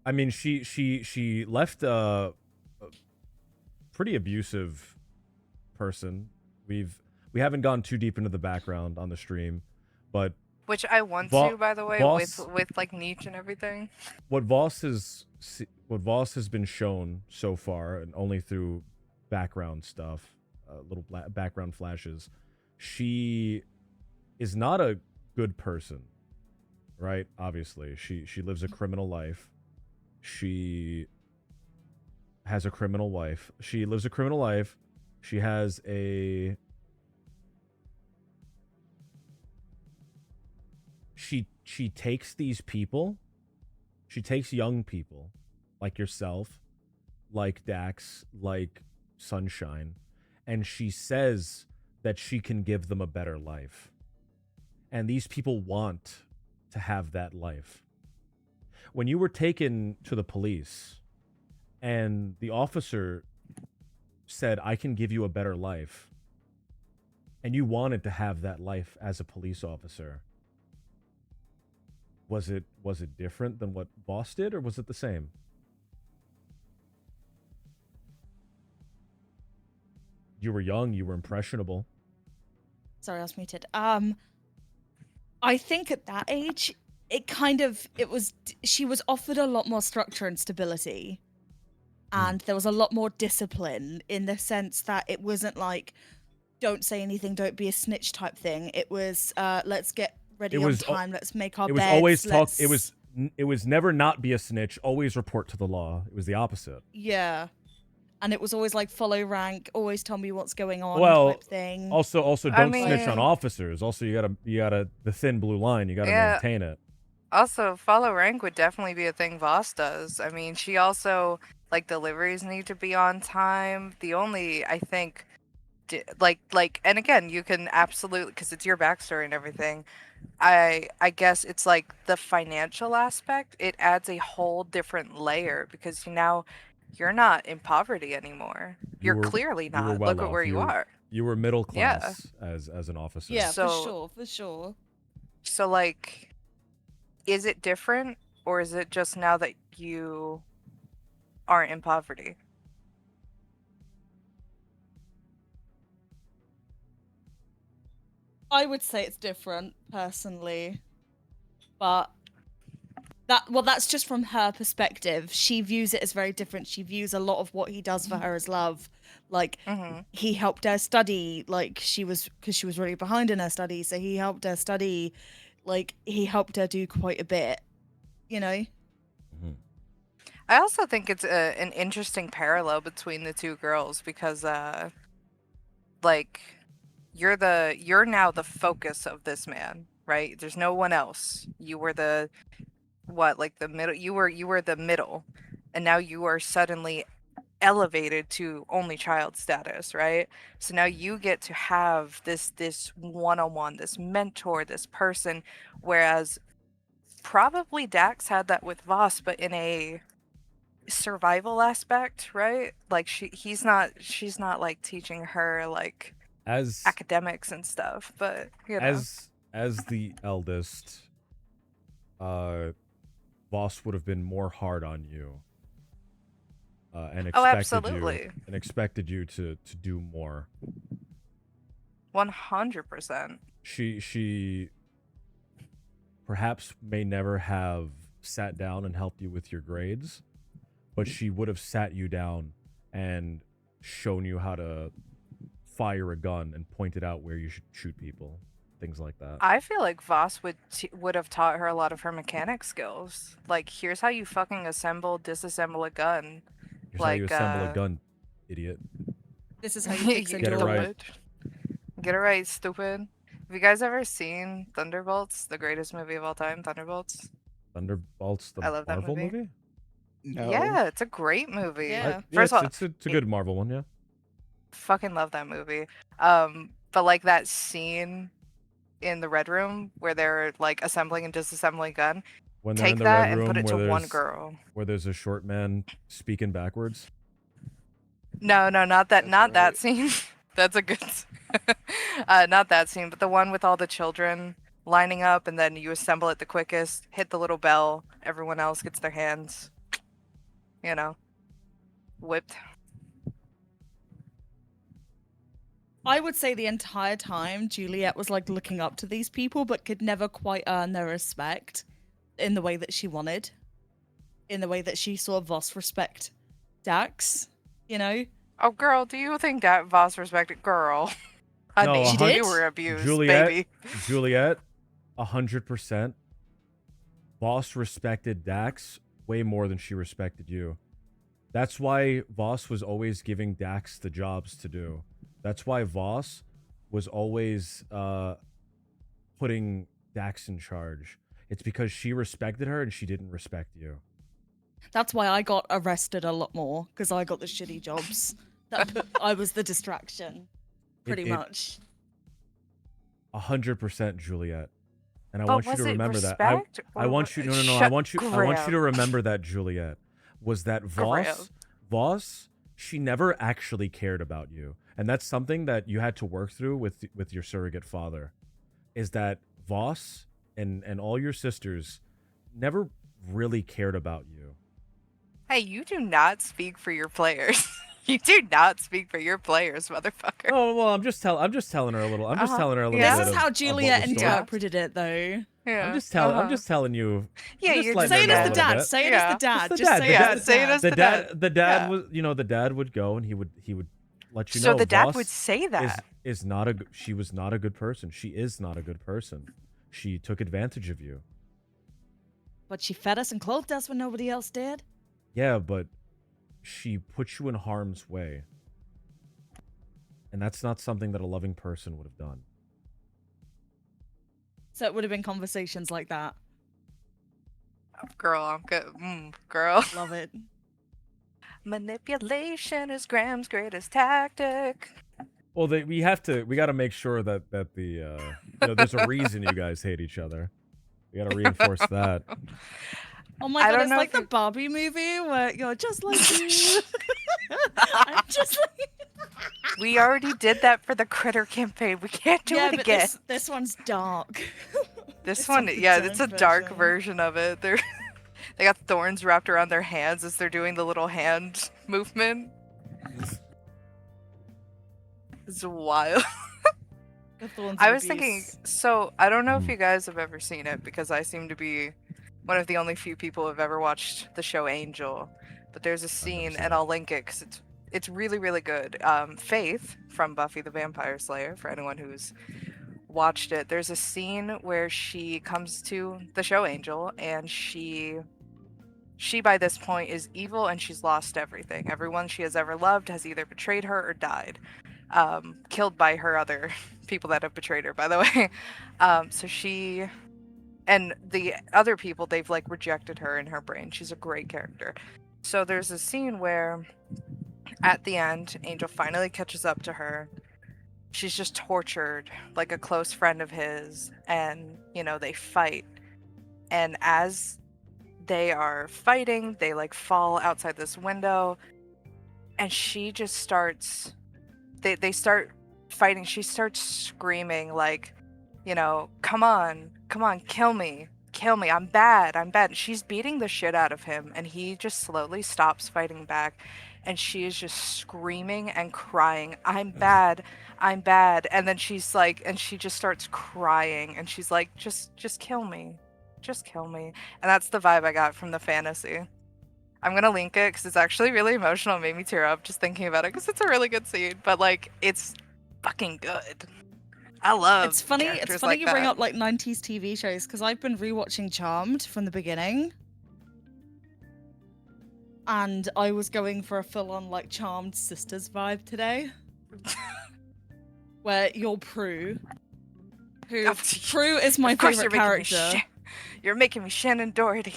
I mean, she left a pretty abusive person. We haven't gone too deep into the background on the stream, but Which I want to, by the way, with like Nietzsche and everything. What Voss has been shown so far, and only through background stuff, little background flashes, she is not a good person, right? Obviously, she lives a criminal life. She has a criminal wife. She lives a criminal life. She has she takes these people, she takes young people like yourself, like Dax, like Sunshine, and she says that she can give them a better life. And these people want to have that life. When you were taken to the police and the officer said, I can give you a better life, and you wanted to have that life as a police officer, was it different than what Voss did, or was it the same? You were young, you were impressionable. Sorry, I was muted. I think at that age, she was offered a lot more structure and stability. And there was a lot more discipline, in the sense that it wasn't like, don't say anything, don't be a snitch type thing. It was, let's get ready on time, let's make our beds. It was always talk. It was never not be a snitch. Always report to the law. It was the opposite. Yeah, and it was always like follow rank, always tell me what's going on type thing. Also don't snitch on officers. Also, you gotta the thin blue line. You gotta maintain it. Also, follow rank would definitely be a thing Voss does. I mean, she also, like, deliveries need to be on time. The only, I think, and again, you can absolutely, because it's your backstory and everything, I guess it's like the financial aspect, it adds a whole different layer, because now you're not in poverty anymore. You're clearly not. You were well Look at off. where you are. You were middle class as an officer. Yeah, So- for sure. So, like, is it different, or is it just now that you aren't in poverty? I would say it's different, personally. But that's just from her perspective. She views it as very different. She views a lot of what he does for her as love. Like, he helped her study, like, because she was really behind in her study, so he helped her study. Like, he helped her do quite a bit, you know? I also think it's an interesting parallel between the two girls, because like, you're now the focus of this man, right? There's no one else. You were the middle. You were the middle, and now you are suddenly elevated to only child status, right? So now you get to have this one-on-one, this mentor, this person, whereas probably Dax had that with Voss, but in a survival aspect, right? Like, she's not like teaching her like As academics and stuff, but you know. as the eldest, Voss would have been more hard on you. And expected you to do more. 100%. She perhaps may never have sat down and helped you with your grades, but she would have sat you down and shown you how to fire a gun and pointed out where you should shoot people, things like that. I feel like Voss would have taught her a lot of her mechanic skills. Like, here's how you fucking disassemble a gun. Here's how you assemble a gun, idiot. This is how you fix a Get it door. right. Get it right, stupid. Have you guys ever seen Thunderbolts, the greatest movie of all time, Thunderbolts? Thunderbolts, the I love that Marvel movie. movie? No. Yeah, it's a great movie. Yeah. First of all, it's a good Marvel one, yeah. fucking love that movie. But like that scene in the Red Room where they're like assembling and disassembling a gun, When they're in take the that red and room put it where to one there's- girl. Where there's a short man speaking backwards. No, not that, That's not that right. scene. That's a good. Not that scene, but the one with all the children lining up, and then you assemble it the quickest. Hit the little bell. Everyone else gets their hands, you know, whipped. I would say the entire time Juliet was like looking up to these people, but could never quite earn their respect in the way that she wanted, in the way that she saw Voss respect Dax, you know? Oh, girl, do you think that Voss respected girl? Honey, She did? you were abused, Juliet, baby. Juliet, 100%. Voss respected Dax way more than she respected you. That's why Voss was always giving Dax the jobs to do. That's why Voss was always putting Dax in charge. It's because she respected her and she didn't respect you. That's why I got arrested a lot more, because I got the shitty jobs. I was the distraction, pretty much. 100% Juliet. And I But want you was to it remember that. respect I or want you. No, no, no. I shut want you to Graham. remember that Juliet was that Voss. She never actually cared about you, and that's something that you had to work through with your surrogate father. Is that Voss and all your sisters never really cared about you. Hey, you do not speak for your players. You do not speak for your players, motherfucker. Oh well, I'm just telling her a little. I'm just telling her a little Yeah. bit. This is how of what Juliet was story. interpreted it, though. Yeah. I'm just telling you. Yeah, I'm just you're letting just her Say it know a as the little dad. bit. Say it Yeah. as the dad. It's the Just dad. say The it dad- as the say it dad. as The the dad, dad. the dad Yeah. was, the dad would go and he would let you So know. the dad Voss would say that. is not a. She was not a good person. She is not a good person. She took advantage of you. But she fed us and clothed us when nobody else did. Yeah, but she put you in harm's way, and that's not something that a loving person would have done. So it would have been conversations like that. Girl, I'm good. Girl. Love it. Manipulation is Graham's greatest tactic. Well, we got to make sure that there's a reason you guys hate each other. We got to reinforce that. Oh my I god, don't it's know like if the you- Barbie movie where you're just like you. I'm just like We already did that for the critter campaign. We can't do yeah, it but again. this one's dark. This one, one's the yeah, it's a dark version. version of it. They got thorns wrapped around their hands as they're doing the little hand movement. It's wild. The thorns I of was thinking, abuse. so I don't know if Mm. you guys have ever seen it because I seem to be one of the only few people who've ever watched the show Angel. But there's a scene, seen and it. I'll link it because it's really, really good. Faith from Buffy the Vampire Slayer, for anyone who's watched it, there's a scene where she comes to the show Angel, and she by this point is evil, and she's lost everything. Everyone she has ever loved has either betrayed her or died, killed by her other people that have betrayed her, by the way. So she and the other people, they've like rejected her in her brain. She's a great character. So there's a scene where at the end, Angel finally catches up to her. She's just tortured like a close friend of his, and they fight. And as they are fighting, they like fall outside this window, and she just starts they start fighting. She starts screaming like, come on, kill me, I'm bad. She's beating the shit out of him, and he just slowly stops fighting back, and she is just screaming and crying, I'm bad, and then she's like, and she just starts crying, and she's like, just kill me, and that's the vibe I got from the fantasy. I'm gonna link it because it's actually really emotional. It made me tear up just thinking about it because it's a really good scene, but like it's fucking good. I love. It's funny. It's characters funny like you bring that. up like 90s TV shows because I've been rewatching Charmed from the beginning, and I was going for a full-on like Charmed sisters vibe today, where you're Prue, who Oh, Prue is my Of course favorite you're making me character. You're making me Shannon Doherty.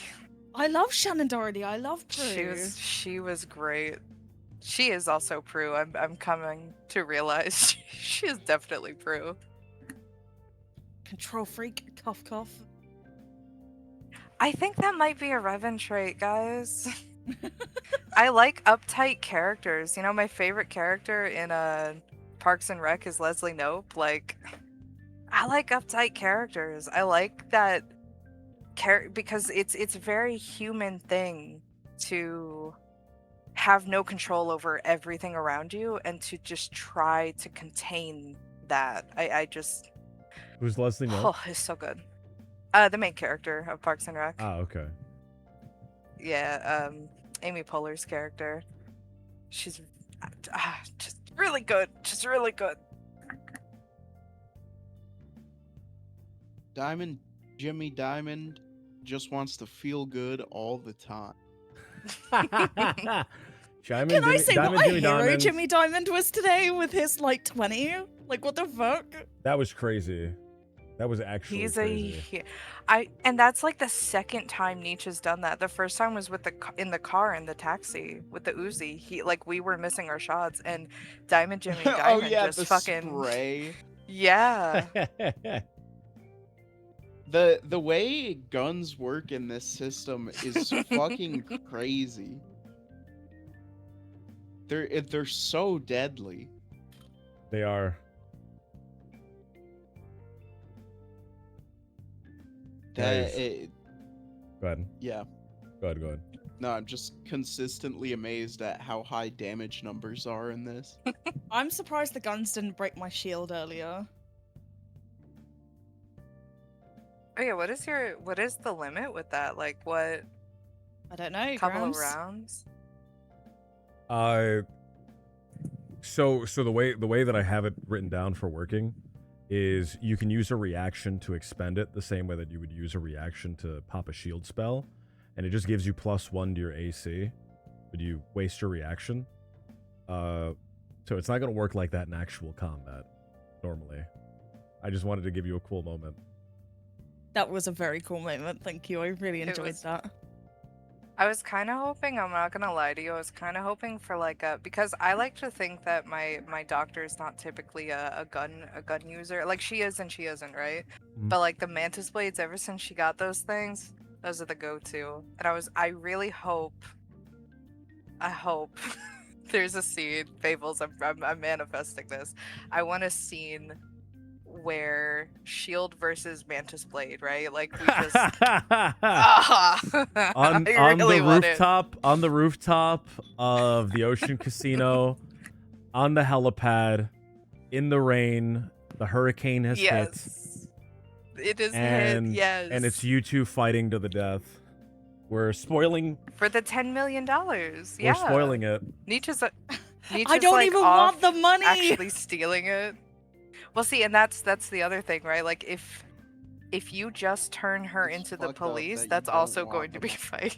I love Shannon Doherty. I love Prue. She was great. She is also Prue. I'm coming to realize she is definitely Prue. Control freak. Cough cough. I think that might be a Revan trait, guys. I like uptight characters. My favorite character in Parks and Rec is Leslie Knope. Like, I like uptight characters. I like that because it's a very human thing to have no control over everything around you and to just try to contain that. I just Who's Leslie Knope? oh, it's so good. The main character of Parks and Rec. Ah, okay. Yeah, Amy Poehler's character. She's just really good. Just really good. Jimmy Diamond just wants to feel good all the time. Can Can I say what a hero Diamond. Jimmy Diamond was today with his like 20? Like what the fuck? That was crazy. That was actually He's crazy. and that's like the second time Nietzsche's done that. The first time was with in the car in the taxi with the Uzi. We were missing our shots, and Diamond Jimmy Oh Diamond yeah, just the fucking spray. yeah. The way guns work in this system is fucking crazy. They're so deadly. They are. That Guys. it, Go ahead. yeah. Go ahead. No, I'm just consistently amazed at how high damage numbers are in this. I'm surprised the guns didn't break my shield earlier. Oh yeah, what is the limit with that? Like what I don't know. couple of Grams? rounds? So the way that I have it written down for working is you can use a reaction to expend it the same way that you would use a reaction to pop a shield spell, and it just gives you +1 to your AC, but you waste your reaction. So it's not gonna work like that in actual combat normally. I just wanted to give you a cool moment. That was a very cool moment. Thank you. I really It enjoyed was- that. I was kind of hoping, I'm not gonna lie to you, I was kind of hoping for because I like to think that my doctor is not typically a gun user. Like she is and she isn't, right? Mhm. But like the mantis blades, ever since she got those things, those are the go-to. And I really hope there's a scene, Fables, I'm manifesting this. I want a scene where shield versus mantis blade, right? Like we just on I the really want it. rooftop of the Ocean Casino, on the helipad, in the rain, the hurricane has hit, Yes. It is and hit, yes. and it's you two fighting to the death. We're spoiling. for the $10 million. Yeah. We're spoiling it. Nietzsche's I Nietzsche's, don't like, even off want the money. actually stealing it. Well, see, and that's the other thing, right? Like if you just turn her It's into the fucked up police, that you that's don't also want going to them. be a fight.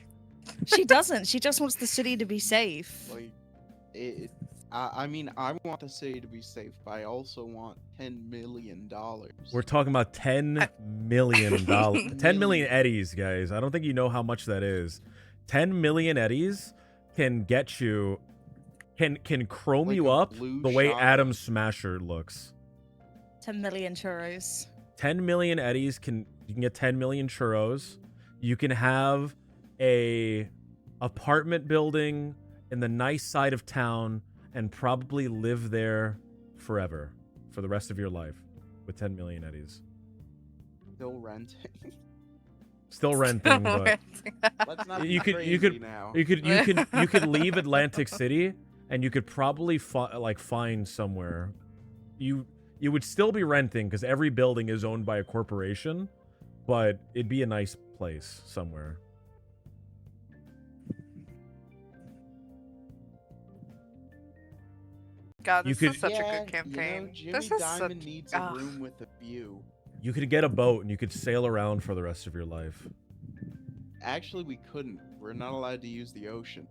She doesn't. She just wants the city to be safe. Like, I mean, I want the city to be safe, but I also want $10 million. We're talking about $10 million. 10 million eddies, guys. I don't think you know how much that is. 10 million eddies can get you, can chrome Like you a up blue the way shotgun. Adam Smasher looks. 10 million churros. 10 million eddies you can get 10 million churros. You can have a apartment building in the nice side of town and probably live there forever for the rest of your life with 10 million eddies. Still renting. Still renting, but Let's not be you could crazy now. you could leave Atlantic City and you could probably find somewhere. You would still be renting because every building is owned by a corporation, but it'd be a nice place somewhere. God, You this could- is such a Yeah, good campaign. Jimmy This is Diamond such needs a Ugh. room with a view. You could get a boat and you could sail around for the rest of your life. Actually, we couldn't. We're not allowed to use the ocean.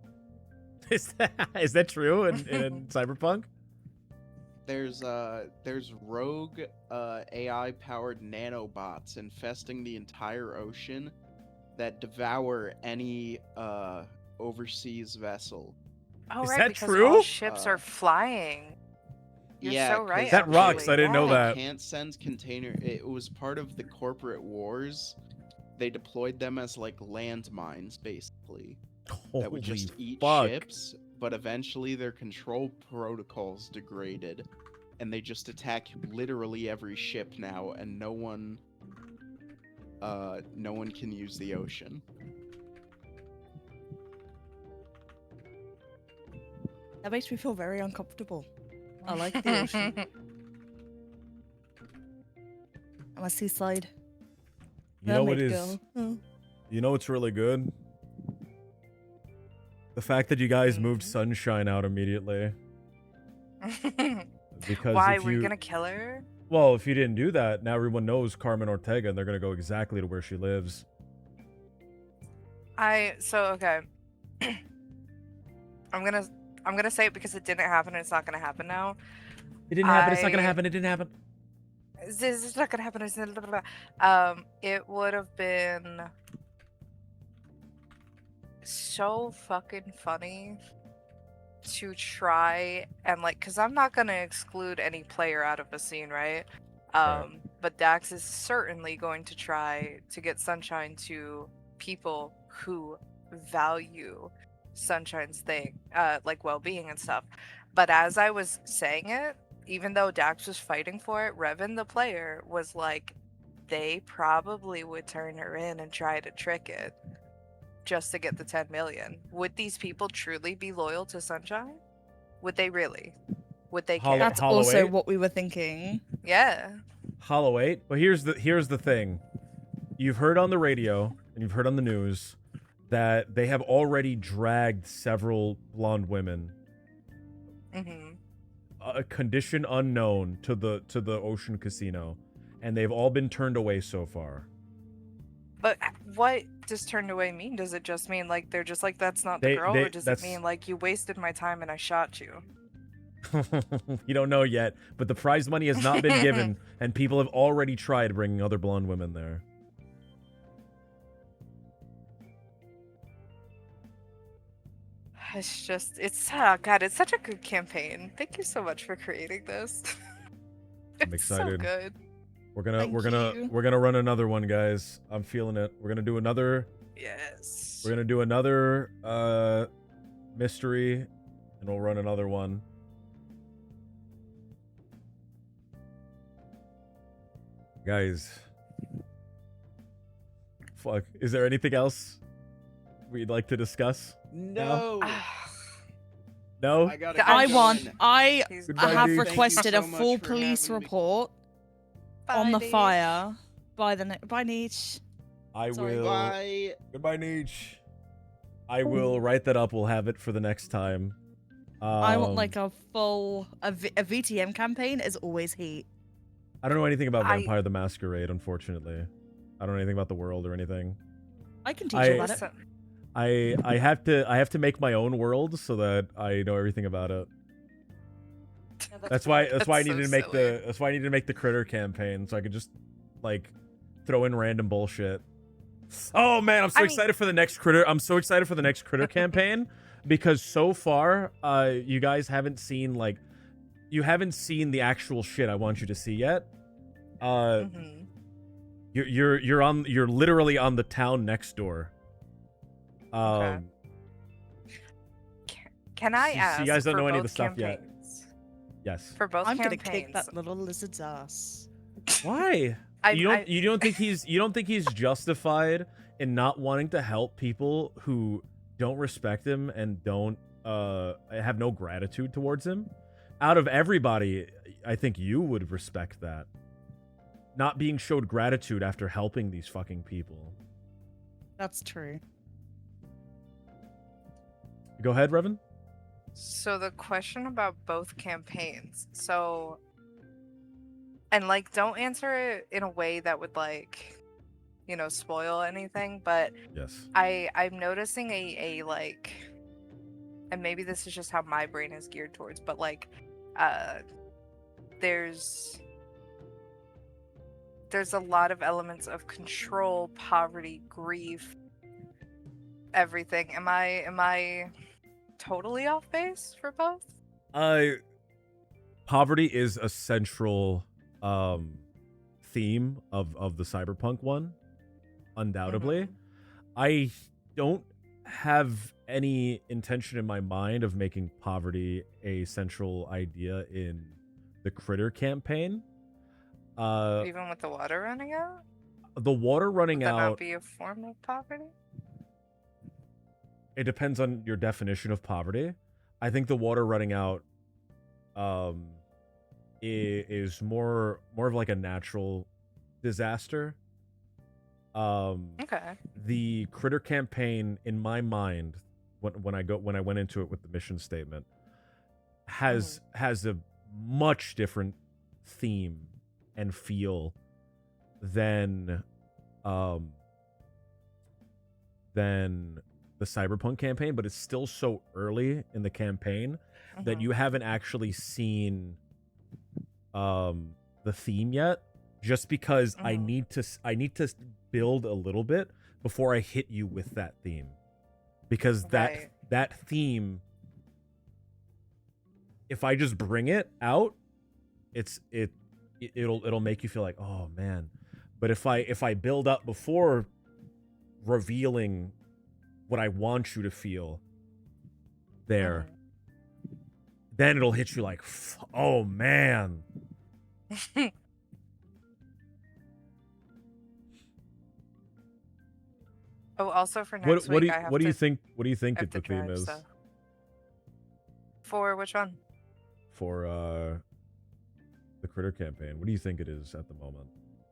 Is that true in Cyberpunk? There's rogue AI powered nanobots infesting the entire ocean that devour any overseas vessel. Oh, Is right, that because true? all ships Uh, are flying. You're yeah, so right. 'cause That rocks, actually, I didn't know yeah. that. Can't send container. It was part of the corporate wars. They deployed them as like landmines, basically, that would just Holy eat fuck. ships. But eventually, their control protocols degraded, and they just attack literally every ship now, and no one can use the ocean. That makes me feel very uncomfortable. I like the ocean. I'm a seaside. You know what mermaid is? girl. Oh. You know what's really good? The fact that you guys moved Sunshine out immediately. Because Why if were you you, gonna kill her? well, if you didn't do that, now everyone knows Carmen Ortega, and they're gonna go exactly to where she lives. Okay. I'm gonna say it because it didn't happen and it's not gonna happen now. It didn't happen. It's not gonna I- happen. It didn't happen. this is not gonna happen. It would have been so fucking funny to try and like, cause I'm not gonna exclude any player out of the scene, right? Right. But Dax is certainly going to try to get Sunshine to people who value Sunshine's thing, like well-being and stuff. But as I was saying it, even though Dax was fighting for it, Revan the player was like, they probably would turn her in and try to trick it just to get the 10 million. Would these people truly be loyal to Sunshine? Would they really? Would they care? That's Hollow also 8? what we were thinking. Yeah. Hollow 8. But here's the thing. You've heard on the radio and you've heard on the news that they have already dragged several blonde women, Mm-hmm. a condition unknown, to the Ocean Casino, and they've all been turned away so far. But what does turned away mean? Does it just mean like they're just like, that's not the They- girl, they- or does it that's- mean like you wasted my time and I shot you? You don't know yet, but the prize money has not been given, and people have already tried bringing other blonde women there. It's oh god, it's such a good campaign. Thank you so much for creating this. I'm It's so excited. good. We're gonna Thank you. we're gonna run another one, guys. I'm feeling it. We're gonna do another Yes. mystery, and we'll run another one. Guys, fuck. Is there anything else we'd like to discuss? No. No. I gotta I get won. going. I Goodbye, have Deej. requested Thank a you so full much for police having me. report on the Bye. fire by by Nietzsche. I Sorry. will. Bye. Goodbye, Nietzsche. I will write that up. We'll have it for the next time. I want like a full a VTM campaign is always heat. I don't know anything about I- Vampire the Masquerade, unfortunately. I don't know anything about the world or anything. I can teach I- you about it. Listen, I have to make my own world so that I know everything about it. That's why I That's needed so to make silly. that's why I needed to make the critter campaign, so I could just like throw in random bullshit. Oh man, I'm so I mean- excited for the next critter. I'm so excited for the next critter campaign because so far, you guys haven't seen you haven't seen the actual shit I want you to see yet. Mhm. You're literally on the town next door. Okay. Can I So ask? you guys don't for know any of both the stuff yet. campaigns- Yes. For both I'm gonna campaigns, kick that little lizard's ass. Why? You don't think he's justified in not wanting to help people who don't respect him and don't have no gratitude towards him? Out of everybody, I think you would respect that. Not being showed gratitude after helping these fucking people. That's true. Go ahead, Revan. So the question about both campaigns. So, and like, don't answer it in a way that would like, spoil anything. But Yes. I'm noticing a like, and maybe this is just how my brain is geared towards. But like, there's a lot of elements of control, poverty, grief, everything. Am I totally off base for both? Poverty is a central theme of the Cyberpunk one, undoubtedly. Mhm. I don't have any intention in my mind of making poverty a central idea in the critter campaign. Even with the water running out? The water running Would that out, not be a form of poverty? it depends on your definition of poverty. I think the water running out is more of like a natural disaster. Okay. The critter campaign, in my mind, when I went into it with the mission statement, has a much different theme and feel than the Cyberpunk campaign, but it's still so early in the campaign that Mhm. you haven't actually seen the theme yet. just because I Mhm. need to build a little bit before I hit you with that theme, because Right. that theme, if I just bring it out, it'll make you feel like, oh man. But if I build up before revealing what I want you to feel there, then it'll hit you like, oh man. Oh, also for next week, I have what do to you think I have the to theme drive is stuff. For which one? for the critter campaign? What do you think it is at the moment?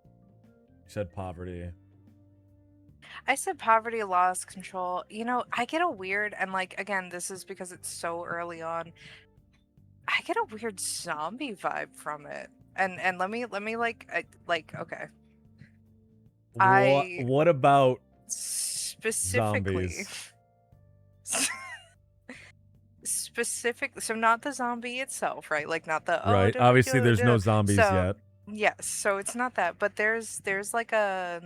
You said poverty. I said poverty, loss, control. You know, I get a weird, and like again, this is because it's so early on. I get a weird zombie vibe from it, and let me okay. I What about specifically zombies? specific, so not the zombie itself, right? Like not the Right. Obviously, there's no zombies so yet. yes, so it's not that, but there's like a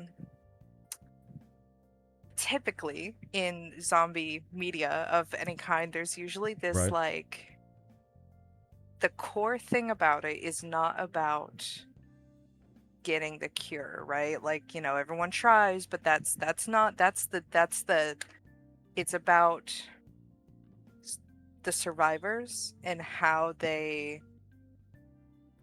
typically in zombie media of any kind, there's usually this Right. like the core thing about it is not about getting the cure, right? Like, you know, everyone tries, but that's the it's about the survivors and how they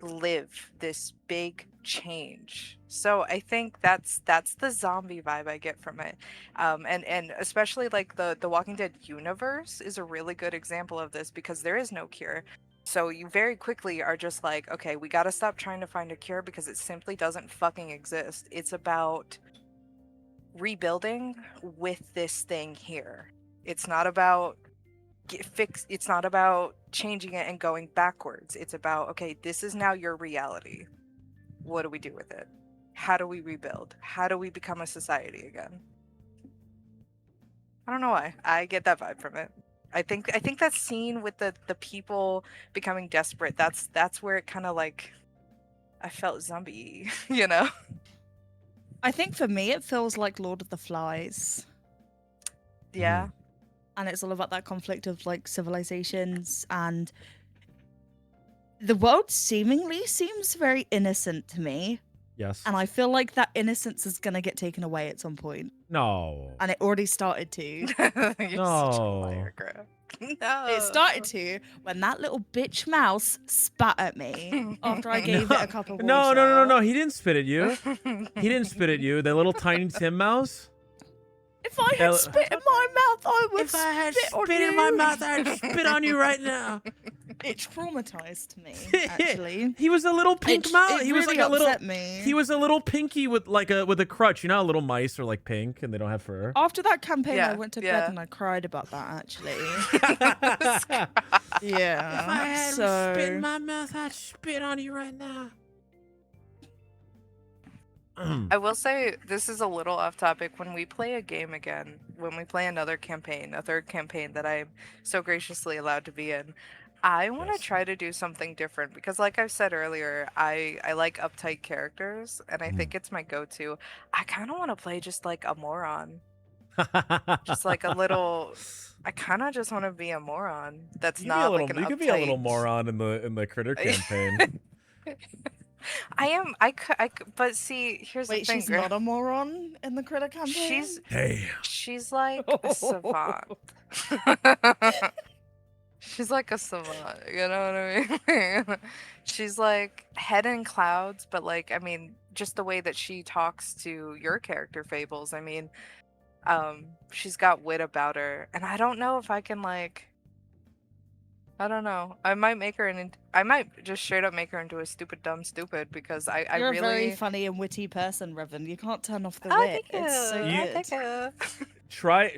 live this big change. So I think that's the zombie vibe I get from it, and especially like the Walking Dead universe is a really good example of this because there is no cure. So you very quickly are just like, okay, we got to stop trying to find a cure because it simply doesn't fucking exist. It's about rebuilding with this thing here. It's not about it's not about changing it and going backwards. It's about, okay, this is now your reality. What do we do with it? How do we rebuild? How do we become a society again? I don't know why. I get that vibe from it. I think that scene with the people becoming desperate, that's where it kind of like I felt zombie, you know? I think for me, it feels like Lord of the Flies. Yeah. And it's all about that conflict of like civilizations, and the world seemingly seems very innocent to me. Yes. And I feel like that innocence is going to get taken away at some point. No. And it already started to. You're such a No. liar, girl. No. It started to when that little bitch mouse spat at me after I gave it a cup of water. No. He didn't spit at you. He didn't spit at you. The little tiny Tim mouse. If I had spit in my mouth, I would If I had spit on spit you. in my mouth, I'd spit on you right now. It traumatized me, actually. He was a little pink It- mouse. it He was really like a little. upset me. He was a little pinky with like a crutch. You know how little mice are like pink and they don't have fur. After that campaign, Yeah, I went to yeah. bed and I cried about that, actually. If Yeah. I had so... spit in my mouth, I'd spit on you right now. I will say this is a little off topic. When we play a game again, when we play another campaign, a third campaign that I'm so graciously allowed to be in, I want to Yes. try to do something different because, like I've said earlier, I like uptight characters and I think it's my go-to. I kind of want to play just like a moron, just like a little. I kind of just want to be a moron. That's You not like an uptight. You could be a little moron in the critter campaign. I am. But see, here's the Wait, thing. she's not a moron in the critter campaign? Hey. She's like a savant. She's like a savant, you know what I mean? She's like head in clouds, but like, I mean, just the way that she talks to your character, Fables, I mean, she's got wit about her. And I don't know if I can like, I don't know. I might make her I might just straight up make her into a stupid dumb stupid because I You're really a very funny and witty person, Revan. You can't turn off the Oh, wit. thank It's so you. good. Thank you.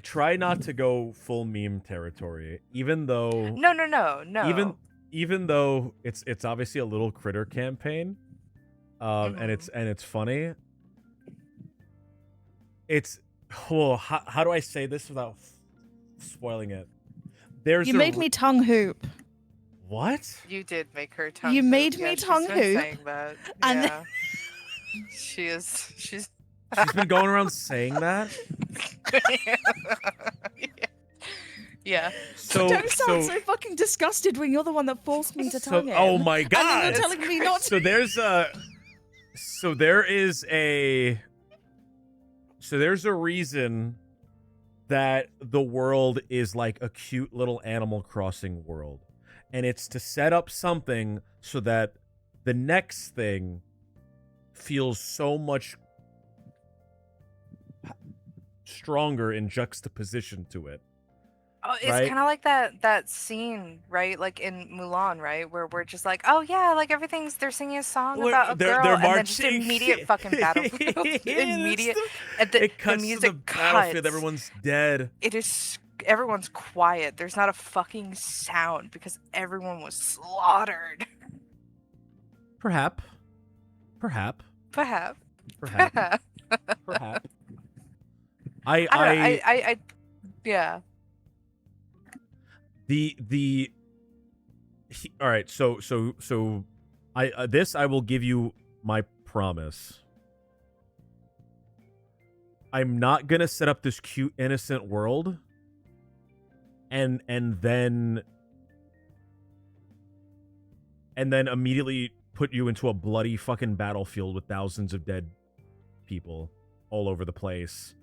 Try not to go full meme territory, even though No. even though it's obviously a little critter campaign, and it's funny. It's how do I say this without spoiling it? You made me tongue hoop. What? You did make her tongue. You hoop. made Yeah, me she's tongue been hoop, saying that. and Yeah. She's She's been going around saying that. yeah. So Don't sound so fucking disgusted when you're the one that forced me to tell him. oh my And then god. you're telling me not to. So there's a reason that the world is like a cute little Animal Crossing world. And it's to set up something so that the next thing feels so much stronger in juxtaposition to it. Oh, it's Right? kind of like that scene, right? Like in Mulan, right? Where we're just like, oh yeah, like they're singing a song about a girl, they're and then just marching. immediate fucking battlefield. Immediate, and It the cuts music to the battlefield. cuts. Everyone's dead. It is everyone's quiet. There's not a fucking sound because everyone was slaughtered. Perhaps. Perhaps. I Yeah. All right, so I will give you my promise. I'm not gonna set up this cute innocent world and then immediately put you into a bloody fucking battlefield with thousands of dead people all over the place.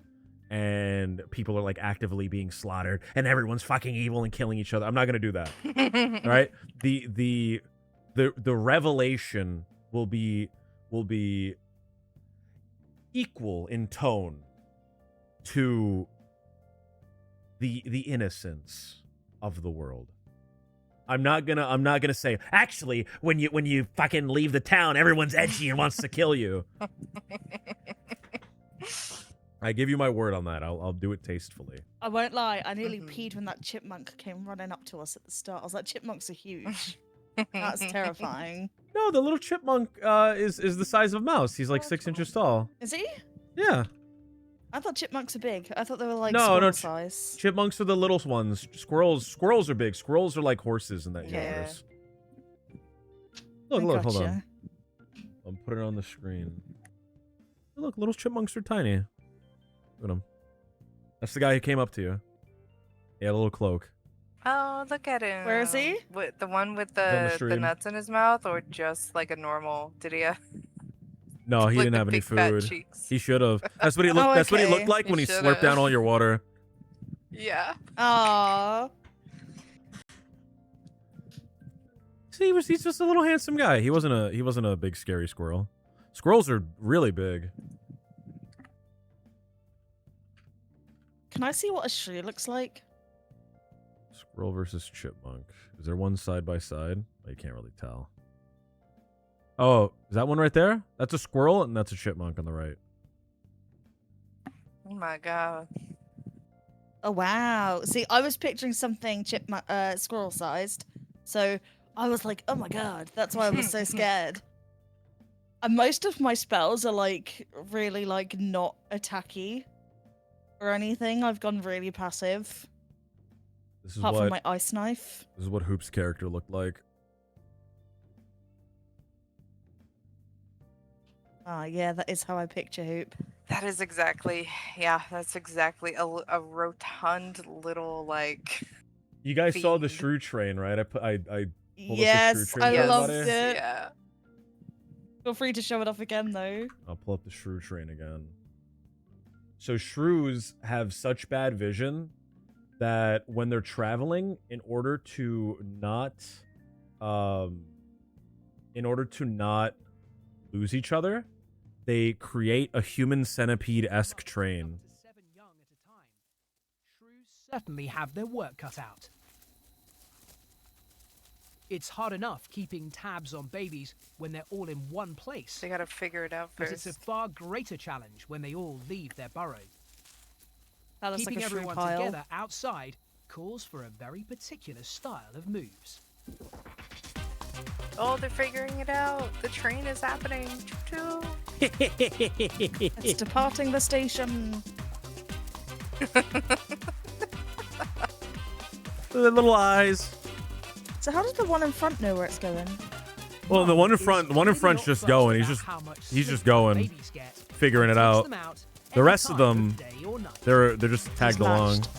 And people are like actively being slaughtered, and everyone's fucking evil and killing each other. I'm not gonna do that. All right. The revelation will be equal in tone to the innocence of the world. I'm not gonna say, actually, when you fucking leave the town, everyone's edgy and wants to kill you. I give you my word on that. I'll do it tastefully. I won't lie, I nearly peed when that chipmunk came running up to us at the start. I was like, chipmunks are huge. That's terrifying. No, the little chipmunk is the size of a mouse. He's like 6 inches tall. Is he? Yeah. I thought chipmunks are big. I thought they were like No, squirrel no, size. Chipmunks are the little ones. Squirrels are big. Squirrels are like horses in that Yeah. universe. I Look, hold gotcha. on. I'm putting it on the screen. Look, little chipmunks are tiny. Look at him. That's the guy who came up to you. He had a little cloak. Oh, look at him. Where is he? With the one with He's on the the stream. nuts in his mouth, or just like a normal? Did he have No, he like didn't the have any big fat food. cheeks? He should have. That's what he looked. Oh, That's what he okay. looked like He when he should've. slurped down all your water. Yeah. Aww. See, he's just a little handsome guy. He wasn't a big scary squirrel. Squirrels are really big. Can I see what a shrew looks like? Squirrel versus chipmunk. Is there one side by side? Oh, you can't really tell. Oh, is that one right there? That's a squirrel, and that's a chipmunk on the right. Oh my god. Oh wow. See, I was picturing something squirrel sized. So I was like, oh my god, that's why I was so scared. And most of my spells are like really like not attacky or anything. I've gone really passive. This is Apart from what my ice knife. this is what Hoop's character looked like. Yeah, that is how I picture Hoop. That is exactly. Yeah, that's exactly a rotund little like. You guys saw the Fiend. shrew train, right? I pulled up the shrew Yes, train I for loved everybody. it. Yeah. Feel free to show it off again though. I'll pull up the shrew train again. So shrews have such bad vision that when they're traveling, in order to not lose each other, they create a human centipede-esque train. Shrews certainly have their work cut out. It's hard enough keeping tabs on babies when they're all in one place, They gotta figure it out but first. it's a far greater challenge when they all leave their burrow. That looks Keeping like a shrew everyone pile. together outside calls for a very particular style of moves. Oh, they're figuring it out. The train is happening. Choo-choo. It's departing the station. The little eyes. So how does the one in front know where it's going? Well, the one in is front, the one in really front's not just fussed going. about how much He's just sleep going, babies get. figuring it Takes out. them out The rest of any time them, day or night. they're just tagged along. matched.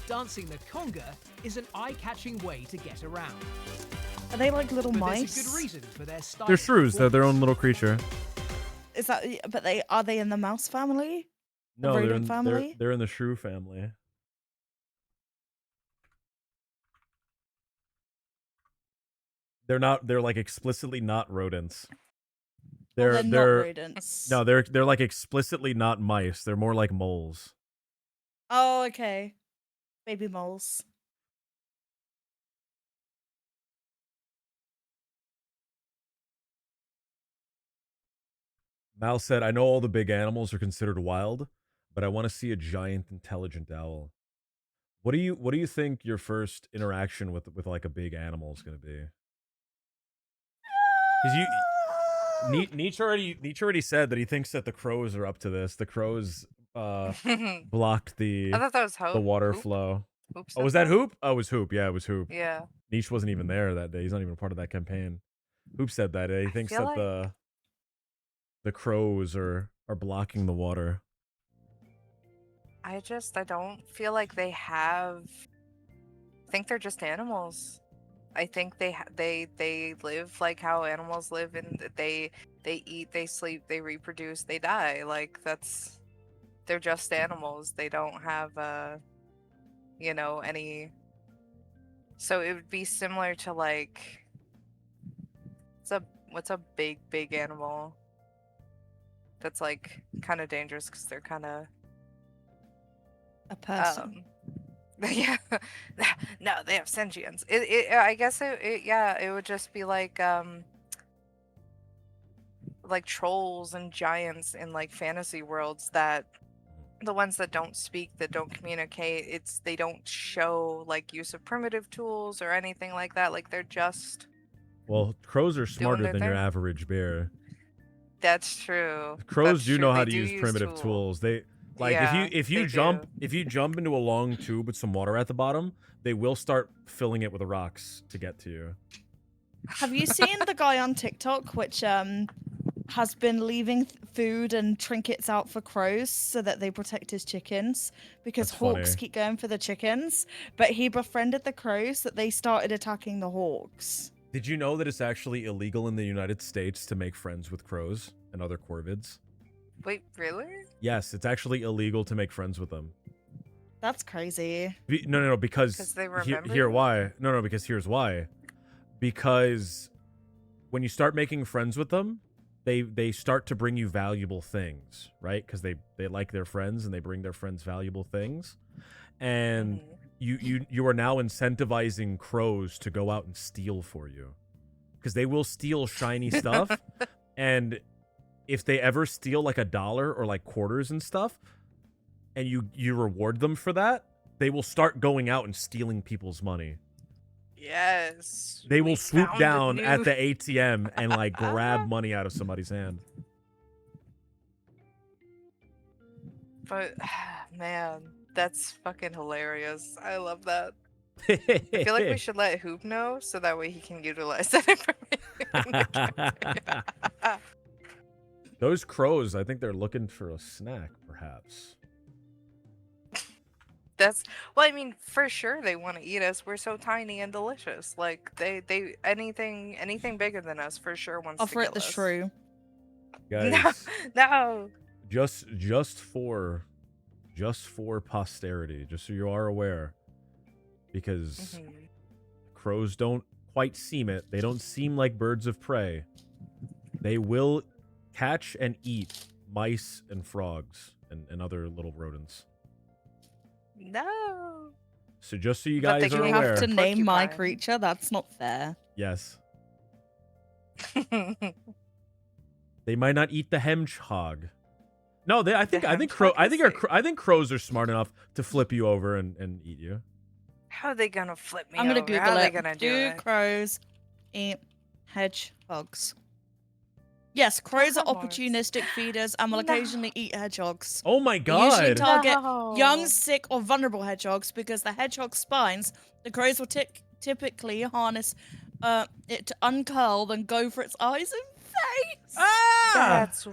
Dancing the conga is an eye-catching way to get around. Are they like little But mice? there's a good reason for their style. They're shrews. They're their own little creature. Is that? But are they in the mouse family? No, they're rodent in, family? they're in the shrew family. They're not. They're like explicitly not rodents. They're not rodents. No, they're like explicitly not mice. They're more like moles. Oh, okay. Baby moles. Mal said, "I know all the big animals are considered wild, but I want to see a giant, intelligent owl." What do you think your first interaction with like a big animal is going to be? Because Nietzsche already said that he thinks that the crows are up to this. The crows blocked I thought that was Hope. the water Hoop? flow. Hoop Oh, was said that Hoop? Oh, it was Hoop. Yeah, it was Hoop. Yeah. Nietzsche wasn't even there that day. He's not even a part of that campaign. Hoop said that. He thinks feel that like- the crows are blocking the water. I don't feel like they have. I think they're just animals. I think they live like how animals live, and they eat, they sleep, they reproduce, they die. Like they're just animals. They don't have any. So it would be similar to like what's a big animal that's like kind of dangerous because they're kind of A person. yeah. No, they have sentience. I guess it would just be like trolls and giants in like fantasy worlds, that the ones that don't speak, that don't communicate, they don't show like use of primitive tools or anything like that. Like they're just. Well, crows are smarter their than your thing. average bear. That's true. Crows That's do true. know how They to do use primitive tools. They like Yeah, if you they jump do. if you jump into a long tube with some water at the bottom, they will start filling it with rocks to get to you. Have you seen the guy on TikTok which has been leaving food and trinkets out for crows so that they protect his chickens, because That's hawks funny. keep going for the chickens, but he befriended the crows that they started attacking the hawks. Did you know that it's actually illegal in the United States to make friends with crows and other corvids? Wait, really? Yes, it's actually illegal to make friends with them. That's crazy. No, because 'Cause they here remember you? why. No, because here's why. Because when you start making friends with them, they start to bring you valuable things, right? Because they like their friends and they bring their friends valuable things, and you are now incentivizing crows to go out and steal for you, because they will steal shiny stuff, and if they ever steal like $1 or like quarters and stuff, and you reward them for that, they will start going out and stealing people's money. Yes. They will we swoop found a down at new- the ATM and like grab money out of somebody's hand. But man, that's fucking hilarious. I love that. I feel like we should let Hoop know so that way he can utilize that information. Those crows, I think they're looking for a snack, perhaps. Well, I mean, for sure they want to eat us. We're so tiny and delicious. Like they anything bigger than us for sure wants to Offer it kill the us. shrew. Guys, No. just for posterity, just so you are aware, because Mhm. crows don't quite seem it. They don't seem like birds of prey. They will catch and eat mice and frogs and other little rodents. No. So just so you But they guys can are You aware. have to aware. name my Porcupine. creature. That's not fair. Yes. They might not eat the hedgehog. No, I think crows are smart enough to flip you over and eat you. How are they gonna flip me I'm gonna over? Google How are they it. gonna do Do it? crows eat hedgehogs? Yes, crows are Course. opportunistic feeders and will No. occasionally eat hedgehogs. Oh my They usually god. target No. young, sick, or vulnerable hedgehogs because the hedgehog spines. The crows will typically harness it to uncurl, then go for its eyes and face. Ah! That's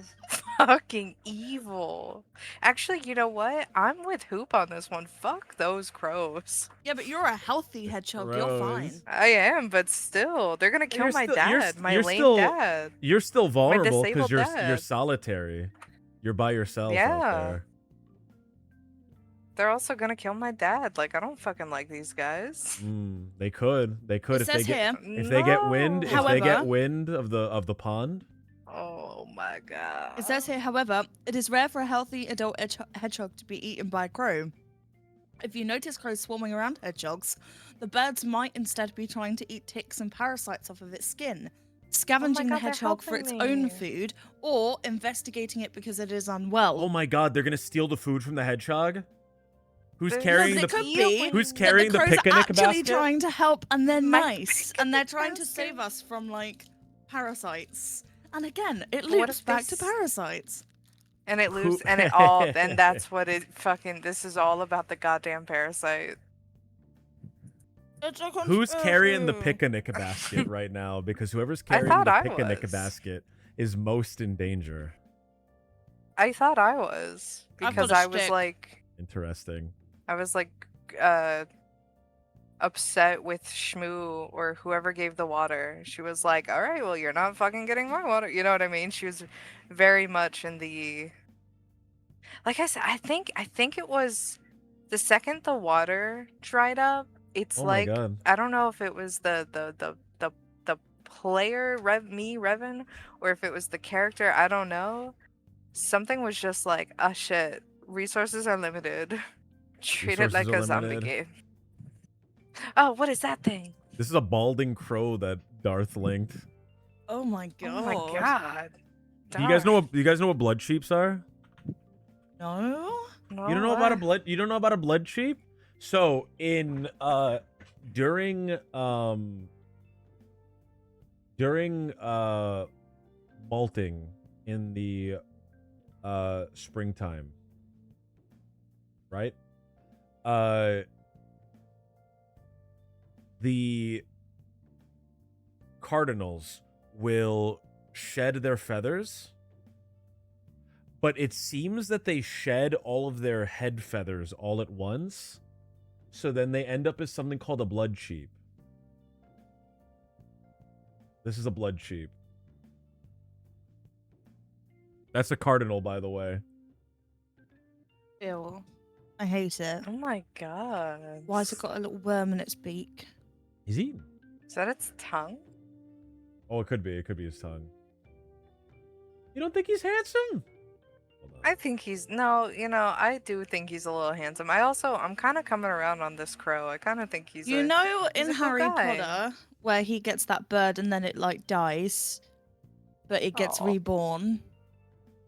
fucking evil. Actually, you know what? I'm with Hoop on this one. Fuck those crows. Yeah, but you're a healthy hedgehog. You're fine. Crows. I am, but still, they're gonna kill You're my still- dad. My you're lame still- dad. You're still vulnerable because disabled you're dad. solitary. You're by yourself out Yeah. there. They're also gonna kill my dad. Like, I don't fucking like these guys. They could. They could It if they says get here. if they get wind. No. If they get However- wind of the pond. Oh my god. It says here, however, it is rare for a healthy adult hedgehog to be eaten by a crow. If you notice crows swarming around hedgehogs, the birds might instead be trying to eat ticks and parasites off of its skin, scavenging the God, they're hedgehog for its helping own me. food, or investigating it because it is unwell. Oh my God! They're gonna steal the food from the hedgehog. Who's There's carrying no, the? it could Ew, be Who's that carrying the crows are picnic actually basket? trying to help, and they're My nice, and they're picnic trying to basket. save us from like parasites. And again, it But what loops if back to this- parasites. And it Who- loops, and it all, and that's what it fucking. This is all about the goddamn parasite. It's a Who's carrying the conspiracy. picnic basket right now? Because whoever's I carrying thought the I picnic was. basket is most in danger. I thought I was I've because got a I was stick. like, Interesting. upset with Shmoo or whoever gave the water. She was like, "All right, well, you're not fucking getting my water." You know what I mean? She was very much in the. Like I said, I think it was the second the water dried up. It's Oh my like God. I don't know if it was the player Revan, or if it was the character. I don't know. Something was just like, "Ah, shit. Resources are limited. Treat it like Resources are a zombie limited. game." Oh, what is that thing? This is a balding crow that Darth linked. Oh my god. Oh my god. Do you guys know what blood sheeps are? No. No, You don't know about a what? blood? You don't know about a blood sheep? So in during molting in the springtime, right? The cardinals will shed their feathers, but it seems that they shed all of their head feathers all at once, so then they end up as something called a blood sheep. This is a blood sheep. That's a cardinal, by the way. Ew. I hate it. Oh my god. Why has it got a little worm in its beak? He's eating. Is that its tongue? Oh, it could be. It could be his tongue. You don't think he's handsome? Hold on. I think he's no, I do think he's a little handsome. I'm kind of coming around on this crow. I kind of think he's You a, know he's in a cool Harry guy. Potter where he gets that bird and then it like dies, but it gets Aw. reborn.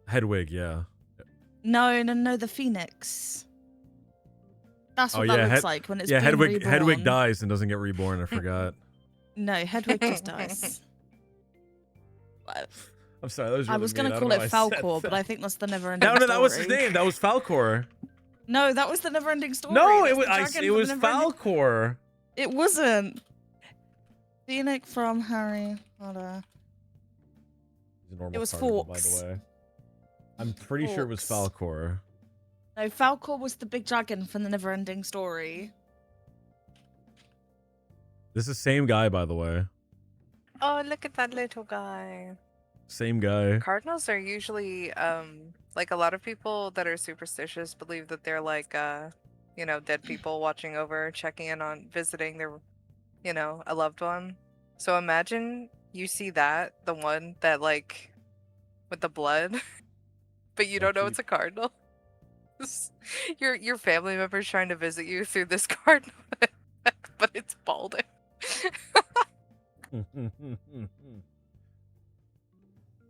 Hedwig, yeah. No, the phoenix. That's what Oh, that yeah, looks like when it's Yeah, being Hedwig reborn. dies and doesn't get reborn. I forgot. No, Hedwig just dies. I'm sorry. That was I really was mean. gonna I call don't it know why I said Falcor, but that. I think that's the never-ending No, story. that was his name. That was Falcor. No, that was the never-ending story. No, That's it was the dragon it from was the never-ending- Falcor. It wasn't. Phoenix from Harry Potter. He's a normal It was cardinal, Fawkes. by the way. I'm pretty sure it was Fawkes. Falcor. No, Falcor was the big dragon from the never-ending story. This is the same guy, by the way. Oh, look at that little guy. Same guy. Cardinals are usually like a lot of people that are superstitious believe that they're like dead people watching over, checking in on, visiting their a loved one. So imagine you see that, the one that like with the blood, but you don't know it's a cardinal. Your family member's trying to visit you through this cardinal, but it's balding.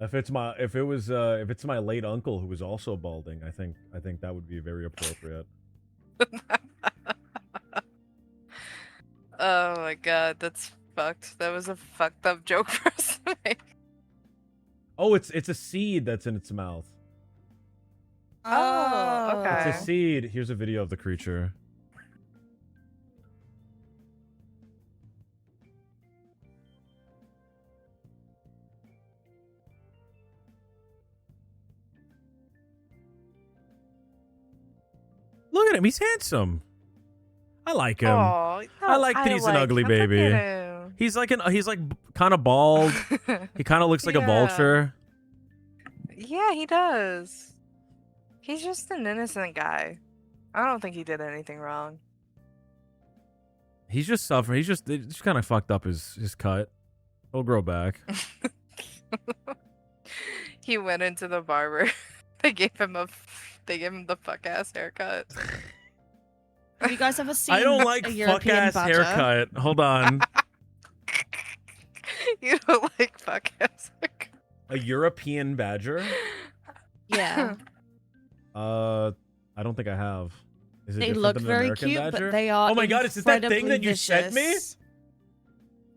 If it's my late uncle who was also balding, I think that would be very appropriate. Oh my god, that's fucked. That was a fucked up joke for us to make. Oh, it's a seed that's in its mouth. Oh, okay. It's a seed. Here's a video of the creature. Look at him. He's handsome. I like him. Oh, I like that he's an ugly him. Look baby. at him. He's like kind of bald. He kind of looks like a Yeah. vulture. Yeah, he does. He's just an innocent guy. I don't think he did anything wrong. He's just suffering. They just kind of fucked up his cut. He'll grow back. He went into the barber. They gave him the fuck ass haircut. Have you guys ever seen I don't like a fuck European ass badger? haircut. Hold on. You don't like fuck ass haircut. A European badger? Yeah. I don't think I have. Is it They different look than an very American cute, badger? but they are Oh my god, is it that thing incredibly that you sent me? vicious.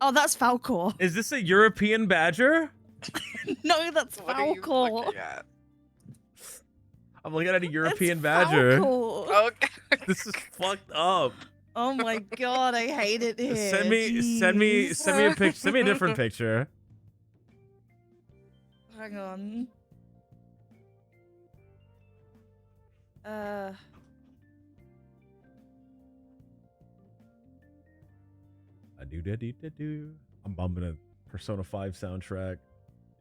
Oh, that's Falcor. Is this a European badger? No, that's What are you Falcor. looking at? I'm looking at a European That's badger. Falcor. Okay. This is fucked up. Oh my god, I hate it here. Send me Jeez. a picture. Send me a different picture. Hang on. I'm bumping a Persona 5 soundtrack. It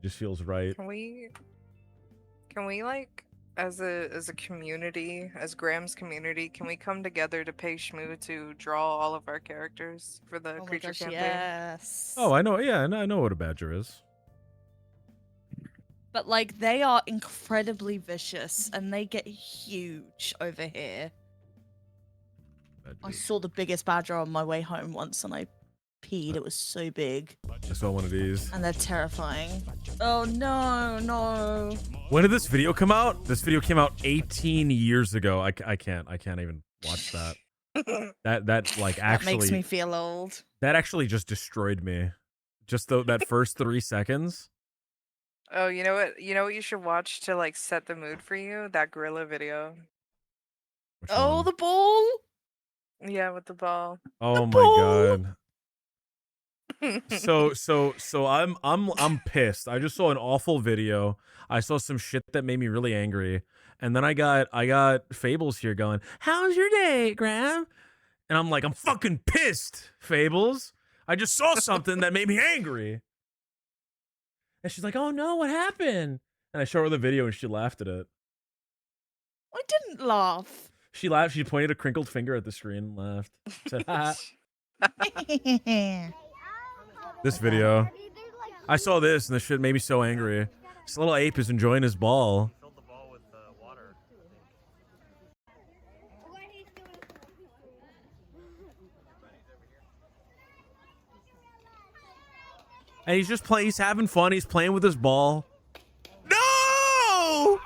just feels right. Can we like as a community, as Graham's community, can we come together to pay Shmoo to draw all of our characters for the Oh my creature gosh, campaign? yes. Oh, I know. Yeah, I know what a badger is. But like they are incredibly vicious and they get huge over here. I saw the biggest badger on my way home once and I peed. It was so big. I saw one of these. And they're terrifying. Oh no, no. When did this video come out? This video came out 18 years ago. I can't even watch that. That like actually That makes me feel old. that actually just destroyed me. Just that first 3 seconds. Oh, you know what? You know what you should watch to like set the mood for you? That gorilla video. Which Oh, one? the ball. Yeah, with the ball. Oh my ball. god. So I'm pissed. I just saw an awful video. I saw some shit that made me really angry. And then I got Fables here going, "How's your day, Graham?" And I'm like, "I'm fucking pissed, Fables. I just saw something that made me angry." And she's like, "Oh no, what happened?" And I show her the video and she laughed at it. I didn't laugh. She laughed, she pointed a crinkled finger at the screen and laughed. Said, "Ha." This video. I saw this and this shit made me so angry. This little ape is enjoying his ball. And he's just playing, he's having fun, he's playing with his ball. No!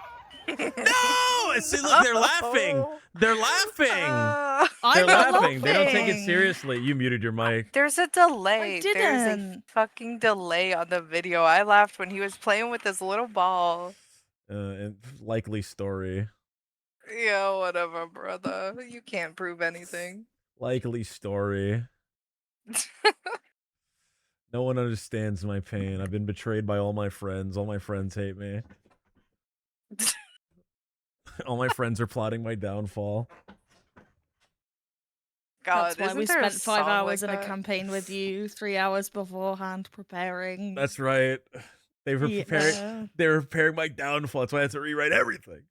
No! And see, look, they're laughing. They're laughing. They're I'm laughing. They don't take it laughing. seriously. You muted your mic. There's a delay. I There's a didn't. fucking delay on the video. I laughed when he was playing with his little ball. And likely story. Yeah, whatever, brother. You can't prove anything. Likely story. No one understands my pain. I've been betrayed by all my friends. All my friends hate me. All my friends are plotting my downfall. God, That's why isn't we there a spent 5 song hours like in a that? campaign with you, 3 hours beforehand preparing. That's right. They were preparing. Yeah. They were preparing my downfall. That's why I had to rewrite everything.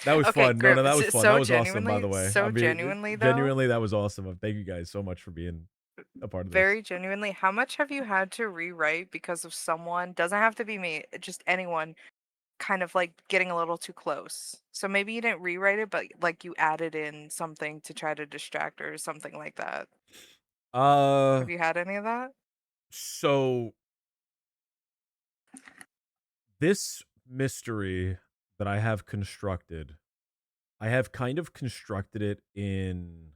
That was Okay, fun. Grim, No, that was so fun. That was awesome, by the genuinely- way. so I mean, genuinely, though? genuinely, that was awesome. Thank you guys so much for being a part of this. Very genuinely, how much have you had to rewrite because of someone, doesn't have to be me, just anyone, kind of like getting a little too close? So maybe you didn't rewrite it, but like you added in something to try to distract her or something like that. Have you had any of that? So this mystery that I have constructed, I have kind of constructed it in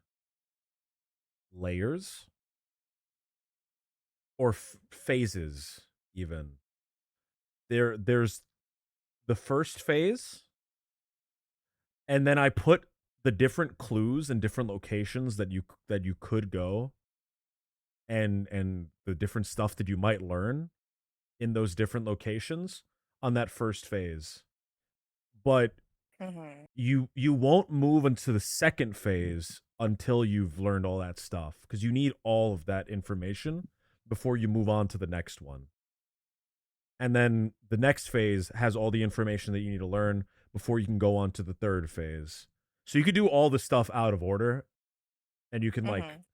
layers or phases even. There's the first phase, and then I put the different clues and different locations that you could go, and the different stuff that you might learn in those different locations on that first phase. But Mhm. You won't move into the second phase until you've learned all that stuff, because you need all of that information before you move on to the next one. And then the next phase has all the information that you need to learn before you can go on to the third phase. So you could do all the stuff out of order, and you can like, Mhm.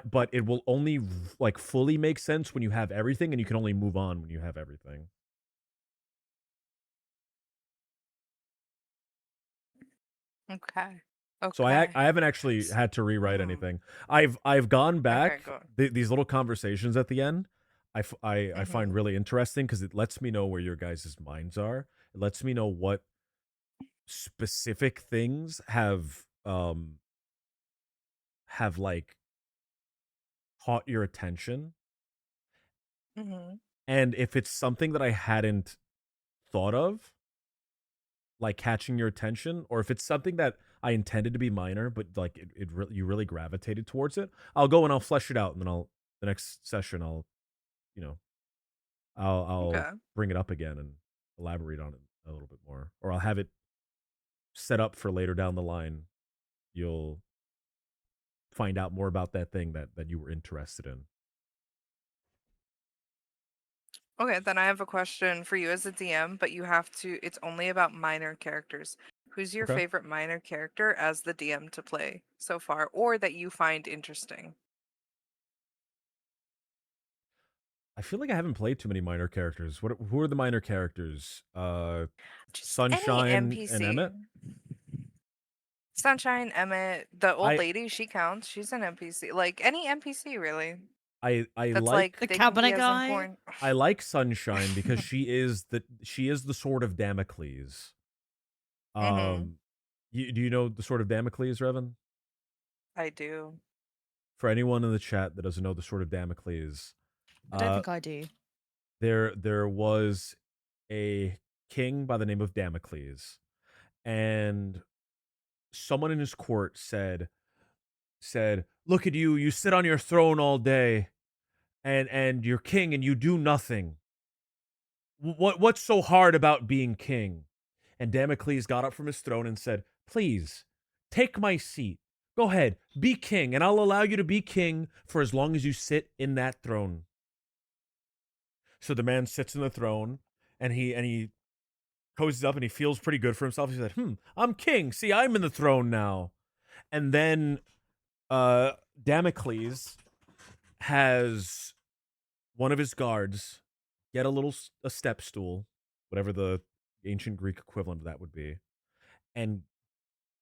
but it will only like fully make sense when you have everything, and you can only move on when you have everything. Okay. So Okay. I haven't actually had to rewrite Mhm. anything. I've gone Okay, back, go. these little conversations at the end. I find Mhm. really interesting because it lets me know where your guys' minds are. It lets me know what specific things have like caught your attention, Mhm. and if it's something that I hadn't thought of, like catching your attention, or if it's something that I intended to be minor, but like you really gravitated towards it, I'll go and I'll flesh it out, and then the next session you know I'll Okay. bring it up again and elaborate on it a little bit more, or I'll have it set up for later down the line. You'll find out more about that thing that you were interested in. Okay, then I have a question for you as a DM, but you have to, it's only about minor characters. Who's your Okay. favorite minor character as the DM to play so far, or that you find interesting? I feel like I haven't played too many minor characters. Who are the minor characters? Just any Sunshine and NPC. Emmett. Sunshine, Emmett, the old I lady, she counts. She's an NPC. Like any NPC, really. I That's like, The like they can be cabinet as guy. important. I like Sunshine because she is the sword of Damocles. Mm-hmm. Um, do you know the sword of Damocles, Revan? I do. For anyone in the chat that doesn't know the sword of Damocles, I don't uh, think I do. there was a king by the name of Damocles, and someone in his court said, "Look at you! You sit on your throne all day, and you're king, and you do nothing. What's so hard about being king?" And Damocles got up from his throne and said, "Please, take my seat. Go ahead, be king, and I'll allow you to be king for as long as you sit in that throne." So the man sits in the throne, and he cozies up, and he feels pretty good for himself. He said, I'm king. See, I'm in the throne now." And then uh, Damocles has one of his guards get a step stool, whatever the ancient Greek equivalent of that would be, and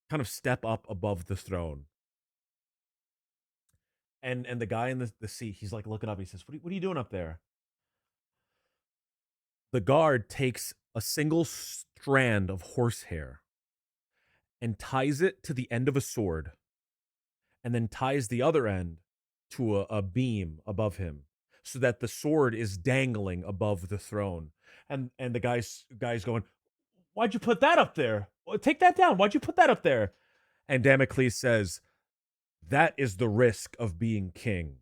kind of step up above the throne. And the guy in the seat, he's like looking up. He says, what are you doing up there?" The guard takes a single strand of horsehair and ties it to the end of a sword, and then ties the other end to a beam above him, so that the sword is dangling above the throne. And the guy's going, "Why'd you put that up there? Well, take that down. Why'd you put that up there?" And Damocles says, "That is the risk of being king.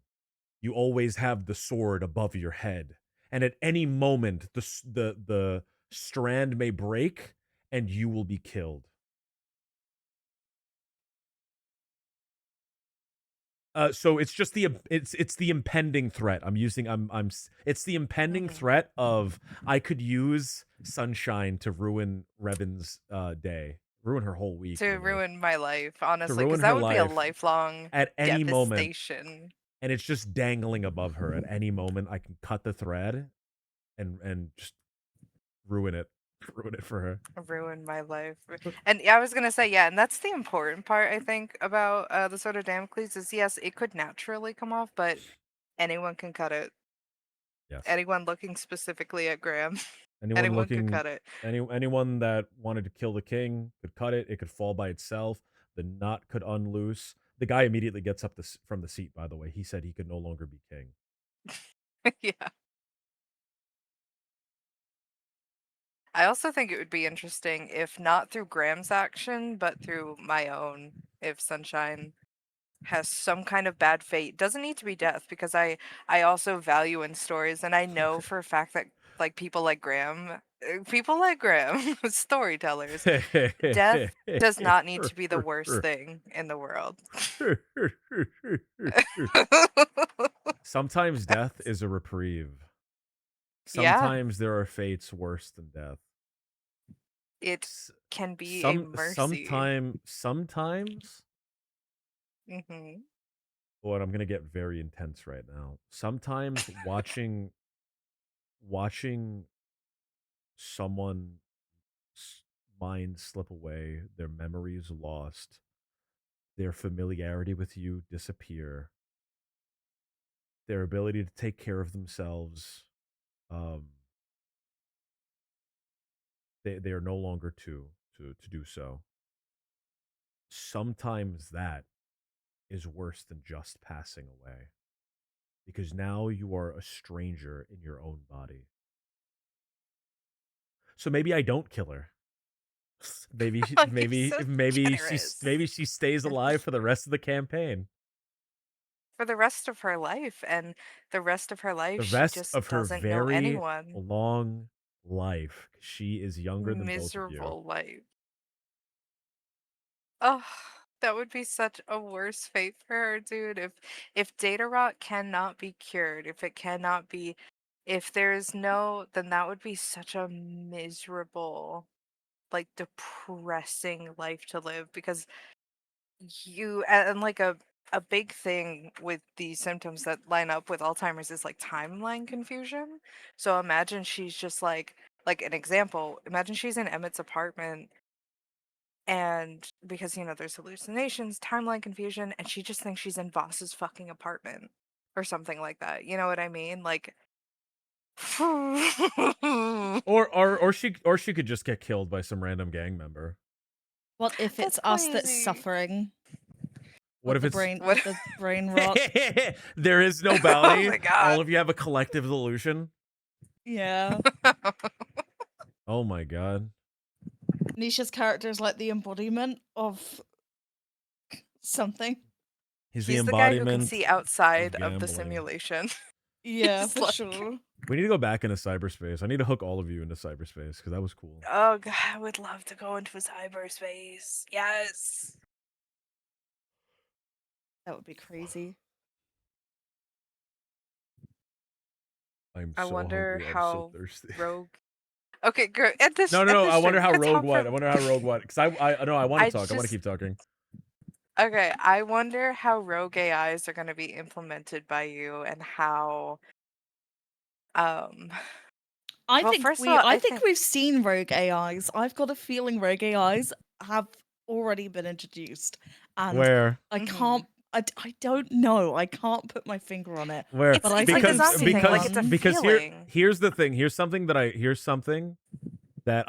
You always have the sword above your head, and at any moment the strand may break, and you will be killed." So it's just it's the impending threat. It's the impending Mm-hmm. threat of, I could use Sunshine to ruin Revan's day, ruin her whole week, To really, ruin my life, to honestly, ruin because her that would be a life lifelong at any moment, devastation. and it's just dangling above her. At any moment, I can cut the thread and just ruin it, ruin it for her. Ruin my life. And yeah, I was gonna say, yeah, and that's the important part I think about the sword of Damocles is yes, it could naturally come off, but anyone can cut it. Yes. Anyone looking specifically at Graham, Anyone anyone could looking, cut it. anyone that wanted to kill the king could cut it. It could fall by itself. The knot could unloose. The guy immediately gets up from the seat. By the way, he said he could no longer be king. Yeah. I also think it would be interesting if not through Graham's action, but through my own. If Sunshine has some kind of bad fate, doesn't need to be death, because I also value in stories, and I know for a fact that like people like Graham People like Graham, storytellers. Death does not need to be the worst thing in the world. Sometimes death is a reprieve. Yeah. Sometimes there are fates worse than death. It can be a Some mercy. sometimes. Hmm. Lord, I'm gonna get very intense right now. Sometimes watching someone's mind slip away, their memories lost, their familiarity with you disappear, their ability to take care of themselves, um, they are no longer to do so. Sometimes that is worse than just passing away, because now you are a stranger in your own body. So maybe I don't kill her. Maybe You're maybe so maybe generous. she stays alive for the rest of the campaign. For the rest of her life, and the rest of her life, The she rest just of her doesn't know very anyone. long life. She is younger than both of you. Miserable life. Oh, that would be such a worse fate for her, dude. If data rot cannot be cured, if it cannot be, if there is no, then that would be such a miserable, like depressing life to live, because and like a big thing with these symptoms that line up with Alzheimer's is like timeline confusion. So imagine she's just like an example, imagine she's in Emmett's apartment, and because there's hallucinations, timeline confusion, and she just thinks she's in Voss's fucking apartment or something like that. You know what I mean? Like Or she could just get killed by some random gang member. What if it's That's us that's crazy. suffering? What With if the it's brain, What- with the brain rot? there is no bounty? my God. All of you have a collective delusion? Yeah. Oh my god. Nisha's character is like the embodiment of something. He's He's the the guy who can embodiment see outside of the gambling. simulation. Yeah, He's for like- sure. We need to go back into cyberspace. I need to hook all of you into cyberspace because that was cool. Oh god, I would love to go into cyberspace. Yes. That would be crazy. I'm I so wonder hungry. I'm how so thirsty. Rogue. Okay, good. At this. No. at this I wonder stream, how we could Rogue talk what. for- I wonder how Rogue what. Because I know I want I to talk. I want to just- keep talking. Okay, I wonder how rogue AIs are going to be implemented by you, and how. I Well, think first of we all, I I think think- we've seen rogue AIs. I've got a feeling rogue AIs have already been introduced. And Where? I Mhm. can't I don't know. I can't put my finger on it. Where? It's But I like a think zombie thing, because like it's a because feeling. here's the thing. Here's something that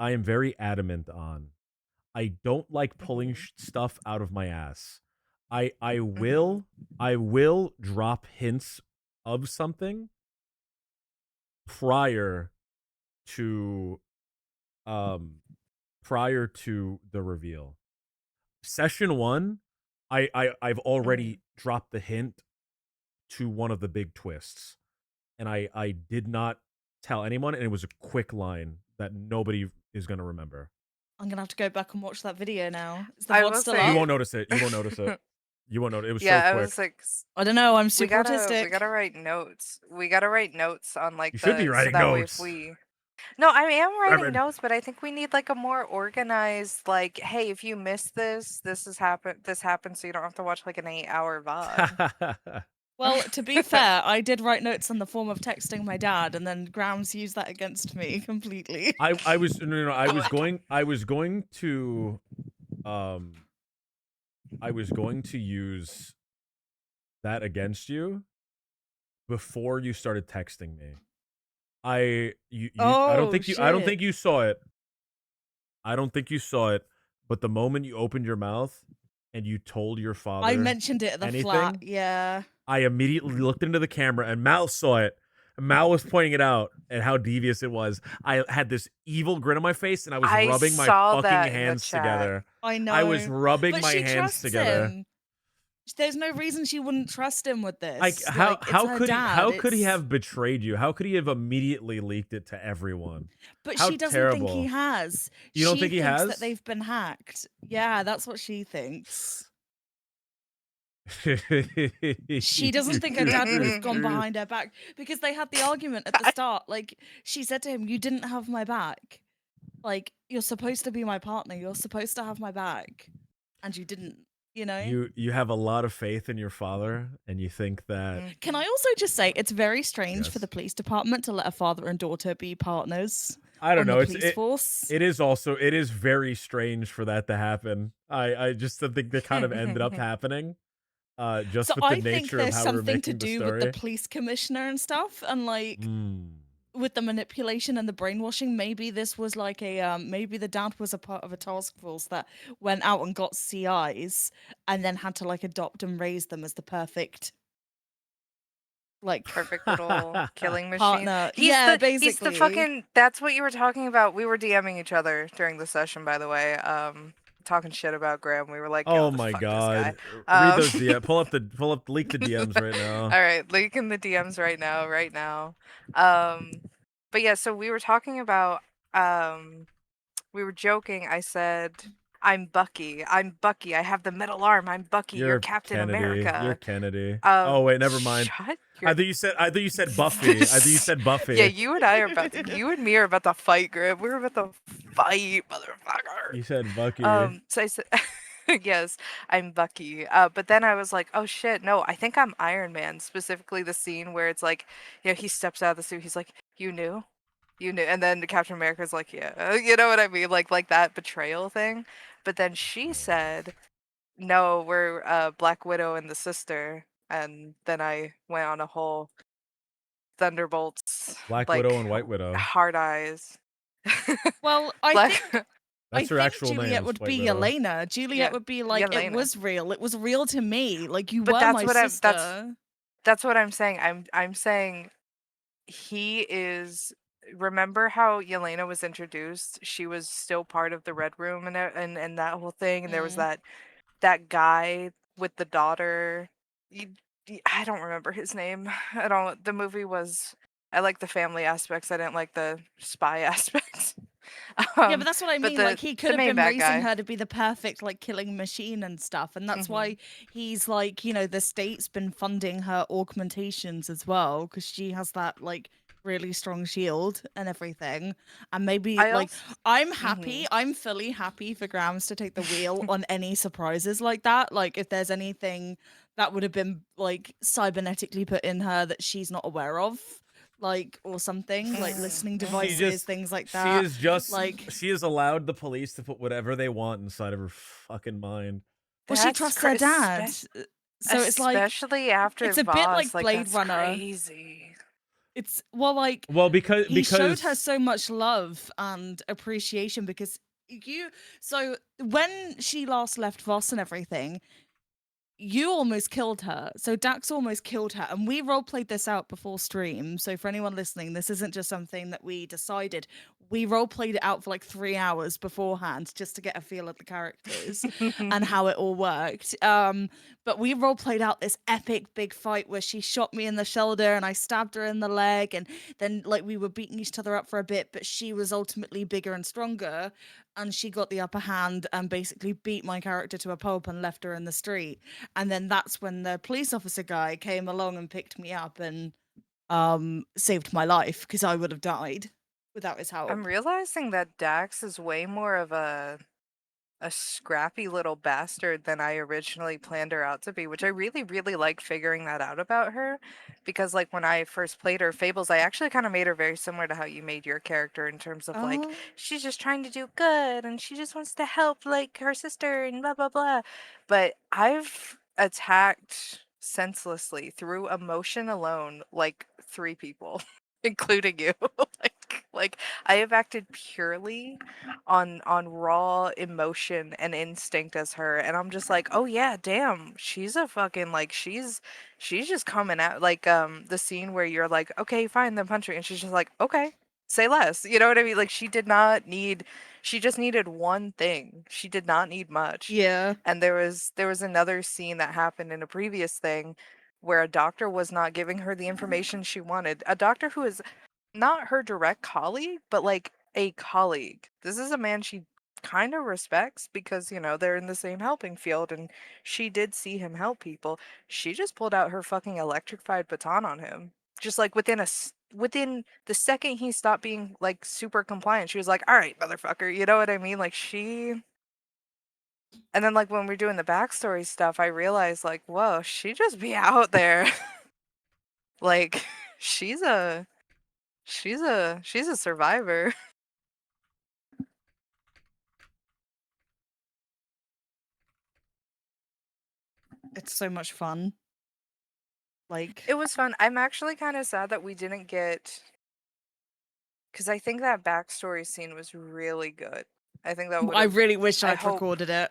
I am very adamant on. I don't like pulling stuff out of my ass. I will drop hints of something prior to the reveal. Session 1, I've already dropped the hint to one of the big twists. And I did not tell anyone, and it was a quick line that nobody is going to remember. I'm gonna have to go back and watch that video now. Is the I VOD will still say- up? You won't notice it. You won't notice it. You won't notice. It was Yeah, so I quick. was like, I don't know. I'm we super gotta autistic. write notes. We gotta write notes on like You should be writing so that way notes. if we. No, I am writing Reverend. notes, but I think we need like a more organized, like, hey, if you missed this, this happened, so you don't have to watch like an 8-hour VOD. Well, to be fair, I did write notes in the form of texting my dad, and then Grams used that against me completely. I was no, I was going to I was going to use that against you before you started texting me. I don't think you saw it. I don't think you saw it, but the moment you opened your mouth and you told your father I mentioned it at the flat. Yeah. I immediately looked into the camera and Mal saw it. Mal was pointing it out and how devious it was. I had this evil grin on my face and I was I rubbing my saw fucking that in the hands chat. together. I know. I was rubbing But my she hands trusts together. him. There's no reason she wouldn't trust him with Like this. how Like, it's her dad. how could he it's- have betrayed you? How could he have immediately leaked it to everyone? But How she doesn't think he terrible. has. You don't She think he thinks has? that they've been hacked. Yeah, that's what she thinks. She doesn't think her dad would have gone behind her back because they had the argument at the start. Like, she said to him, "You didn't have my back. Like, you're supposed to be my partner. You're supposed to have my back, and you didn't." You know. You have a lot of faith in your father, and you think that Can I also just say it's very strange for Yes. the police department to let a father and daughter be partners I don't on know. the It's police force? it is very strange for that to happen. I just think that kind of ended up happening. Just So with the I think nature of there's how we were something to making the do story. with the police commissioner and stuff, and like Mm. with the manipulation and the brainwashing. Maybe this was like a maybe the dad was a part of a task force that went out and got CIs and then had to like adopt and raise them as the perfect like Perfect little killing machine. partner. He's Yeah, the, he's the basically. fucking. That's what you were talking about. We were DMing each other during the session, by the way. Talking shit about Graham. We were like, Oh "Yo, my fuck god. this guy." Read those DM. Leak the DMs right now. All right, leaking the DMs right now. But yeah, so we were talking about. We were joking. I said, "I'm Bucky. I'm Bucky. I have the metal arm. I'm Bucky. You're Captain Kennedy. America." You're Kennedy. Oh wait, never mind. Shut I your think you said Buffy. I think you said Buffy. Yeah, you and I are about to, you and me are about to fight, Grib. We're about to fight, motherfucker. You said Bucky. So I said, yes, I'm Bucky. But then I was like, oh shit, no, I think I'm Iron Man. Specifically, the scene where it's like, he steps out of the suit. He's like, you knew, and then Captain America's like, yeah, you know what I mean, like that betrayal thing. But then she said, no, we're Black Widow and the sister. And then I went on a whole Thunderbolts, Black like Widow and White Widow. hard eyes. Well, I Black. think That's her think actual Juliet name. would White be Widow. Yelena. Juliet Yeah, would be like, it Yelena. was real. It was real to me. Like you But were that's my what sister. that's what I'm saying. I'm saying he is. Remember how Yelena was introduced? She was still part of the Red Room and that whole thing. And there was Mm. that guy with the daughter. I don't remember his name. I don't. The movie was. I like the family aspects. I didn't like the spy aspects. Yeah, but that's what I but mean. Like he could have main been bad raising guy. her to be the perfect like killing machine and stuff, and that's why he's like, the state's been funding her augmentations as well because she has that like really strong shield and everything. And maybe I like also, I'm happy, I'm fully happy for Grams to take the wheel on any surprises like that. Like if there's anything that would have been like cybernetically put in her that she's not aware of. Like or something like listening devices, things like that. She is just like she has allowed the police to put whatever they want inside of her fucking mind. well, she trusts her dad, so it's like especially after it's a bit Voss, like Blade that's Runner. crazy. It's like because he showed her so much love and appreciation because so when she last left Voss and everything, you almost killed her. So Dax almost killed her. And we roleplayed this out before stream. So for anyone listening, this isn't just something that we decided. We roleplayed it out for like 3 hours beforehand just to get a feel of the characters and how it all worked. But we roleplayed out this epic big fight where she shot me in the shoulder and I stabbed her in the leg. And then like we were beating each other up for a bit, but she was ultimately bigger and stronger. And she got the upper hand and basically beat my character to a pulp and left her in the street. And then that's when the police officer guy came along and picked me up and saved my life because I would have died without his help. I'm realizing that Dax is way more of a scrappy little bastard than I originally planned her out to be, which I really, really like figuring that out about her. Because like when I first played her Fables, I actually kind of made her very similar to how you made your character in terms of like she's just trying to do good and she just wants to help like her sister and blah blah blah. But I've attacked senselessly through emotion alone like 3 people, including you. like I have acted purely on raw emotion and instinct as her, and I'm just like, oh yeah, damn, she's a fucking like she's just coming out like the scene where you're like, okay, fine, then punch her, and she's just like, okay, say less. You know what I mean? Like she did not need she just needed one thing. She did not need much. Yeah. And there was another scene that happened in a previous thing where a doctor was not giving her the information she wanted. A doctor who is not her direct colleague, but like a colleague. This is a man she kind of respects because, they're in the same helping field and she did see him help people. She just pulled out her fucking electrified baton on him. Just like within the second he stopped being like super compliant, she was like, "All right, motherfucker." You know what I mean? Like she and then like when we're doing the backstory stuff, I realized like, whoa, she just be out there. Like she's a she's a survivor. It's so much fun. Like, It was fun. I'm actually kind of sad that we didn't get because I think that backstory scene was really good. I think that would I have. really wish I I'd hope. recorded it.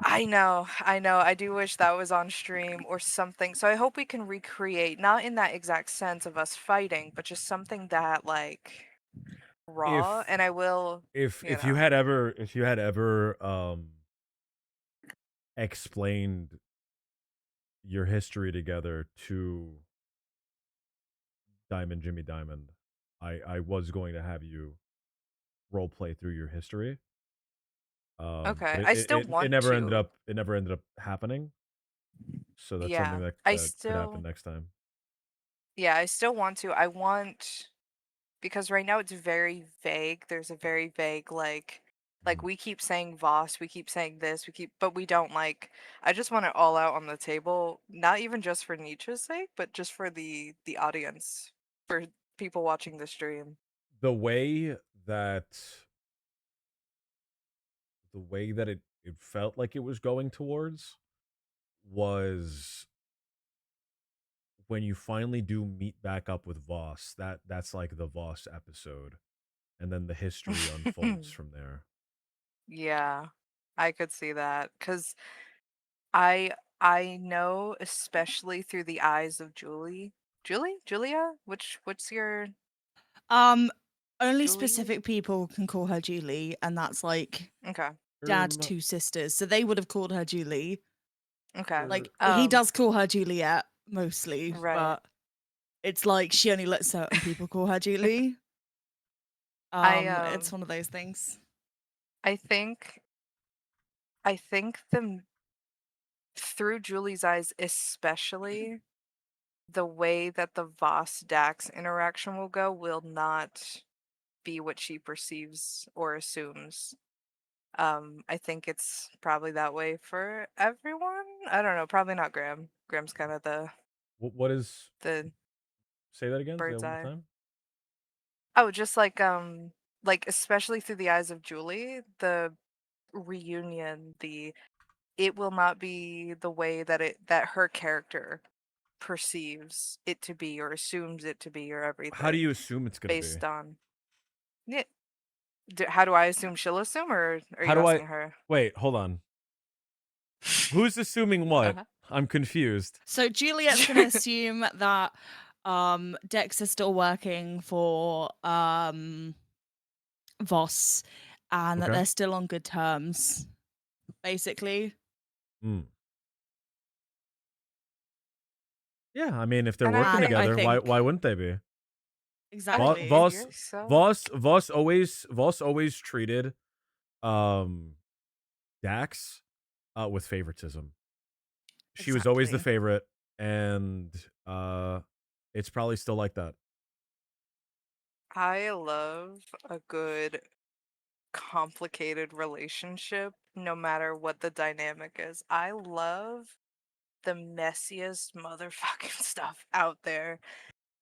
I know. I know. I do wish that was on stream or something. So I hope we can recreate, not in that exact sense of us fighting, but just something that like raw. If And I will. if you had ever explained your history together to Jimmy Diamond, I was going to have you role play through your history. Okay. But I still it want never ended to. up happening. So that's something Yeah. that I could happen still. next time. Yeah. I still want to. I want. Because right now it's very vague. There's a very vague like we keep saying Voss, we keep saying this, but we don't like I just want it all out on the table, not even just for Nietzsche's sake, but just for the audience, for people watching the stream. The way that it felt like it was going towards was when you finally do meet back up with Voss. That's like the Voss episode, and then the history unfolds from there. Yeah. I could see that cuz I know especially through the eyes of Julie. Julie? Julia? What's your Um, only Julie? specific people can call her Julie, and that's like Okay. dad's two sisters. So they would have called her Julie. Okay. Like he Um does call her Juliet mostly, right. but it's like she only lets certain people call her Julie. I It's one of those things. I think the through Julie's eyes, especially the way that the Voss Dax interaction will go will not be what she perceives or assumes. I think it's probably that way for everyone. I don't know, probably not Graham. Graham's kind of What is? the Say that again. Say that bird's one more eye. time. Oh, just like especially through the eyes of Julie, the reunion, the it will not be the way that her character perceives it to be or assumes it to be or How do everything you assume it's gonna be? based on yeah. How do I assume she'll assume, or are How you do I? asking her? Wait, hold on. Who's assuming what? Uh-huh. I'm confused. So Juliet's gonna assume that Dex is still working for Voss and that Okay. they're still on good terms, basically. Mm. Yeah, I mean, if they're And I working think I together, think why wouldn't they be? exactly. you're so Voss always treated Dax with favoritism. She was always the Exactly. favorite, and it's probably still like that. I love a good complicated relationship no matter what the dynamic is. I love the messiest motherfucking stuff out there.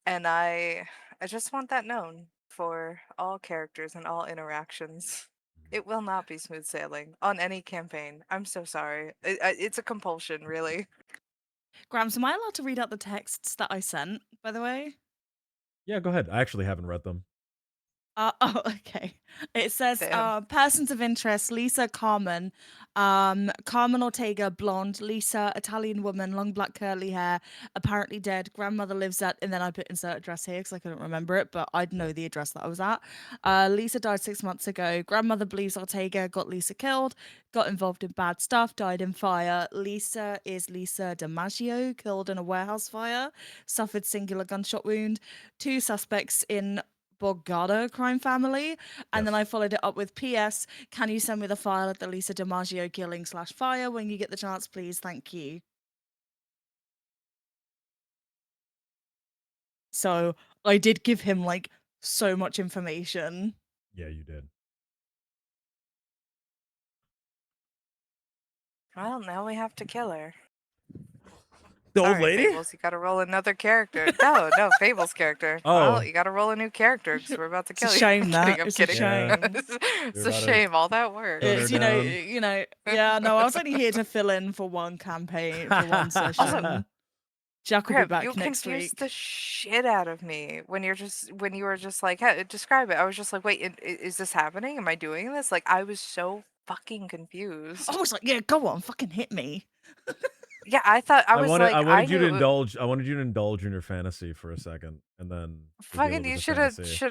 And I just want that known for all characters and all interactions. It will not be smooth sailing on any campaign. I'm so sorry. It's a compulsion, really. Grams, am I allowed to read out the texts that I sent, by the way? Yeah, go ahead. I actually haven't read them. Oh, okay. It says Damn. persons of interest: Lisa Carmen, Carmen Ortega, blonde. Lisa, Italian woman, long black curly hair, apparently dead. Grandmother lives at, and then I put insert address here because I couldn't remember it, but I'd know the address that I was at. Lisa died 6 months ago. Grandmother believes Ortega got Lisa killed, got involved in bad stuff, died in fire. Lisa is Lisa DiMaggio, killed in a warehouse fire, suffered singular gunshot wound. 2 suspects in Borgata crime family, and then Yes. I followed it up with PS. Can you send me the file of the Lisa DiMaggio killing / fire when you get the chance, please? Thank you. So I did give him like so much information. Yeah, you did. Well, now we have to kill her. The old Sorry, lady? Fables, you gotta roll another character. No, Fables character. Oh. Well, you gotta roll a new character because we're about to It's a kill you. shame I'm that. kidding, I'm It's a kidding. Yeah. shame. It's You're a about to shame, all that work. Gun her It's down. yeah. No, I was only here to fill in for one campaign, for one session. Jack will be Graham, back you next confused week. the shit out of me when you were just like, "Hey, describe it." I was just like, wait, is this happening? Am I doing this? Like, I was so fucking confused. I was like, yeah, go on, fucking hit me. Yeah, I thought I I was wanted like, I I wanted you to knew indulge I wanted you to indulge in your fantasy for a second and then reveal fucking it you was a should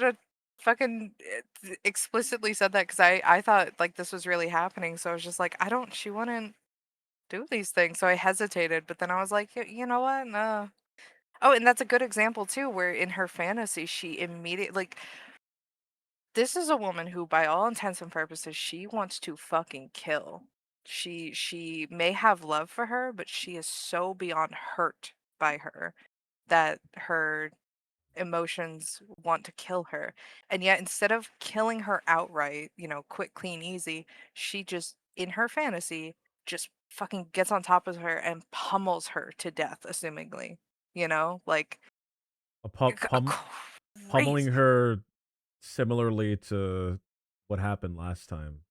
fantasy. have fucking explicitly said that because I thought like this was really happening. So I was just like, she wouldn't do these things. So I hesitated, but then I was like, you know what? No. Oh, and that's a good example too, where in her fantasy she immediately like this is a woman who, by all intents and purposes, she wants to fucking kill. She may have love for her, but she is so beyond hurt by her that her emotions want to kill her. And yet instead of killing her outright, quick, clean, easy, she just in her fantasy just fucking gets on top of her and pummels her to death, assumingly. Like A pummeling crazy. her similarly to what happened last time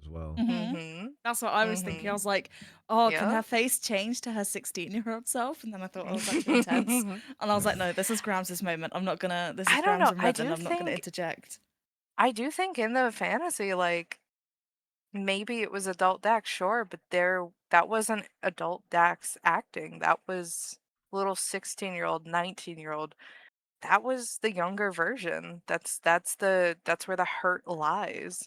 as well. Mhm. That's what I was thinking. I was like, oh, can Yeah. her face change to her 16-year-old self? And then I thought, oh, that's too intense. And I was like, no, this is Grams' moment. I'm not gonna, this is I don't Grams know. and Revan. I'm not gonna interject. I do think in the fantasy, like maybe it was adult Dax, sure, but that wasn't adult Dax acting. That was little 16-year-old, 19-year-old. That was the younger version. That's where the hurt lies.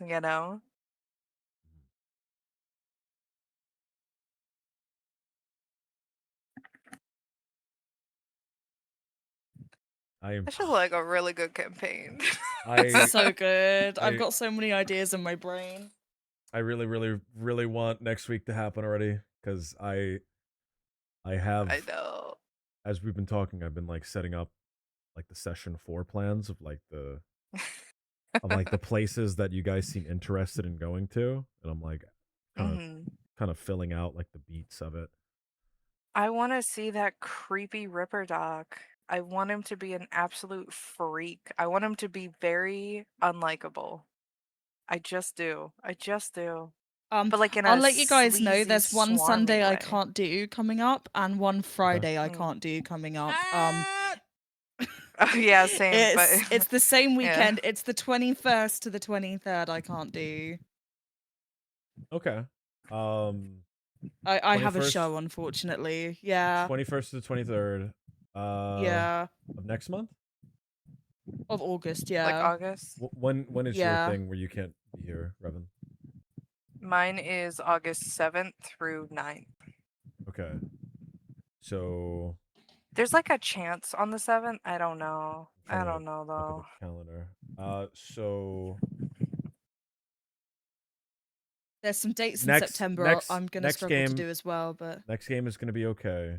I That should look like a really good campaign. I So good. I've I got so many ideas in my brain. I really really really want next week to happen already cuz I have I know. as we've been talking I've been like setting up like the session 4 plans of like the places that you guys seem interested in going to and I'm like kind of Mhm. kind of filling out like the beats of it. I want to see that creepy Ripper Doc. I want him to be an absolute freak. I want him to be very unlikable. I just do. I just do. But like in I'll a let you guys know sleazy, there's one swarmy Sunday I way. can't do coming up and one Friday I Mm. can't do coming up. Oh yeah, same. But It's the same yeah. weekend. It's the 21st to the 23rd I can't do. Okay. I have a 21st show, unfortunately. Yeah. 21st to the 23rd Yeah. of next month? Of August, Like yeah. August. When is your Yeah. thing where you can't be here, Revan? Mine is August 7th through 9th. Okay. So There's like a chance on the 7th. I don't know. I'm I trying to don't know look at the though. calendar. So There's some dates in next September next I'm gonna next struggle to game do as well, but next game is gonna be okay.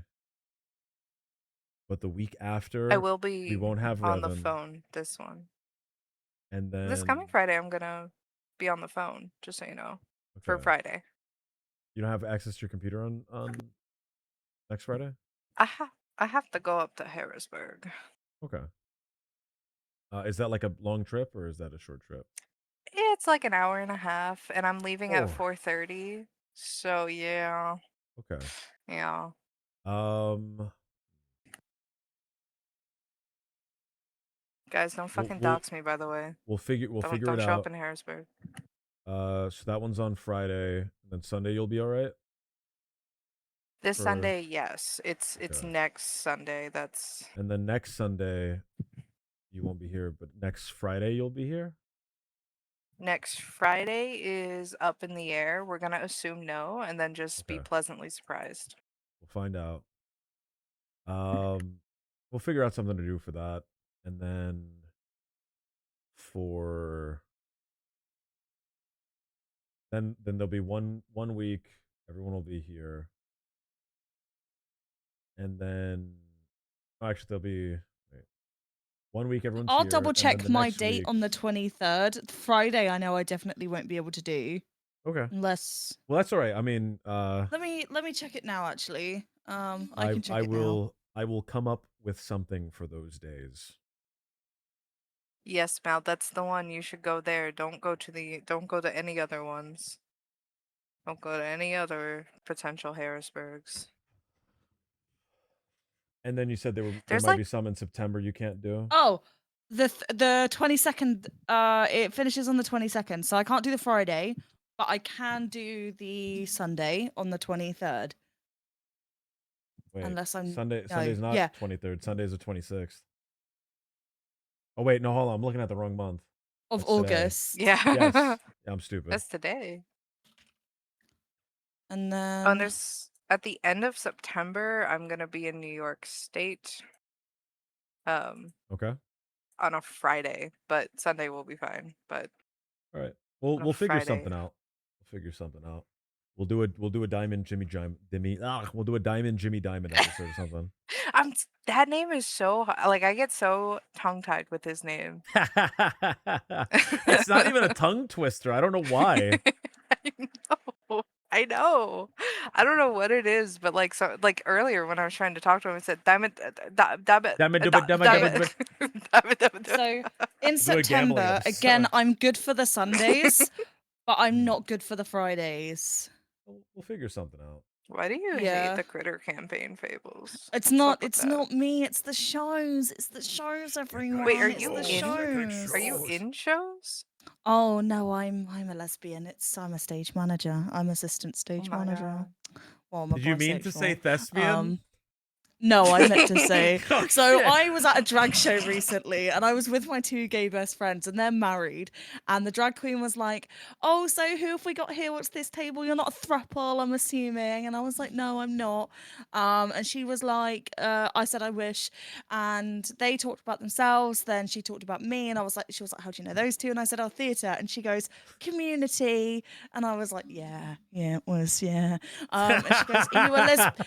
But the week I after will we be won't have on the Revan. phone this one. And This then coming Friday, I'm gonna be on the phone, just so you know, for okay. Friday. You don't have access to your computer on next Friday? I have to go up to Harrisburg. Okay. Is that like a long trip or is that a short trip? It's like an hour and a half, and I'm leaving at Oh. 4:30. So yeah, Okay. yeah. Guys, don't We'll- fucking we'll- dox me, by the way. We'll figure Don't it show out. up in Harrisburg. So that one's on Friday, and then Sunday you'll be all right. This For- Sunday, yes. It's Okay. next Sunday. That's And then next Sunday, you won't be here, but next Friday you'll be here. next Friday is up in the air. We're gonna assume no, and then just be Okay. pleasantly surprised. We'll find out. We'll figure out something to do for that, and then for then there'll be one week. Everyone will be here, and then actually there'll be 1 week. Everyone's I'll here, double and then check the my next date week- on the 23rd. Friday, I know I definitely won't be able to do Okay. unless. Well, that's all right. I mean, Let me check it now. Actually, I can check I it now. will I will come up with something for those days. Yes, Mal, that's the one. You should go there. Don't go to any other ones. Don't go to any other potential Harrisburgs. And then you said there There's might like be some in September you can't do. Oh, the 22nd. It finishes on the 22nd, so I can't do the Friday, but I can do the Sunday on the 23rd. Wait, unless I'm- Sunday's no, not yeah. 23rd. Sunday's the 26th. Oh wait, no, hold on. I'm looking at the wrong month. Of That's today. August. yeah. Yes, yeah, I'm stupid. That's today. And Oh, then and there's at the end of September, I'm gonna be in New York State. Okay, On a Friday, but Sunday will be fine. But all right. On a We'll figure Friday. something out. We'll do a diamond Jimmy we'll do a diamond Jimmy Diamond episode or something. that name is so like I get so tongue tied with his name. It's not even a tongue twister. I don't know why. I know. I don't know what it is, but like earlier when I was trying to talk to him, I said, "Damn it, so in Do a gambling September again, episode. I'm good for the Sundays, but I'm not good for the Fridays. We'll figure something out. Why do you Yeah. hate the Critter campaign fables? It's What's not. up with It's that? not me. It's the shows. It's the shows, everyone. Wait, are It's you the in? shows. Are you in shows? Oh no, I'm a lesbian. I'm a stage manager. I'm assistant stage my manager. God. Well, I'm a Did you mean to say bisexual. thespian? No, I meant to say. Oh, So shit. I was at a drag show recently, and I was with my two gay best friends, and they're married. And the drag queen was like, "Oh, so who have we got here? What's this table? You're not a throuple, I'm assuming." And I was like, "No, I'm not." And she was like, "I said I wish." And they talked about themselves. Then she talked about me, and she was like, "How do you know those two?" And I said, "Oh, theatre." And she goes, "Community." And I was like, "Yeah, it was, yeah." And she goes,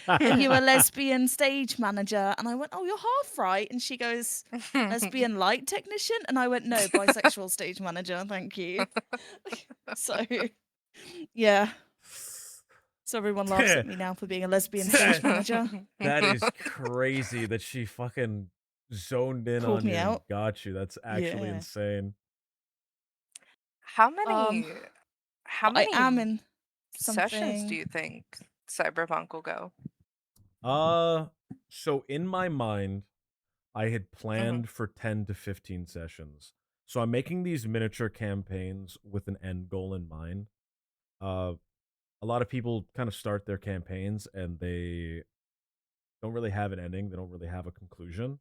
"Are you a lesbian stage manager?" And I went, "Oh, you're half right." And she goes, "Lesbian light technician?" And I went, "No, bisexual stage manager, thank you." So yeah, so everyone laughs at me now for being a lesbian stage manager. That is crazy that she fucking zoned in Called on me you and out. got you. That's actually Yeah. insane. How many? How I many am in sessions something. do you think Cyberpunk will go? So in my mind, I had planned for 10 to 15 sessions. So I'm making these miniature campaigns with an end goal in mind. A lot of people kind of start their campaigns and they don't really have an ending. They don't really have a conclusion.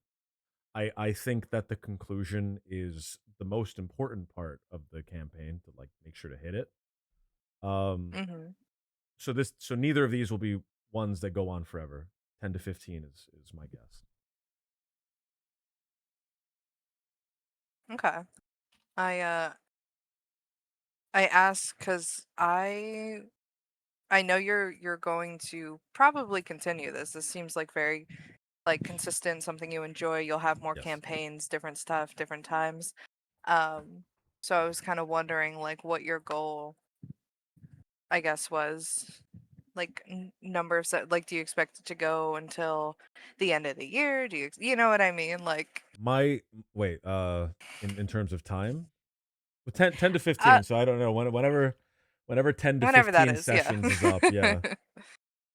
I think that the conclusion is the most important part of the campaign to like make sure to hit it. Mm-hmm. So neither of these will be ones that go on forever. 10 to 15 is my guess. Okay. I asked because I know you're going to probably continue this. This seems like very like consistent, something you enjoy. You'll have more Yes. campaigns, different stuff, different times. So I was kind of wondering like what your goal, I guess, was. Like number of set. Like, do you expect it to go until the end of the year? Do you know what I mean? Like, Wait, in terms of time? Well, 10 to 15, so I don't know. Whenever 10 to whenever that 15 is, sessions yeah. is up, yeah.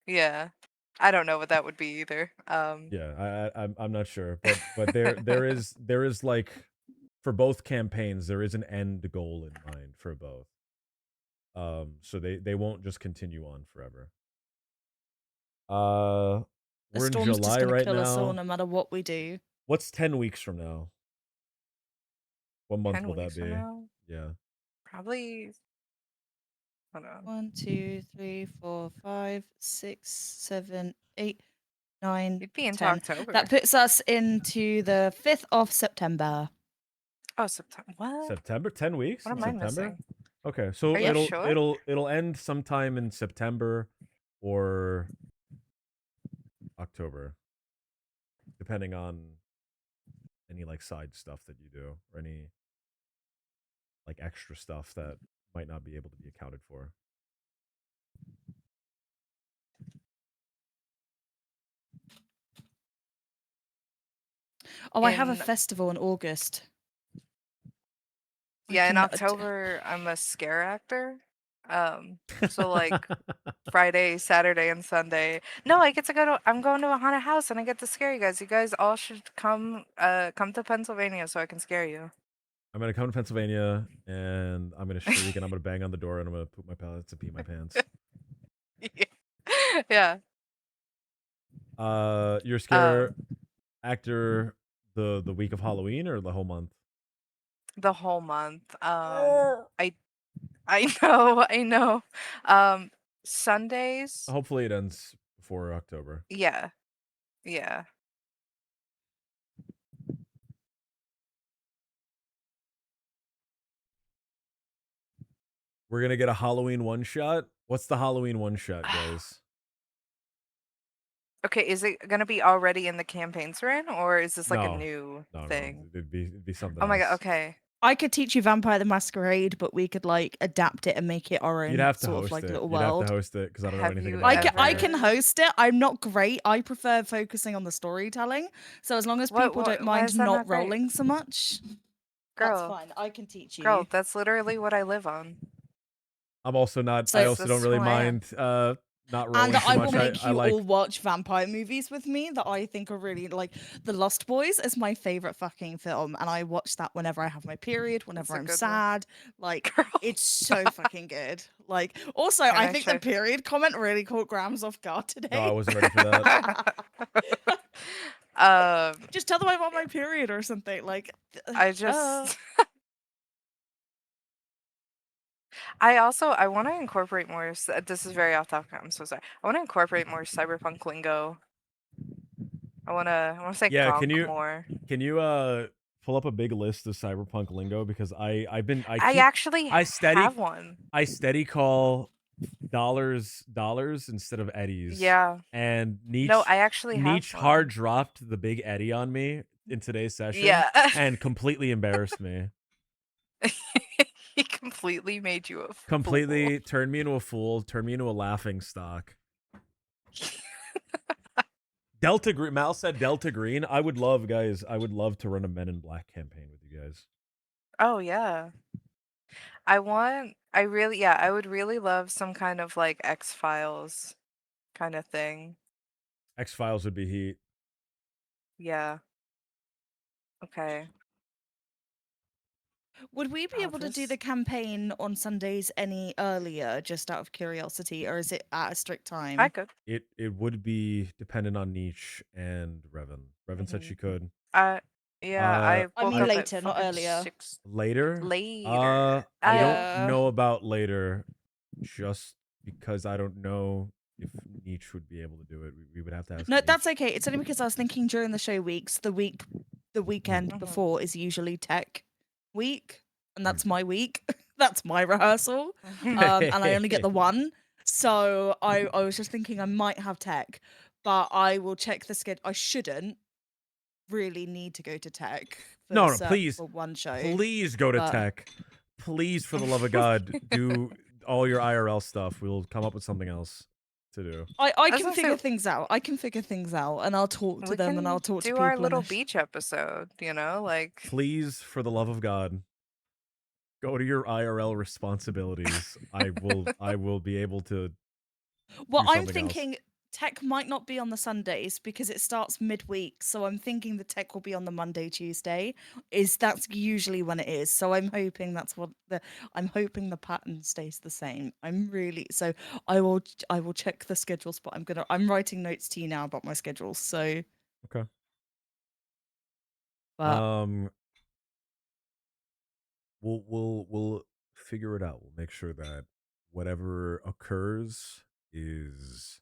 Yeah, I don't know what that would be either. Yeah, I'm not sure, but there is like for both campaigns, there is an end goal in mind for both. So they won't just continue on forever. The We're in storm's just July gonna right kill us all now. no matter what we do. What's 10 weeks from now? What month 10 will that weeks be? from now? Yeah. Probably. Hold on. 1, 2, 3, 4, 5, 6, 7, 8, 9, You'd be into 10. October. That puts us into the 5th of September. Oh, September. What? September? 10 weeks What in am I September? missing? Okay, so Are you sure? it'll end sometime in September or October, depending on any like side stuff that you do or any like extra stuff that might not be able to be accounted for. Oh, I have a In- festival in August. I Yeah, in can October, I'm a scare actor. So like Friday, Saturday, and Sunday. No, I get to go to. I'm going to a haunted house, and I get to scare you guys. You guys all should come. Come to Pennsylvania so I can scare you. I'm gonna come to Pennsylvania and I'm gonna shriek and I'm gonna bang on the door and I'm gonna poop my pants and pee my pants. Yeah. You're scare actor the week of Halloween or the whole month? The whole month. I know, I know. Sundays. Hopefully it ends before October. Yeah. Yeah. We're gonna get a Halloween one shot. What's the Halloween one shot, guys? Okay, is it gonna be already in the campaigns we're in, or is this like a No. new No, thing? it'd be something Oh my god, else. okay. I could teach you Vampire the Masquerade, but we could like adapt it and make it our own You'd have to sort host of like it. little You'd have world. to host it because I don't know Have anything you about ever- I can Vampire. host it. I'm not great. I prefer focusing on the storytelling. So as long as people don't why mind is that not not great? rolling so much, that's Girl, fine. I can teach you. girl, that's literally what I live on. I'm also not. So- I also don't That's really who I am. mind not rolling And too I much. will make I you like. all watch vampire movies with me that I think are really like The Lost Boys is my favorite fucking film, and I watch that whenever I have my period, whenever a I'm good one. sad. Like Girl. it's so fucking good. Like also, Can I I think show- the period comment really caught Grams off guard today. No, I wasn't ready for that. Just tell them I'm on my period or something. Like I just I want to incorporate more. This is very off topic. I'm so sorry. I want to incorporate more cyberpunk lingo. I want to say Yeah, gonk more. Can you pull up a big list of cyberpunk lingo because I Actually I steady have one. I steady call dollars instead of eddies. Yeah. And Nietzsche No, I actually have Nietzsche one. hard dropped the big Eddie on me in today's session. Yeah. And completely embarrassed me. He completely made you a Completely turned me into a fool, turned me into a laughing stock. Delta Green. Mal said Delta Green. I would love to run a Men in Black campaign with you guys. Oh yeah. I would really love some kind of like X-Files kind of thing. X-Files would be heat. Yeah. Okay. would we be able to do the campaign on Sundays any earlier, just out of curiosity, or is it at a strict time? I could. It would be dependent on Nietzsche and Revan. Revan said she could. Yeah, I I woke mean up at later, not fucking earlier. 6. Later? Later. I don't know about later, just because I don't know if Nietzsche would be able to do it. We would have to ask. No, Nietzsche. that's okay. It's only because I was thinking during the show weeks, the weekend before is usually tech week, and that's my week. That's my rehearsal, and I only get the one. So I was just thinking I might have tech, but I will check the schedule. I shouldn't really need to go to tech. No, please, for one show. Please go to but- tech. Please, for the love of God, do all your IRL stuff. We'll come up with something else to do. I was can gonna figure say- things out. I can figure things out, and I'll talk to We them, and can I'll talk to do people. our and little I sh- beach episode, like Please, for the love of God, go to your IRL responsibilities. I will be able to. Well, do I'm something else. thinking tech might not be on the Sundays because it starts midweek. So I'm thinking the tech will be on the Monday, Tuesday. That's usually when it is. So I'm hoping I'm hoping the pattern stays the same. I will check the schedules, but I'm writing notes to you now about my schedules. So Okay. but We'll figure it out. We'll make sure that whatever occurs is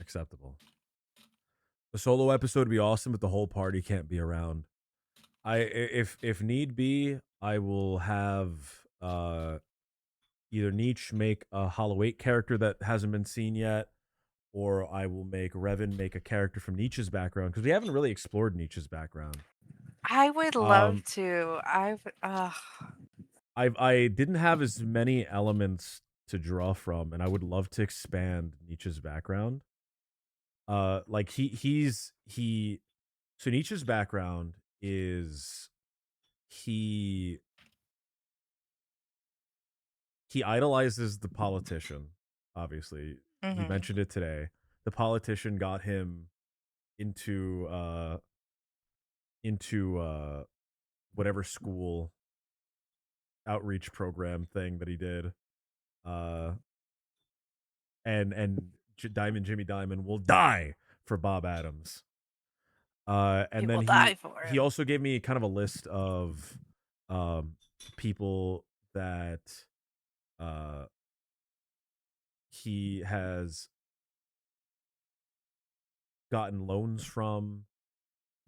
acceptable. The solo episode would be awesome, but the whole party can't be around. If need be, I will have either Nietzsche make a Hollow 8 character that hasn't been seen yet, or I will make Revan make a character from Nietzsche's background, because we haven't really explored Nietzsche's background. I would love to. I didn't have as many elements to draw from, and I would love to expand Nietzsche's background. Like so Nietzsche's background is he idolizes the politician. Obviously, he mentioned it today. The politician got him into whatever school outreach program thing that he did. And Jimmy Diamond will die for Bob Adams. And then he also gave me kind of a list of people that he has gotten loans from,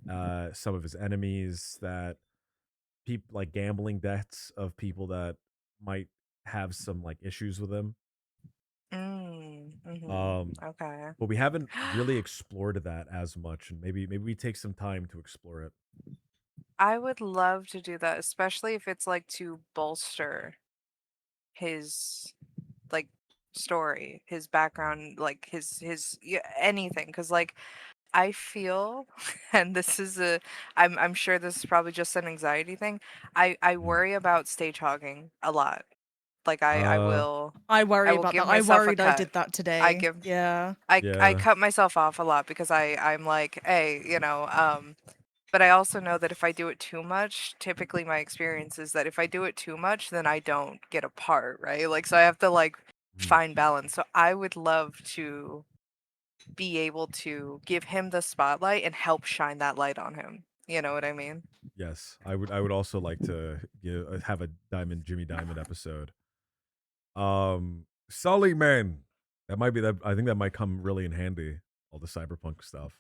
some of his enemies, that people like gambling debts of people that might have some like issues with him. Okay. But we haven't really explored that as much, and maybe we take some time to explore it. I would love to do that, especially if it's like to bolster his like story, his background, like his anything, because like I feel, and this is I'm sure this is probably just an anxiety thing. I worry about stage hogging a lot. Like I will I worry about give that. I myself a worried I cut. did that today. I give Yeah. I cut myself off a lot because I'm like, hey, but I also know that if I do it too much, typically my experience is that if I do it too much, then I don't get a part, right? Like, so I have to like find balance. So I would love to be able to give him the spotlight and help shine that light on him. You know what I mean? Yes, I would also like to have a Jimmy Diamond episode. Sully Man, that might be that. I think that might come really in handy. All the Cyberpunk stuff.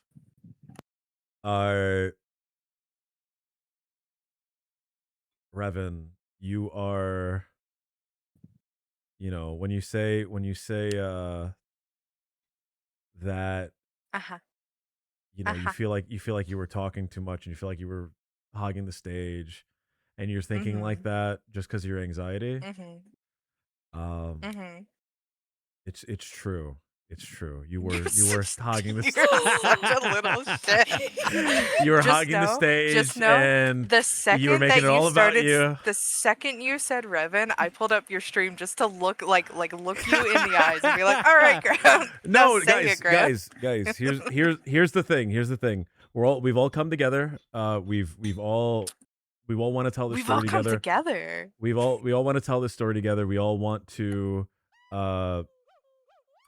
Revan, you are, when you say that, Uh-huh. you feel like you were talking too much, and you feel like you were hogging the stage, and you're thinking like that just because of your anxiety. It's true. It's true. You were hogging the stage. You're such a little shit. You were Just hogging the know- stage, just know and the second you were making that it all about started, you. the second you said Revan, I pulled up your stream just to look look you in the eyes and be like, all right, Graham. No, say it, Graham. guys. Here's the thing. We've all come together. We all want to tell this We've all story come together. together. We all want to tell this story together. We all want to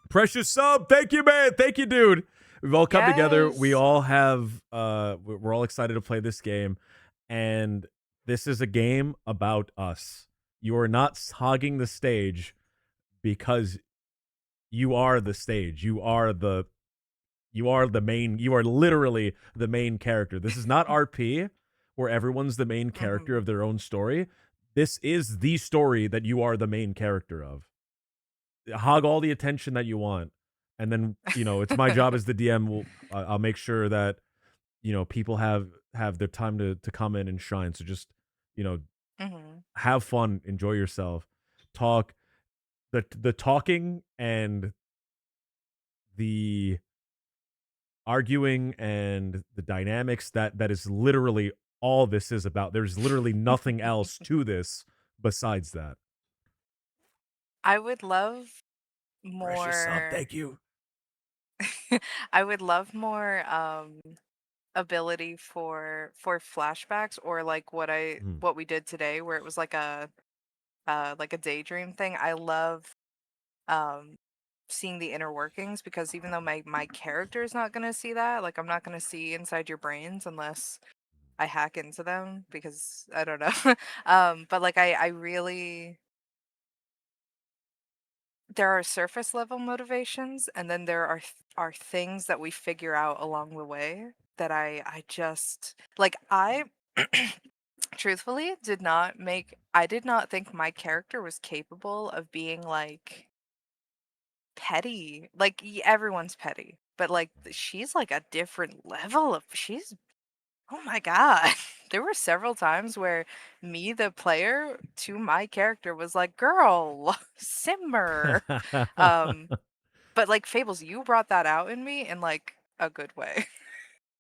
Precious sub, thank you, man. Thank you, dude. We've all come together. We all have we're all excited to play this game, and this is a game about us. You are not hogging the stage because you are the stage. You are the main. You are literally the main character. This is not RP where everyone's the main character of their own story. This is the story that you are the main character of. Hog all the attention that you want, and then it's my job as the DM. I'll make sure that people have their time to come in and shine. So just have fun, enjoy yourself, talk. The talking and the arguing and the dynamics, that is literally all this is about. There's literally nothing else to this besides that. I would love Precious sub, more. thank you. I would love more ability for flashbacks, or like Hmm. what we did today, where it was like a daydream thing. I love um seeing the inner workings, because even though my character is not going to see that, like I'm not going to see inside your brains unless I hack into them, because I don't know. But like I really, there are surface level motivations, and then there are things that we figure out along the way that I just like. I truthfully I did not think my character was capable of being like petty. Like everyone's petty, but like she's like a different level of, she's, oh my god. There were several times where me, the player, to my character was like, "Girl, simmer." Um, but like Fables, you brought that out in me in like a good way.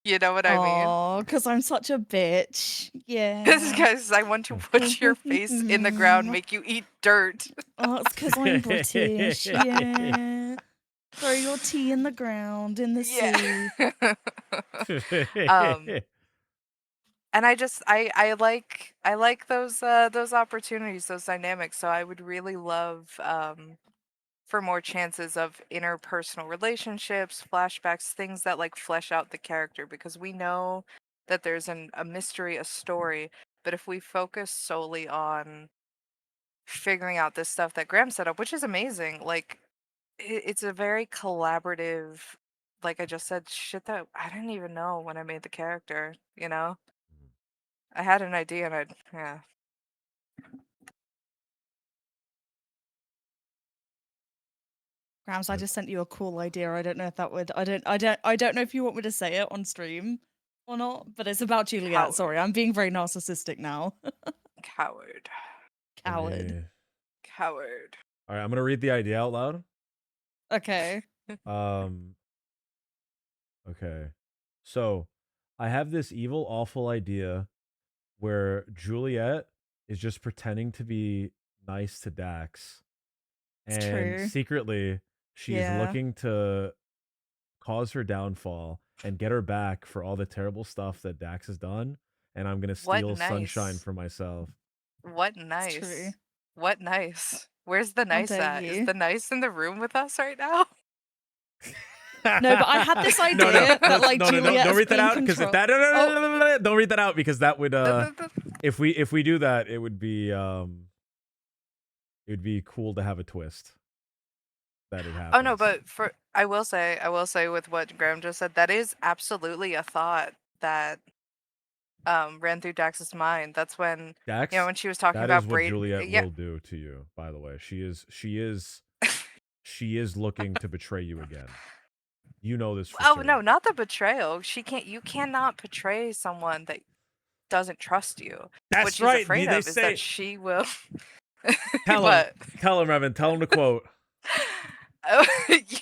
You know what I mean? Oh, because I'm such a bitch. Yeah. Because I want to put your face in the ground, make you eat dirt. Oh, it's because I'm British. Yeah. Throw your tea in the ground, in the sea. um, and I like those opportunities, those dynamics. So I would really love for more chances of interpersonal relationships, flashbacks, things that like flesh out the character, because we know that there's a mystery, a story, but if we focus solely on figuring out this stuff that Graham set up, which is amazing, like it's a very collaborative, like I just said, shit that I didn't even know when I made the character, you know? I had an idea and yeah. Grams, I just sent you a cool idea. I don't know if that would. I don't know if you want me to say it on stream or not. But it's about Juliet. Coward. Sorry, I'm being very narcissistic now. Coward. Coward. Coward. All right, I'm gonna read the idea out loud. Okay. Um. Okay. So, I have this evil, awful idea where Juliet is just pretending to be nice to Dax, It's and true. secretly she's Yeah. looking to cause her downfall and get her back for all the terrible stuff that Dax has done. And I'm gonna What steal sunshine nice. for myself. What It's true. nice. What nice. Where's the How nice dare at? Is you? the nice in the room with us right now? No, but I had this idea no, that like no, Juliet don't is read that being out, because if controlled. that don't read that out, because that would if we do that, it would be cool to have a twist that it happens. Oh no, but I will say with what Graham just said, that is absolutely a thought that ran through Dax's mind. That's when Dax, when she was talking that about is what Braid. Juliet Yeah. will do to you, by the way. She is looking to betray you again. You know this for Oh certain. no, not the betrayal. You cannot betray someone that doesn't trust you. That's what she's right. afraid They of is say, that she will. tell him, Evan, tell him to quote.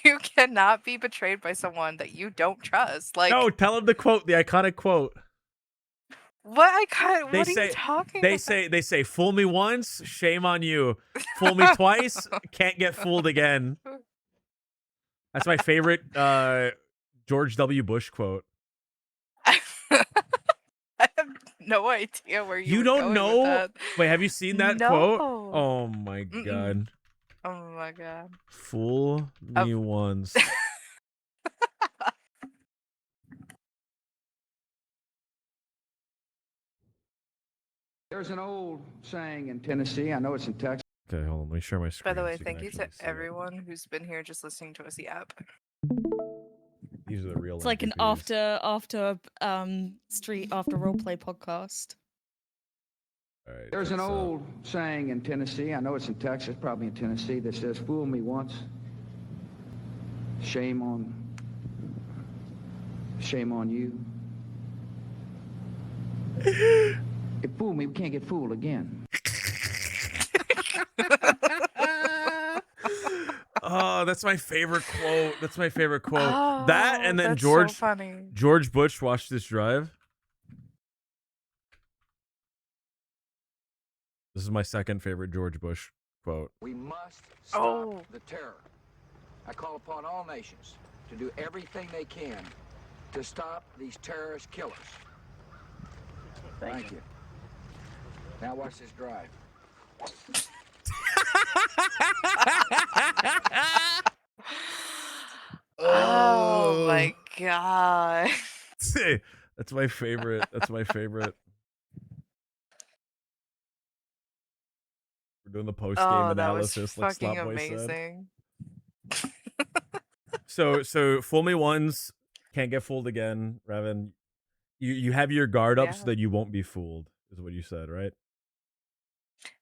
You cannot be betrayed by someone that you don't trust. Like, No, tell him to quote, the iconic quote. what are you talking They about? they say, fool me once, shame on you. Fool me twice, can't get fooled again. That's my favorite George W. Bush quote. I have no idea where you were don't going know? with that. Wait, have you seen that No. quote? Oh my god. Oh my god. Fool me once. There's an old saying in Tennessee, I know it's in Texas. Okay, hold on. Let me share my screen. By the way, so you thank can you to actually see it. everyone who's been here just listening to us yap. These are the real It's like an MVPs. street after roleplay podcast. All right, There's an old saying in Tennessee, I know it's in Texas, probably in Tennessee, that says, fool me once, shame on you. If fool me, we can't get fooled again. Oh, that's my favorite quote. That's my favorite quote. Oh, that and then that's George so funny. George Bush watched this drive. This is my second favorite George Bush quote. We must stop the terror. I call upon all nations to do everything they can to stop these terrorist killers. Thank you. Now watch this drive. Oh my god. That's my favorite. That's my favorite. We're doing the post-game Oh, that was analysis, like fucking Slot Boy said. amazing. So fool me once, can't get fooled again, Revan. You have your guard up so Yeah. that you won't be fooled, is what you said, right?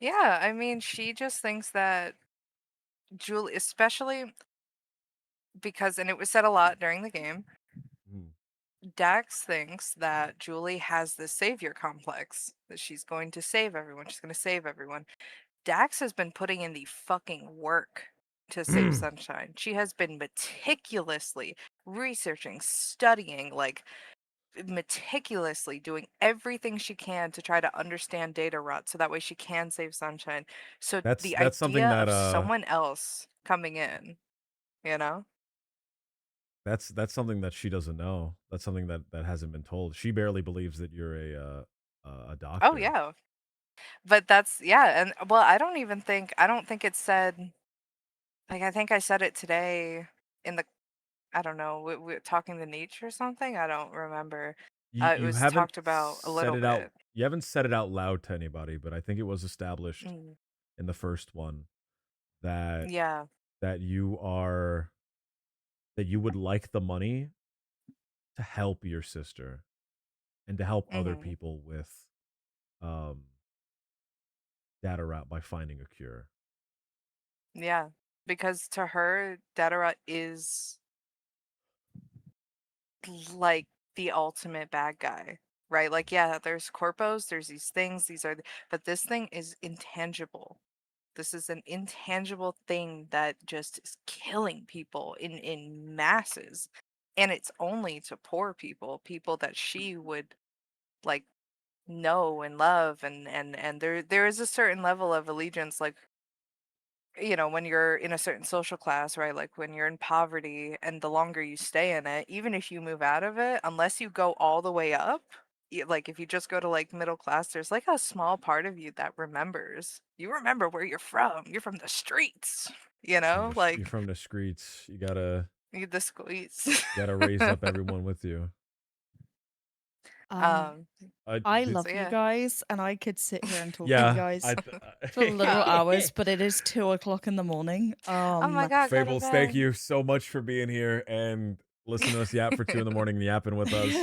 Yeah, I mean, she just thinks that Julie, especially because, and it was said a lot during the game, Mm. Dax thinks that Julie has this savior complex, that she's going to save everyone. She's going to save everyone. Dax has been putting in the fucking work to save Sunshine. She has been meticulously researching, studying, like meticulously doing everything she can to try to understand data rot so that way she can save Sunshine. So the That's something idea that of someone else coming in, you know? that's something that she doesn't know. That's something that hasn't been told. She barely believes that you're a doctor. Oh yeah. But that's yeah, and well, I don't think it said, like, I think I said it today in the, I don't know, we talking to nature or something. I don't remember. It You was haven't talked about a said little it out. bit. You haven't said it out loud to anybody, but I think it was established Mm, in the first one that yeah. that you are that you would like the money to help your sister and to help other Hmm. people with um data route by finding a cure. Yeah. Because to her, Datara is like the ultimate bad guy, right? Like, yeah, there's corpos, there's these things, but this thing is intangible. This is an intangible thing that just is killing people in masses. And it's only to poor people, people that she would like know and love, and there is a certain level of allegiance, like, you know, when you're in a certain social class, right? Like when you're in poverty and the longer you stay in it, even if you move out of it, unless you go all the way up, like if you just go to like middle class, there's like a small part of you that remembers. You remember where you're from. You're from the streets, you know? You're Like from the streets. You gotta the squeeze. raise up everyone with you. um I Did, love so you yeah. guys, and I could sit here and talk to you yeah, guys for literal hours, but it is 2 o'clock in the morning. Oh my god, go to Fables, thank bed. you so much for being here and listening to us yap for 2 in the morning and yapping with us.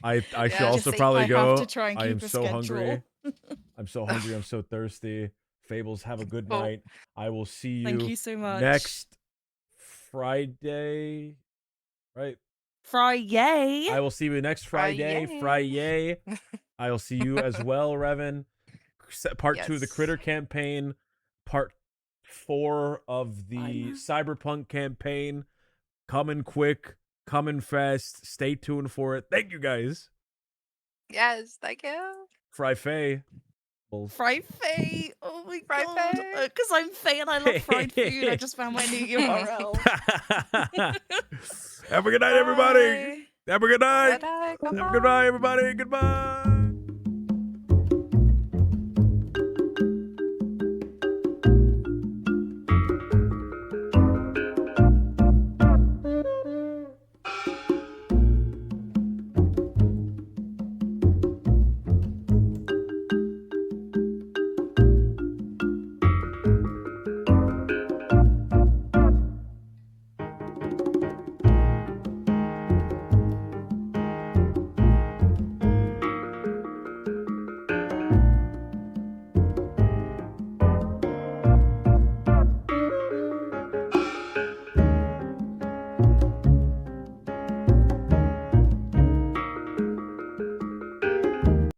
I should Yeah. also Just- probably I go. have to try and I am keep a so hungry. schedule. I'm so hungry. I'm so thirsty. Fables, have a good Cool. night. I will see Thank you you so much. next Friday. Right? Friday. I will see you next Friday. Friday. I will see you as well, Revan. Part 2 of the Yes. Critter campaign. Part 4 of the Cyberpunk campaign. Coming quick. Coming fast. Stay tuned for it. Thank you, guys. Yes, thank you. Fry Faye. Fried Faye. Oh my Fried god. Faye. Because I'm Faye and I love fried food. I just found my new URL. Have a good night, everybody. Bye. Have a good night. Good night. Have a good night, everybody. Goodbye.